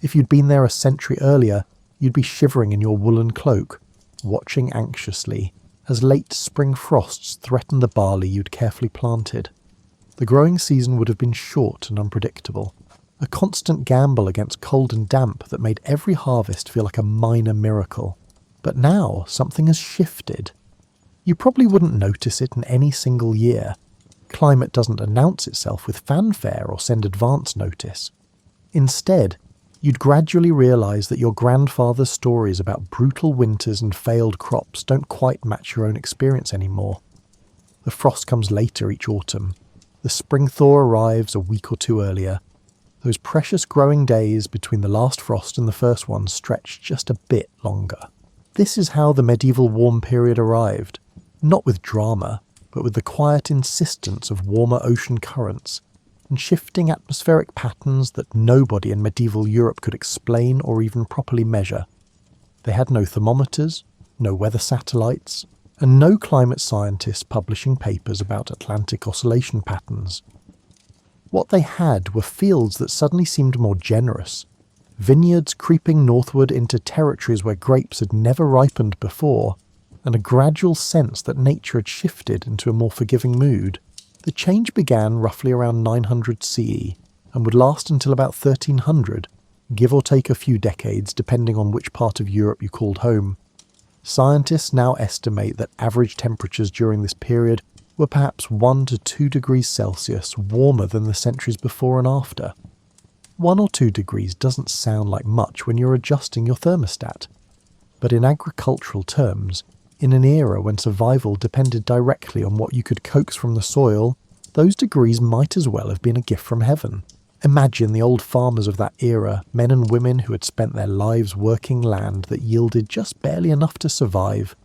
If you'd been there a century earlier, you'd be shivering in your woolen cloak, watching anxiously as late spring frosts threatened the barley you'd carefully planted. The growing season would have been short and unpredictable, a constant gamble against cold and damp that made every harvest feel like a minor miracle. But now something has shifted. You probably wouldn't notice it in any single year. Climate doesn't announce itself with fanfare or send advance notice. Instead, you'd gradually realise that your grandfather's stories about brutal winters and failed crops don't quite match your own experience anymore. The frost comes later each autumn. The spring thaw arrives a week or two earlier. Those precious growing days between the last frost and the first one stretch just a bit longer. This is how the medieval warm period arrived, not with drama, but with the quiet insistence of warmer ocean currents and shifting atmospheric patterns that nobody in medieval Europe could explain or even properly measure. They had no thermometers, no weather satellites, and no climate scientists publishing papers about Atlantic oscillation patterns. What they had were fields that suddenly seemed more generous, vineyards creeping northward into territories where grapes had never ripened before, and a gradual sense that nature had shifted into a more forgiving mood. The change began roughly around 900 CE and would last until about 1300, give or take a few decades depending on which part of Europe you called home. Scientists now estimate that average temperatures during this period were perhaps 1 to 2 degrees Celsius warmer than the centuries before and after. 1 or 2 degrees doesn't sound like much when you're adjusting your thermostat, but in agricultural terms, in an era when survival depended directly on what you could coax from the soil, those degrees might as well have been a gift from heaven. Imagine the old farmers of that era, men and women who had spent their lives working land that yielded just barely enough to survive.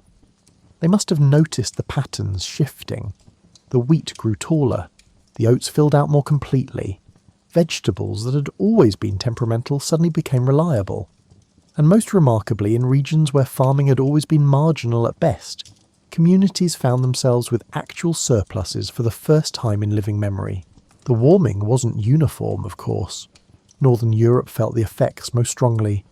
They must have noticed the patterns shifting. The wheat grew taller, the oats filled out more completely. Vegetables that had always been temperamental suddenly became reliable. And most remarkably, in regions where farming had always been marginal at best, communities found themselves with actual surpluses for the first time in living memory. The warming wasn't uniform, of course. Northern Europe felt the effects most strongly.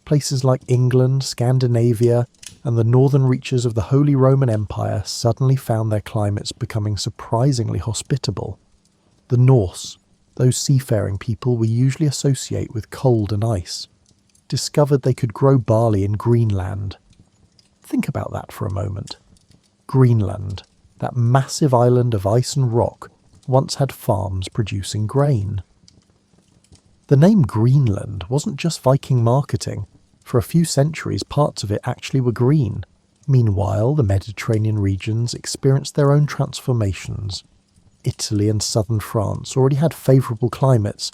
Places like England, Scandinavia, and the northern reaches of the Holy Roman Empire suddenly found their climates becoming surprisingly hospitable. The Norse, those seafaring people we usually associate with cold and ice, discovered they could grow barley in Greenland. Think about that for a moment. Greenland, that massive island of ice and rock, once had farms producing grain. The name Greenland wasn't just Viking marketing. For a few centuries, parts of it actually were green. Meanwhile, the Mediterranean regions experienced their own transformations. Italy and southern France already had favourable climates,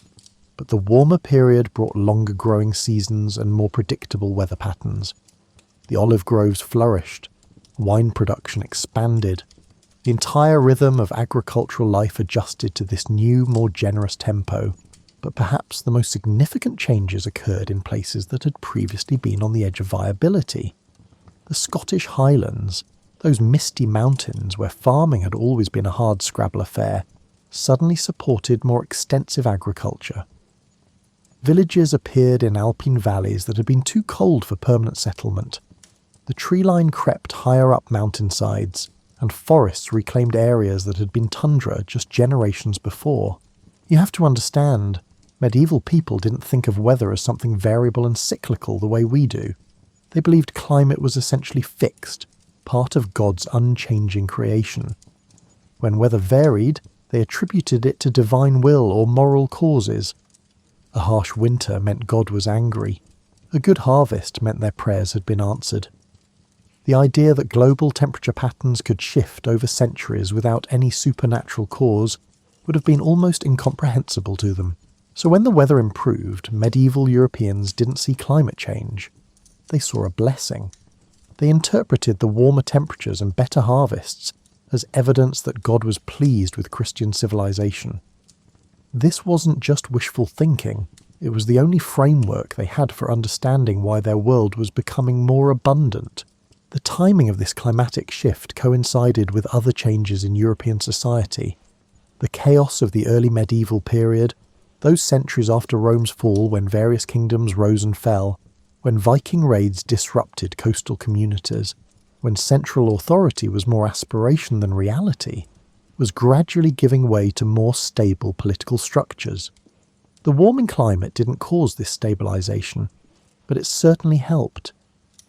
but the warmer period brought longer growing seasons and more predictable weather patterns. The olive groves flourished, wine production expanded. The entire rhythm of agricultural life adjusted to this new, more generous tempo, but perhaps the most significant changes occurred in places that had previously been on the edge of viability. The Scottish Highlands, those misty mountains where farming had always been a hard-scrabble affair, suddenly supported more extensive agriculture. Villages appeared in alpine valleys that had been too cold for permanent settlement. The tree line crept higher up mountainsides, and forests reclaimed areas that had been tundra just generations before. You have to understand, medieval people didn't think of weather as something variable and cyclical the way we do. They believed climate was essentially fixed, part of God's unchanging creation. When weather varied, they attributed it to divine will or moral causes. A harsh winter meant God was angry. A good harvest meant their prayers had been answered. The idea that global temperature patterns could shift over centuries without any supernatural cause would have been almost incomprehensible to them. So when the weather improved, medieval Europeans didn't see climate change. They saw a blessing. They interpreted the warmer temperatures and better harvests as evidence that God was pleased with Christian civilization. This wasn't just wishful thinking. It was the only framework they had for understanding why their world was becoming more abundant. The timing of this climatic shift coincided with other changes in European society. The chaos of the early medieval period, those centuries after Rome's fall when various kingdoms rose and fell, when Viking raids disrupted coastal communities, when central authority was more aspiration than reality, was gradually giving way to more stable political structures. The warming climate didn't cause this stabilisation, but it certainly helped.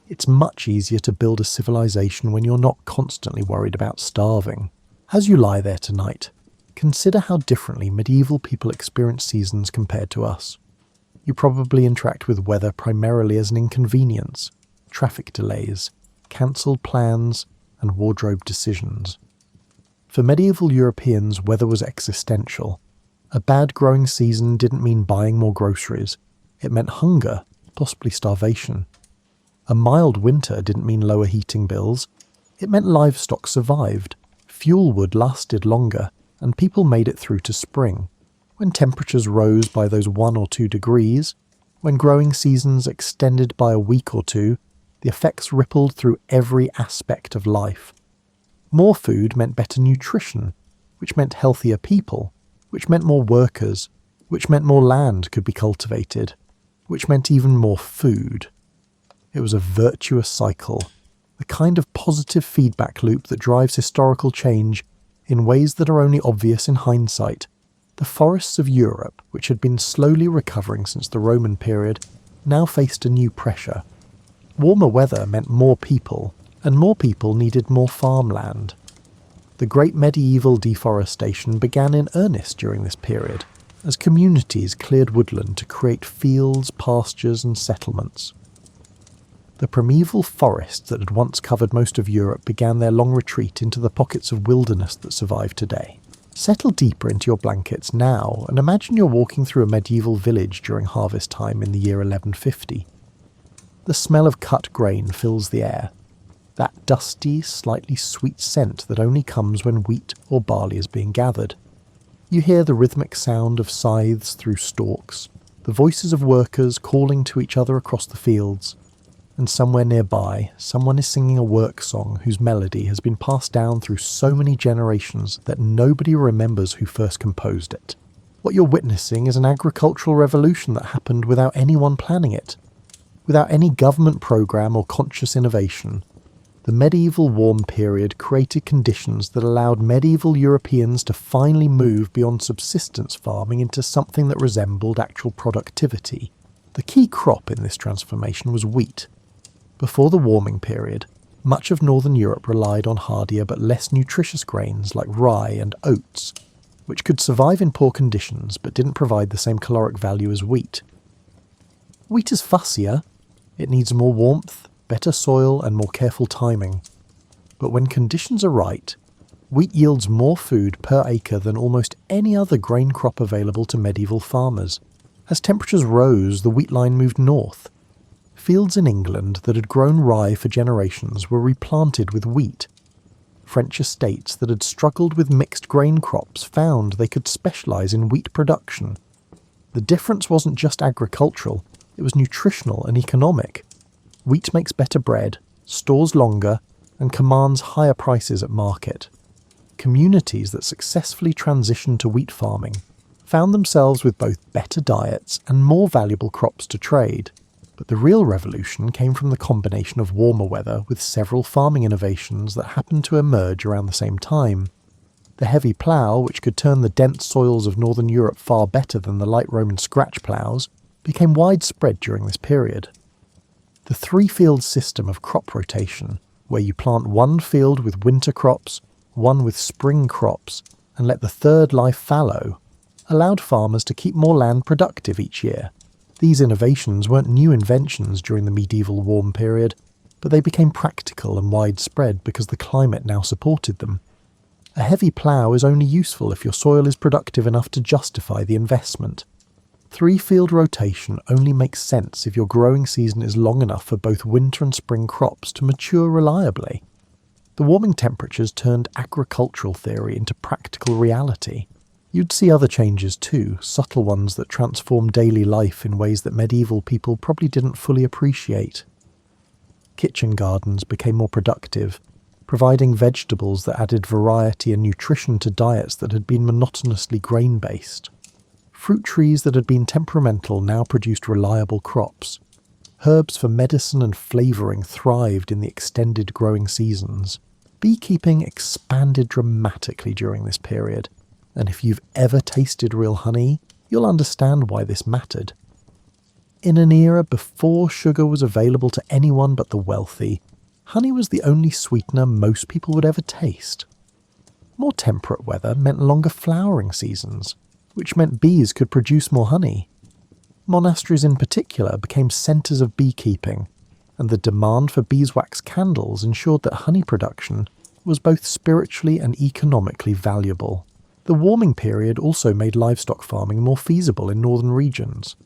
It's much easier to build a civilization when you're not constantly worried about starving. As you lie there tonight, consider how differently medieval people experience seasons compared to us. You probably interact with weather primarily as an inconvenience, traffic delays, cancelled plans, and wardrobe decisions. For medieval Europeans, weather was existential. A bad growing season didn't mean buying more groceries. It meant hunger, possibly starvation. A mild winter didn't mean lower heating bills. It meant livestock survived, fuel wood lasted longer, and people made it through to spring. When temperatures rose by those 1 or 2 degrees, when growing seasons extended by a week or two, the effects rippled through every aspect of life. More food meant better nutrition, which meant healthier people, which meant more workers, which meant more land could be cultivated, which meant even more food. It was a virtuous cycle, the kind of positive feedback loop that drives historical change in ways that are only obvious in hindsight. The forests of Europe, which had been slowly recovering since the Roman period, now faced a new pressure. Warmer weather meant more people, and more people needed more farmland. The great medieval deforestation began in earnest during this period, as communities cleared woodland to create fields, pastures and settlements. The primeval forests that had once covered most of Europe began their long retreat into the pockets of wilderness that survive today. Settle deeper into your blankets now and imagine you're walking through a medieval village during harvest time in the year 1150. The smell of cut grain fills the air, that dusty, slightly sweet scent that only comes when wheat or barley is being gathered. You hear the rhythmic sound of scythes through stalks, the voices of workers calling to each other across the fields, and somewhere nearby, someone is singing a work song whose melody has been passed down through so many generations that nobody remembers who first composed it. What you're witnessing is an agricultural revolution that happened without anyone planning it. Without any government program or conscious innovation, the medieval warm period created conditions that allowed medieval Europeans to finally move beyond subsistence farming into something that resembled actual productivity. The key crop in this transformation was wheat. Before the warming period, much of northern Europe relied on hardier but less nutritious grains like rye and oats, which could survive in poor conditions but didn't provide the same caloric value as wheat. Wheat is fussier. It needs more warmth, better soil and more careful timing. But when conditions are right, wheat yields more food per acre than almost any other grain crop available to medieval farmers. As temperatures rose, the wheat line moved north. Fields in England that had grown rye for generations were replanted with wheat. French estates that had struggled with mixed grain crops found they could specialise in wheat production. The difference wasn't just agricultural, it was nutritional and economic. Wheat makes better bread, stores longer, and commands higher prices at market. Communities that successfully transitioned to wheat farming found themselves with both better diets and more valuable crops to trade. But the real revolution came from the combination of warmer weather with several farming innovations that happened to emerge around the same time. The heavy plough, which could turn the dense soils of northern Europe far better than the light Roman scratch ploughs, became widespread during this period. The three-field system of crop rotation, where you plant one field with winter crops, one with spring crops, and let the third lie fallow, allowed farmers to keep more land productive each year. These innovations weren't new inventions during the medieval warm period, but they became practical and widespread because the climate now supported them. A heavy plough is only useful if your soil is productive enough to justify the investment. Three-field rotation only makes sense if your growing season is long enough for both winter and spring crops to mature reliably. The warming temperatures turned agricultural theory into practical reality. You'd see other changes too, subtle ones that transform daily life in ways that medieval people probably didn't fully appreciate. Kitchen gardens became more productive, providing vegetables that added variety and nutrition to diets that had been monotonously grain-based. Fruit trees that had been temperamental now produced reliable crops. Herbs for medicine and flavouring thrived in the extended growing seasons. Beekeeping expanded dramatically during this period, and if you've ever tasted real honey, you'll understand why this mattered. In an era before sugar was available to anyone but the wealthy, honey was the only sweetener most people would ever taste. More temperate weather meant longer flowering seasons, which meant bees could produce more honey. Monasteries in particular became centres of beekeeping, and the demand for beeswax candles ensured that honey production was both spiritually and economically valuable. The warming period also made livestock farming more feasible in northern regions.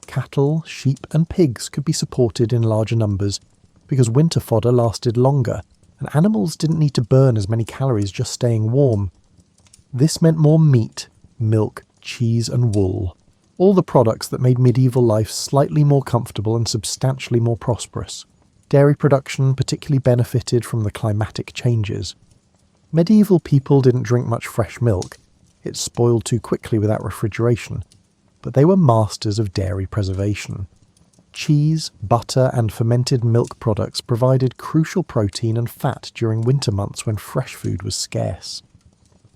Cattle, sheep and pigs could be supported in larger numbers because winter fodder lasted longer, and animals didn't need to burn as many calories just staying warm. This meant more meat, milk, cheese and wool, all the products that made medieval life slightly more comfortable and substantially more prosperous. Dairy production particularly benefited from the climatic changes. Medieval people didn't drink much fresh milk. It spoiled too quickly without refrigeration, but they were masters of dairy preservation. Cheese, butter and fermented milk products provided crucial protein and fat during winter months when fresh food was scarce.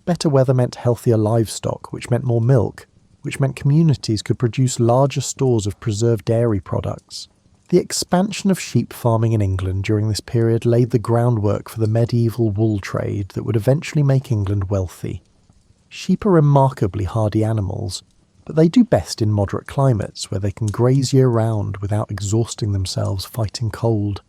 Better weather meant healthier livestock, which meant more milk, which meant communities could produce larger stores of preserved dairy products. The expansion of sheep farming in England during this period laid the groundwork for the medieval wool trade that would eventually make England wealthy. Sheep are remarkably hardy animals, but they do best in moderate climates where they can graze year-round without exhausting themselves fighting cold.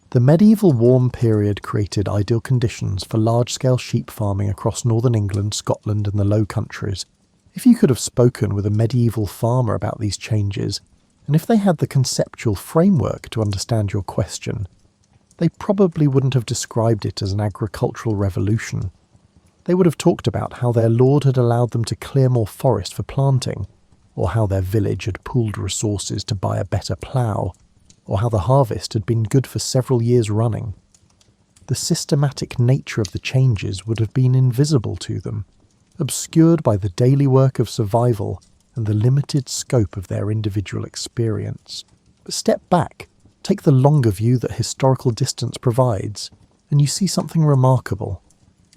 The medieval warm period created ideal conditions for large-scale sheep farming across northern England, Scotland and the Low Countries. If you could have spoken with a medieval farmer about these changes, and if they had the conceptual framework to understand your question, they probably wouldn't have described it as an agricultural revolution. They would have talked about how their lord had allowed them to clear more forest for planting, or how their village had pooled resources to buy a better plough, or how the harvest had been good for several years running. The systematic nature of the changes would have been invisible to them, obscured by the daily work of survival and the limited scope of their individual experience. But step back, take the longer view that historical distance provides, and you see something remarkable.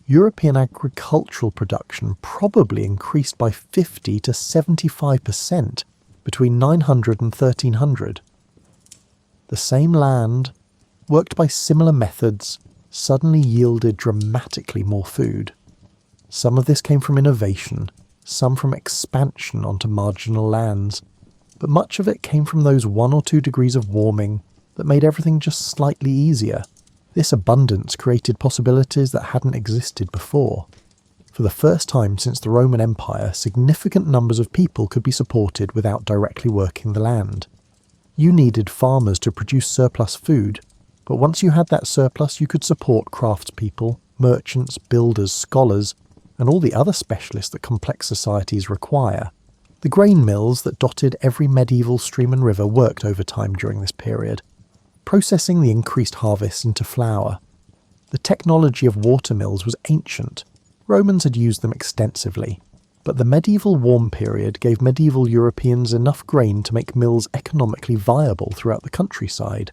European agricultural production probably increased by 50 to 75% between 900 and 1300. The same land, worked by similar methods, suddenly yielded dramatically more food. Some of this came from innovation, some from expansion onto marginal lands, but much of it came from those 1 or 2 degrees of warming that made everything just slightly easier. This abundance created possibilities that hadn't existed before. For the first time since the Roman Empire, significant numbers of people could be supported without directly working the land. You needed farmers to produce surplus food, but once you had that surplus you could support craftspeople, merchants, builders, scholars, and all the other specialists that complex societies require. The grain mills that dotted every medieval stream and river worked overtime during this period, processing the increased harvests into flour. The technology of water mills was ancient. Romans had used them extensively, but the medieval warm period gave medieval Europeans enough grain to make mills economically viable throughout the countryside.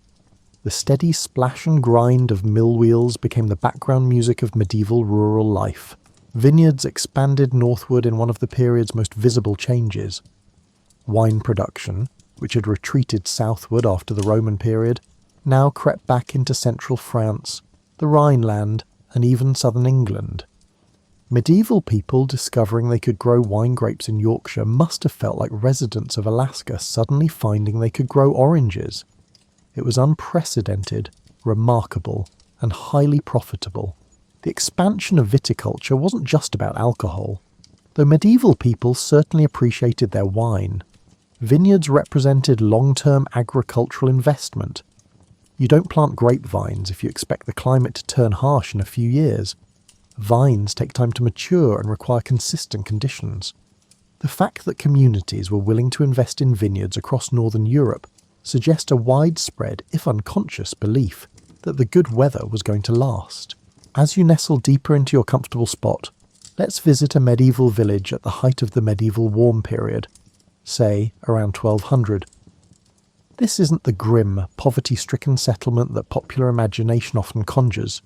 The steady splash and grind of mill wheels became the background music of medieval rural life. Vineyards expanded northward in one of the period's most visible changes. Wine production, which had retreated southward after the Roman period, now crept back into central France, the Rhineland, and even southern England. Medieval people discovering they could grow wine grapes in Yorkshire must have felt like residents of Alaska suddenly finding they could grow oranges. It was unprecedented, remarkable, and highly profitable. The expansion of viticulture wasn't just about alcohol. Though medieval people certainly appreciated their wine, vineyards represented long-term agricultural investment. You don't plant grapevines if you expect the climate to turn harsh in a few years. Vines take time to mature and require consistent conditions. The fact that communities were willing to invest in vineyards across northern Europe suggests a widespread, if unconscious, belief that the good weather was going to last. As you nestle deeper into your comfortable spot, let's visit a medieval village at the height of the medieval warm period, say around 1200. This isn't the grim, poverty-stricken settlement that popular imagination often conjures.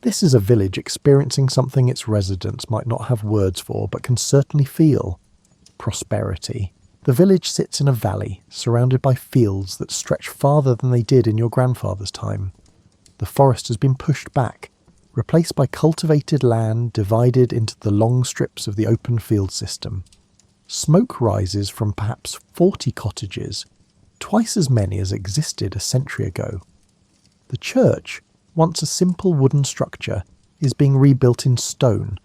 This is a village experiencing something its residents might not have words for but can certainly feel: prosperity. The village sits in a valley, surrounded by fields that stretch farther than they did in your grandfather's time. The forest has been pushed back, replaced by cultivated land divided into the long strips of the open field system. Smoke rises from perhaps 40 cottages, twice as many as existed a century ago. The church, once a simple wooden structure, is being rebuilt in stone,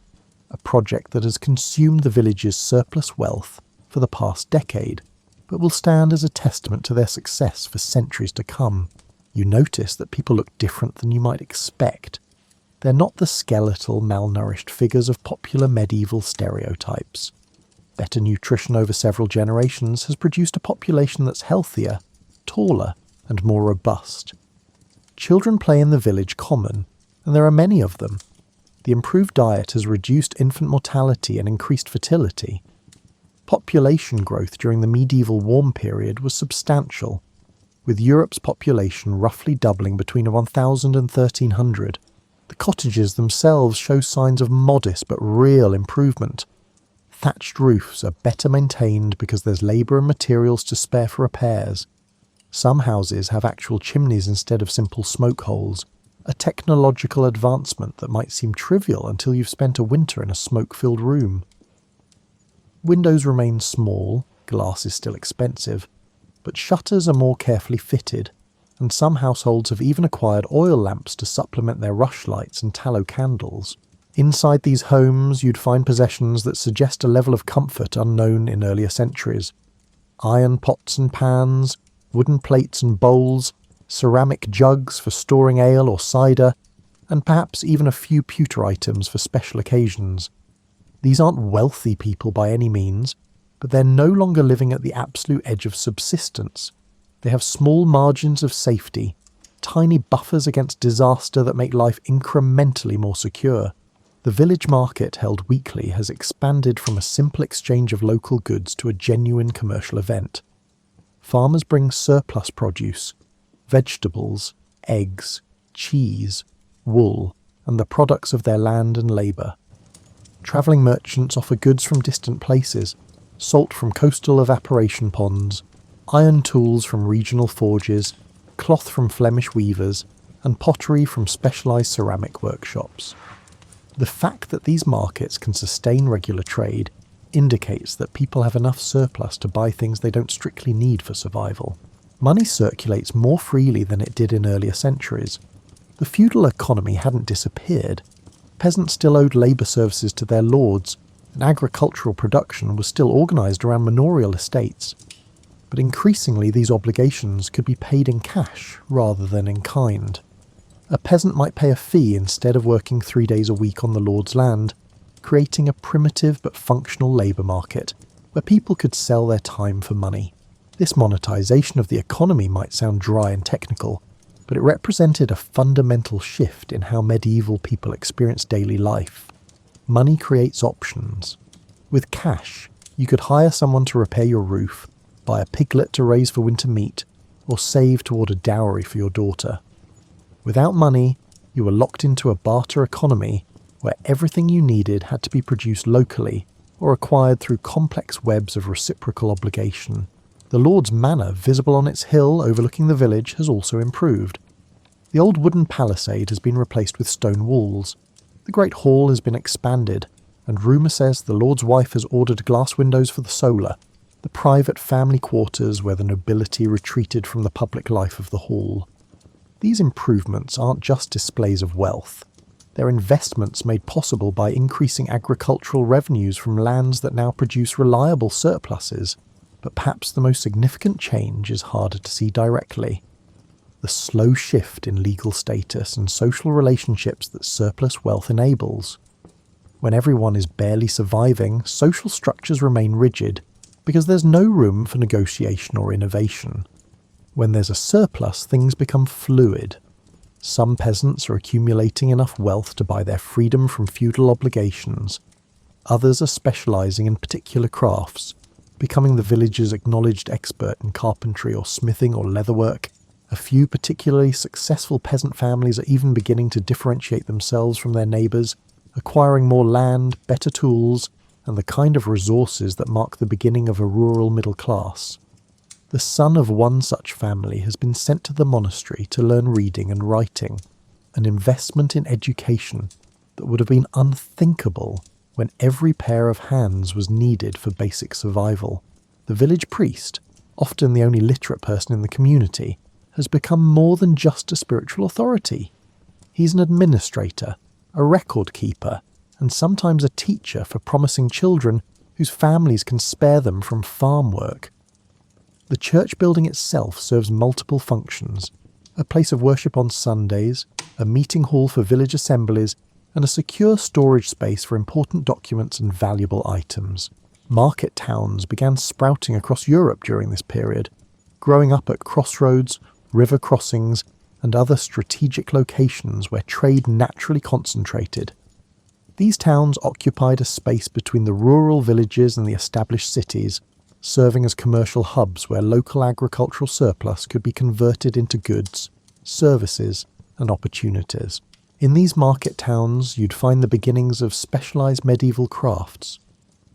a project that has consumed the village's surplus wealth for the past decade, but will stand as a testament to their success for centuries to come. You notice that people look different than you might expect. They're not the skeletal, malnourished figures of popular medieval stereotypes. Better nutrition over several generations has produced a population that's healthier, taller, and more robust. Children play in the village common, and there are many of them. The improved diet has reduced infant mortality and increased fertility. Population growth during the medieval warm period was substantial, with Europe's population roughly doubling between 1000 and 1300. The cottages themselves show signs of modest but real improvement. Thatched roofs are better maintained because there's labour and materials to spare for repairs. Some houses have actual chimneys instead of simple smoke holes, a technological advancement that might seem trivial until you've spent a winter in a smoke-filled room. Windows remain small, glass is still expensive, but shutters are more carefully fitted, and some households have even acquired oil lamps to supplement their rushlights and tallow candles. Inside these homes, you'd find possessions that suggest a level of comfort unknown in earlier centuries. Iron pots and pans, wooden plates and bowls, ceramic jugs for storing ale or cider, and perhaps even a few pewter items for special occasions. These aren't wealthy people by any means, but they're no longer living at the absolute edge of subsistence. They have small margins of safety, tiny buffers against disaster that make life incrementally more secure. The village market held weekly has expanded from a simple exchange of local goods to a genuine commercial event. Farmers bring surplus produce, vegetables, eggs, cheese, wool, and the products of their land and labour. Travelling merchants offer goods from distant places, salt from coastal evaporation ponds, iron tools from regional forges, cloth from Flemish weavers, and pottery from specialised ceramic workshops. The fact that these markets can sustain regular trade indicates that people have enough surplus to buy things they don't strictly need for survival. Money circulates more freely than it did in earlier centuries. The feudal economy hadn't disappeared. Peasants still owed labour services to their lords, and agricultural production was still organised around manorial estates. But increasingly these obligations could be paid in cash rather than in kind. A peasant might pay a fee instead of working 3 days a week on the lord's land, creating a primitive but functional labour market where people could sell their time for money. This monetisation of the economy might sound dry and technical, but it represented a fundamental shift in how medieval people experienced daily life. Money creates options. With cash, you could hire someone to repair your roof, buy a piglet to raise for winter meat, or save toward a dowry for your daughter. Without money, you were locked into a barter economy where everything you needed had to be produced locally or acquired through complex webs of reciprocal obligation. The Lord's Manor, visible on its hill overlooking the village, has also improved. The old wooden palisade has been replaced with stone walls. The great hall has been expanded, and rumour says the Lord's wife has ordered glass windows for the solar, the private family quarters where the nobility retreated from the public life of the hall. These improvements aren't just displays of wealth. They're investments made possible by increasing agricultural revenues from lands that now produce reliable surpluses. But perhaps the most significant change is harder to see directly. The slow shift in legal status and social relationships that surplus wealth enables. When everyone is barely surviving, social structures remain rigid because there's no room for negotiation or innovation. When there's a surplus, things become fluid. Some peasants are accumulating enough wealth to buy their freedom from feudal obligations. Others are specialising in particular crafts, becoming the village's acknowledged expert in carpentry or smithing or leatherwork. A few particularly successful peasant families are even beginning to differentiate themselves from their neighbours, acquiring more land, better tools, and the kind of resources that mark the beginning of a rural middle class. The son of one such family has been sent to the monastery to learn reading and writing, an investment in education that would have been unthinkable when every pair of hands was needed for basic survival. The village priest, often the only literate person in the community, has become more than just a spiritual authority. He's an administrator, a record keeper, and sometimes a teacher for promising children whose families can spare them from farm work. The church building itself serves multiple functions: a place of worship on Sundays, a meeting hall for village assemblies, and a secure storage space for important documents and valuable items. Market towns began sprouting across Europe during this period, growing up at crossroads, river crossings, and other strategic locations where trade naturally concentrated. These towns occupied a space between the rural villages and the established cities, serving as commercial hubs where local agricultural surplus could be converted into goods, services, and opportunities. In these market towns, you'd find the beginnings of specialised medieval crafts.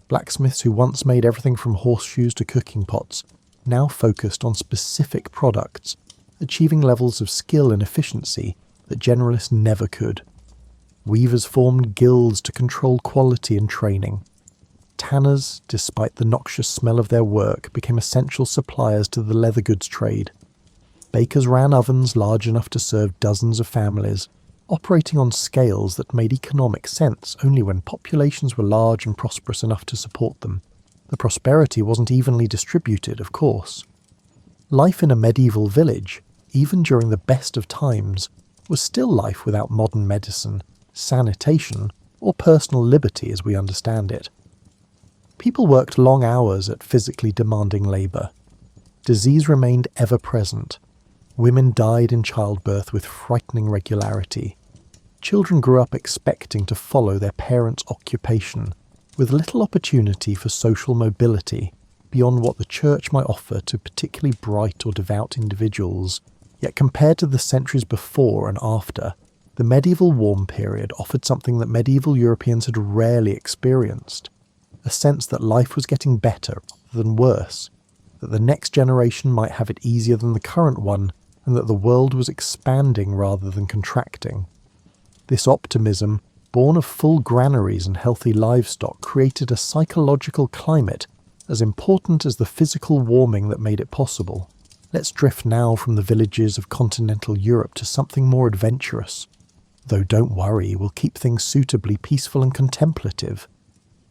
Blacksmiths who once made everything from horseshoes to cooking pots now focused on specific products, achieving levels of skill and efficiency that generalists never could. Weavers formed guilds to control quality and training. Tanners, despite the noxious smell of their work, became essential suppliers to the leather goods trade. Bakers ran ovens large enough to serve dozens of families, operating on scales that made economic sense only when populations were large and prosperous enough to support them. The prosperity wasn't evenly distributed, of course. Life in a medieval village, even during the best of times, was still life without modern medicine, sanitation, or personal liberty as we understand it. People worked long hours at physically demanding labour. Disease remained ever present. Women died in childbirth with frightening regularity. Children grew up expecting to follow their parents' occupation, with little opportunity for social mobility beyond what the church might offer to particularly bright or devout individuals. Yet compared to the centuries before and after, the medieval warm period offered something that medieval Europeans had rarely experienced: a sense that life was getting better rather than worse, that the next generation might have it easier than the current one, and that the world was expanding rather than contracting. This optimism, born of full granaries and healthy livestock, created a psychological climate as important as the physical warming that made it possible. Let's drift now from the villages of continental Europe to something more adventurous. Though don't worry, we'll keep things suitably peaceful and contemplative.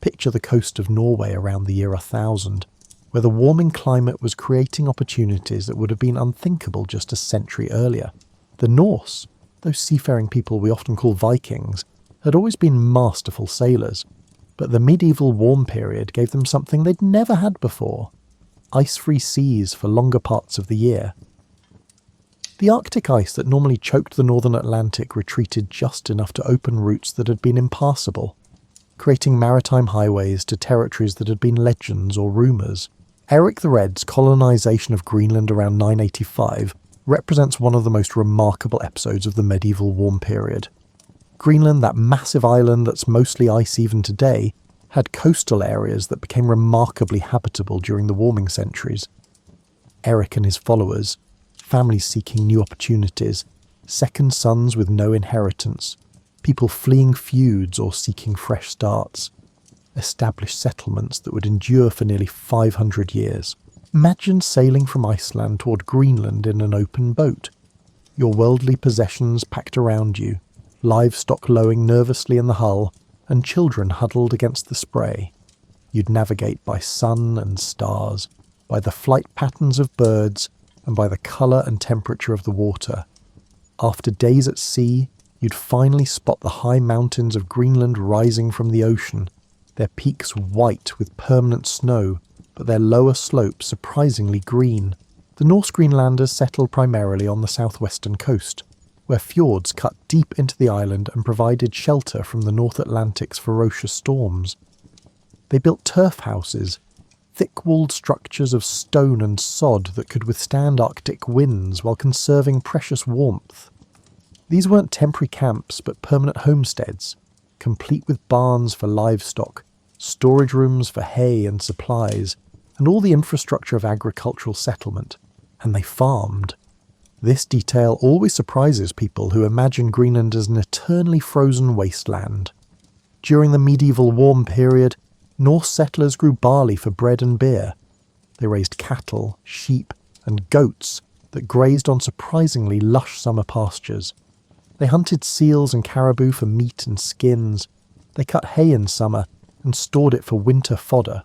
Picture the coast of Norway around the year 1000, where the warming climate was creating opportunities that would have been unthinkable just a century earlier. The Norse, those seafaring people we often call Vikings, had always been masterful sailors, but the medieval warm period gave them something they'd never had before: ice-free seas for longer parts of the year. The Arctic ice that normally choked the northern Atlantic retreated just enough to open routes that had been impassable, creating maritime highways to territories that had been legends or rumours. Eric the Red's colonisation of Greenland around 985 represents one of the most remarkable episodes of the medieval warm period. Greenland, that massive island that's mostly ice even today, had coastal areas that became remarkably habitable during the warming centuries. Eric and his followers, families seeking new opportunities, second sons with no inheritance, people fleeing feuds or seeking fresh starts, established settlements that would endure for nearly 500 years. Imagine sailing from Iceland toward Greenland in an open boat, your worldly possessions packed around you, livestock lowing nervously in the hull, and children huddled against the spray. You'd navigate by sun and stars, by the flight patterns of birds, and by the colour and temperature of the water. After days at sea, you'd finally spot the high mountains of Greenland rising from the ocean, their peaks white with permanent snow, but their lower slopes surprisingly green. The Norse Greenlanders settled primarily on the southwestern coast, where fjords cut deep into the island and provided shelter from the North Atlantic's ferocious storms. They built turf houses, thick-walled structures of stone and sod that could withstand Arctic winds while conserving precious warmth. These weren't temporary camps but permanent homesteads, complete with barns for livestock, storage rooms for hay and supplies, and all the infrastructure of agricultural settlement. And they farmed. This detail always surprises people who imagine Greenland as an eternally frozen wasteland. During the medieval warm period, Norse settlers grew barley for bread and beer. They raised cattle, sheep, and goats that grazed on surprisingly lush summer pastures. They hunted seals and caribou for meat and skins. They cut hay in summer and stored it for winter fodder.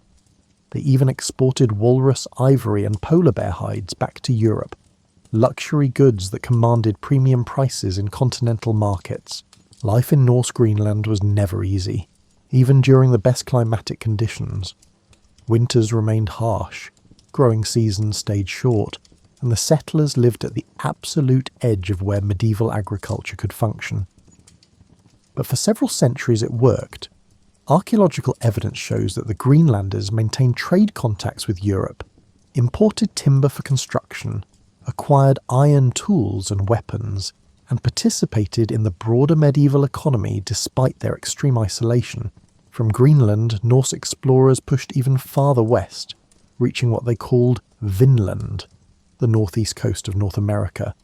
They even exported walrus, ivory, and polar bear hides back to Europe, luxury goods that commanded premium prices in continental markets. Life in Norse Greenland was never easy, even during the best climatic conditions. Winters remained harsh, growing seasons stayed short, and the settlers lived at the absolute edge of where medieval agriculture could function. But for several centuries it worked. Archaeological evidence shows that the Greenlanders maintained trade contacts with Europe, imported timber for construction, acquired iron tools and weapons, and participated in the broader medieval economy despite their extreme isolation. From Greenland, Norse explorers pushed even farther west, reaching what they called Vinland, the northeast coast of North America.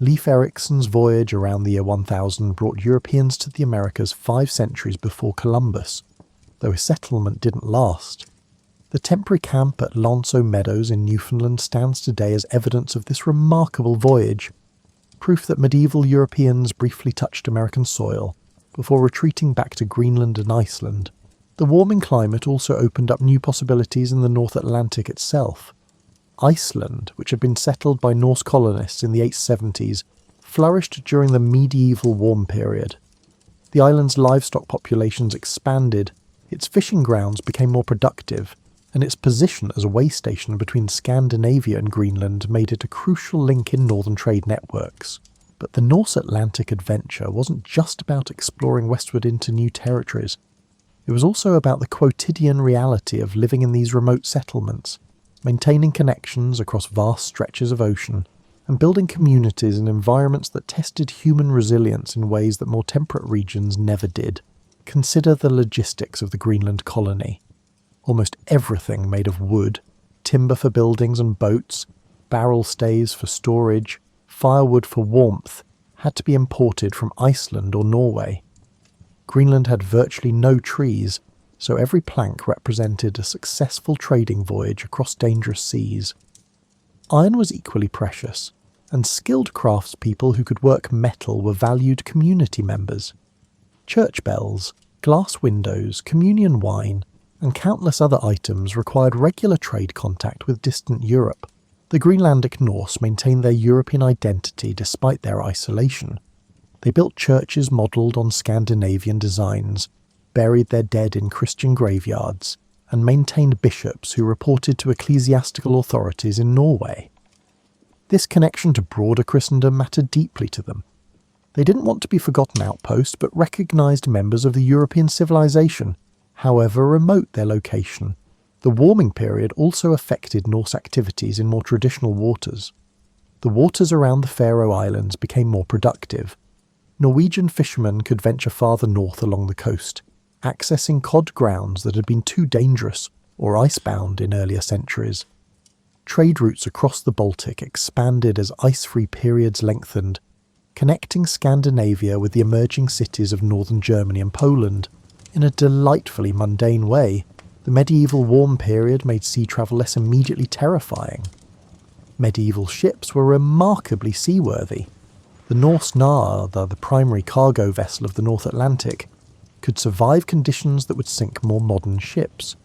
Leif Erikson's voyage around the year 1000 brought Europeans to the Americas 5 centuries before Columbus, though his settlement didn't last. The temporary camp at Lonso Meadows in Newfoundland stands today as evidence of this remarkable voyage, proof that medieval Europeans briefly touched American soil before retreating back to Greenland and Iceland. The warming climate also opened up new possibilities in the North Atlantic itself. Iceland, which had been settled by Norse colonists in the 870s, flourished during the medieval warm period. The island's livestock populations expanded, its fishing grounds became more productive, and its position as a way station between Scandinavia and Greenland made it a crucial link in northern trade networks. But the Norse Atlantic adventure wasn't just about exploring westward into new territories. It was also about the quotidian reality of living in these remote settlements, maintaining connections across vast stretches of ocean, and building communities in environments that tested human resilience in ways that more temperate regions never did. Consider the logistics of the Greenland colony. Almost everything made of wood, timber for buildings and boats, barrel staves for storage, firewood for warmth, had to be imported from Iceland or Norway. Greenland had virtually no trees, so every plank represented a successful trading voyage across dangerous seas. Iron was equally precious, and skilled craftspeople who could work metal were valued community members. Church bells, glass windows, communion wine, and countless other items required regular trade contact with distant Europe. The Greenlandic Norse maintained their European identity despite their isolation. They built churches modelled on Scandinavian designs, buried their dead in Christian graveyards, and maintained bishops who reported to ecclesiastical authorities in Norway. This connection to broader Christendom mattered deeply to them. They didn't want to be forgotten outposts, but recognised members of the European civilization, however remote their location. The warming period also affected Norse activities in more traditional waters. The waters around the Faroe Islands became more productive. Norwegian fishermen could venture farther north along the coast, accessing cod grounds that had been too dangerous or icebound in earlier centuries. Trade routes across the Baltic expanded as ice-free periods lengthened, connecting Scandinavia with the emerging cities of northern Germany and Poland. In a delightfully mundane way, the medieval warm period made sea travel less immediately terrifying. Medieval ships were remarkably seaworthy. The Norse Narr, the primary cargo vessel of the North Atlantic, could survive conditions that would sink more modern ships.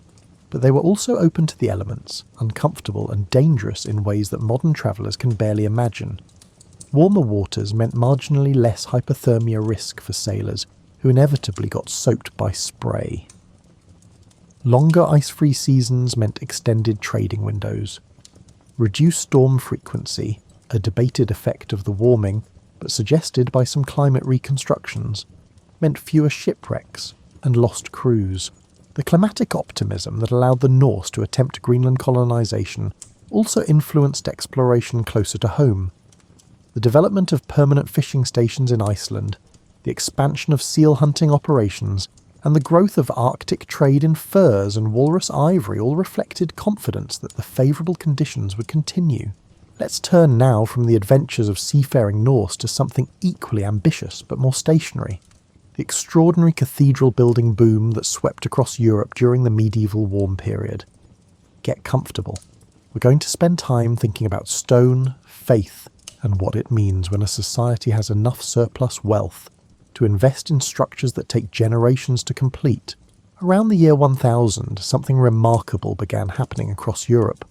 But they were also open to the elements, uncomfortable and dangerous in ways that modern travellers can barely imagine. Warmer waters meant marginally less hypothermia risk for sailors, who inevitably got soaked by spray. Longer ice-free seasons meant extended trading windows. Reduced storm frequency, a debated effect of the warming, but suggested by some climate reconstructions, meant fewer shipwrecks and lost crews. The climatic optimism that allowed the Norse to attempt Greenland colonisation also influenced exploration closer to home. The development of permanent fishing stations in Iceland, the expansion of seal hunting operations, and the growth of Arctic trade in furs and walrus ivory all reflected confidence that the favourable conditions would continue. Let's turn now from the adventures of seafaring Norse to something equally ambitious but more stationary. The extraordinary cathedral building boom that swept across Europe during the medieval warm period. Get comfortable. We're going to spend time thinking about stone, faith, and what it means when a society has enough surplus wealth to invest in structures that take generations to complete. Around the year 1000, something remarkable began happening across Europe.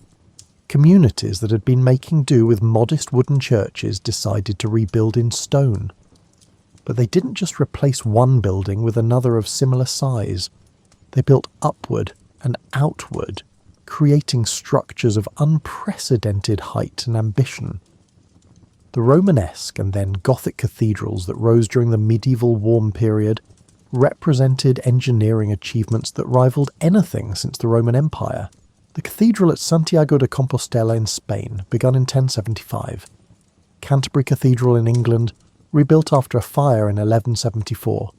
Communities that had been making do with modest wooden churches decided to rebuild in stone. But they didn't just replace one building with another of similar size. They built upward and outward, creating structures of unprecedented height and ambition. The Romanesque and then Gothic cathedrals that rose during the medieval warm period represented engineering achievements that rivaled anything since the Roman Empire. The cathedral at Santiago de Compostela in Spain begun in 1075. Canterbury Cathedral in England, rebuilt after a fire in 1174.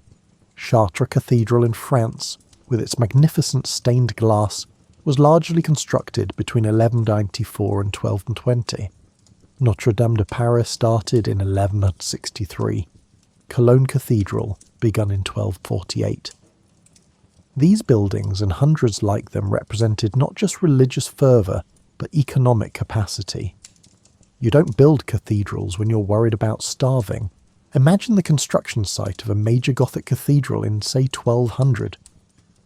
Chartres Cathedral in France, with its magnificent stained glass, was largely constructed between 1194 and 1220. Notre Dame de Paris started in 1163. Cologne Cathedral begun in 1248. These buildings and hundreds like them represented not just religious fervour, but economic capacity. You don't build cathedrals when you're worried about starving. Imagine the construction site of a major Gothic cathedral in, say, 1200.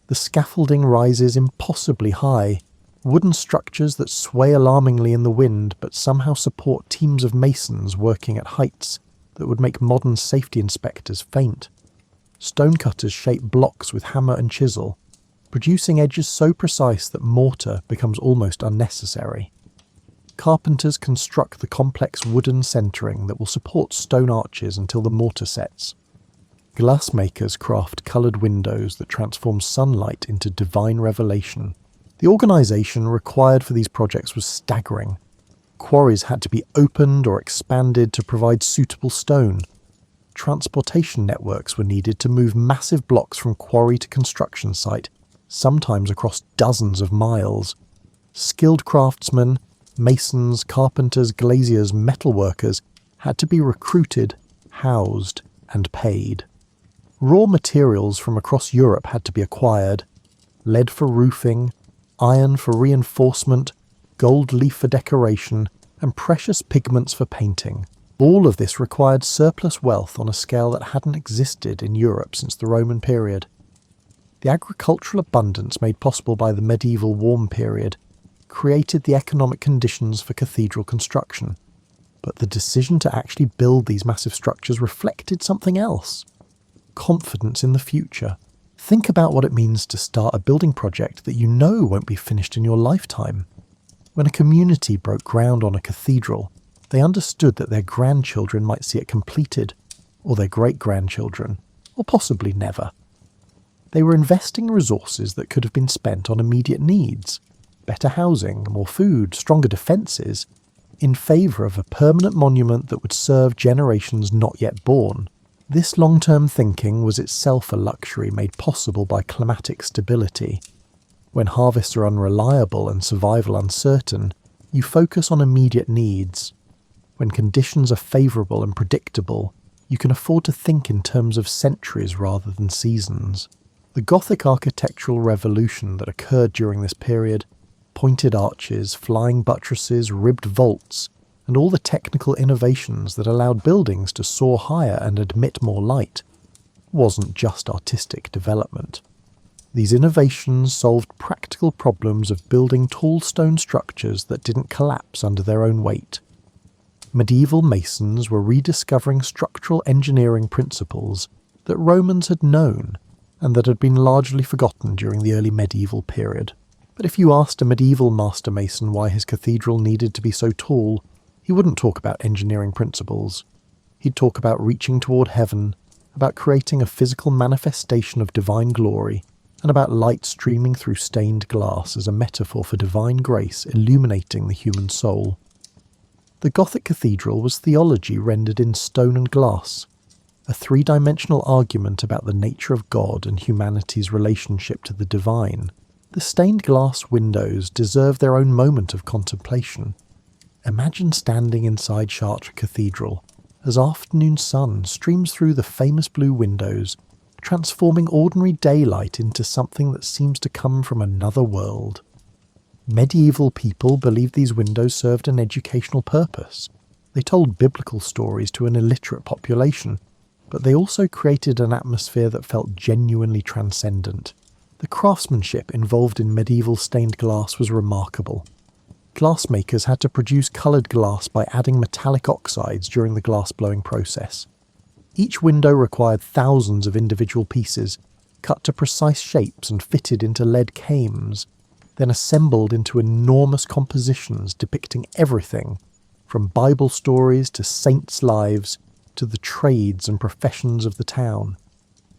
The scaffolding rises impossibly high, wooden structures that sway alarmingly in the wind but somehow support teams of masons working at heights that would make modern safety inspectors faint. Stonecutters shape blocks with hammer and chisel, producing edges so precise that mortar becomes almost unnecessary. Carpenters construct the complex wooden centering that will support stone arches until the mortar sets. Glassmakers craft coloured windows that transform sunlight into divine revelation. The organisation required for these projects was staggering. Quarries had to be opened or expanded to provide suitable stone. Transportation networks were needed to move massive blocks from quarry to construction site, sometimes across dozens of miles. Skilled craftsmen, masons, carpenters, glaziers, metalworkers had to be recruited, housed, and paid. Raw materials from across Europe had to be acquired: lead for roofing, iron for reinforcement, gold leaf for decoration, and precious pigments for painting. All of this required surplus wealth on a scale that hadn't existed in Europe since the Roman period. The agricultural abundance made possible by the medieval warm period created the economic conditions for cathedral construction. But the decision to actually build these massive structures reflected something else: confidence in the future. Think about what it means to start a building project that you know won't be finished in your lifetime. When a community broke ground on a cathedral, they understood that their grandchildren might see it completed, or their great-grandchildren, or possibly never. They were investing resources that could have been spent on immediate needs: better housing, more food, stronger defences, in favour of a permanent monument that would serve generations not yet born. This long-term thinking was itself a luxury made possible by climatic stability. When harvests are unreliable and survival uncertain, you focus on immediate needs. When conditions are favourable and predictable, you can afford to think in terms of centuries rather than seasons. The Gothic architectural revolution that occurred during this period, pointed arches, flying buttresses, ribbed vaults, and all the technical innovations that allowed buildings to soar higher and admit more light, wasn't just artistic development. These innovations solved practical problems of building tall stone structures that didn't collapse under their own weight. Medieval masons were rediscovering structural engineering principles that Romans had known and that had been largely forgotten during the early medieval period. But if you asked a medieval master mason why his cathedral needed to be so tall, he wouldn't talk about engineering principles. He'd talk about reaching toward heaven, about creating a physical manifestation of divine glory, and about light streaming through stained glass as a metaphor for divine grace illuminating the human soul. The Gothic cathedral was theology rendered in stone and glass, a three-dimensional argument about the nature of God and humanity's relationship to the divine. The stained glass windows deserve their own moment of contemplation. Imagine standing inside Chartres Cathedral as afternoon sun streams through the famous blue windows, transforming ordinary daylight into something that seems to come from another world. Medieval people believed these windows served an educational purpose. They told biblical stories to an illiterate population, but they also created an atmosphere that felt genuinely transcendent. The craftsmanship involved in medieval stained glass was remarkable. Glassmakers had to produce coloured glass by adding metallic oxides during the glass-blowing process. Each window required thousands of individual pieces, cut to precise shapes and fitted into lead cames, then assembled into enormous compositions depicting everything, from Bible stories to saints' lives to the trades and professions of the town.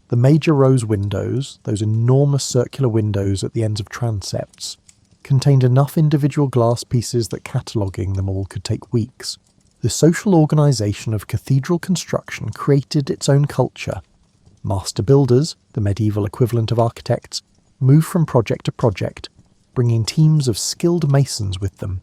The major rose windows, those enormous circular windows at the ends of transepts, contained enough individual glass pieces that cataloguing them all could take weeks. The social organisation of cathedral construction created its own culture. Master builders, the medieval equivalent of architects, moved from project to project, bringing teams of skilled masons with them.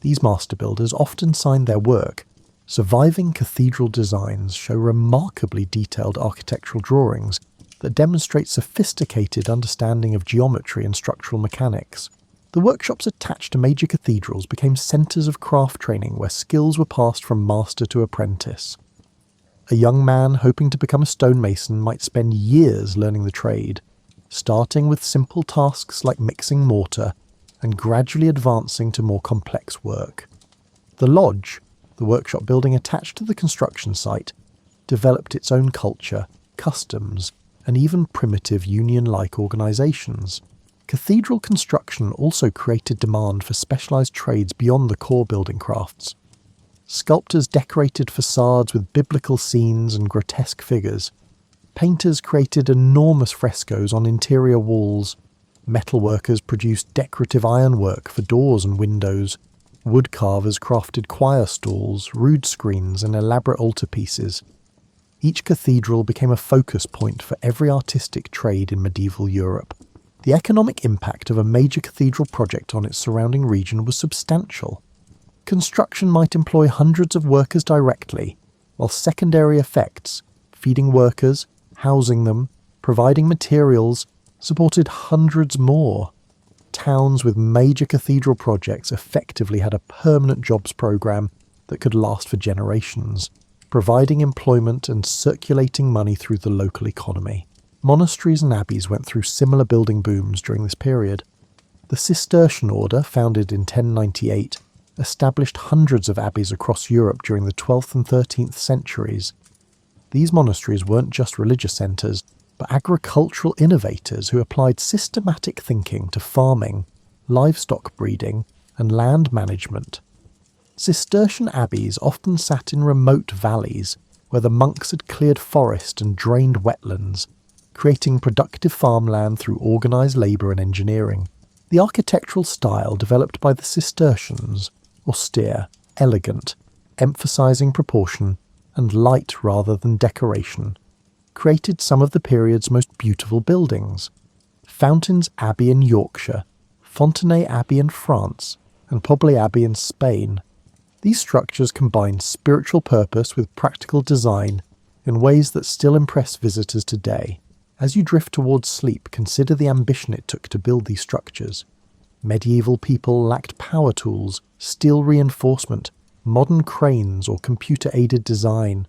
These master builders often signed their work. Surviving cathedral designs show remarkably detailed architectural drawings that demonstrate sophisticated understanding of geometry and structural mechanics. The workshops attached to major cathedrals became centres of craft training where skills were passed from master to apprentice. A young man hoping to become a stonemason might spend years learning the trade, starting with simple tasks like mixing mortar and gradually advancing to more complex work. The lodge, the workshop building attached to the construction site, developed its own culture, customs, and even primitive union-like organisations. Cathedral construction also created demand for specialised trades beyond the core building crafts. Sculptors decorated facades with biblical scenes and grotesque figures. Painters created enormous frescoes on interior walls. Metalworkers produced decorative ironwork for doors and windows. Woodcarvers crafted choir stalls, rood screens, and elaborate altarpieces. Each cathedral became a focus point for every artistic trade in medieval Europe. The economic impact of a major cathedral project on its surrounding region was substantial. Construction might employ hundreds of workers directly, while secondary effects, feeding workers, housing them, providing materials, supported hundreds more. Towns with major cathedral projects effectively had a permanent jobs program that could last for generations, providing employment and circulating money through the local economy. Monasteries and abbeys went through similar building booms during this period. The Cistercian order, founded in 1098, established hundreds of abbeys across Europe during the 12th and 13th centuries. These monasteries weren't just religious centres, but agricultural innovators who applied systematic thinking to farming, livestock breeding, and land management. Cistercian abbeys often sat in remote valleys where the monks had cleared forest and drained wetlands, creating productive farmland through organised labour and engineering. The architectural style developed by the Cistercians, austere, elegant, emphasising proportion and light rather than decoration, created some of the period's most beautiful buildings. Fountains Abbey in Yorkshire, Fontenay Abbey in France, and Poblet Abbey in Spain. These structures combined spiritual purpose with practical design in ways that still impress visitors today. As you drift towards sleep, consider the ambition it took to build these structures. Medieval people lacked power tools, steel reinforcement, modern cranes, or computer-aided design.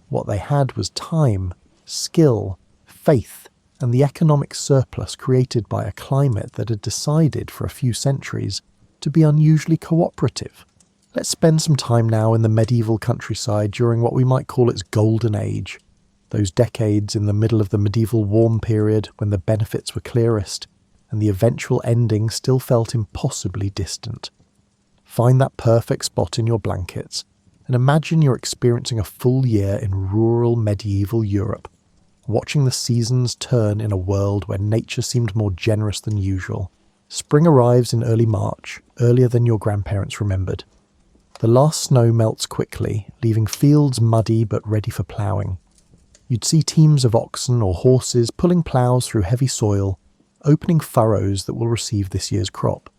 What they had was time, skill, faith, and the economic surplus created by a climate that had decided for a few centuries to be unusually cooperative. Let's spend some time now in the medieval countryside during what we might call its golden age. Those decades in the middle of the medieval warm period when the benefits were clearest and the eventual ending still felt impossibly distant. Find that perfect spot in your blankets and imagine you're experiencing a full year in rural medieval Europe, watching the seasons turn in a world where nature seemed more generous than usual. Spring arrives in early March, earlier than your grandparents remembered. The last snow melts quickly, leaving fields muddy but ready for ploughing. You'd see teams of oxen or horses pulling ploughs through heavy soil, opening furrows that will receive this year's crop.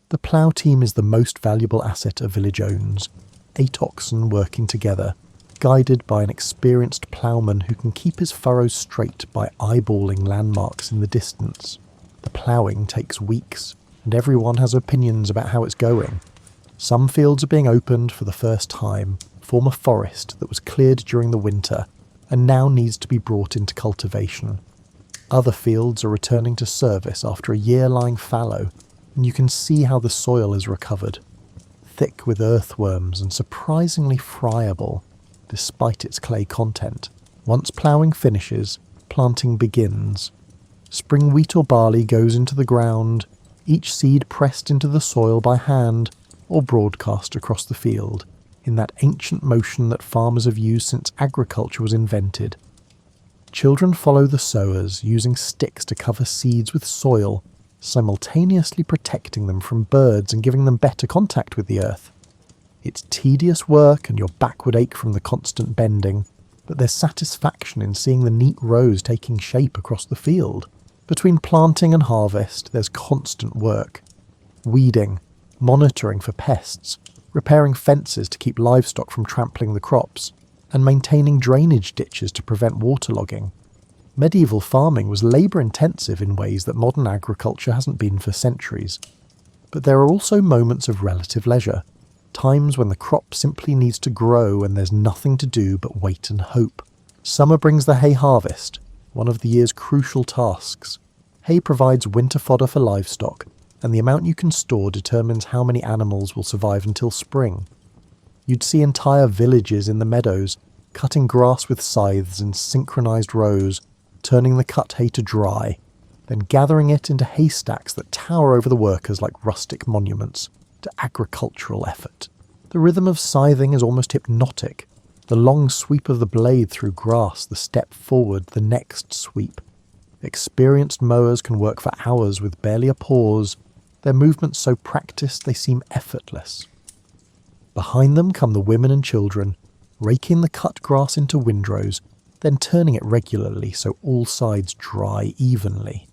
The plough team is the most valuable asset a village owns, 8 oxen working together, guided by an experienced ploughman who can keep his furrows straight by eyeballing landmarks in the distance. The ploughing takes weeks, and everyone has opinions about how it's going. Some fields are being opened for the first time, form a forest that was cleared during the winter, and now needs to be brought into cultivation. Other fields are returning to service after a year lying fallow, and you can see how the soil is recovered. Thick with earthworms and surprisingly friable, despite its clay content. Once ploughing finishes, planting begins. Spring wheat or barley goes into the ground, each seed pressed into the soil by hand or broadcast across the field, in that ancient motion that farmers have used since agriculture was invented. Children follow the sowers, using sticks to cover seeds with soil, simultaneously protecting them from birds and giving them better contact with the earth. It's tedious work and your back would ache from the constant bending, but there's satisfaction in seeing the neat rows taking shape across the field. Between planting and harvest, there's constant work. Weeding, monitoring for pests, repairing fences to keep livestock from trampling the crops, and maintaining drainage ditches to prevent waterlogging. Medieval farming was labour-intensive in ways that modern agriculture hasn't been for centuries. But there are also moments of relative leisure, times when the crop simply needs to grow and there's nothing to do but wait and hope. Summer brings the hay harvest, one of the year's crucial tasks. Hay provides winter fodder for livestock, and the amount you can store determines how many animals will survive until spring. You'd see entire villages in the meadows, cutting grass with scythes in synchronised rows, turning the cut hay to dry, then gathering it into haystacks that tower over the workers like rustic monuments to agricultural effort. The rhythm of scything is almost hypnotic. The long sweep of the blade through grass, the step forward, the next sweep. Experienced mowers can work for hours with barely a pause, their movements so practiced they seem effortless. Behind them come the women and children, raking the cut grass into windrows, then turning it regularly so all sides dry evenly.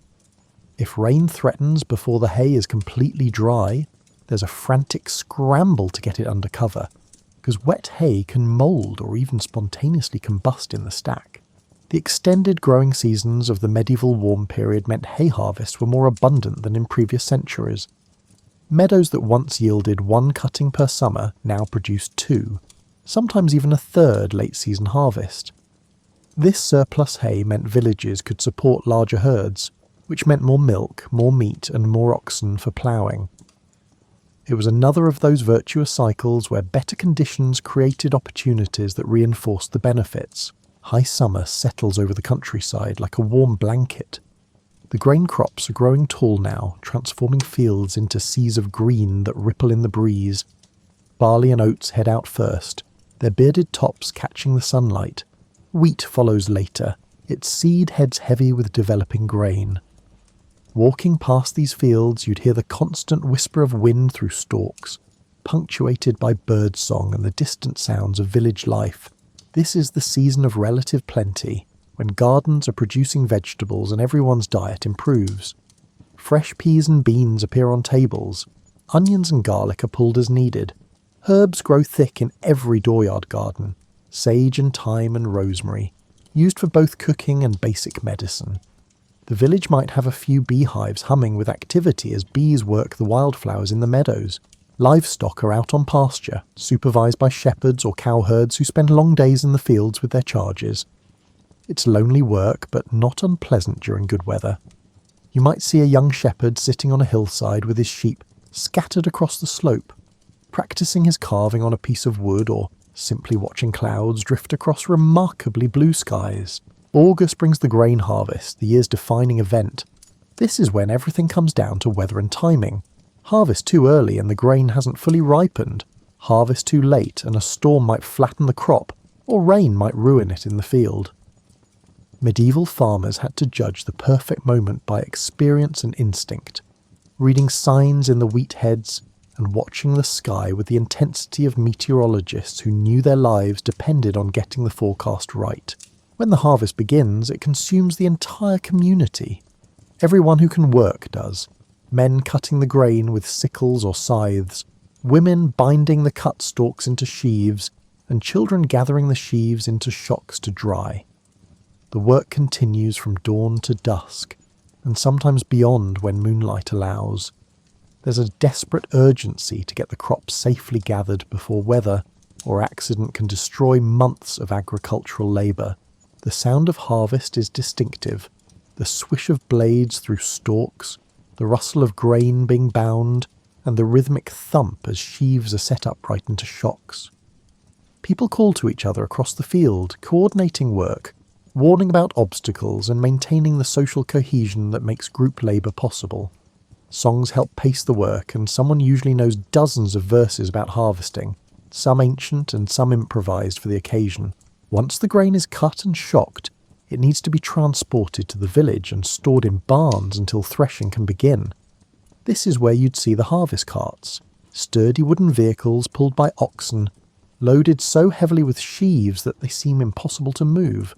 If rain threatens before the hay is completely dry, there's a frantic scramble to get it under cover, because wet hay can mould or even spontaneously combust in the stack. The extended growing seasons of the medieval warm period meant hay harvests were more abundant than in previous centuries. Meadows that once yielded one cutting per summer now produced two, sometimes even a third late-season harvest. This surplus hay meant villages could support larger herds, which meant more milk, more meat, and more oxen for ploughing. It was another of those virtuous cycles where better conditions created opportunities that reinforced the benefits. High summer settles over the countryside like a warm blanket. The grain crops are growing tall now, transforming fields into seas of green that ripple in the breeze. Barley and oats head out first, their bearded tops catching the sunlight. Wheat follows later, its seed heads heavy with developing grain. Walking past these fields, you'd hear the constant whisper of wind through stalks, punctuated by bird song and the distant sounds of village life. This is the season of relative plenty, when gardens are producing vegetables and everyone's diet improves. Fresh peas and beans appear on tables. Onions and garlic are pulled as needed. Herbs grow thick in every dooryard garden. Sage and thyme and rosemary, used for both cooking and basic medicine. The village might have a few beehives humming with activity as bees work the wildflowers in the meadows. Livestock are out on pasture, supervised by shepherds or cowherds who spend long days in the fields with their charges. It's lonely work, but not unpleasant during good weather. You might see a young shepherd sitting on a hillside with his sheep scattered across the slope, practicing his carving on a piece of wood or simply watching clouds drift across remarkably blue skies. August brings the grain harvest, the year's defining event. This is when everything comes down to weather and timing. Harvest too early and the grain hasn't fully ripened. Harvest too late and a storm might flatten the crop, or rain might ruin it in the field. Medieval farmers had to judge the perfect moment by experience and instinct, reading signs in the wheat heads and watching the sky with the intensity of meteorologists who knew their lives depended on getting the forecast right. When the harvest begins, it consumes the entire community. Everyone who can work does. Men cutting the grain with sickles or scythes, women binding the cut stalks into sheaves, and children gathering the sheaves into shocks to dry. The work continues from dawn to dusk, and sometimes beyond when moonlight allows. There's a desperate urgency to get the crops safely gathered before weather or accident can destroy months of agricultural labour. The sound of harvest is distinctive, the swish of blades through stalks, the rustle of grain being bound, and the rhythmic thump as sheaves are set upright into shocks. People call to each other across the field, coordinating work, warning about obstacles and maintaining the social cohesion that makes group labour possible. Songs help pace the work, and someone usually knows dozens of verses about harvesting, some ancient and some improvised for the occasion. Once the grain is cut and shocked, it needs to be transported to the village and stored in barns until threshing can begin. This is where you'd see the harvest carts, sturdy wooden vehicles pulled by oxen, loaded so heavily with sheaves that they seem impossible to move.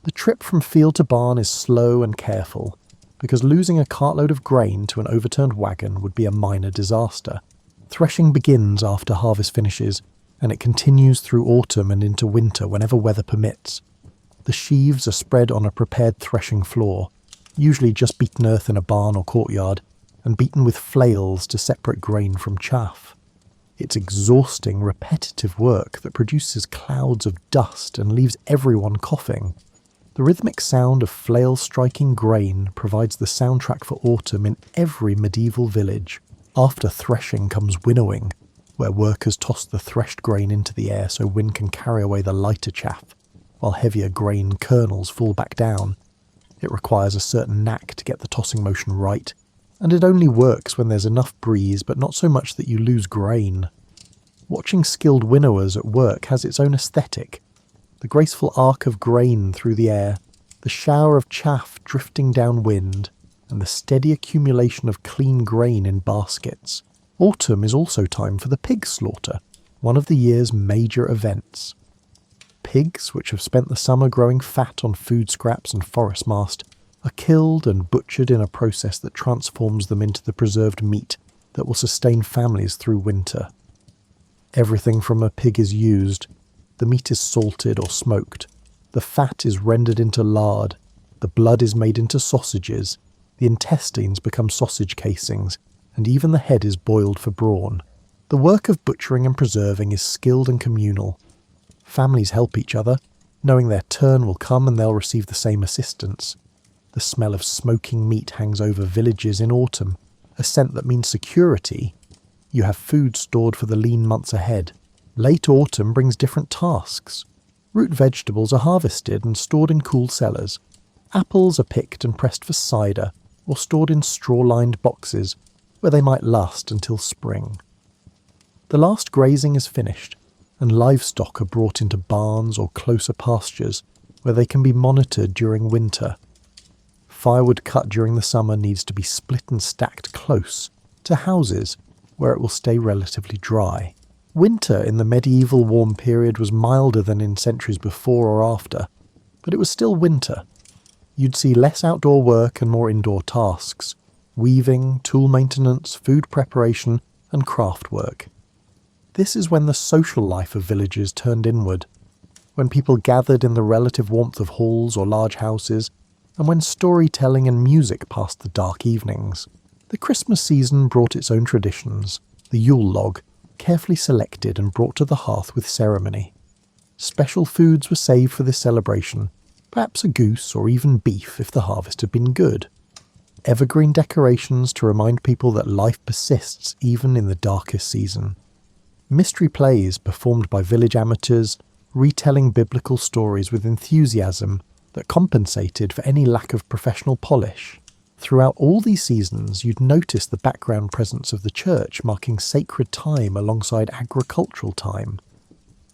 The trip from field to barn is slow and careful. because losing a cartload of grain to an overturned wagon would be a minor disaster. Threshing begins after harvest finishes, and it continues through autumn and into winter whenever weather permits. The sheaves are spread on a prepared threshing floor, usually just beaten earth in a barn or courtyard, and beaten with flails to separate grain from chaff. It's exhausting, repetitive work that produces clouds of dust and leaves everyone coughing. The rhythmic sound of flails striking grain provides the soundtrack for autumn in every medieval village. After threshing comes winnowing, where workers toss the threshed grain into the air so wind can carry away the lighter chaff, while heavier grain kernels fall back down. It requires a certain knack to get the tossing motion right, and it only works when there's enough breeze but not so much that you lose grain. Watching skilled winnowers at work has its own aesthetic. The graceful arc of grain through the air, the shower of chaff drifting downwind, and the steady accumulation of clean grain in baskets. Autumn is also time for the pig slaughter, one of the year's major events. Pigs, which have spent the summer growing fat on food scraps and forest mast, are killed and butchered in a process that transforms them into the preserved meat that will sustain families through winter. Everything from a pig is used. The meat is salted or smoked. The fat is rendered into lard. The blood is made into sausages. The intestines become sausage casings, and even the head is boiled for brawn. The work of butchering and preserving is skilled and communal. Families help each other, knowing their turn will come and they'll receive the same assistance. The smell of smoking meat hangs over villages in autumn, a scent that means security. You have food stored for the lean months ahead. Late autumn brings different tasks. Root vegetables are harvested and stored in cool cellars. Apples are picked and pressed for cider, or stored in straw-lined boxes, where they might last until spring. The last grazing is finished, and livestock are brought into barns or closer pastures, where they can be monitored during winter. Firewood cut during the summer needs to be split and stacked close to houses, where it will stay relatively dry. Winter in the medieval warm period was milder than in centuries before or after, but it was still winter. You'd see less outdoor work and more indoor tasks: weaving, tool maintenance, food preparation, and craft work. This is when the social life of villages turned inward, when people gathered in the relative warmth of halls or large houses, and when storytelling and music passed the dark evenings. The Christmas season brought its own traditions: the Yule log, carefully selected and brought to the hearth with ceremony. Special foods were saved for this celebration, perhaps a goose or even beef if the harvest had been good. Evergreen decorations to remind people that life persists even in the darkest season. Mystery plays performed by village amateurs, retelling biblical stories with enthusiasm that compensated for any lack of professional polish. Throughout all these seasons, you'd notice the background presence of the church marking sacred time alongside agricultural time.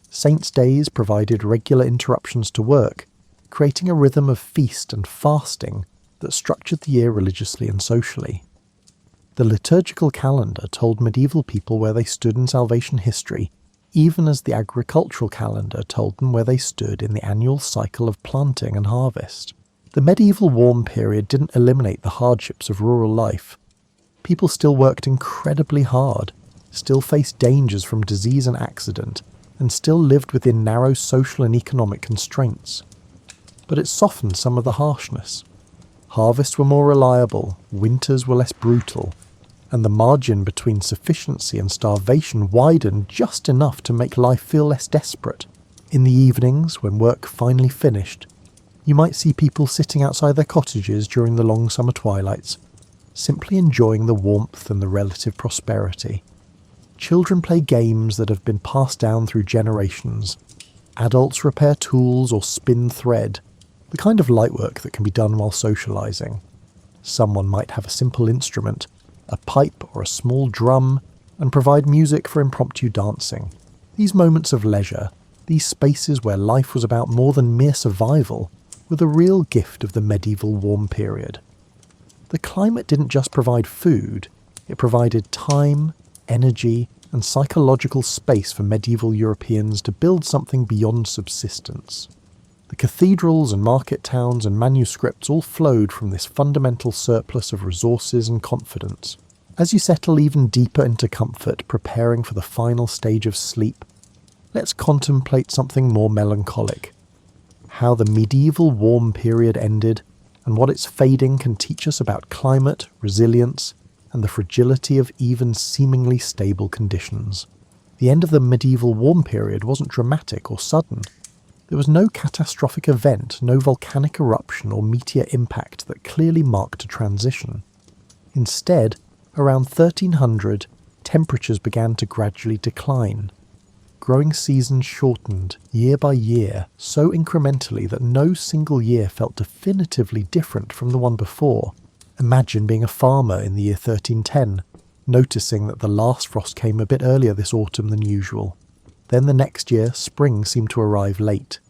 Saints' days provided regular interruptions to work, creating a rhythm of feast and fasting that structured the year religiously and socially. The liturgical calendar told medieval people where they stood in salvation history, even as the agricultural calendar told them where they stood in the annual cycle of planting and harvest. The medieval warm period didn't eliminate the hardships of rural life. People still worked incredibly hard, still faced dangers from disease and accident, and still lived within narrow social and economic constraints. But it softened some of the harshness. Harvests were more reliable, winters were less brutal, and the margin between sufficiency and starvation widened just enough to make life feel less desperate. In the evenings, when work finally finished, you might see people sitting outside their cottages during the long summer twilights, simply enjoying the warmth and the relative prosperity. Children play games that have been passed down through generations. Adults repair tools or spin thread, the kind of light work that can be done while socializing. Someone might have a simple instrument, a pipe or a small drum, and provide music for impromptu dancing. These moments of leisure, these spaces where life was about more than mere survival, were the real gift of the medieval warm period. The climate didn't just provide food, it provided time, energy, and psychological space for medieval Europeans to build something beyond subsistence. The cathedrals and market towns and manuscripts all flowed from this fundamental surplus of resources and confidence. As you settle even deeper into comfort, preparing for the final stage of sleep, let's contemplate something more melancholic. How the medieval warm period ended, and what its fading can teach us about climate, resilience, and the fragility of even seemingly stable conditions. The end of the medieval warm period wasn't dramatic or sudden. There was no catastrophic event, no volcanic eruption or meteor impact that clearly marked a transition. Instead, around 1300, temperatures began to gradually decline. Growing seasons shortened year by year so incrementally that no single year felt definitively different from the one before. Imagine being a farmer in the year 1310, noticing that the last frost came a bit earlier this autumn than usual. Then the next year, spring seemed to arrive late.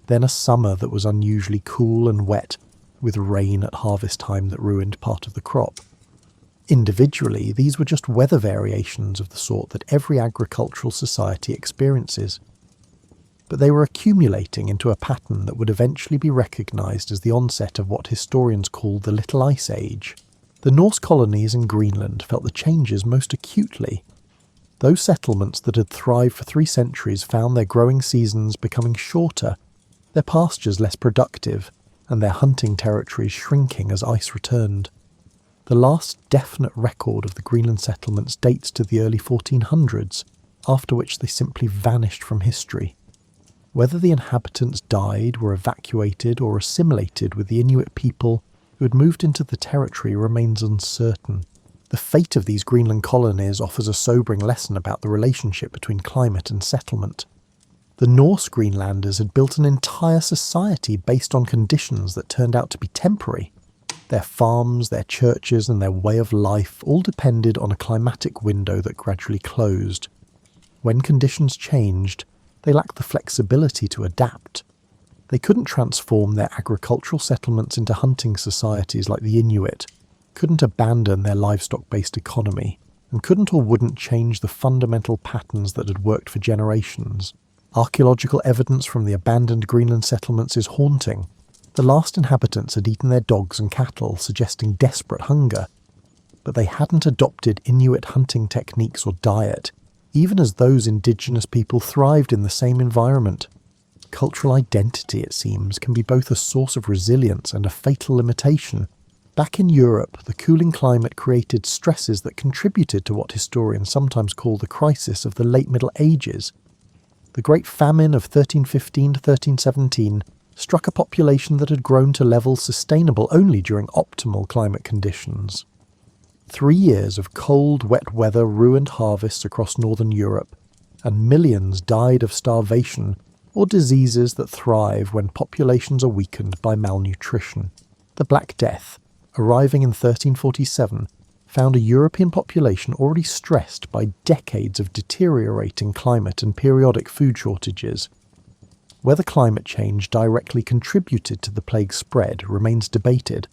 Then a summer that was unusually cool and wet, with rain at harvest time that ruined part of the crop. Individually, these were just weather variations of the sort that every agricultural society experiences. But they were accumulating into a pattern that would eventually be recognised as the onset of what historians call the Little Ice Age. The Norse colonies in Greenland felt the changes most acutely. Those settlements that had thrived for 3 centuries found their growing seasons becoming shorter, their pastures less productive, and their hunting territories shrinking as ice returned. The last definite record of the Greenland settlements dates to the early 1400s, after which they simply vanished from history. Whether the inhabitants died, were evacuated, or assimilated with the Inuit people who had moved into the territory remains uncertain. The fate of these Greenland colonies offers a sobering lesson about the relationship between climate and settlement. The Norse Greenlanders had built an entire society based on conditions that turned out to be temporary. Their farms, their churches, and their way of life all depended on a climatic window that gradually closed. When conditions changed, they lacked the flexibility to adapt. They couldn't transform their agricultural settlements into hunting societies like the Inuit, couldn't abandon their livestock-based economy, and couldn't or wouldn't change the fundamental patterns that had worked for generations. Archaeological evidence from the abandoned Greenland settlements is haunting. The last inhabitants had eaten their dogs and cattle, suggesting desperate hunger. But they hadn't adopted Inuit hunting techniques or diet, even as those indigenous people thrived in the same environment. Cultural identity, it seems, can be both a source of resilience and a fatal limitation. Back in Europe, the cooling climate created stresses that contributed to what historians sometimes call the crisis of the late Middle Ages. The Great Famine of 1315 to 1317 struck a population that had grown to levels sustainable only during optimal climate conditions. 3 years of cold, wet weather ruined harvests across northern Europe, and millions died of starvation or diseases that thrive when populations are weakened by malnutrition. The Black Death, arriving in 1347, found a European population already stressed by decades of deteriorating climate and periodic food shortages. Whether climate change directly contributed to the plague's spread remains debated,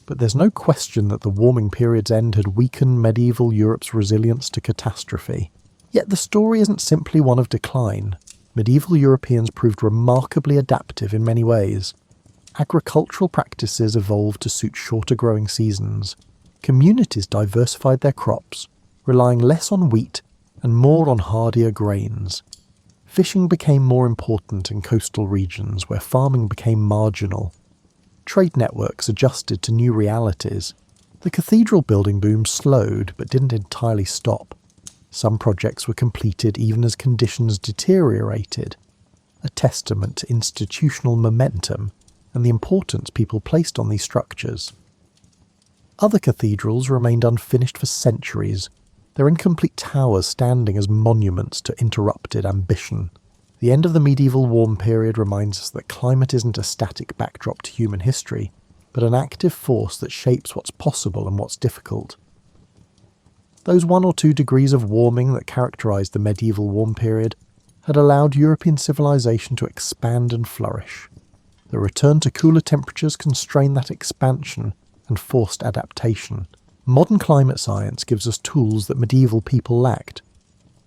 but there's no question that the warming period's end had weakened medieval Europe's resilience to catastrophe. Yet the story isn't simply one of decline. Medieval Europeans proved remarkably adaptive in many ways. Agricultural practices evolved to suit shorter growing seasons. Communities diversified their crops, relying less on wheat and more on hardier grains. Fishing became more important in coastal regions where farming became marginal. Trade networks adjusted to new realities. The cathedral building boom slowed but didn't entirely stop. Some projects were completed even as conditions deteriorated, a testament to institutional momentum and the importance people placed on these structures. Other cathedrals remained unfinished for centuries, their incomplete towers standing as monuments to interrupted ambition. The end of the medieval warm period reminds us that climate isn't a static backdrop to human history, but an active force that shapes what's possible and what's difficult. Those 1 or 2 degrees of warming that characterised the medieval warm period had allowed European civilization to expand and flourish. The return to cooler temperatures constrained that expansion and forced adaptation. Modern climate science gives us tools that medieval people lacked.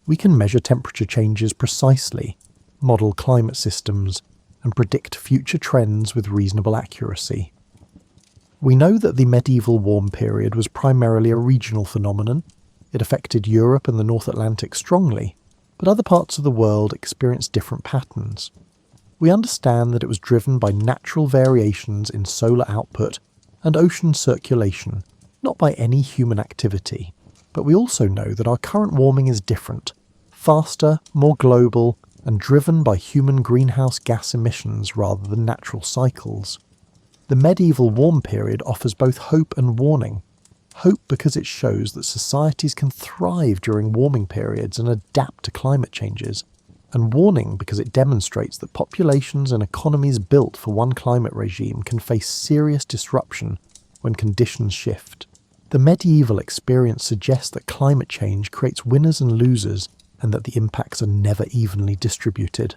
We can measure temperature changes precisely, model climate systems, and predict future trends with reasonable accuracy. We know that the medieval warm period was primarily a regional phenomenon. It affected Europe and the North Atlantic strongly, but other parts of the world experienced different patterns. We understand that it was driven by natural variations in solar output and ocean circulation, not by any human activity. But we also know that our current warming is different, faster, more global, and driven by human greenhouse gas emissions rather than natural cycles. The medieval warm period offers both hope and warning. Hope because it shows that societies can thrive during warming periods and adapt to climate changes, and warning because it demonstrates that populations and economies built for one climate regime can face serious disruption when conditions shift. The medieval experience suggests that climate change creates winners and losers, and that the impacts are never evenly distributed.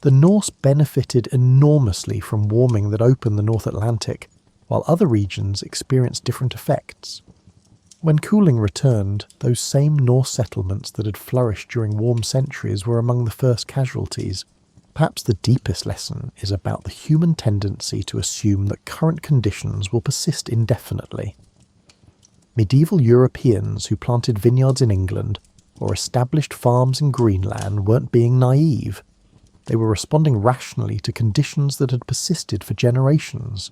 The Norse benefited enormously from warming that opened the North Atlantic, while other regions experienced different effects. When cooling returned, those same Norse settlements that had flourished during warm centuries were among the first casualties. Perhaps the deepest lesson is about the human tendency to assume that current conditions will persist indefinitely. Medieval Europeans who planted vineyards in England or established farms in Greenland weren't being naive. They were responding rationally to conditions that had persisted for generations.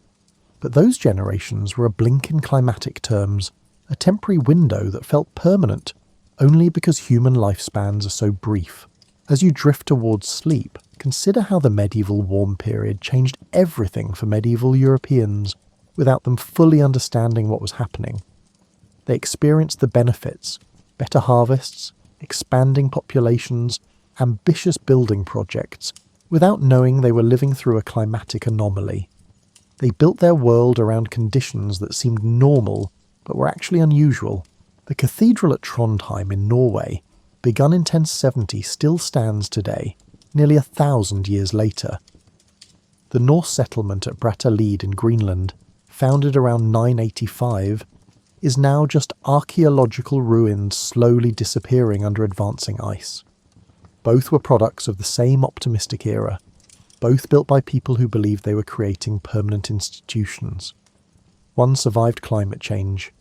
But those generations were a blink in climatic terms, a temporary window that felt permanent, only because human lifespans are so brief. As you drift towards sleep, consider how the medieval warm period changed everything for medieval Europeans without them fully understanding what was happening. They experienced the benefits: better harvests, expanding populations, ambitious building projects, without knowing they were living through a climatic anomaly. They built their world around conditions that seemed normal, but were actually unusual. The cathedral at Trondheim in Norway, begun in 1070, still stands today, nearly 1,000 years later. The Norse settlement at Brattahlid in Greenland, founded around 985, is now just archaeological ruins slowly disappearing under advancing ice. Both were products of the same optimistic era, both built by people who believed they were creating permanent institutions. One survived climate change,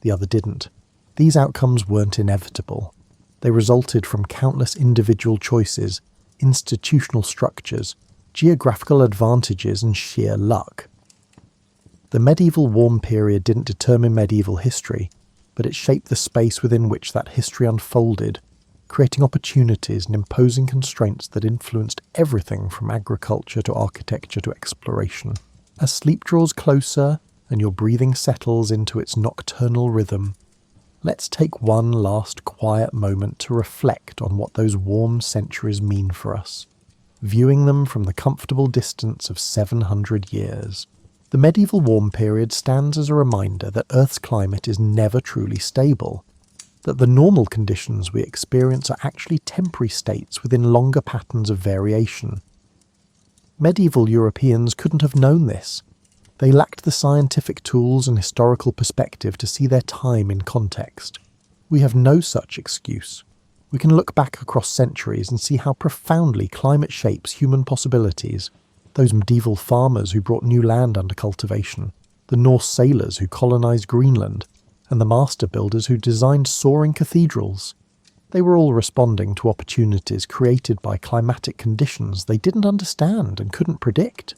the other didn't. These outcomes weren't inevitable. They resulted from countless individual choices, institutional structures, geographical advantages, and sheer luck. The medieval warm period didn't determine medieval history, but it shaped the space within which that history unfolded, creating opportunities and imposing constraints that influenced everything from agriculture to architecture to exploration. As sleep draws closer and your breathing settles into its nocturnal rhythm, let's take one last quiet moment to reflect on what those warm centuries mean for us, viewing them from the comfortable distance of 700 years. The medieval warm period stands as a reminder that Earth's climate is never truly stable, that the normal conditions we experience are actually temporary states within longer patterns of variation. Medieval Europeans couldn't have known this. They lacked the scientific tools and historical perspective to see their time in context. We have no such excuse. We can look back across centuries and see how profoundly climate shapes human possibilities. Those medieval farmers who brought new land under cultivation, the Norse sailors who colonized Greenland, and the master builders who designed soaring cathedrals. They were all responding to opportunities created by climatic conditions they didn't understand and couldn't predict.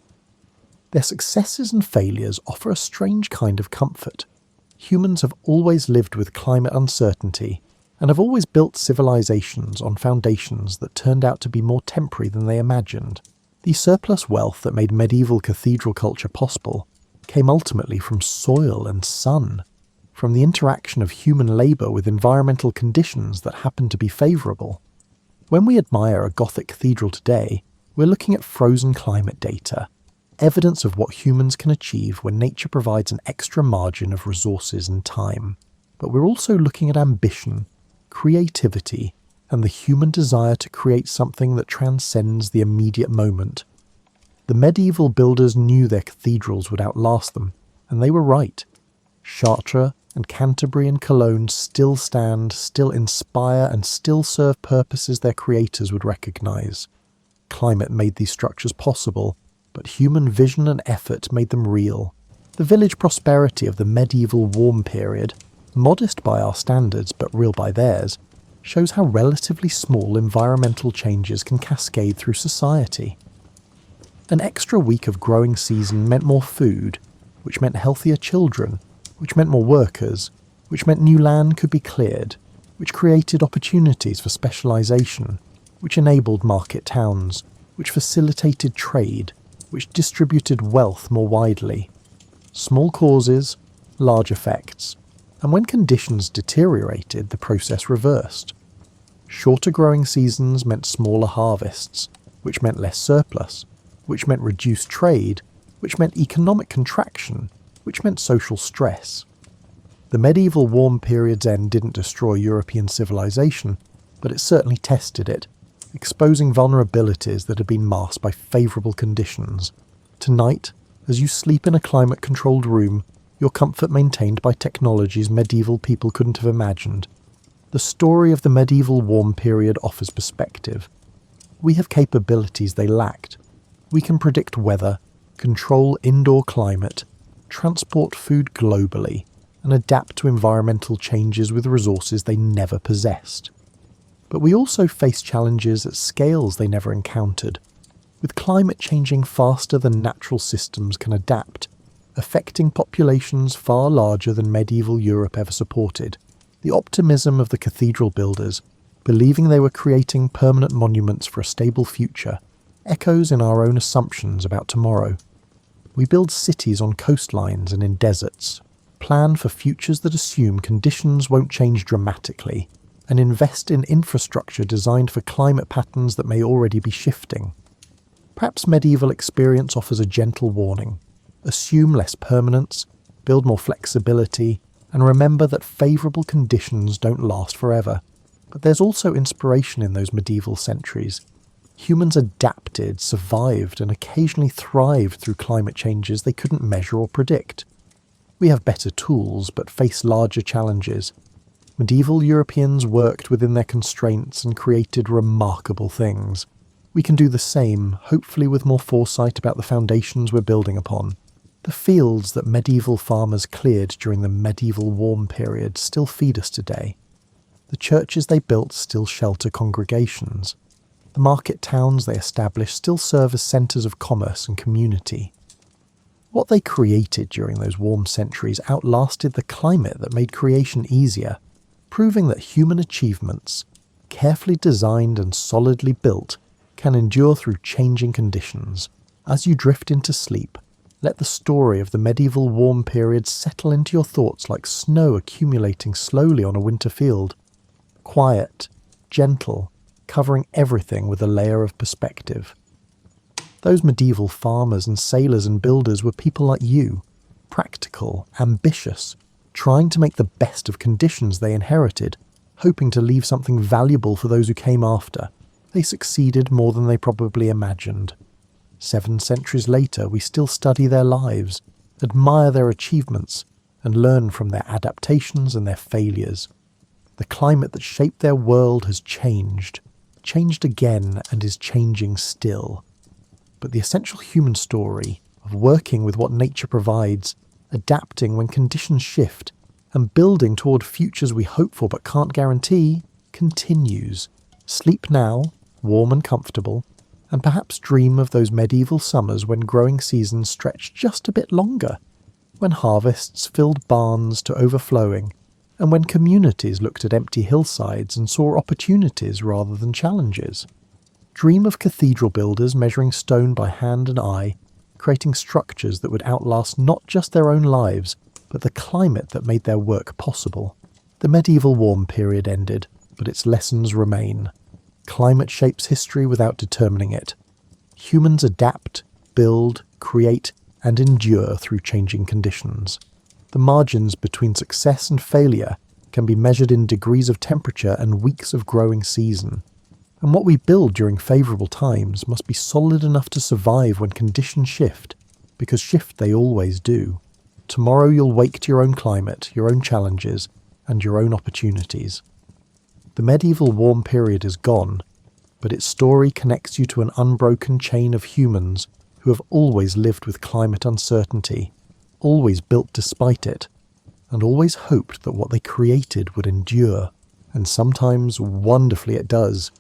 Their successes and failures offer a strange kind of comfort. Humans have always lived with climate uncertainty and have always built civilizations on foundations that turned out to be more temporary than they imagined. The surplus wealth that made medieval cathedral culture possible came ultimately from soil and sun, from the interaction of human labour with environmental conditions that happened to be favourable. When we admire a Gothic cathedral today, we're looking at frozen climate data, evidence of what humans can achieve when nature provides an extra margin of resources and time. But we're also looking at ambition, creativity, and the human desire to create something that transcends the immediate moment. The medieval builders knew their cathedrals would outlast them, and they were right. Chartres and Canterbury and Cologne still stand, still inspire, and still serve purposes their creators would recognise. Climate made these structures possible, but human vision and effort made them real. The village prosperity of the medieval warm period, modest by our standards but real by theirs, shows how relatively small environmental changes can cascade through society. An extra week of growing season meant more food, which meant healthier children, which meant more workers, which meant new land could be cleared, which created opportunities for specialisation, which enabled market towns, which facilitated trade, which distributed wealth more widely. Small causes, large effects, and when conditions deteriorated, the process reversed. Shorter growing seasons meant smaller harvests, which meant less surplus, which meant reduced trade, which meant economic contraction, which meant social stress. The medieval warm period's end didn't destroy European civilization, but it certainly tested it, exposing vulnerabilities that had been masked by favourable conditions. Tonight, as you sleep in a climate-controlled room, your comfort maintained by technologies medieval people couldn't have imagined. The story of the medieval warm period offers perspective. We have capabilities they lacked. We can predict weather, control indoor climate, transport food globally, and adapt to environmental changes with resources they never possessed. But we also face challenges at scales they never encountered, with climate changing faster than natural systems can adapt, affecting populations far larger than medieval Europe ever supported. The optimism of the cathedral builders, believing they were creating permanent monuments for a stable future, echoes in our own assumptions about tomorrow. We build cities on coastlines and in deserts, plan for futures that assume conditions won't change dramatically, and invest in infrastructure designed for climate patterns that may already be shifting. Perhaps medieval experience offers a gentle warning. Assume less permanence, build more flexibility, and remember that favourable conditions don't last forever. But there's also inspiration in those medieval centuries. Humans adapted, survived, and occasionally thrived through climate changes they couldn't measure or predict. We have better tools, but face larger challenges. Medieval Europeans worked within their constraints and created remarkable things. We can do the same, hopefully with more foresight about the foundations we're building upon. The fields that medieval farmers cleared during the medieval warm period still feed us today. The churches they built still shelter congregations. The market towns they established still serve as centres of commerce and community. What they created during those warm centuries outlasted the climate that made creation easier, proving that human achievements, carefully designed and solidly built, can endure through changing conditions. As you drift into sleep, let the story of the medieval warm period settle into your thoughts like snow accumulating slowly on a winter field. Quiet, gentle, covering everything with a layer of perspective. Those medieval farmers and sailors and builders were people like you, practical, ambitious, trying to make the best of conditions they inherited, hoping to leave something valuable for those who came after. They succeeded more than they probably imagined. 7 centuries later, we still study their lives, admire their achievements, and learn from their adaptations and their failures. The climate that shaped their world has changed again, and is changing still. But the essential human story of working with what nature provides, adapting when conditions shift, and building toward futures we hope for but can't guarantee, continues. Sleep now, warm and comfortable, and perhaps dream of those medieval summers when growing seasons stretched just a bit longer, when harvests filled barns to overflowing, and when communities looked at empty hillsides and saw opportunities rather than challenges. Dream of cathedral builders measuring stone by hand and eye, creating structures that would outlast not just their own lives, but the climate that made their work possible. The medieval warm period ended, but its lessons remain. Climate shapes history without determining it. Humans adapt, build, create, and endure through changing conditions. The margins between success and failure can be measured in degrees of temperature and weeks of growing season. And what we build during favourable times must be solid enough to survive when conditions shift, because shift they always do. Tomorrow you'll wake to your own climate, your own challenges, and your own opportunities. The medieval warm period is gone, but its story connects you to an unbroken chain of humans who have always lived with climate uncertainty, always built despite it, and always hoped that what they created would endure, and sometimes wonderfully it does.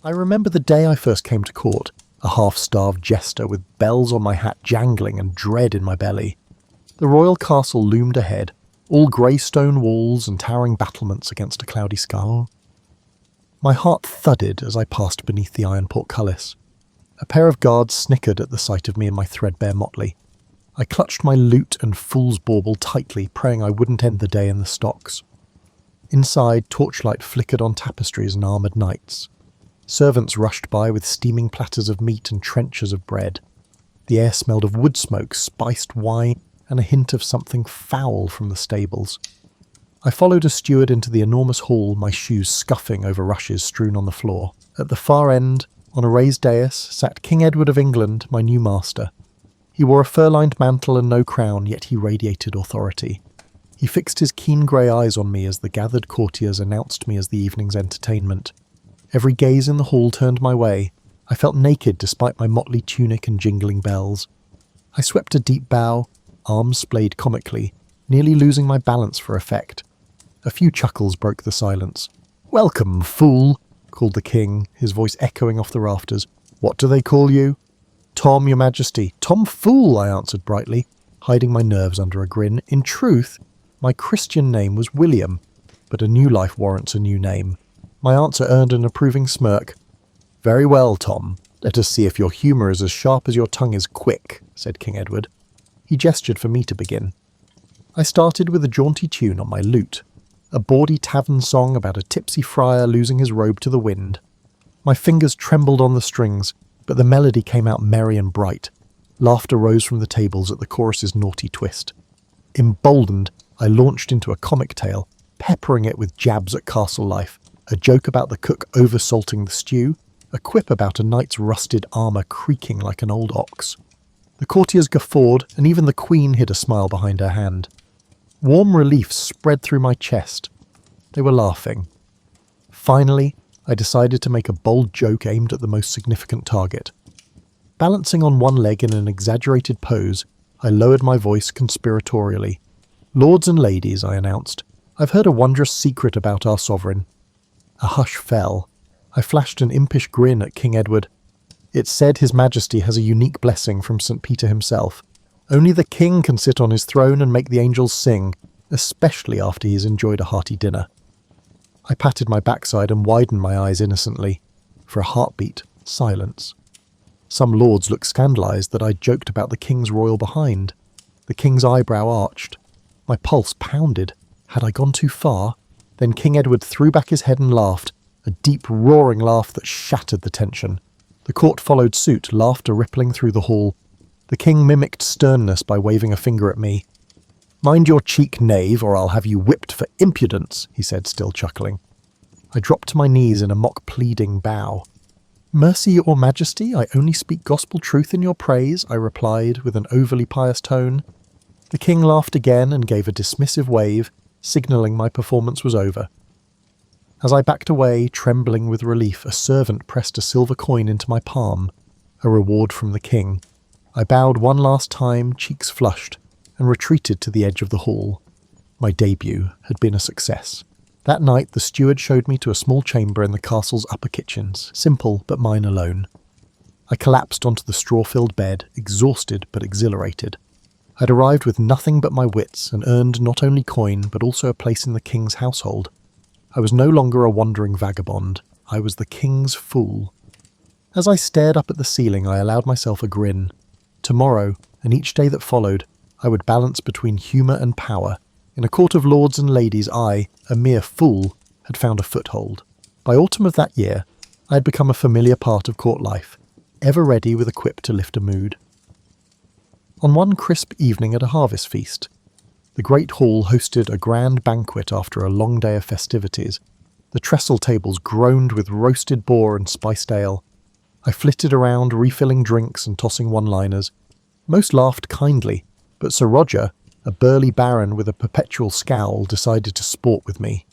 I remember the day I first came to court, a half-starved jester with bells on my hat jangling and dread in my belly. The royal castle loomed ahead, all grey stone walls and towering battlements against a cloudy sky. My heart thudded as I passed beneath the iron portcullis. A pair of guards snickered at the sight of me in my threadbare motley. I clutched my lute and fool's bauble tightly, praying I wouldn't end the day in the stocks. Inside, torchlight flickered on tapestries and armoured knights. Servants rushed by with steaming platters of meat and trenchers of bread. The air smelled of wood smoke, spiced wine, and a hint of something foul from the stables. I followed a steward into the enormous hall, my shoes scuffing over rushes strewn on the floor. At the far end, on a raised dais, sat King Edward of England, my new master. He wore a fur-lined mantle and no crown, yet he radiated authority. He fixed his keen grey eyes on me as the gathered courtiers announced me as the evening's entertainment. Every gaze in the hall turned my way. I felt naked despite my motley tunic and jingling bells. I swept a deep bow, arms splayed comically, nearly losing my balance for effect. A few chuckles broke the silence. "Welcome, fool," called the king, his voice echoing off the rafters. "What do they call you?" "Tom, your majesty." "Tom Fool," I answered brightly, hiding my nerves under a grin. In truth, my Christian name was William, but a new life warrants a new name. My answer earned an approving smirk. "Very well, Tom. Let us see if your humour is as sharp as your tongue is quick," said King Edward. He gestured for me to begin. I started with a jaunty tune on my lute, a bawdy tavern song about a tipsy friar losing his robe to the wind. My fingers trembled on the strings, but the melody came out merry and bright. Laughter rose from the tables at the chorus's naughty twist. Emboldened, I launched into a comic tale, peppering it with jabs at castle life, a joke about the cook oversalting the stew, a quip about a knight's rusted armour creaking like an old ox. The courtiers guffawed, and even the queen hid a smile behind her hand. Warm relief spread through my chest. They were laughing. Finally, I decided to make a bold joke aimed at the most significant target. Balancing on one leg in an exaggerated pose, I lowered my voice conspiratorially. "Lords and ladies," I announced, "I've heard a wondrous secret about our sovereign." A hush fell. I flashed an impish grin at King Edward. "It's said His Majesty has a unique blessing from St. Peter himself. Only the king can sit on his throne and make the angels sing, especially after he's enjoyed a hearty dinner." I patted my backside and widened my eyes innocently. For a heartbeat, silence. Some lords looked scandalised that I'd joked about the king's royal behind. The king's eyebrow arched. My pulse pounded. Had I gone too far? Then King Edward threw back his head and laughed, a deep, roaring laugh that shattered the tension. The court followed suit, laughter rippling through the hall. The king mimicked sternness by waving a finger at me. "Mind your cheek, knave, or I'll have you whipped for impudence," he said, still chuckling. I dropped to my knees in a mock pleading bow. "Mercy, your majesty, I only speak gospel truth in your praise," I replied with an overly pious tone. The king laughed again and gave a dismissive wave, signalling my performance was over. As I backed away, trembling with relief, a servant pressed a silver coin into my palm, a reward from the king. I bowed one last time, cheeks flushed, and retreated to the edge of the hall. My debut had been a success. That night the steward showed me to a small chamber in the castle's upper kitchens, simple but mine alone. I collapsed onto the straw-filled bed, exhausted but exhilarated. I'd arrived with nothing but my wits and earned not only coin but also a place in the king's household. I was no longer a wandering vagabond. I was the king's fool. As I stared up at the ceiling, I allowed myself a grin. Tomorrow, and each day that followed, I would balance between humour and power. In a court of lords and ladies, I, a mere fool, had found a foothold. By autumn of that year, I had become a familiar part of court life, ever ready with a quip to lift a mood. On one crisp evening at a harvest feast, the great hall hosted a grand banquet after a long day of festivities. The trestle tables groaned with roasted boar and spiced ale. I flitted around, refilling drinks and tossing one-liners. Most laughed kindly, but Sir Roger, a burly baron with a perpetual scowl decided to sport with me.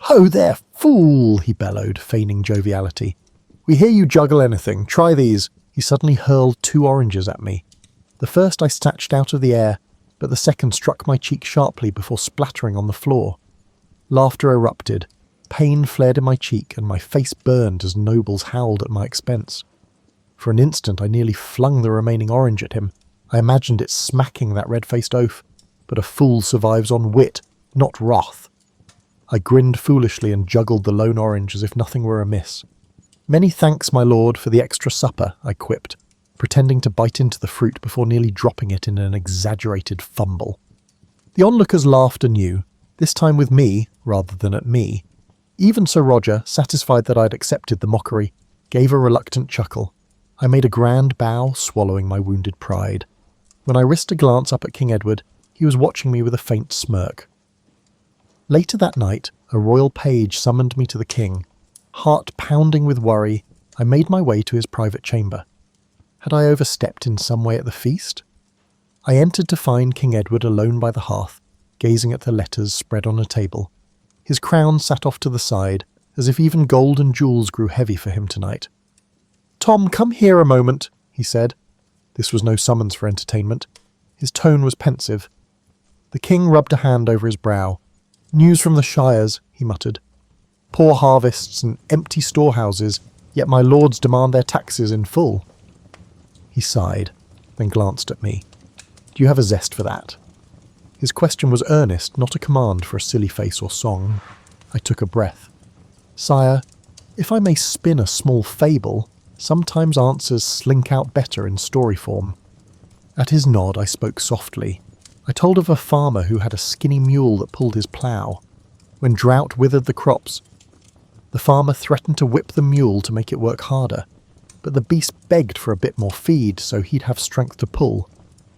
"Ho there, fool!" he bellowed, feigning joviality. "We hear you juggle anything. Try these." He suddenly hurled 2 oranges at me. The first I snatched out of the air, but the second struck my cheek sharply before splattering on the floor. Laughter erupted. Pain flared in my cheek, and my face burned as nobles howled at my expense. For an instant I nearly flung the remaining orange at him. I imagined it smacking that red-faced oaf, but a fool survives on wit, not wrath. I grinned foolishly and juggled the lone orange as if nothing were amiss. "Many thanks, my lord, for the extra supper," I quipped, pretending to bite into the fruit before nearly dropping it in an exaggerated fumble. The onlookers laughed anew, this time with me rather than at me. Even Sir Roger, satisfied that I'd accepted the mockery, gave a reluctant chuckle. I made a grand bow, swallowing my wounded pride. When I risked a glance up at King Edward, he was watching me with a faint smirk. Later that night, a royal page summoned me to the king. Heart pounding with worry, I made my way to his private chamber. Had I overstepped in some way at the feast? I entered to find King Edward alone by the hearth, gazing at the letters spread on a table. His crown sat off to the side, as if even gold and jewels grew heavy for him tonight. "Tom, come here a moment," he said. This was no summons for entertainment. His tone was pensive. The king rubbed a hand over his brow. "News from the shires," he muttered. "Poor harvests and empty storehouses, yet my lords demand their taxes in full." He sighed, then glanced at me. "Do you have a zest for that?" His question was earnest, not a command for a silly face or song. I took a breath. "Sire, if I may spin a small fable, sometimes answers slink out better in story form." At his nod, I spoke softly. I told of a farmer who had a skinny mule that pulled his plough. When drought withered the crops, the farmer threatened to whip the mule to make it work harder, but the beast begged for a bit more feed so he'd have strength to pull.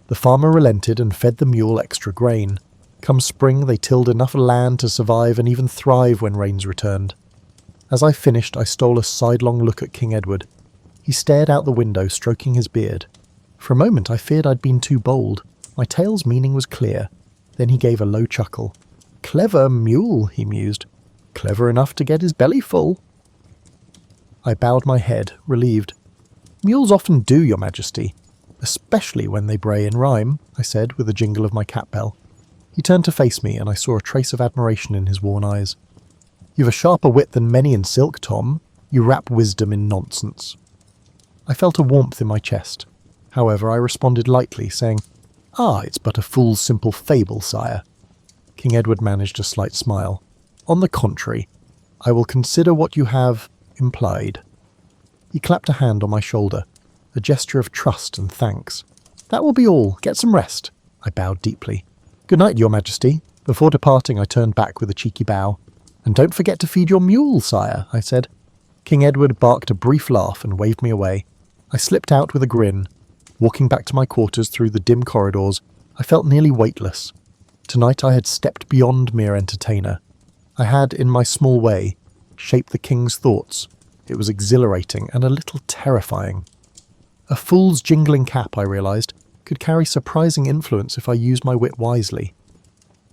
The farmer relented and fed the mule extra grain. Come spring, they tilled enough land to survive and even thrive when rains returned. As I finished, I stole a sidelong look at King Edward. He stared out the window, stroking his beard. For a moment I feared I'd been too bold. My tale's meaning was clear. Then he gave a low chuckle. "Clever mule," he mused. "Clever enough to get his belly full." I bowed my head, relieved. "Mules often do, your majesty, especially when they bray in rhyme," I said with a jingle of my cat bell. He turned to face me, and I saw a trace of admiration in his worn eyes. "You've a sharper wit than many in silk, Tom. You wrap wisdom in nonsense." I felt a warmth in my chest. However, I responded lightly, saying, "Ah, it's but a fool's simple fable, sire." King Edward managed a slight smile. "On the contrary, I will consider what you have implied." He clapped a hand on my shoulder, a gesture of trust and thanks. "That will be all. Get some rest." I bowed deeply. "Good night, your majesty." Before departing, I turned back with a cheeky bow. "And don't forget to feed your mule, sire," I said. King Edward barked a brief laugh and waved me away. I slipped out with a grin. Walking back to my quarters through the dim corridors, I felt nearly weightless. Tonight I had stepped beyond mere entertainer. I had, in my small way, shaped the king's thoughts. It was exhilarating and a little terrifying. A fool's jingling cap, I realised, could carry surprising influence if I used my wit wisely.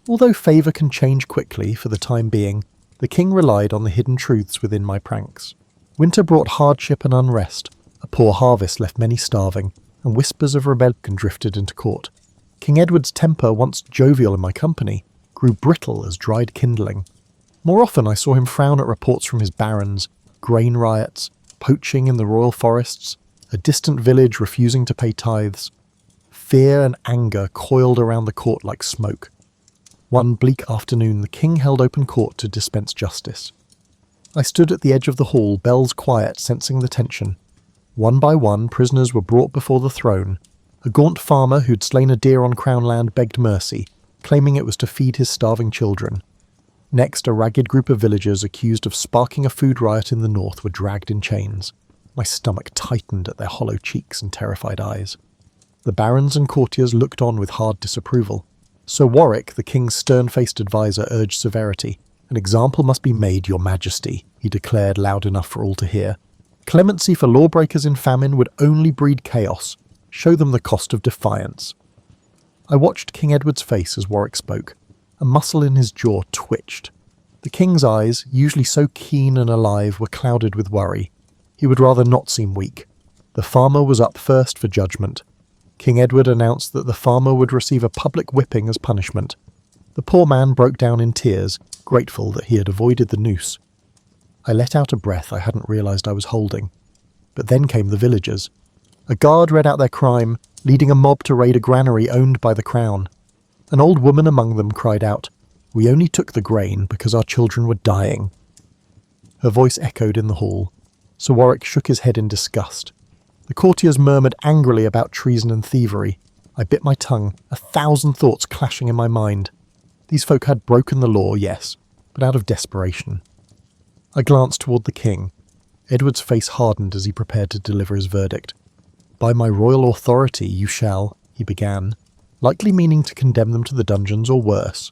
Although favour can change quickly for the time being, the king relied on the hidden truths within my pranks. Winter brought hardship and unrest. A poor harvest left many starving, and whispers of rebellion drifted into court. King Edward's temper, once jovial in my company, grew brittle as dried kindling. More often I saw him frown at reports from his barons, grain riots, poaching in the royal forests, a distant village refusing to pay tithes. Fear and anger coiled around the court like smoke. One bleak afternoon the king held open court to dispense justice. I stood at the edge of the hall, bells quiet, sensing the tension. One by one, prisoners were brought before the throne. A gaunt farmer who'd slain a deer on Crown land begged mercy, claiming it was to feed his starving children. Next, a ragged group of villagers accused of sparking a food riot in the north were dragged in chains. My stomach tightened at their hollow cheeks and terrified eyes. The barons and courtiers looked on with hard disapproval. Sir Warwick, the king's stern-faced adviser, urged severity. "An example must be made, your majesty," he declared loud enough for all to hear. "Clemency for lawbreakers in famine would only breed chaos. Show them the cost of defiance." I watched King Edward's face as Warwick spoke. A muscle in his jaw twitched. The king's eyes, usually so keen and alive, were clouded with worry. He would rather not seem weak. The farmer was up first for judgment. King Edward announced that the farmer would receive a public whipping as punishment. The poor man broke down in tears, grateful that he had avoided the noose. I let out a breath I hadn't realised I was holding. But then came the villagers. A guard read out their crime, leading a mob to raid a granary owned by the crown. An old woman among them cried out, "We only took the grain because our children were dying." Her voice echoed in the hall. Sir Warwick shook his head in disgust. The courtiers murmured angrily about treason and thievery. I bit my tongue, 1,000 thoughts clashing in my mind. These folk had broken the law, yes, but out of desperation. I glanced toward the king. Edward's face hardened as he prepared to deliver his verdict. "By my royal authority you shall," he began, likely meaning to condemn them to the dungeons or worse.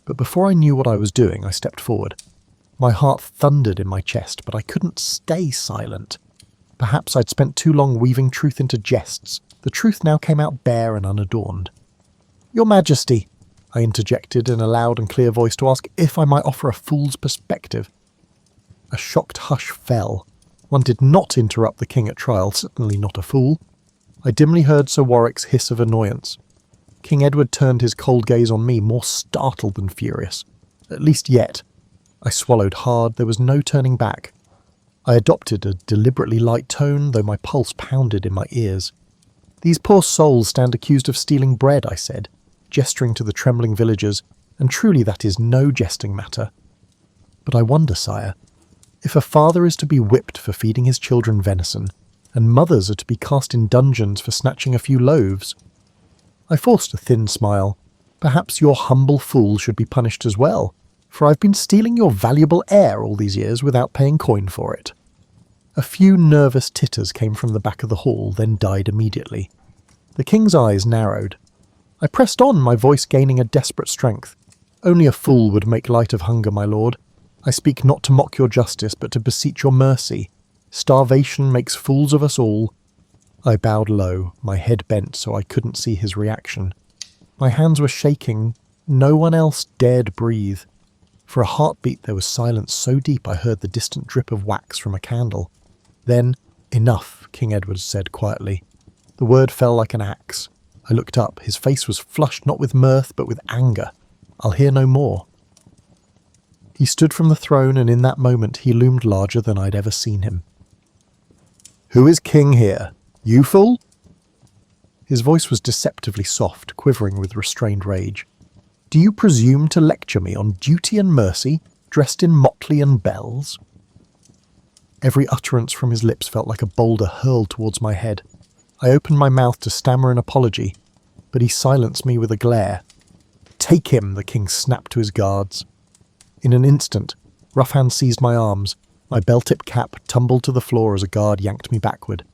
But before I knew what I was doing, I stepped forward. My heart thundered in my chest, but I couldn't stay silent. Perhaps I'd spent too long weaving truth into jests. The truth now came out bare and unadorned. "Your Majesty," I interjected in a loud and clear voice to ask if I might offer a fool's perspective. A shocked hush fell. One did not interrupt the king at trial, certainly not a fool. I dimly heard Sir Warwick's hiss of annoyance. King Edward turned his cold gaze on me, more startled than furious. At least yet. I swallowed hard. There was no turning back. I adopted a deliberately light tone, though my pulse pounded in my ears. "These poor souls stand accused of stealing bread," I said, gesturing to the trembling villagers, "and truly that is no jesting matter. But I wonder, sire, if a father is to be whipped for feeding his children venison, and mothers are to be cast in dungeons for snatching a few loaves." I forced a thin smile. "Perhaps your humble fool should be punished as well, for I've been stealing your valuable air all these years without paying coin for it." A few nervous titters came from the back of the hall, then died immediately. The king's eyes narrowed. I pressed on, my voice gaining a desperate strength. "Only a fool would make light of hunger, my lord. I speak not to mock your justice, but to beseech your mercy. Starvation makes fools of us all." I bowed low, my head bent so I couldn't see his reaction. My hands were shaking. No one else dared breathe. For a heartbeat there was silence so deep I heard the distant drip of wax from a candle. Then, "Enough," King Edward said quietly. The word fell like an axe. I looked up. His face was flushed not with mirth but with anger. "I'll hear no more." He stood from the throne, and in that moment he loomed larger than I'd ever seen him. "Who is king here? You fool?" His voice was deceptively soft, quivering with restrained rage. "Do you presume to lecture me on duty and mercy, dressed in motley and bells?" Every utterance from his lips felt like a boulder hurled towards my head. I opened my mouth to stammer an apology, but he silenced me with a glare. "Take him," the king snapped to his guards. In an instant, rough hands seized my arms. My bell-tip cap tumbled to the floor as a guard yanked me backward.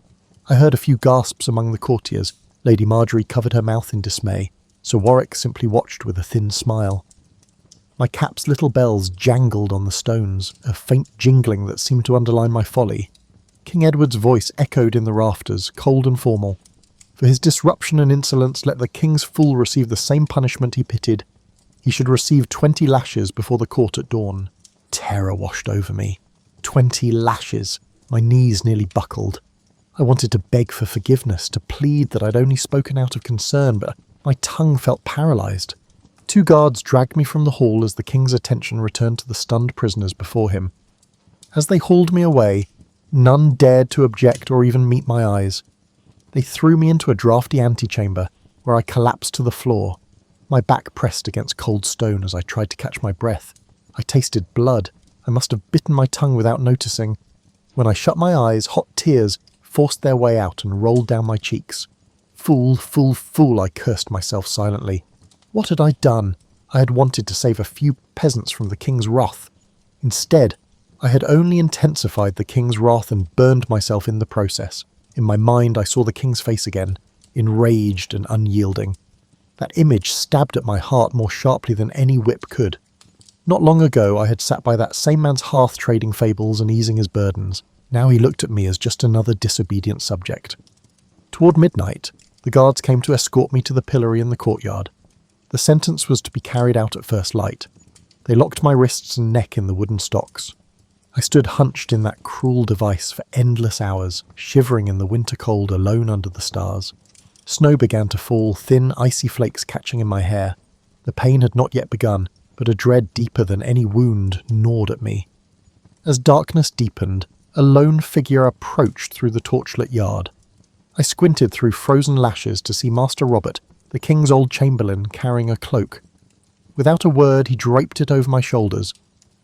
I heard a few gasps among the courtiers. Lady Marjorie covered her mouth in dismay. Sir Warwick simply watched with a thin smile. My cap's little bells jangled on the stones, a faint jingling that seemed to underline my folly. King Edward's voice echoed in the rafters, cold and formal. For his disruption and insolence, let the king's fool receive the same punishment he pitied. He should receive 20 lashes before the court at dawn. Terror washed over me. 20 lashes. My knees nearly buckled. I wanted to beg for forgiveness, to plead that I'd only spoken out of concern, but my tongue felt paralysed. 2 guards dragged me from the hall as the king's attention returned to the stunned prisoners before him. As they hauled me away, none dared to object or even meet my eyes. They threw me into a draughty antechamber, where I collapsed to the floor. My back pressed against cold stone as I tried to catch my breath. I tasted blood. I must have bitten my tongue without noticing. When I shut my eyes, hot tears forced their way out and rolled down my cheeks. Fool, fool, fool, I cursed myself silently. What had I done? I had wanted to save a few peasants from the king's wrath. Instead, I had only intensified the king's wrath and burned myself in the process. In my mind I saw the king's face again, enraged and unyielding. That image stabbed at my heart more sharply than any whip could. Not long ago I had sat by that same man's hearth trading fables and easing his burdens. Now he looked at me as just another disobedient subject. Toward midnight, The guards came to escort me to the pillory in the courtyard. The sentence was to be carried out at first light. They locked my wrists and neck in the wooden stocks. I stood hunched in that cruel device for endless hours, shivering in the winter cold alone under the stars. Snow began to fall, thin, icy flakes catching in my hair. The pain had not yet begun, but a dread deeper than any wound gnawed at me. As darkness deepened, a lone figure approached through the torchlit yard. I squinted through frozen lashes to see Master Robert, the king's old chamberlain, carrying a cloak. Without a word, he draped it over my shoulders.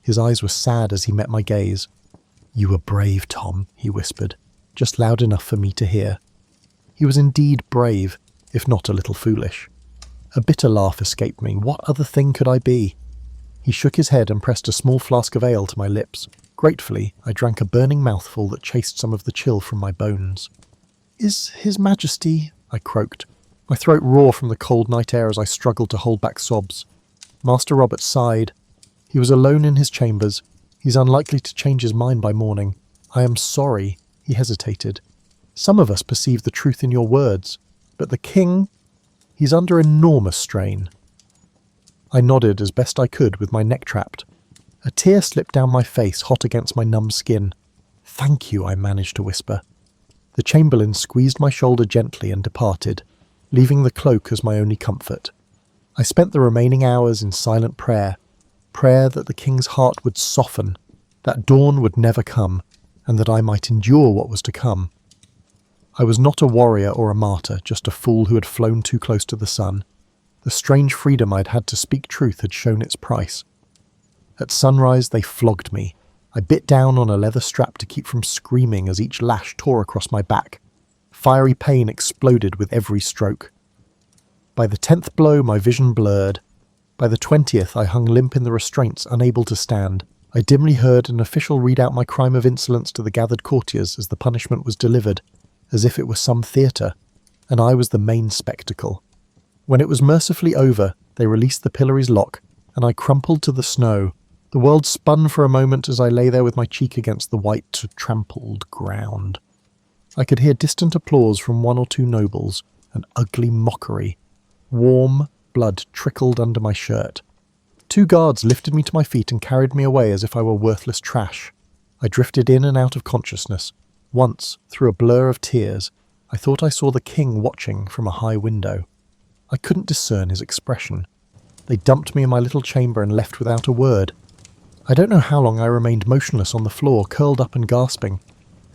His eyes were sad as he met my gaze. "You were brave, Tom," he whispered, just loud enough for me to hear. He was indeed brave, if not a little foolish. A bitter laugh escaped me. What other thing could I be? He shook his head and pressed a small flask of ale to my lips. Gratefully, I drank a burning mouthful that chased some of the chill from my bones. "Is His Majesty—" I croaked, my throat raw from the cold night air as I struggled to hold back sobs. Master Robert sighed. He was alone in his chambers. He's unlikely to change his mind by morning. "I am sorry," he hesitated. "Some of us perceive the truth in your words, but the king, he's under enormous strain." I nodded as best I could with my neck trapped. A tear slipped down my face, hot against my numb skin. "Thank you," I managed to whisper. The chamberlain squeezed my shoulder gently and departed, leaving the cloak as my only comfort. I spent the remaining hours in silent prayer that the king's heart would soften, that dawn would never come, and that I might endure what was to come. I was not a warrior or a martyr, just a fool who had flown too close to the sun. The strange freedom I'd had to speak truth had shown its price. At sunrise they flogged me. I bit down on a leather strap to keep from screaming as each lash tore across my back. Fiery pain exploded with every stroke. By the 10th blow my vision blurred. By the 20th I hung limp in the restraints, unable to stand. I dimly heard an official read out my crime of insolence to the gathered courtiers as the punishment was delivered, as if it were some theatre, and I was the main spectacle. When it was mercifully over, they released the pillory's lock, and I crumpled to the snow. The world spun for a moment as I lay there with my cheek against the white, trampled ground. I could hear distant applause from one or two nobles, an ugly mockery. Warm blood trickled under my shirt. 2 guards lifted me to my feet and carried me away as if I were worthless trash. I drifted in and out of consciousness. Once, through a blur of tears, I thought I saw the king watching from a high window. I couldn't discern his expression. They dumped me in my little chamber and left without a word. I don't know how long I remained motionless on the floor, curled up and gasping.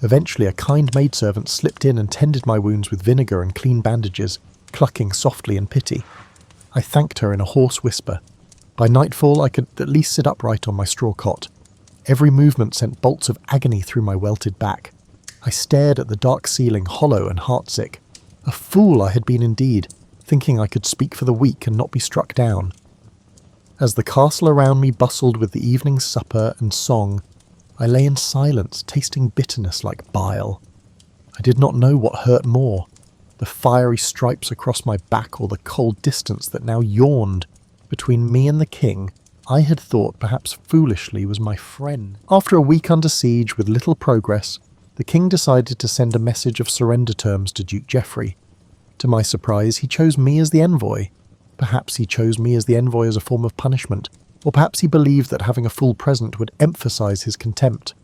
Eventually a kind maidservant slipped in and tended my wounds with vinegar and clean bandages, clucking softly in pity. I thanked her in a hoarse whisper. By nightfall I could at least sit upright on my straw cot. Every movement sent bolts of agony through my welted back. I stared at the dark ceiling, hollow and heartsick. A fool I had been indeed, thinking I could speak for the weak and not be struck down. As the castle around me bustled with the evening supper and song, I lay in silence, tasting bitterness like bile. I did not know what hurt more, the fiery stripes across my back or the cold distance that now yawned between me and the king I had thought perhaps foolishly was my friend. After a week under siege with little progress, the king decided to send a message of surrender terms to Duke Geoffrey. To my surprise, he chose me as the envoy. Perhaps he chose me as the envoy as a form of punishment, or perhaps he believed that having a fool present would emphasize his contempt.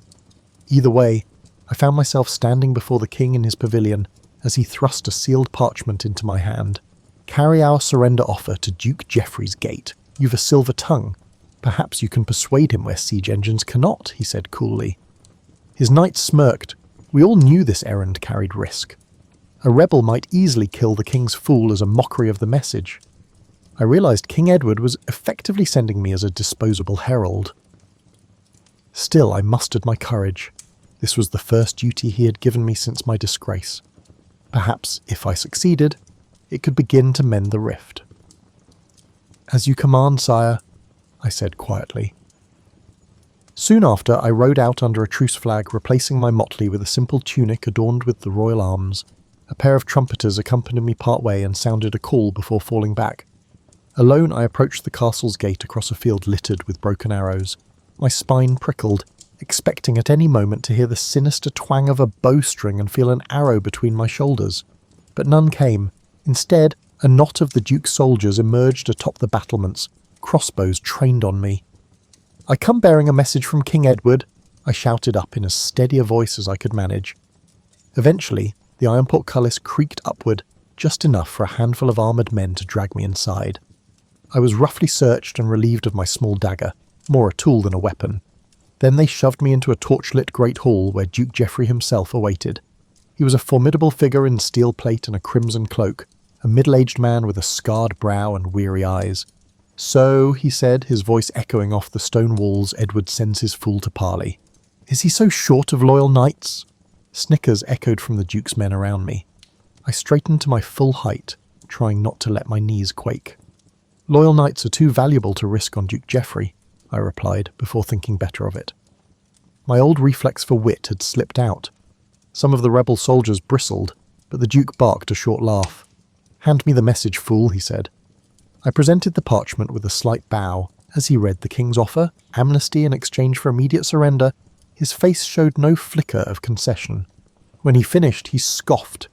Either way, I found myself standing before the king in his pavilion as he thrust a sealed parchment into my hand. "Carry our surrender offer to Duke Geoffrey's gate. You've a silver tongue. Perhaps you can persuade him where siege engines cannot," he said coolly. His knights smirked. We all knew this errand carried risk. A rebel might easily kill the king's fool as a mockery of the message. I realized King Edward was effectively sending me as a disposable herald. Still, I mustered my courage. This was the first duty he had given me since my disgrace. Perhaps, if I succeeded, it could begin to mend the rift. "As you command, sire," I said quietly. Soon after, I rode out under a truce flag, replacing my motley with a simple tunic adorned with the royal arms. A pair of trumpeters accompanied me part way and sounded a call before falling back. Alone, I approached the castle's gate across a field littered with broken arrows. My spine prickled, expecting at any moment to hear the sinister twang of a bowstring and feel an arrow between my shoulders. But none came. Instead, a knot of the Duke's soldiers emerged atop the battlements, crossbows trained on me. "I come bearing a message from King Edward," I shouted up in as steady a voice as I could manage. Eventually, the iron portcullis creaked upward, just enough for a handful of armoured men to drag me inside. I was roughly searched and relieved of my small dagger, more a tool than a weapon. Then they shoved me into a torchlit great hall where Duke Geoffrey himself awaited. He was a formidable figure in steel plate and a crimson cloak, a middle-aged man with a scarred brow and weary eyes. "So," he said, his voice echoing off the stone walls Edward sends his fool to parley. "Is he so short of loyal knights?" Snickers echoed from the Duke's men around me. I straightened to my full height, trying not to let my knees quake. "Loyal knights are too valuable to risk on Duke Geoffrey," I replied, before thinking better of it. My old reflex for wit had slipped out. Some of the rebel soldiers bristled, but the Duke barked a short laugh. "Hand me the message, fool," he said. I presented the parchment with a slight bow. As he read the king's offer, amnesty in exchange for immediate surrender, his face showed no flicker of concession. When he finished, he scoffed.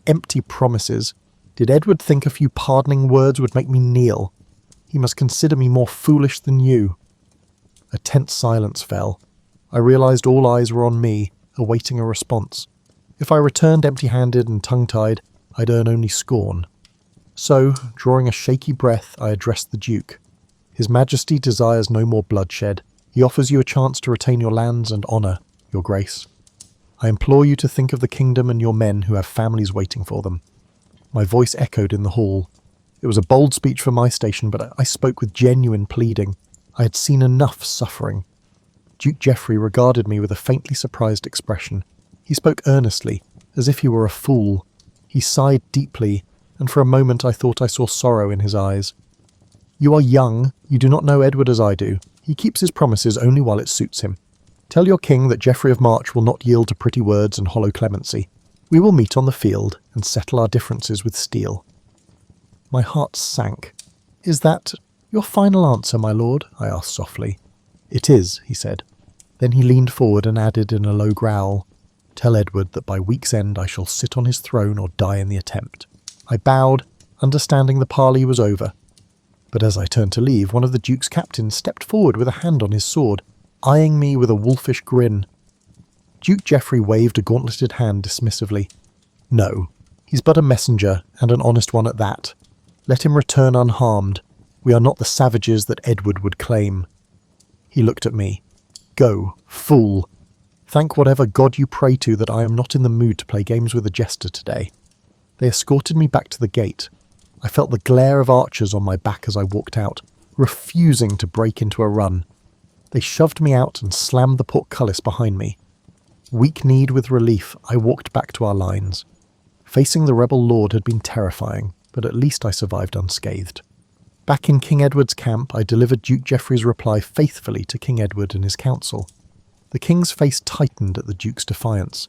"Empty promises. Did Edward think a few pardoning words would make me kneel? He must consider me more foolish than you." A tense silence fell. I realised all eyes were on me, awaiting a response. If I returned empty-handed and tongue-tied, I'd earn only scorn. So, drawing a shaky breath, I addressed the Duke. "His Majesty desires no more bloodshed. He offers you a chance to retain your lands and honour, Your Grace. I implore you to think of the kingdom and your men who have families waiting for them." My voice echoed in the hall. It was a bold speech for my station, but I spoke with genuine pleading. I had seen enough suffering. Duke Geoffrey regarded me with a faintly surprised expression. He spoke earnestly, as if he were a fool. He sighed deeply, and for a moment I thought I saw sorrow in his eyes. "You are young. You do not know Edward as I do. He keeps his promises only while it suits him. Tell your king that Geoffrey of March will not yield to pretty words and hollow clemency. We will meet on the field and settle our differences with steel." My heart sank. "Is that your final answer, my lord?" I asked softly. "It is," he said. Then he leaned forward and added in a low growl, "Tell Edward that by week's end I shall sit on his throne or die in the attempt." I bowed, understanding the parley was over. But as I turned to leave, one of the Duke's captains stepped forward with a hand on his sword, eyeing me with a wolfish grin. Duke Geoffrey waved a gauntleted hand dismissively. "No, he's but a messenger, and an honest one at that. Let him return unharmed. We are not the savages that Edward would claim." He looked at me. "Go, fool. Thank whatever god you pray to that I am not in the mood to play games with a jester today." They escorted me back to the gate. I felt the glare of archers on my back as I walked out, refusing to break into a run. They shoved me out and slammed the portcullis behind me. Weak-kneed with relief, I walked back to our lines. Facing the rebel lord had been terrifying, but at least I survived unscathed. Back in King Edward's camp, I delivered Duke Geoffrey's reply faithfully to King Edward and his council. The king's face tightened at the Duke's defiance.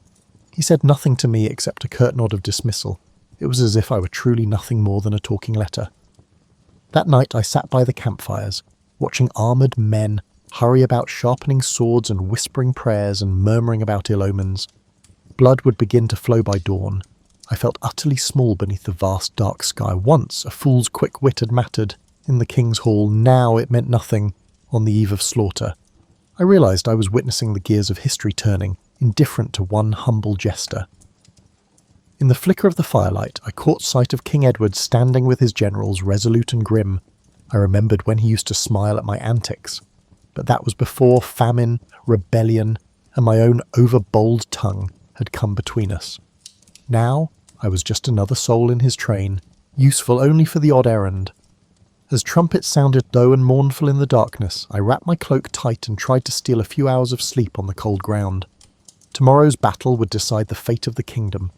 He said nothing to me except a curt nod of dismissal. It was as if I were truly nothing more than a talking letter. That night I sat by the campfires, watching armoured men hurry about sharpening swords and whispering prayers and murmuring about ill omens. Blood would begin to flow by dawn. I felt utterly small beneath the vast dark sky. Once a fool's quick wit had mattered in the king's hall, now it meant nothing on the eve of slaughter. I realised I was witnessing the gears of history turning, indifferent to one humble jester. In the flicker of the firelight, I caught sight of King Edward standing with his generals, resolute and grim. I remembered when he used to smile at my antics. But that was before famine, rebellion, and my own overbold tongue had come between us. Now, I was just another soul in his train, useful only for the odd errand. As trumpets sounded low and mournful in the darkness, I wrapped my cloak tight and tried to steal a few hours of sleep on the cold ground. Tomorrow's battle would decide the fate of the kingdom.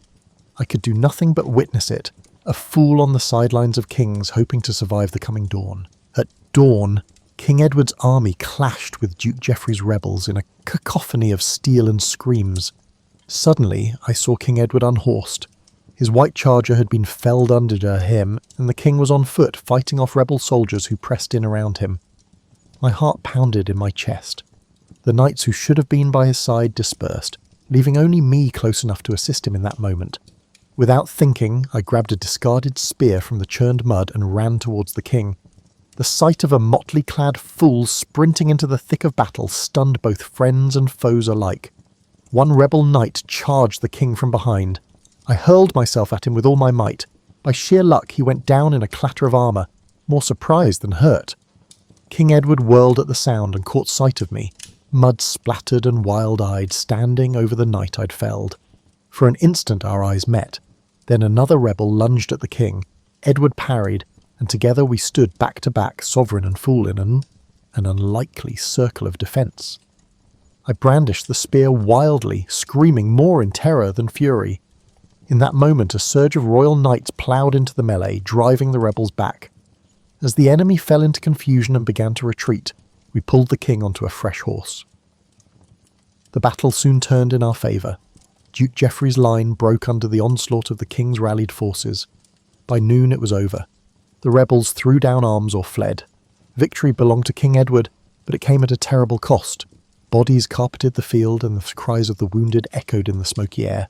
I could do nothing but witness it, a fool on the sidelines of kings hoping to survive the coming dawn. At dawn, King Edward's army clashed with Duke Geoffrey's rebels in a cacophony of steel and screams. Suddenly, I saw King Edward unhorsed. His white charger had been felled under him, and the king was on foot fighting off rebel soldiers who pressed in around him. My heart pounded in my chest. The knights who should have been by his side dispersed, leaving only me close enough to assist him in that moment. Without thinking, I grabbed a discarded spear from the churned mud and ran towards the king. The sight of a motley-clad fool sprinting into the thick of battle stunned both friends and foes alike. One rebel knight charged the king from behind. I hurled myself at him with all my might. By sheer luck, he went down in a clatter of armour, more surprised than hurt. King Edward whirled at the sound and caught sight of me, mud-splattered and wild-eyed, standing over the knight I'd felled. For an instant our eyes met. Then another rebel lunged at the king. Edward parried, and together we stood back to back, sovereign and fool, in an unlikely circle of defence. I brandished the spear wildly, screaming more in terror than fury. In that moment a surge of royal knights ploughed into the melee, driving the rebels back. As the enemy fell into confusion and began to retreat, we pulled the king onto a fresh horse. The battle soon turned in our favour. Duke Geoffrey's line broke under the onslaught of the king's rallied forces. By noon it was over. The rebels threw down arms or fled. Victory belonged to King Edward, but it came at a terrible cost. Bodies carpeted the field and the cries of the wounded echoed in the smoky air.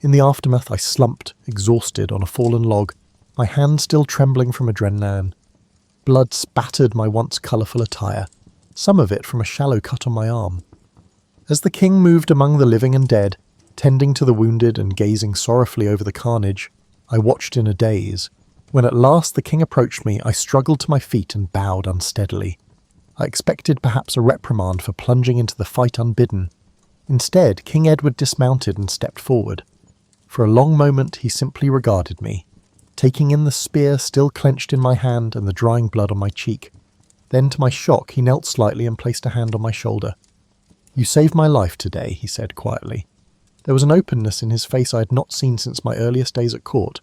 In the aftermath I slumped, exhausted, on a fallen log, my hand still trembling from adrenaline. Blood spattered my once colourful attire, some of it from a shallow cut on my arm. As the king moved among the living and dead, tending to the wounded and gazing sorrowfully over the carnage, I watched in a daze. When at last the king approached me, I struggled to my feet and bowed unsteadily. I expected perhaps a reprimand for plunging into the fight unbidden. Instead, King Edward dismounted and stepped forward. For a long moment he simply regarded me, taking in the spear still clenched in my hand and the drying blood on my cheek. Then, to my shock, he knelt slightly and placed a hand on my shoulder. "You saved my life today," he said quietly. There was an openness in his face I had not seen since my earliest days at court.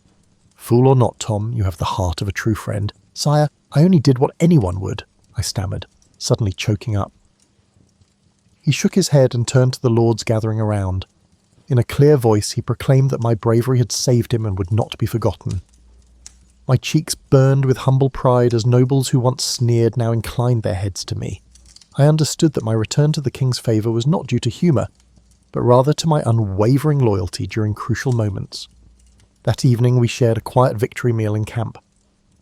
"Fool or not, Tom, you have the heart of a true friend." "Sire, I only did what anyone would," I stammered, suddenly choking up. He shook his head and turned to the lords gathering around. In a clear voice he proclaimed that my bravery had saved him and would not be forgotten. My cheeks burned with humble pride as nobles who once sneered now inclined their heads to me. I understood that my return to the king's favour was not due to humour, but rather to my unwavering loyalty during crucial moments. That evening we shared a quiet victory meal in camp.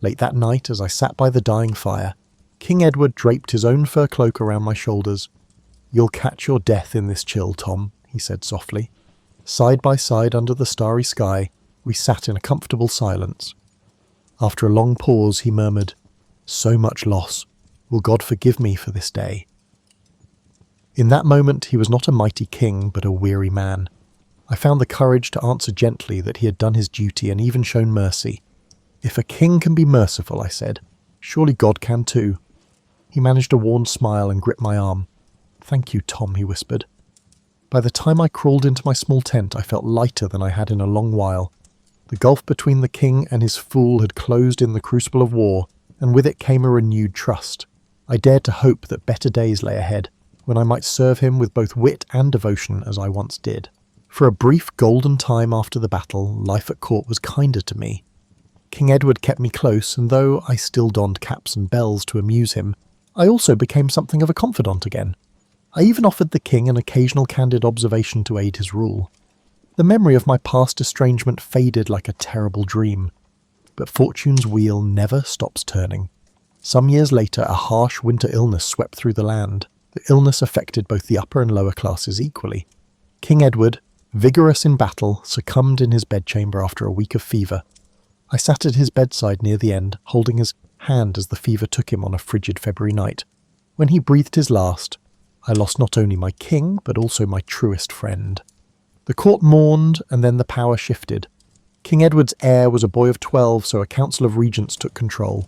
Late that night, as I sat by the dying fire, King Edward draped his own fur cloak around my shoulders. "You'll catch your death in this chill, Tom," he said softly. Side by side under the starry sky, we sat in a comfortable silence. After a long pause, he murmured, "So much loss. Will God forgive me for this day?" In that moment he was not a mighty king, but a weary man. I found the courage to answer gently that he had done his duty and even shown mercy. "If a king can be merciful," I said, "surely God can too." He managed a worn smile and gripped my arm. "Thank you, Tom," he whispered. By the time I crawled into my small tent, I felt lighter than I had in a long while. The gulf between the king and his fool had closed in the crucible of war, and with it came a renewed trust. I dared to hope that better days lay ahead, when I might serve him with both wit and devotion as I once did. For a brief golden time after the battle, life at court was kinder to me. King Edward kept me close, and though I still donned caps and bells to amuse him, I also became something of a confidant again. I even offered the king an occasional candid observation to aid his rule. The memory of my past estrangement faded like a terrible dream. But fortune's wheel never stops turning. Some years later, a harsh winter illness swept through the land. The illness affected both the upper and lower classes equally. King Edward, vigorous in battle, succumbed in his bedchamber after a week of fever. I sat at his bedside near the end, holding his hand as the fever took him on a frigid February night. When he breathed his last, I lost not only my king, but also my truest friend. The court mourned, and then the power shifted. King Edward's heir was a boy of 12, so a council of regents took control.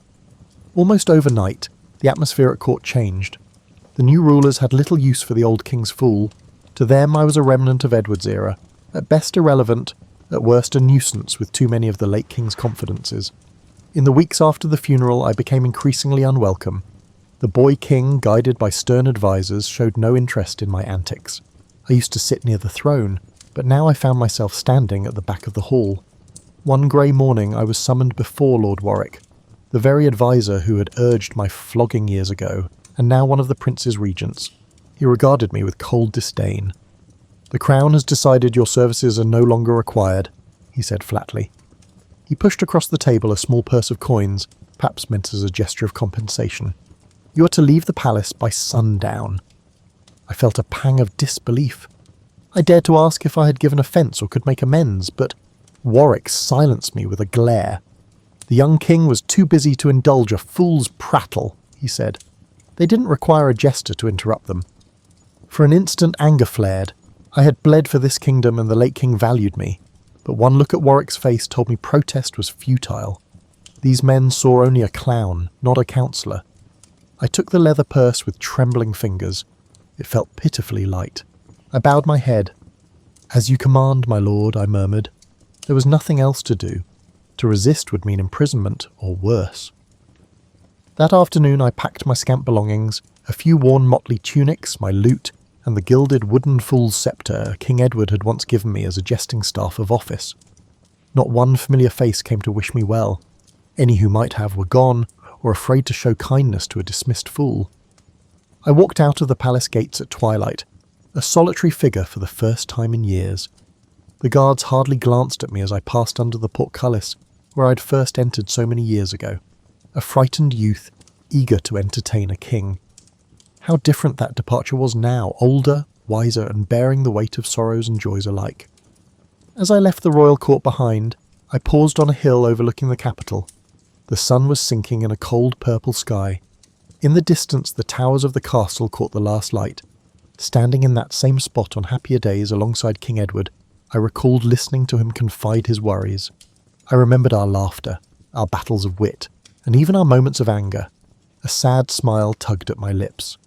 Almost overnight, the atmosphere at court changed. The new rulers had little use for the old king's fool. To them I was a remnant of Edward's era, at best irrelevant, at worst a nuisance with too many of the late king's confidences. In the weeks after the funeral I became increasingly unwelcome. The boy king, guided by stern advisers, showed no interest in my antics. I used to sit near the throne, but now I found myself standing at the back of the hall. One grey morning I was summoned before Lord Warwick, the very adviser who had urged my flogging years ago, and now one of the prince's regents. He regarded me with cold disdain. "The crown has decided your services are no longer required. he said flatly. He pushed across the table a small purse of coins, perhaps meant as a gesture of compensation. You are to leave the palace by sundown. I felt a pang of disbelief. I dared to ask if I had given offence or could make amends, but Warwick silenced me with a glare. The young king was too busy to indulge a fool's prattle, he said. They didn't require a jester to interrupt them. For an instant anger flared. I had bled for this kingdom and the late king valued me, but one look at Warwick's face told me protest was futile. These men saw only a clown, not a counsellor. I took the leather purse with trembling fingers. It felt pitifully light. I bowed my head. "As you command, my lord," I murmured. There was nothing else to do. To resist would mean imprisonment, or worse. That afternoon I packed my scant belongings, a few worn motley tunics, my lute, and the gilded wooden fool's sceptre King Edward had once given me as a jesting staff of office. Not one familiar face came to wish me well. Any who might have were gone, or afraid to show kindness to a dismissed fool. I walked out of the palace gates at twilight, a solitary figure for the first time in years. The guards hardly glanced at me as I passed under the portcullis, where I'd first entered so many years ago, a frightened youth, eager to entertain a king. How different that departure was now, older, wiser, and bearing the weight of sorrows and joys alike. As I left the royal court behind, I paused on a hill overlooking the capital. The sun was sinking in a cold purple sky. In the distance, the towers of the castle caught the last light. Standing in that same spot on happier days alongside King Edward, I recalled listening to him confide his worries. I remembered our laughter, our battles of wit, and even our moments of anger. A sad smile tugged at my lips.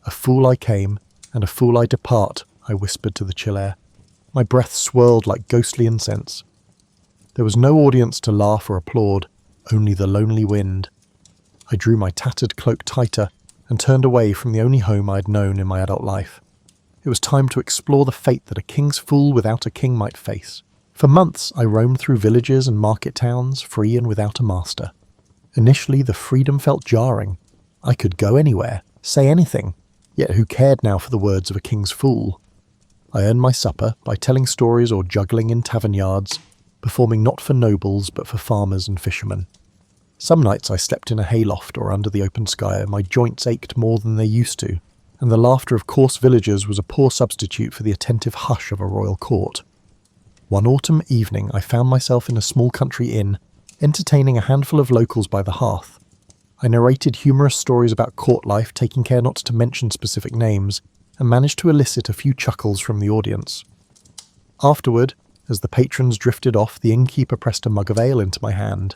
A fool I came, and a fool I depart, I whispered to the chill air. My breath swirled like ghostly incense. There was no audience to laugh or applaud, only the lonely wind. I drew my tattered cloak tighter and turned away from the only home I had known in my adult life. It was time to explore the fate that a king's fool without a king might face. For months I roamed through villages and market towns, free and without a master. Initially the freedom felt jarring. I could go anywhere, say anything, yet who cared now for the words of a king's fool? I earned my supper by telling stories or juggling in tavern yards, performing not for nobles but for farmers and fishermen. Some nights I slept in a hayloft or under the open sky, and my joints ached more than they used to, and the laughter of coarse villagers was a poor substitute for the attentive hush of a royal court. One autumn evening I found myself in a small country inn, entertaining a handful of locals by the hearth. I narrated humorous stories about court life, taking care not to mention specific names, and managed to elicit a few chuckles from the audience. Afterward, as the patrons drifted off, the innkeeper pressed a mug of ale into my hand,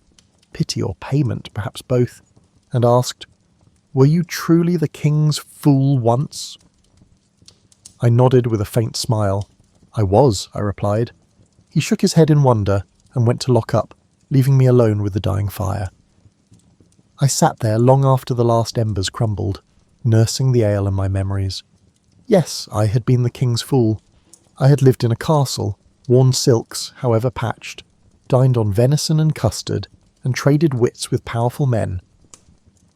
pity or payment, perhaps both, and asked, "Were you truly the king's fool once?" I nodded with a faint smile. "I was," I replied. He shook his head in wonder and went to lock up, leaving me alone with the dying fire. I sat there long after the last embers crumbled, nursing the ale and my memories. Yes, I had been the king's fool. I had lived in a castle, worn silks, however patched, dined on venison and custard, and traded wits with powerful men.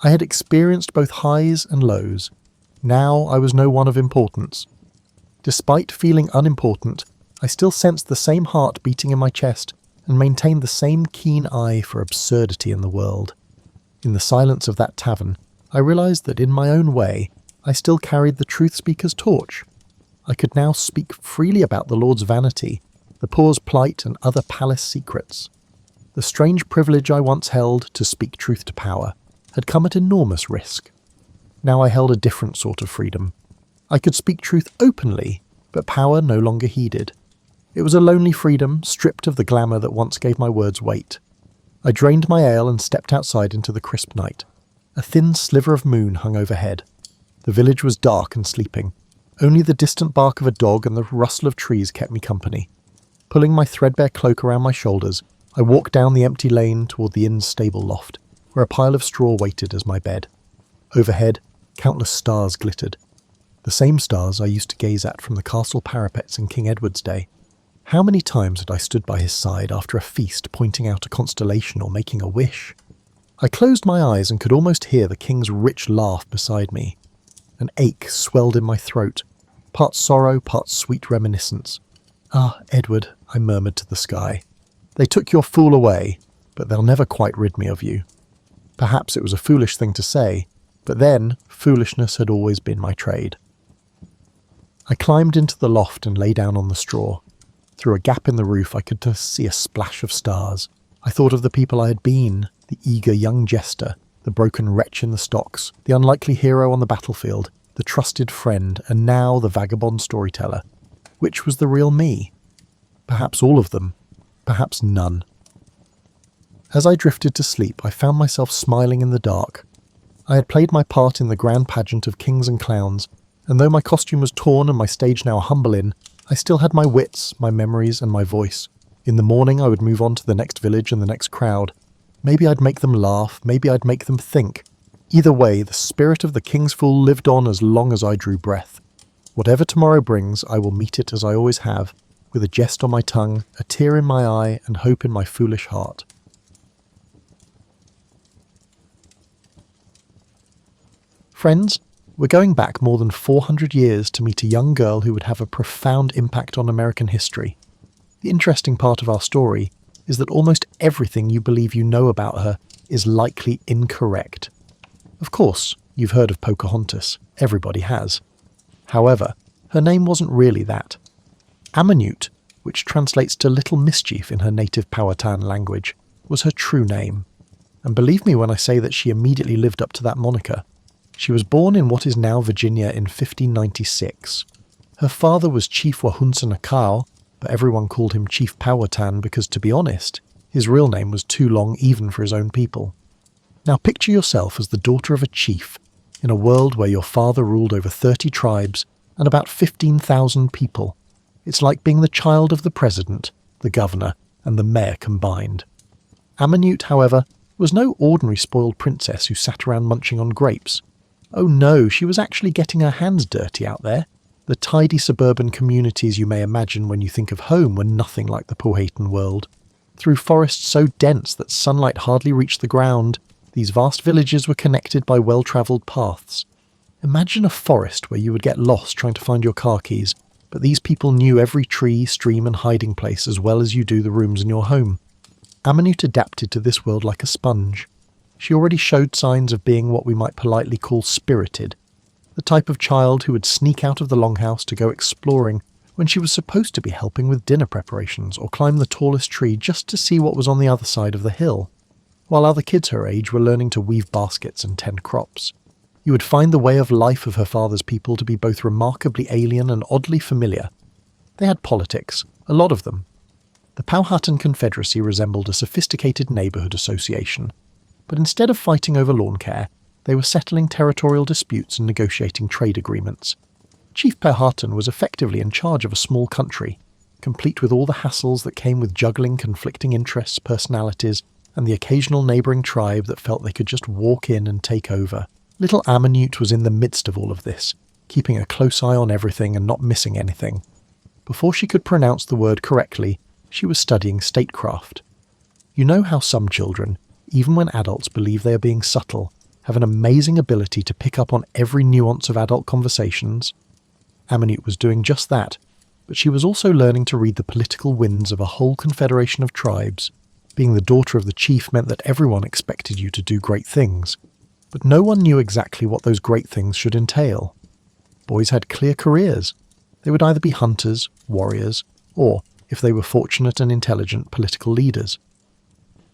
I had experienced both highs and lows. Now I was no one of importance. Despite feeling unimportant, I still sensed the same heart beating in my chest and maintained the same keen eye for absurdity in the world. In the silence of that tavern, I realized that in my own way, I still carried the truth speaker's torch. I could now speak freely about the Lord's vanity, the poor's plight, and other palace secrets. The strange privilege I once held to speak truth to power had come at enormous risk. Now I held a different sort of freedom. I could speak truth openly, but power no longer heeded. It was a lonely freedom, stripped of the glamour that once gave my words weight. I drained my ale and stepped outside into the crisp night. A thin sliver of moon hung overhead. The village was dark and sleeping. Only the distant bark of a dog and the rustle of trees kept me company. Pulling my threadbare cloak around my shoulders, I walked down the empty lane toward the inn's stable loft, where a pile of straw waited as my bed. Overhead, countless stars glittered. The same stars I used to gaze at from the castle parapets in King Edward's day. How many times had I stood by his side after a feast, pointing out a constellation or making a wish? I closed my eyes and could almost hear the king's rich laugh beside me. An ache swelled in my throat, part sorrow, part sweet reminiscence. "Ah, Edward," I murmured to the sky. They took your fool away, but they'll never quite rid me of you. Perhaps it was a foolish thing to say, but then foolishness had always been my trade. I climbed into the loft and lay down on the straw. Through a gap in the roof I could just see a splash of stars. I thought of the people I had been, the eager young jester, the broken wretch in the stocks, the unlikely hero on the battlefield, the trusted friend, and now the vagabond storyteller. Which was the real me? Perhaps all of them, perhaps none. As I drifted to sleep, I found myself smiling in the dark. I had played my part in the grand pageant of kings and clowns, and though my costume was torn and my stage now a humble inn, I still had my wits, my memories, and my voice. In the morning I would move on to the next village and the next crowd. Maybe I'd make them laugh, maybe I'd make them think. Either way, the spirit of the King's Fool lived on as long as I drew breath. Whatever tomorrow brings, I will meet it as I always have, with a jest on my tongue, a tear in my eye, and hope in my foolish heart. Friends, we're going back more than 400 years to meet a young girl who would have a profound impact on American history. The interesting part of our story is that almost everything you believe you know about her is likely incorrect. Of course, you've heard of Pocahontas. Everybody has. However, her name wasn't really that. Ammonute, which translates to little mischief in her native Powhatan language, was her true name. And believe me when I say that she immediately lived up to that moniker. She was born in what is now Virginia in 1596. Her father was Chief Wahunsa-Nakau, but everyone called him Chief Powhatan because, to be honest, his real name was too long even for his own people. Now picture yourself as the daughter of a chief, in a world where your father ruled over 30 tribes and about 15,000 people. It's like being the child of the president, the governor, and the mayor combined. Ammonute, however, was no ordinary spoiled princess who sat around munching on grapes. Oh no, she was actually getting her hands dirty out there. The tidy suburban communities you may imagine when you think of home were nothing like the Powhatan world. Through forests so dense that sunlight hardly reached the ground, these vast villages were connected by well-travelled paths. Imagine a forest where you would get lost trying to find your car keys, but these people knew every tree, stream and hiding place as well as you do the rooms in your home. Ammonute adapted to this world like a sponge. She already showed signs of being what we might politely call spirited, the type of child who would sneak out of the longhouse to go exploring when she was supposed to be helping with dinner preparations or climb the tallest tree just to see what was on the other side of the hill, while other kids her age were learning to weave baskets and tend crops. You would find the way of life of her father's people to be both remarkably alien and oddly familiar. They had politics, a lot of them. The Powhatan Confederacy resembled a sophisticated neighbourhood association, but instead of fighting over lawn care, they were settling territorial disputes and negotiating trade agreements. Chief Powhatan was effectively in charge of a small country, complete with all the hassles that came with juggling conflicting interests, personalities, and the occasional neighbouring tribe that felt they could just walk in and take over. Little Ammonute was in the midst of all of this, keeping a close eye on everything and not missing anything. Before she could pronounce the word correctly, she was studying statecraft. You know how some children, even when adults believe they are being subtle, have an amazing ability to pick up on every nuance of adult conversations? Ammonute was doing just that, but she was also learning to read the political winds of a whole confederation of tribes. Being the daughter of the chief meant that everyone expected you to do great things, but no one knew exactly what those great things should entail. Boys had clear careers. They would either be hunters, warriors, or, if they were fortunate and intelligent, political leaders.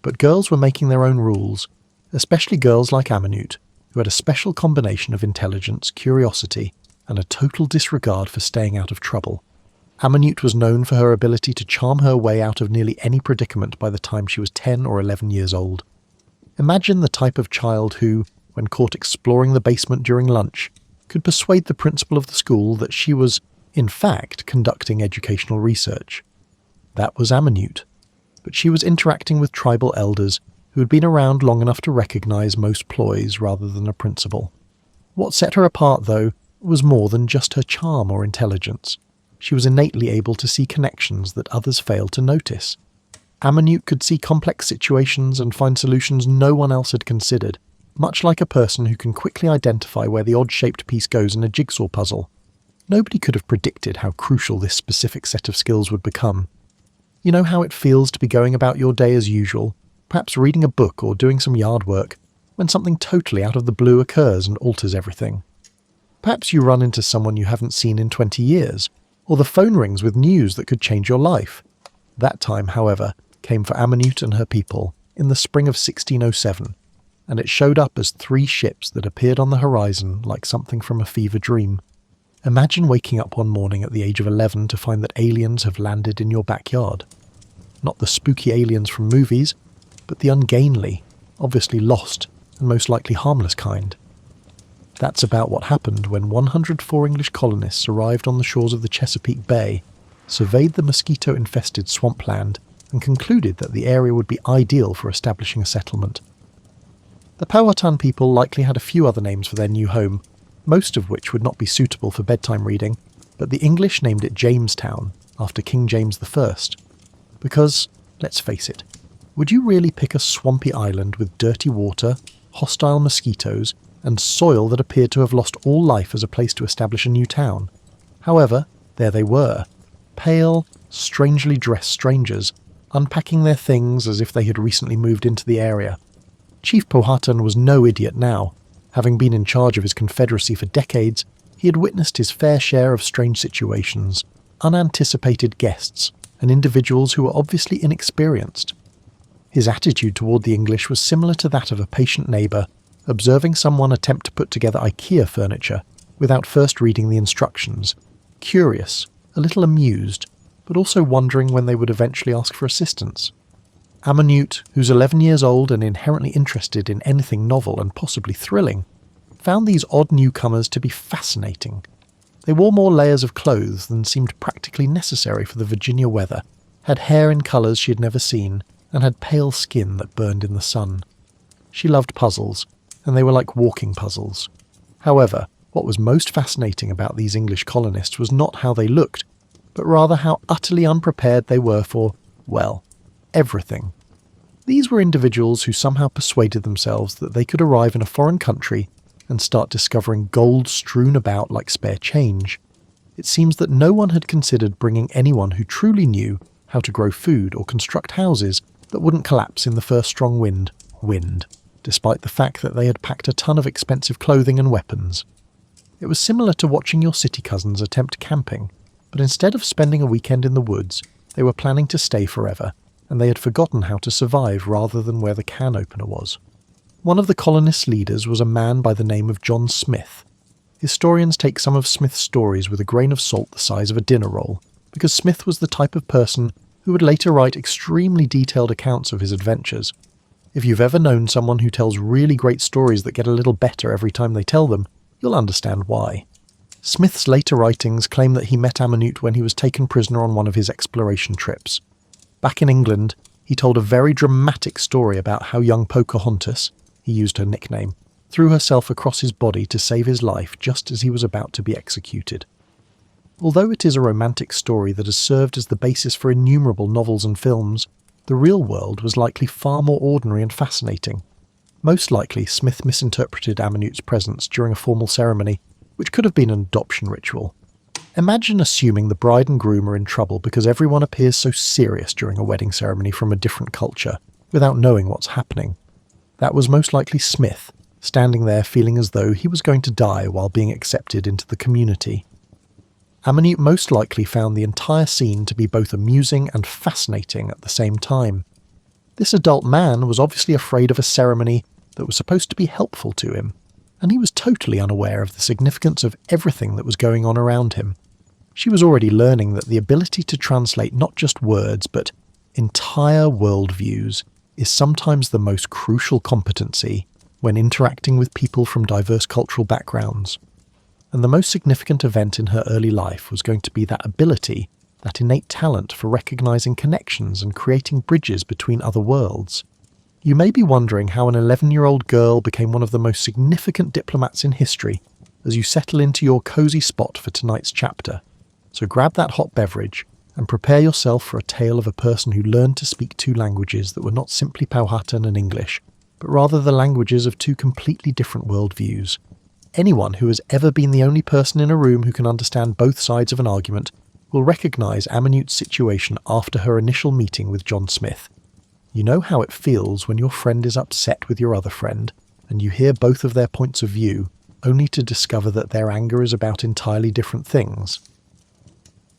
But girls were making their own rules, especially girls like Ammonute, who had a special combination of intelligence, curiosity, and a total disregard for staying out of trouble. Ammonute was known for her ability to charm her way out of nearly any predicament by the time she was 10 or 11 years old. Imagine the type of child who, when caught exploring the basement during lunch, could persuade the principal of the school that she was, in fact, conducting educational research. That was Ammonute, but she was interacting with tribal elders who had been around long enough to recognise most ploys rather than a principle. What set her apart, though, was more than just her charm or intelligence. She was innately able to see connections that others failed to notice. Ammonute could see complex situations and find solutions no one else had considered, much like a person who can quickly identify where the odd-shaped piece goes in a jigsaw puzzle. Nobody could have predicted how crucial this specific set of skills would become. You know how it feels to be going about your day as usual, perhaps reading a book or doing some yard work, when something totally out of the blue occurs and alters everything. Perhaps you run into someone you haven't seen in 20 years, or the phone rings with news that could change your life. That time, however, came for Amanute and her people in the spring of 1607, and it showed up as 3 ships that appeared on the horizon like something from a fever dream. Imagine waking up one morning at the age of 11 to find that aliens have landed in your backyard. Not the spooky aliens from movies, but the ungainly, obviously lost, and most likely harmless kind. That's about what happened when 104 English colonists arrived on the shores of the Chesapeake Bay, surveyed the mosquito-infested swampland, and concluded that the area would be ideal for establishing a settlement. The Powhatan people likely had a few other names for their new home, most of which would not be suitable for bedtime reading, but the English named it Jamestown, after King James I. Because, let's face it, would you really pick a swampy island with dirty water, hostile mosquitoes, and soil that appeared to have lost all life as a place to establish a new town? However, there they were, pale, strangely dressed strangers, unpacking their things as if they had recently moved into the area. Chief Powhatan was no idiot now. Having been in charge of his confederacy for decades, he had witnessed his fair share of strange situations, unanticipated guests, and individuals who were obviously inexperienced. His attitude toward the English was similar to that of a patient neighbour, observing someone attempt to put together IKEA furniture without first reading the instructions, curious, a little amused, but also wondering when they would eventually ask for assistance. Amanute, who's 11 years old and inherently interested in anything novel and possibly thrilling, found these odd newcomers to be fascinating. They wore more layers of clothes than seemed practically necessary for the Virginia weather, had hair in colours she had never seen, and had pale skin that burned in the sun. She loved puzzles, and they were like walking puzzles. However, what was most fascinating about these English colonists was not how they looked, but rather how utterly unprepared they were for, well, everything. These were individuals who somehow persuaded themselves that they could arrive in a foreign country and start discovering gold strewn about like spare change. It seems that no one had considered bringing anyone who truly knew how to grow food or construct houses that wouldn't collapse in the first strong wind, despite the fact that they had packed a ton of expensive clothing and weapons. It was similar to watching your city cousins attempt camping, but instead of spending a weekend in the woods, they were planning to stay forever, and they had forgotten how to survive rather than where the can opener was. One of the colonists' leaders was a man by the name of John Smith. Historians take some of Smith's stories with a grain of salt the size of a dinner roll, because Smith was the type of person who would later write extremely detailed accounts of his adventures. If you've ever known someone who tells really great stories that get a little better every time they tell them, you'll understand why. Smith's later writings claim that he met Amanute when he was taken prisoner on one of his exploration trips. Back in England, he told a very dramatic story about how young Pocahontas, he used her nickname, threw herself across his body to save his life just as he was about to be executed. Although it is a romantic story that has served as the basis for innumerable novels and films, the real world was likely far more ordinary and fascinating. Most likely, Smith misinterpreted Amanute's presence during a formal ceremony, which could have been an adoption ritual. Imagine assuming the bride and groom are in trouble because everyone appears so serious during a wedding ceremony from a different culture, without knowing what's happening. That was most likely Smith, standing there feeling as though he was going to die while being accepted into the community. Amanute most likely found the entire scene to be both amusing and fascinating at the same time. This adult man was obviously afraid of a ceremony that was supposed to be helpful to him, and he was totally unaware of the significance of everything that was going on around him. She was already learning that the ability to translate not just words but entire worldviews is sometimes the most crucial competency when interacting with people from diverse cultural backgrounds. And the most significant event in her early life was going to be that ability, that innate talent for recognizing connections and creating bridges between other worlds. You may be wondering how an 11-year-old girl became one of the most significant diplomats in history as you settle into your cozy spot for tonight's chapter. So grab that hot beverage and prepare yourself for a tale of a person who learned to speak 2 languages that were not simply Powhatan and English, but rather the languages of 2 completely different worldviews. Anyone who has ever been the only person in a room who can understand both sides of an argument will recognise Aminute's situation after her initial meeting with John Smith. You know how it feels when your friend is upset with your other friend, and you hear both of their points of view, only to discover that their anger is about entirely different things.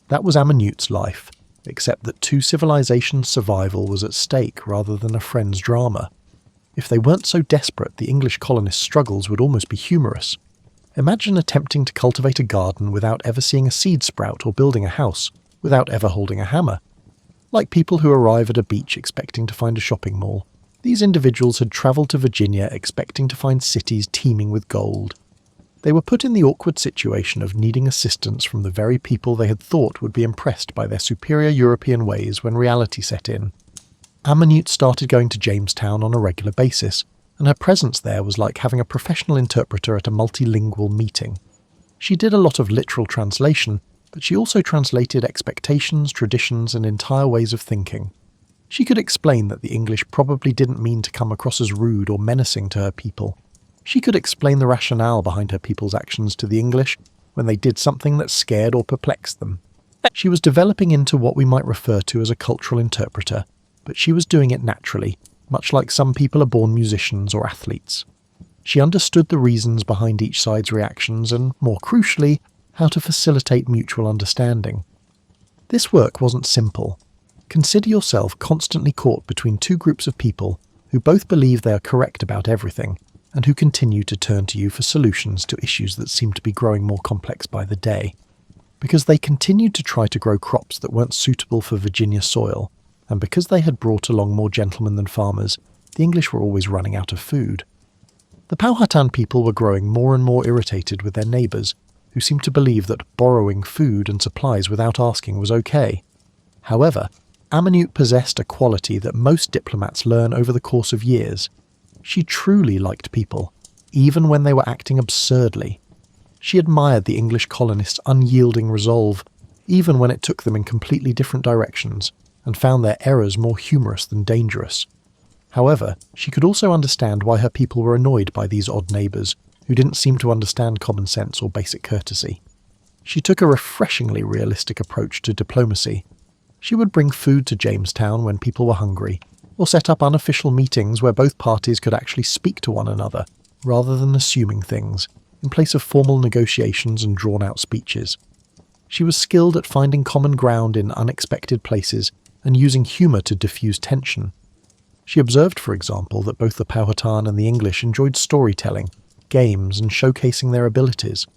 That was Aminute's life, except that two civilizations' survival was at stake rather than a friend's drama. If they weren't so desperate, the English colonists' struggles would almost be humorous. Imagine attempting to cultivate a garden without ever seeing a seed sprout or building a house without ever holding a hammer. Like people who arrive at a beach expecting to find a shopping mall, these individuals had travelled to Virginia expecting to find cities teeming with gold. They were put in the awkward situation of needing assistance from the very people they had thought would be impressed by their superior European ways when reality set in. Aminute started going to Jamestown on a regular basis, and her presence there was like having a professional interpreter at a multilingual meeting. She did a lot of literal translation, but she also translated expectations, traditions, and entire ways of thinking. She could explain that the English probably didn't mean to come across as rude or menacing to her people. She could explain the rationale behind her people's actions to the English when they did something that scared or perplexed them. She was developing into what we might refer to as a cultural interpreter, but she was doing it naturally, much like some people are born musicians or athletes. She understood the reasons behind each side's reactions and, more crucially, how to facilitate mutual understanding. This work wasn't simple. Consider yourself constantly caught between two groups of people who both believe they are correct about everything and who continue to turn to you for solutions to issues that seem to be growing more complex by the day. Because they continued to try to grow crops that weren't suitable for Virginia soil, and because they had brought along more gentlemen than farmers, the English were always running out of food. The Powhatan people were growing more and more irritated with their neighbours, who seemed to believe that borrowing food and supplies without asking was okay. However, Aminute possessed a quality that most diplomats learn over the course of years. She truly liked people, even when they were acting absurdly. She admired the English colonists' unyielding resolve, even when it took them in completely different directions, and found their errors more humorous than dangerous. However, she could also understand why her people were annoyed by these odd neighbours, who didn't seem to understand common sense or basic courtesy. She took a refreshingly realistic approach to diplomacy. She would bring food to Jamestown when people were hungry, or set up unofficial meetings where both parties could actually speak to one another, rather than assuming things, in place of formal negotiations and drawn-out speeches. She was skilled at finding common ground in unexpected places and using humour to diffuse tension. She observed, for example, that both the Powhatan and the English enjoyed storytelling, games, and showcasing their abilities.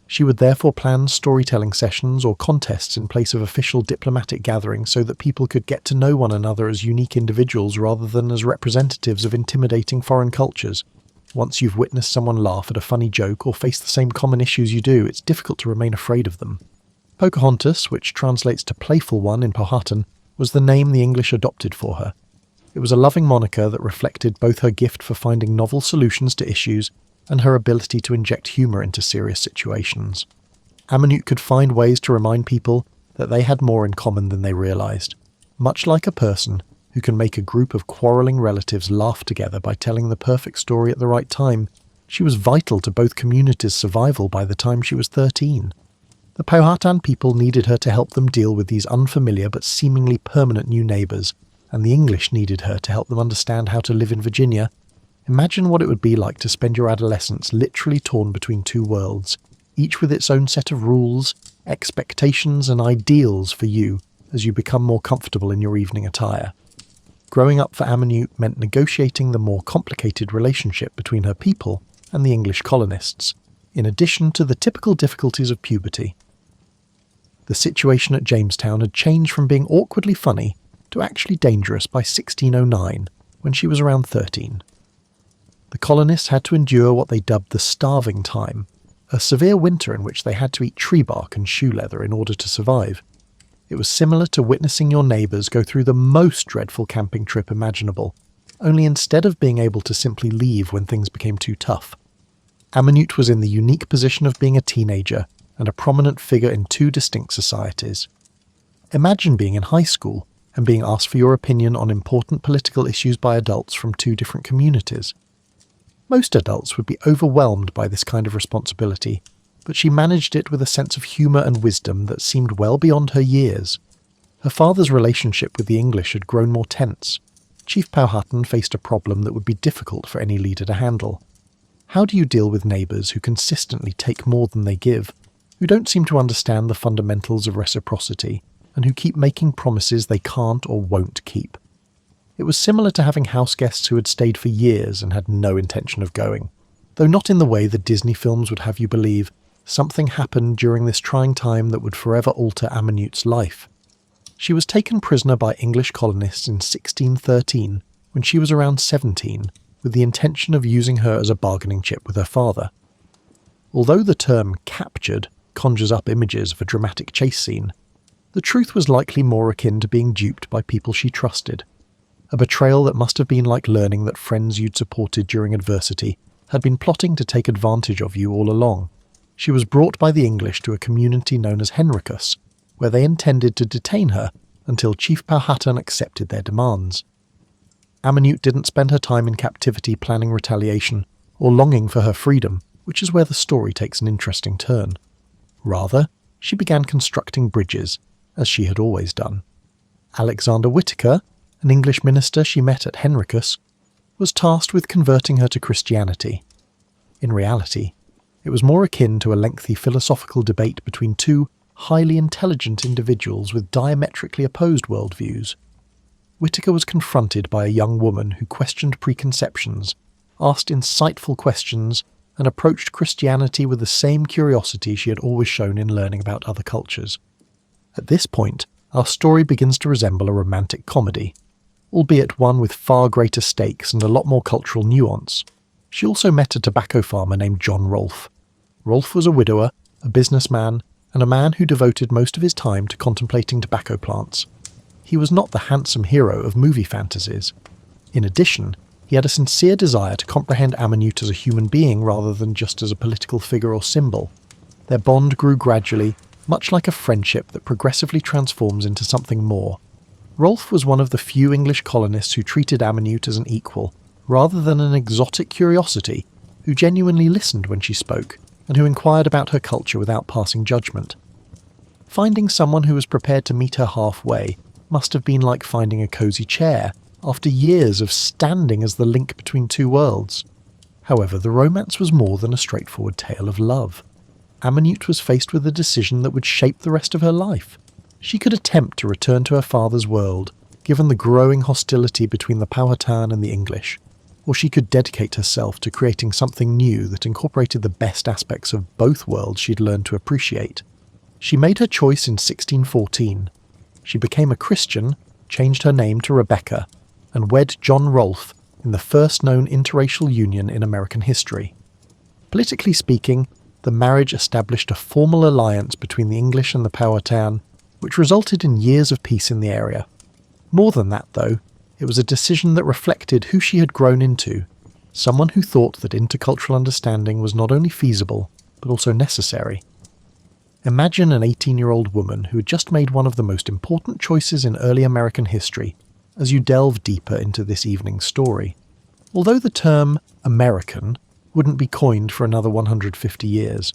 She would therefore plan storytelling sessions or contests in place of official diplomatic gatherings so that people could get to know one another as unique individuals rather than as representatives of intimidating foreign cultures. Once you've witnessed someone laugh at a funny joke or face the same common issues you do, it's difficult to remain afraid of them. Pocahontas, which translates to playful one in Powhatan, was the name the English adopted for her. It was a loving moniker that reflected both her gift for finding novel solutions to issues and her ability to inject humour into serious situations. Aminute could find ways to remind people that they had more in common than they realised, much like a person who can make a group of quarrelling relatives laugh together by telling the perfect story at the right time. She was vital to both communities' survival by the time she was 13. The Powhatan people needed her to help them deal with these unfamiliar but seemingly permanent new neighbours, and the English needed her to help them understand how to live in Virginia. Imagine what it would be like to spend your adolescence literally torn between two worlds, each with its own set of rules, expectations, and ideals for you as you become more comfortable in your evening attire. Growing up for Aminute meant negotiating the more complicated relationship between her people and the English colonists, in addition to the typical difficulties of puberty. The situation at Jamestown had changed from being awkwardly funny to actually dangerous by 1609, when she was around 13. The colonists had to endure what they dubbed the starving time, a severe winter in which they had to eat tree bark and shoe leather in order to survive. It was similar to witnessing your neighbours go through the most dreadful camping trip imaginable, only instead of being able to simply leave when things became too tough, Aminute was in the unique position of being a teenager and a prominent figure in two distinct societies. Imagine being in high school and being asked for your opinion on important political issues by adults from two different communities. Most adults would be overwhelmed by this kind of responsibility, but she managed it with a sense of humour and wisdom that seemed well beyond her years. Her father's relationship with the English had grown more tense. Chief Powhatan faced a problem that would be difficult for any leader to handle. How do you deal with neighbours who consistently take more than they give, who don't seem to understand the fundamentals of reciprocity, and who keep making promises they can't or won't keep? It was similar to having house guests who had stayed for years and had no intention of going. Though not in the way the Disney films would have you believe, something happened during this trying time that would forever alter Amenute's life. She was taken prisoner by English colonists in 1613, when she was around 17, with the intention of using her as a bargaining chip with her father. Although the term captured conjures up images of a dramatic chase scene, the truth was likely more akin to being duped by people she trusted. A betrayal that must have been like learning that friends you'd supported during adversity had been plotting to take advantage of you all along. She was brought by the English to a community known as Henricus, where they intended to detain her until Chief Powhatan accepted their demands. Amenute didn't spend her time in captivity planning retaliation or longing for her freedom, which is where the story takes an interesting turn. Rather, she began constructing bridges, as she had always done. Alexander Whitaker, an English minister she met at Henricus, was tasked with converting her to Christianity. In reality, it was more akin to a lengthy philosophical debate between two highly intelligent individuals with diametrically opposed worldviews. Whitaker was confronted by a young woman who questioned preconceptions, asked insightful questions, and approached Christianity with the same curiosity she had always shown in learning about other cultures. At this point, our story begins to resemble a romantic comedy, albeit one with far greater stakes and a lot more cultural nuance. She also met a tobacco farmer named John Rolfe. Rolfe was a widower, a businessman, and a man who devoted most of his time to contemplating tobacco plants. He was not the handsome hero of movie fantasies. In addition, he had a sincere desire to comprehend Amenute as a human being rather than just as a political figure or symbol. Their bond grew gradually, much like a friendship that progressively transforms into something more. Rolfe was one of the few English colonists who treated Amenute as an equal, rather than an exotic curiosity, who genuinely listened when she spoke, and who inquired about her culture without passing judgment. Finding someone who was prepared to meet her halfway must have been like finding a cosy chair, after years of standing as the link between two worlds. However, the romance was more than a straightforward tale of love. Amenute was faced with a decision that would shape the rest of her life. She could attempt to return to her father's world, given the growing hostility between the Powhatan and the English, or she could dedicate herself to creating something new that incorporated the best aspects of both worlds she'd learned to appreciate. She made her choice in 1614. She became a Christian, changed her name to Rebecca, and wed John Rolfe in the first known interracial union in American history. Politically speaking, the marriage established a formal alliance between the English and the Powhatan, which resulted in years of peace in the area. More than that, though, it was a decision that reflected who she had grown into, someone who thought that intercultural understanding was not only feasible, but also necessary. Imagine an 18-year-old woman who had just made one of the most important choices in early American history as you delve deeper into this evening's story. Although the term American wouldn't be coined for another 150 years,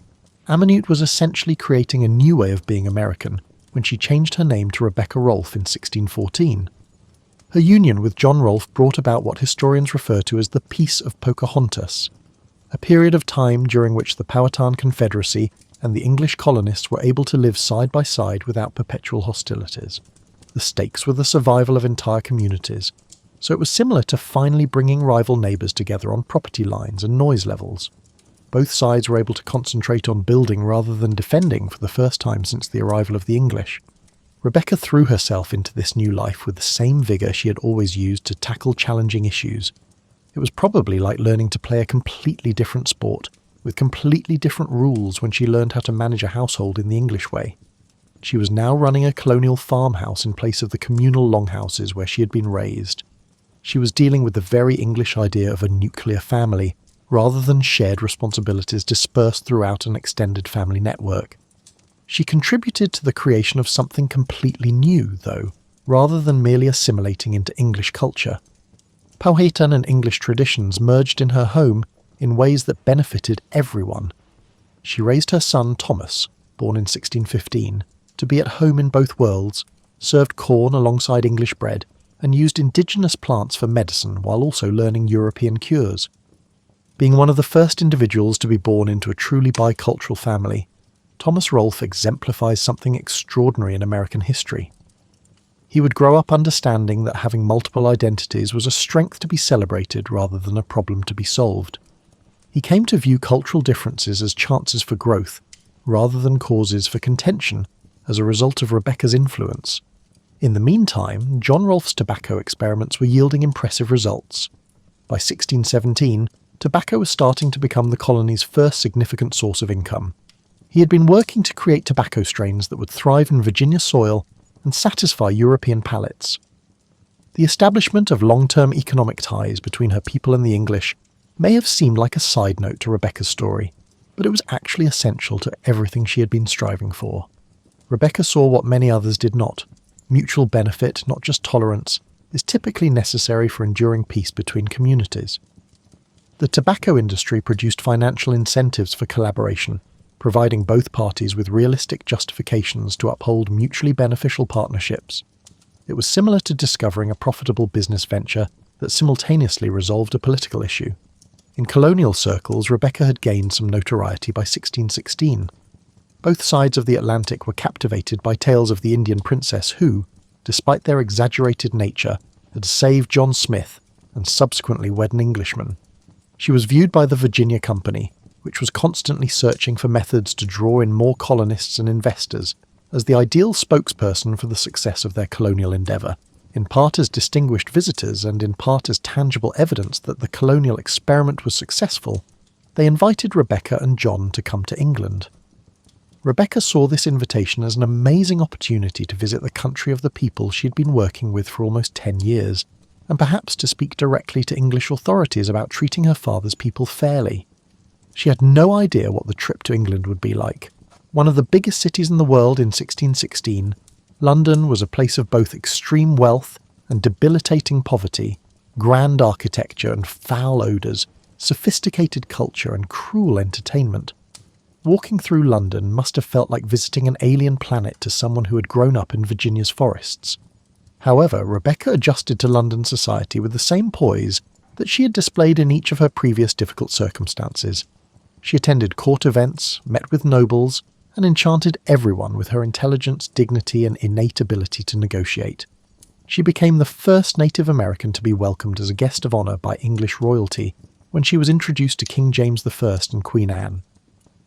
Amenute was essentially creating a new way of being American when she changed her name to Rebecca Rolfe in 1614. Her union with John Rolfe brought about what historians refer to as the Peace of Pocahontas, a period of time during which the Powhatan Confederacy and the English colonists were able to live side by side without perpetual hostilities. The stakes were the survival of entire communities, so it was similar to finally bringing rival neighbours together on property lines and noise levels. Both sides were able to concentrate on building rather than defending for the first time since the arrival of the English. Rebecca threw herself into this new life with the same vigour she had always used to tackle challenging issues. It was probably like learning to play a completely different sport, with completely different rules when she learned how to manage a household in the English way. She was now running a colonial farmhouse in place of the communal longhouses where she had been raised. She was dealing with the very English idea of a nuclear family, rather than shared responsibilities dispersed throughout an extended family network. She contributed to the creation of something completely new, though, rather than merely assimilating into English culture. Powhatan and English traditions merged in her home in ways that benefited everyone. She raised her son Thomas, born in 1615, to be at home in both worlds, served corn alongside English bread, and used indigenous plants for medicine while also learning European cures. Being one of the first individuals to be born into a truly bicultural family, Thomas Rolfe exemplifies something extraordinary in American history. He would grow up understanding that having multiple identities was a strength to be celebrated rather than a problem to be solved. He came to view cultural differences as chances for growth, rather than causes for contention, as a result of Rebecca's influence. In the meantime, John Rolfe's tobacco experiments were yielding impressive results. By 1617, tobacco was starting to become the colony's first significant source of income. He had been working to create tobacco strains that would thrive in Virginia soil and satisfy European palates. The establishment of long-term economic ties between her people and the English may have seemed like a side note to Rebecca's story, but it was actually essential to everything she had been striving for. Rebecca saw what many others did not. Mutual benefit, not just tolerance, is typically necessary for enduring peace between communities. The tobacco industry produced financial incentives for collaboration, providing both parties with realistic justifications to uphold mutually beneficial partnerships. It was similar to discovering a profitable business venture that simultaneously resolved a political issue. In colonial circles, Rebecca had gained some notoriety by 1616. Both sides of the Atlantic were captivated by tales of the Indian princess who, despite their exaggerated nature, had saved John Smith and subsequently wed an Englishman. She was viewed by the Virginia Company, which was constantly searching for methods to draw in more colonists and investors, as the ideal spokesperson for the success of their colonial endeavour, in part as distinguished visitors and in part as tangible evidence that the colonial experiment was successful. They invited Rebecca and John to come to England. Rebecca saw this invitation as an amazing opportunity to visit the country of the people she had been working with for almost 10 years, and perhaps to speak directly to English authorities about treating her father's people fairly. She had no idea what the trip to England would be like. One of the biggest cities in the world in 1616, London was a place of both extreme wealth and debilitating poverty, grand architecture and foul odours, sophisticated culture and cruel entertainment. Walking through London must have felt like visiting an alien planet to someone who had grown up in Virginia's forests. However, Rebecca adjusted to London society with the same poise that she had displayed in each of her previous difficult circumstances. She attended court events, met with nobles, and enchanted everyone with her intelligence, dignity, and innate ability to negotiate. She became the first Native American to be welcomed as a guest of honour by English royalty when she was introduced to King James I and Queen Anne.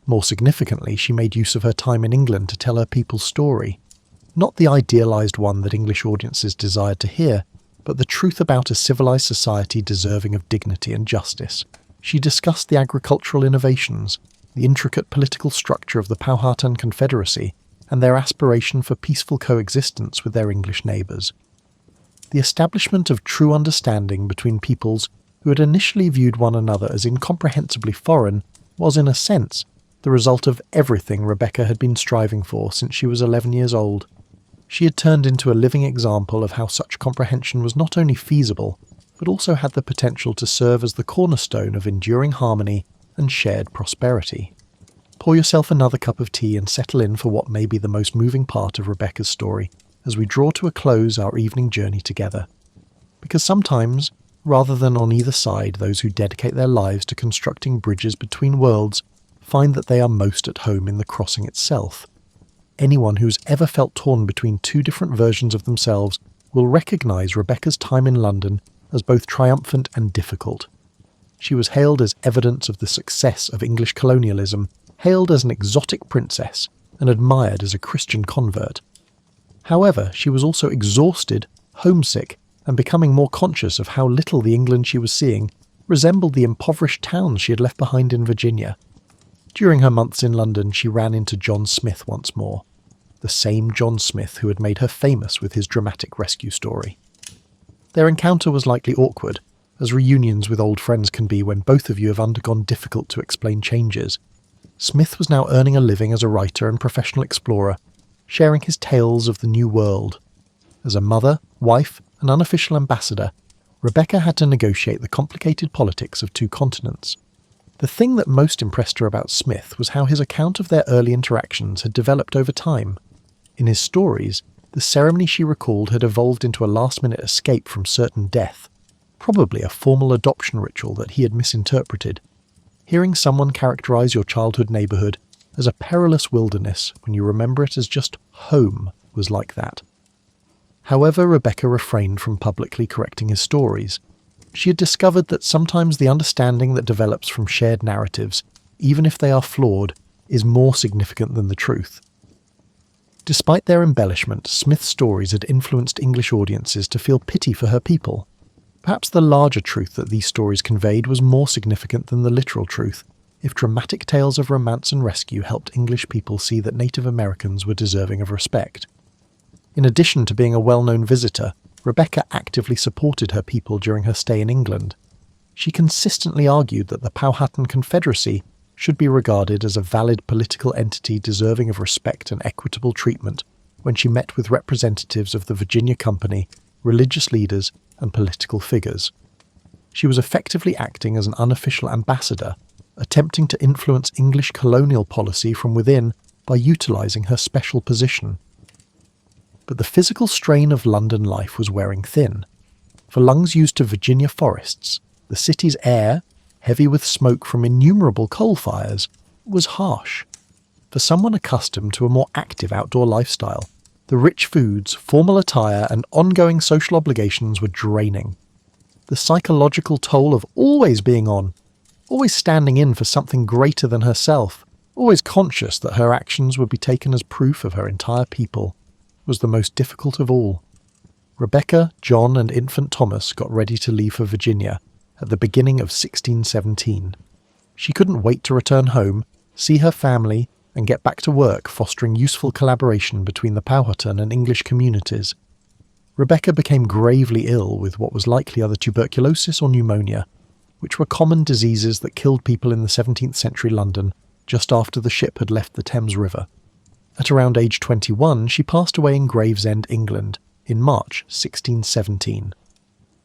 More significantly, she made use of her time in England to tell her people's story. Not the idealised one that English audiences desired to hear, but the truth about a civilised society deserving of dignity and justice. She discussed the agricultural innovations, the intricate political structure of the Powhatan Confederacy, and their aspiration for peaceful coexistence with their English neighbours. The establishment of true understanding between peoples who had initially viewed one another as incomprehensibly foreign was, in a sense, the result of everything Rebecca had been striving for since she was 11 years old. She had turned into a living example of how such comprehension was not only feasible, but also had the potential to serve as the cornerstone of enduring harmony and shared prosperity. Pour yourself another cup of tea and settle in for what may be the most moving part of Rebecca's story as we draw to a close our evening journey together. Because sometimes, rather than on either side, those who dedicate their lives to constructing bridges between worlds find that they are most at home in the crossing itself. Anyone who's ever felt torn between two different versions of themselves will recognise Rebecca's time in London as both triumphant and difficult. She was hailed as evidence of the success of English colonialism, hailed as an exotic princess, and admired as a Christian convert. However, she was also exhausted, homesick, and becoming more conscious of how little the England she was seeing resembled the impoverished towns she had left behind in Virginia. During her months in London, she ran into John Smith once more, the same John Smith who had made her famous with his dramatic rescue story. Their encounter was likely awkward, as reunions with old friends can be when both of you have undergone difficult-to-explain changes. Smith was now earning a living as a writer and professional explorer, sharing his tales of the New World. As a mother, wife, and unofficial ambassador, Rebecca had to negotiate the complicated politics of two continents. The thing that most impressed her about Smith was how his account of their early interactions had developed over time. In his stories, the ceremony she recalled had evolved into a last-minute escape from certain death, probably a formal adoption ritual that he had misinterpreted. Hearing someone characterize your childhood neighborhood as a perilous wilderness when you remember it as just home was like that. However, Rebecca refrained from publicly correcting his stories. She had discovered that sometimes the understanding that develops from shared narratives, even if they are flawed, is more significant than the truth. Despite their embellishment, Smith's stories had influenced English audiences to feel pity for her people. Perhaps the larger truth that these stories conveyed was more significant than the literal truth, if dramatic tales of romance and rescue helped English people see that Native Americans were deserving of respect. In addition to being a well-known visitor, Rebecca actively supported her people during her stay in England. She consistently argued that the Powhatan Confederacy should be regarded as a valid political entity deserving of respect and equitable treatment when she met with representatives of the Virginia Company, religious leaders, and political figures. She was effectively acting as an unofficial ambassador, attempting to influence English colonial policy from within by utilising her special position. But the physical strain of London life was wearing thin. For lungs used to Virginia forests, the city's air, heavy with smoke from innumerable coal fires, was harsh. For someone accustomed to a more active outdoor lifestyle, the rich foods, formal attire, and ongoing social obligations were draining. The psychological toll of always being on, always standing in for something greater than herself, always conscious that her actions would be taken as proof of her entire people, was the most difficult of all. Rebecca, John, and infant Thomas got ready to leave for Virginia at the beginning of 1617. She couldn't wait to return home, see her family, and get back to work fostering useful collaboration between the Powhatan and English communities. Rebecca became gravely ill with what was likely either tuberculosis or pneumonia, which were common diseases that killed people in the 17th century London just after the ship had left the Thames River. At around age 21, she passed away in Gravesend, England, in March 1617.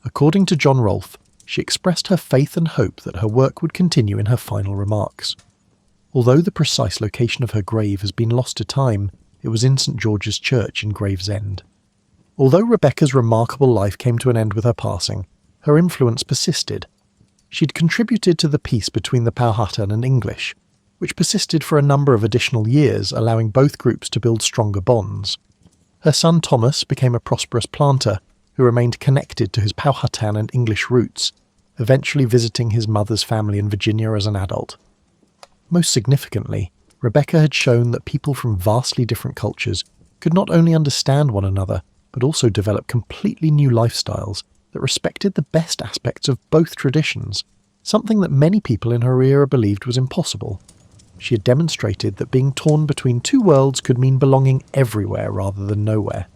According to John Rolfe, she expressed her faith and hope that her work would continue in her final remarks. Although the precise location of her grave has been lost to time, it was in St George's Church in Gravesend. Although Rebecca's remarkable life came to an end with her passing, her influence persisted. She'd contributed to the peace between the Powhatan and English, which persisted for a number of additional years, allowing both groups to build stronger bonds. Her son Thomas became a prosperous planter who remained connected to his Powhatan and English roots, eventually visiting his mother's family in Virginia as an adult. Most significantly, Rebecca had shown that people from vastly different cultures could not only understand one another, but also develop completely new lifestyles that respected the best aspects of both traditions, something that many people in her era believed was impossible. She had demonstrated that being torn between two worlds could mean belonging everywhere rather than nowhere.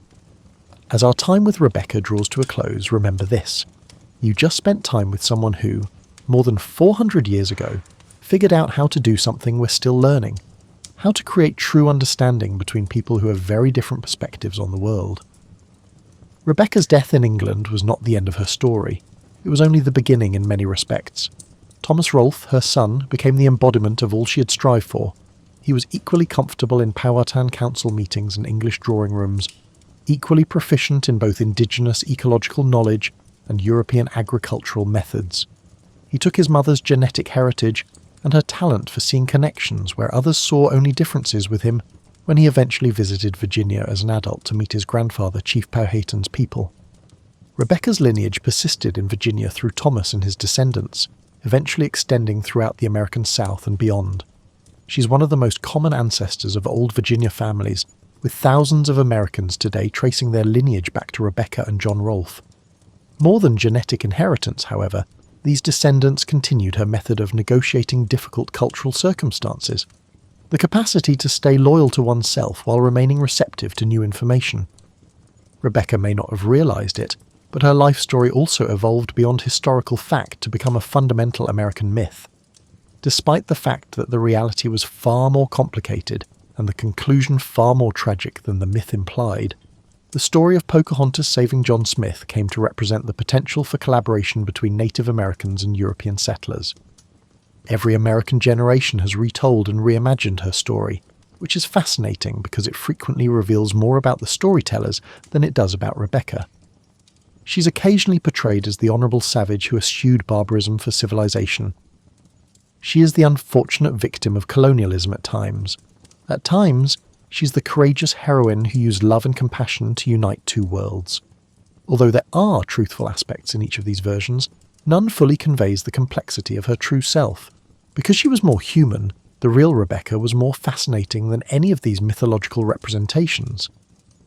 As our time with Rebecca draws to a close, remember this. You just spent time with someone who, more than 400 years ago, figured out how to do something we're still learning, how to create true understanding between people who have very different perspectives on the world. Rebecca's death in England was not the end of her story. It was only the beginning in many respects. Thomas Rolfe, her son, became the embodiment of all she had strived for. He was equally comfortable in Powhatan council meetings and English drawing rooms, equally proficient in both indigenous ecological knowledge and European agricultural methods. He took his mother's genetic heritage and her talent for seeing connections where others saw only differences with him when he eventually visited Virginia as an adult to meet his grandfather, Chief Powhatan's people. Rebecca's lineage persisted in Virginia through Thomas and his descendants, eventually extending throughout the American South and beyond. She's one of the most common ancestors of old Virginia families, with thousands of Americans today tracing their lineage back to Rebecca and John Rolfe. More than genetic inheritance, however, these descendants continued her method of negotiating difficult cultural circumstances, the capacity to stay loyal to oneself while remaining receptive to new information. Rebecca may not have realised it, but her life story also evolved beyond historical fact to become a fundamental American myth. Despite the fact that the reality was far more complicated and the conclusion far more tragic than the myth implied, the story of Pocahontas saving John Smith came to represent the potential for collaboration between Native Americans and European settlers. Every American generation has retold and reimagined her story, which is fascinating because it frequently reveals more about the storytellers than it does about Rebecca. She's occasionally portrayed as the honourable savage who eschewed barbarism for civilization. She is the unfortunate victim of colonialism at times. At times, she's the courageous heroine who used love and compassion to unite two worlds. Although there are truthful aspects in each of these versions, none fully conveys the complexity of her true self. Because she was more human, the real Rebecca was more fascinating than any of these mythological representations.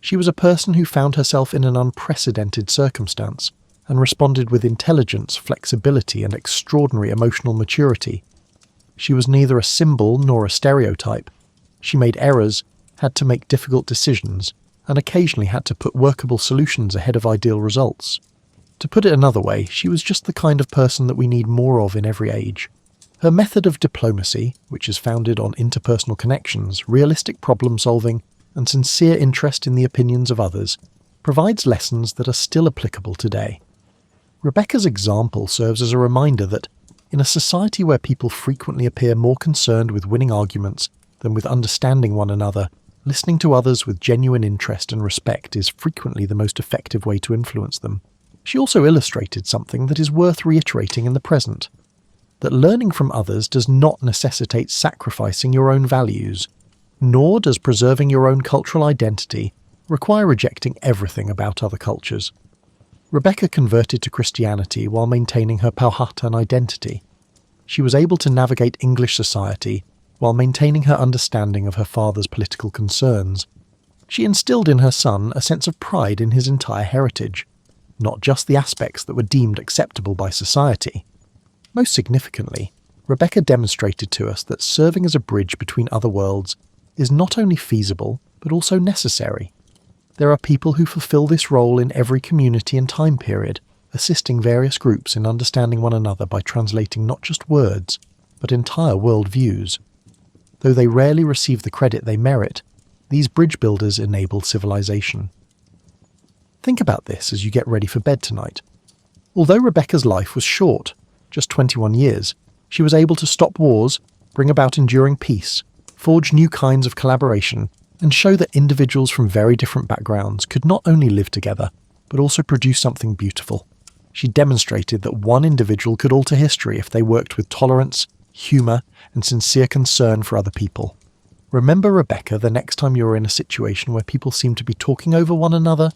She was a person who found herself in an unprecedented circumstance and responded with intelligence, flexibility, and extraordinary emotional maturity. She was neither a symbol nor a stereotype. She made errors, had to make difficult decisions, and occasionally had to put workable solutions ahead of ideal results. To put it another way, she was just the kind of person that we need more of in every age. Her method of diplomacy, which is founded on interpersonal connections, realistic problem-solving, and sincere interest in the opinions of others, provides lessons that are still applicable today. Rebecca's example serves as a reminder that, in a society where people frequently appear more concerned with winning arguments than with understanding one another, listening to others with genuine interest and respect is frequently the most effective way to influence them. She also illustrated something that is worth reiterating in the present, that learning from others does not necessitate sacrificing your own values, nor does preserving your own cultural identity require rejecting everything about other cultures. Rebecca converted to Christianity while maintaining her Powhatan identity. She was able to navigate English society while maintaining her understanding of her father's political concerns. She instilled in her son a sense of pride in his entire heritage, not just the aspects that were deemed acceptable by society. Most significantly, Rebecca demonstrated to us that serving as a bridge between other worlds is not only feasible, but also necessary. There are people who fulfill this role in every community and time period, assisting various groups in understanding one another by translating not just words, but entire world views. Though they rarely receive the credit they merit, these bridge builders enable civilization. Think about this as you get ready for bed tonight. Although Rebecca's life was short, just 21 years, she was able to stop wars, bring about enduring peace, forge new kinds of collaboration, and show that individuals from very different backgrounds could not only live together, but also produce something beautiful. She demonstrated that one individual could alter history if they worked with tolerance, humour, and sincere concern for other people. Remember Rebecca the next time you're in a situation where people seem to be talking over one another,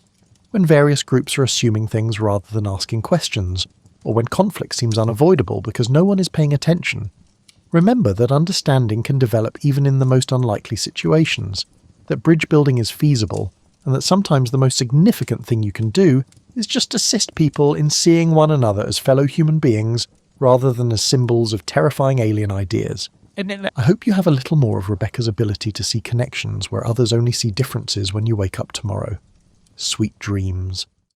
when various groups are assuming things rather than asking questions, or when conflict seems unavoidable because no one is paying attention. Remember that understanding can develop even in the most unlikely situations, that bridge building is feasible, and that sometimes the most significant thing you can do is just assist people in seeing one another as fellow human beings rather than as symbols of terrifying alien ideas. I hope you have a little more of Rebecca's ability to see connections where others only see differences when you wake up tomorrow. Sweet dreams.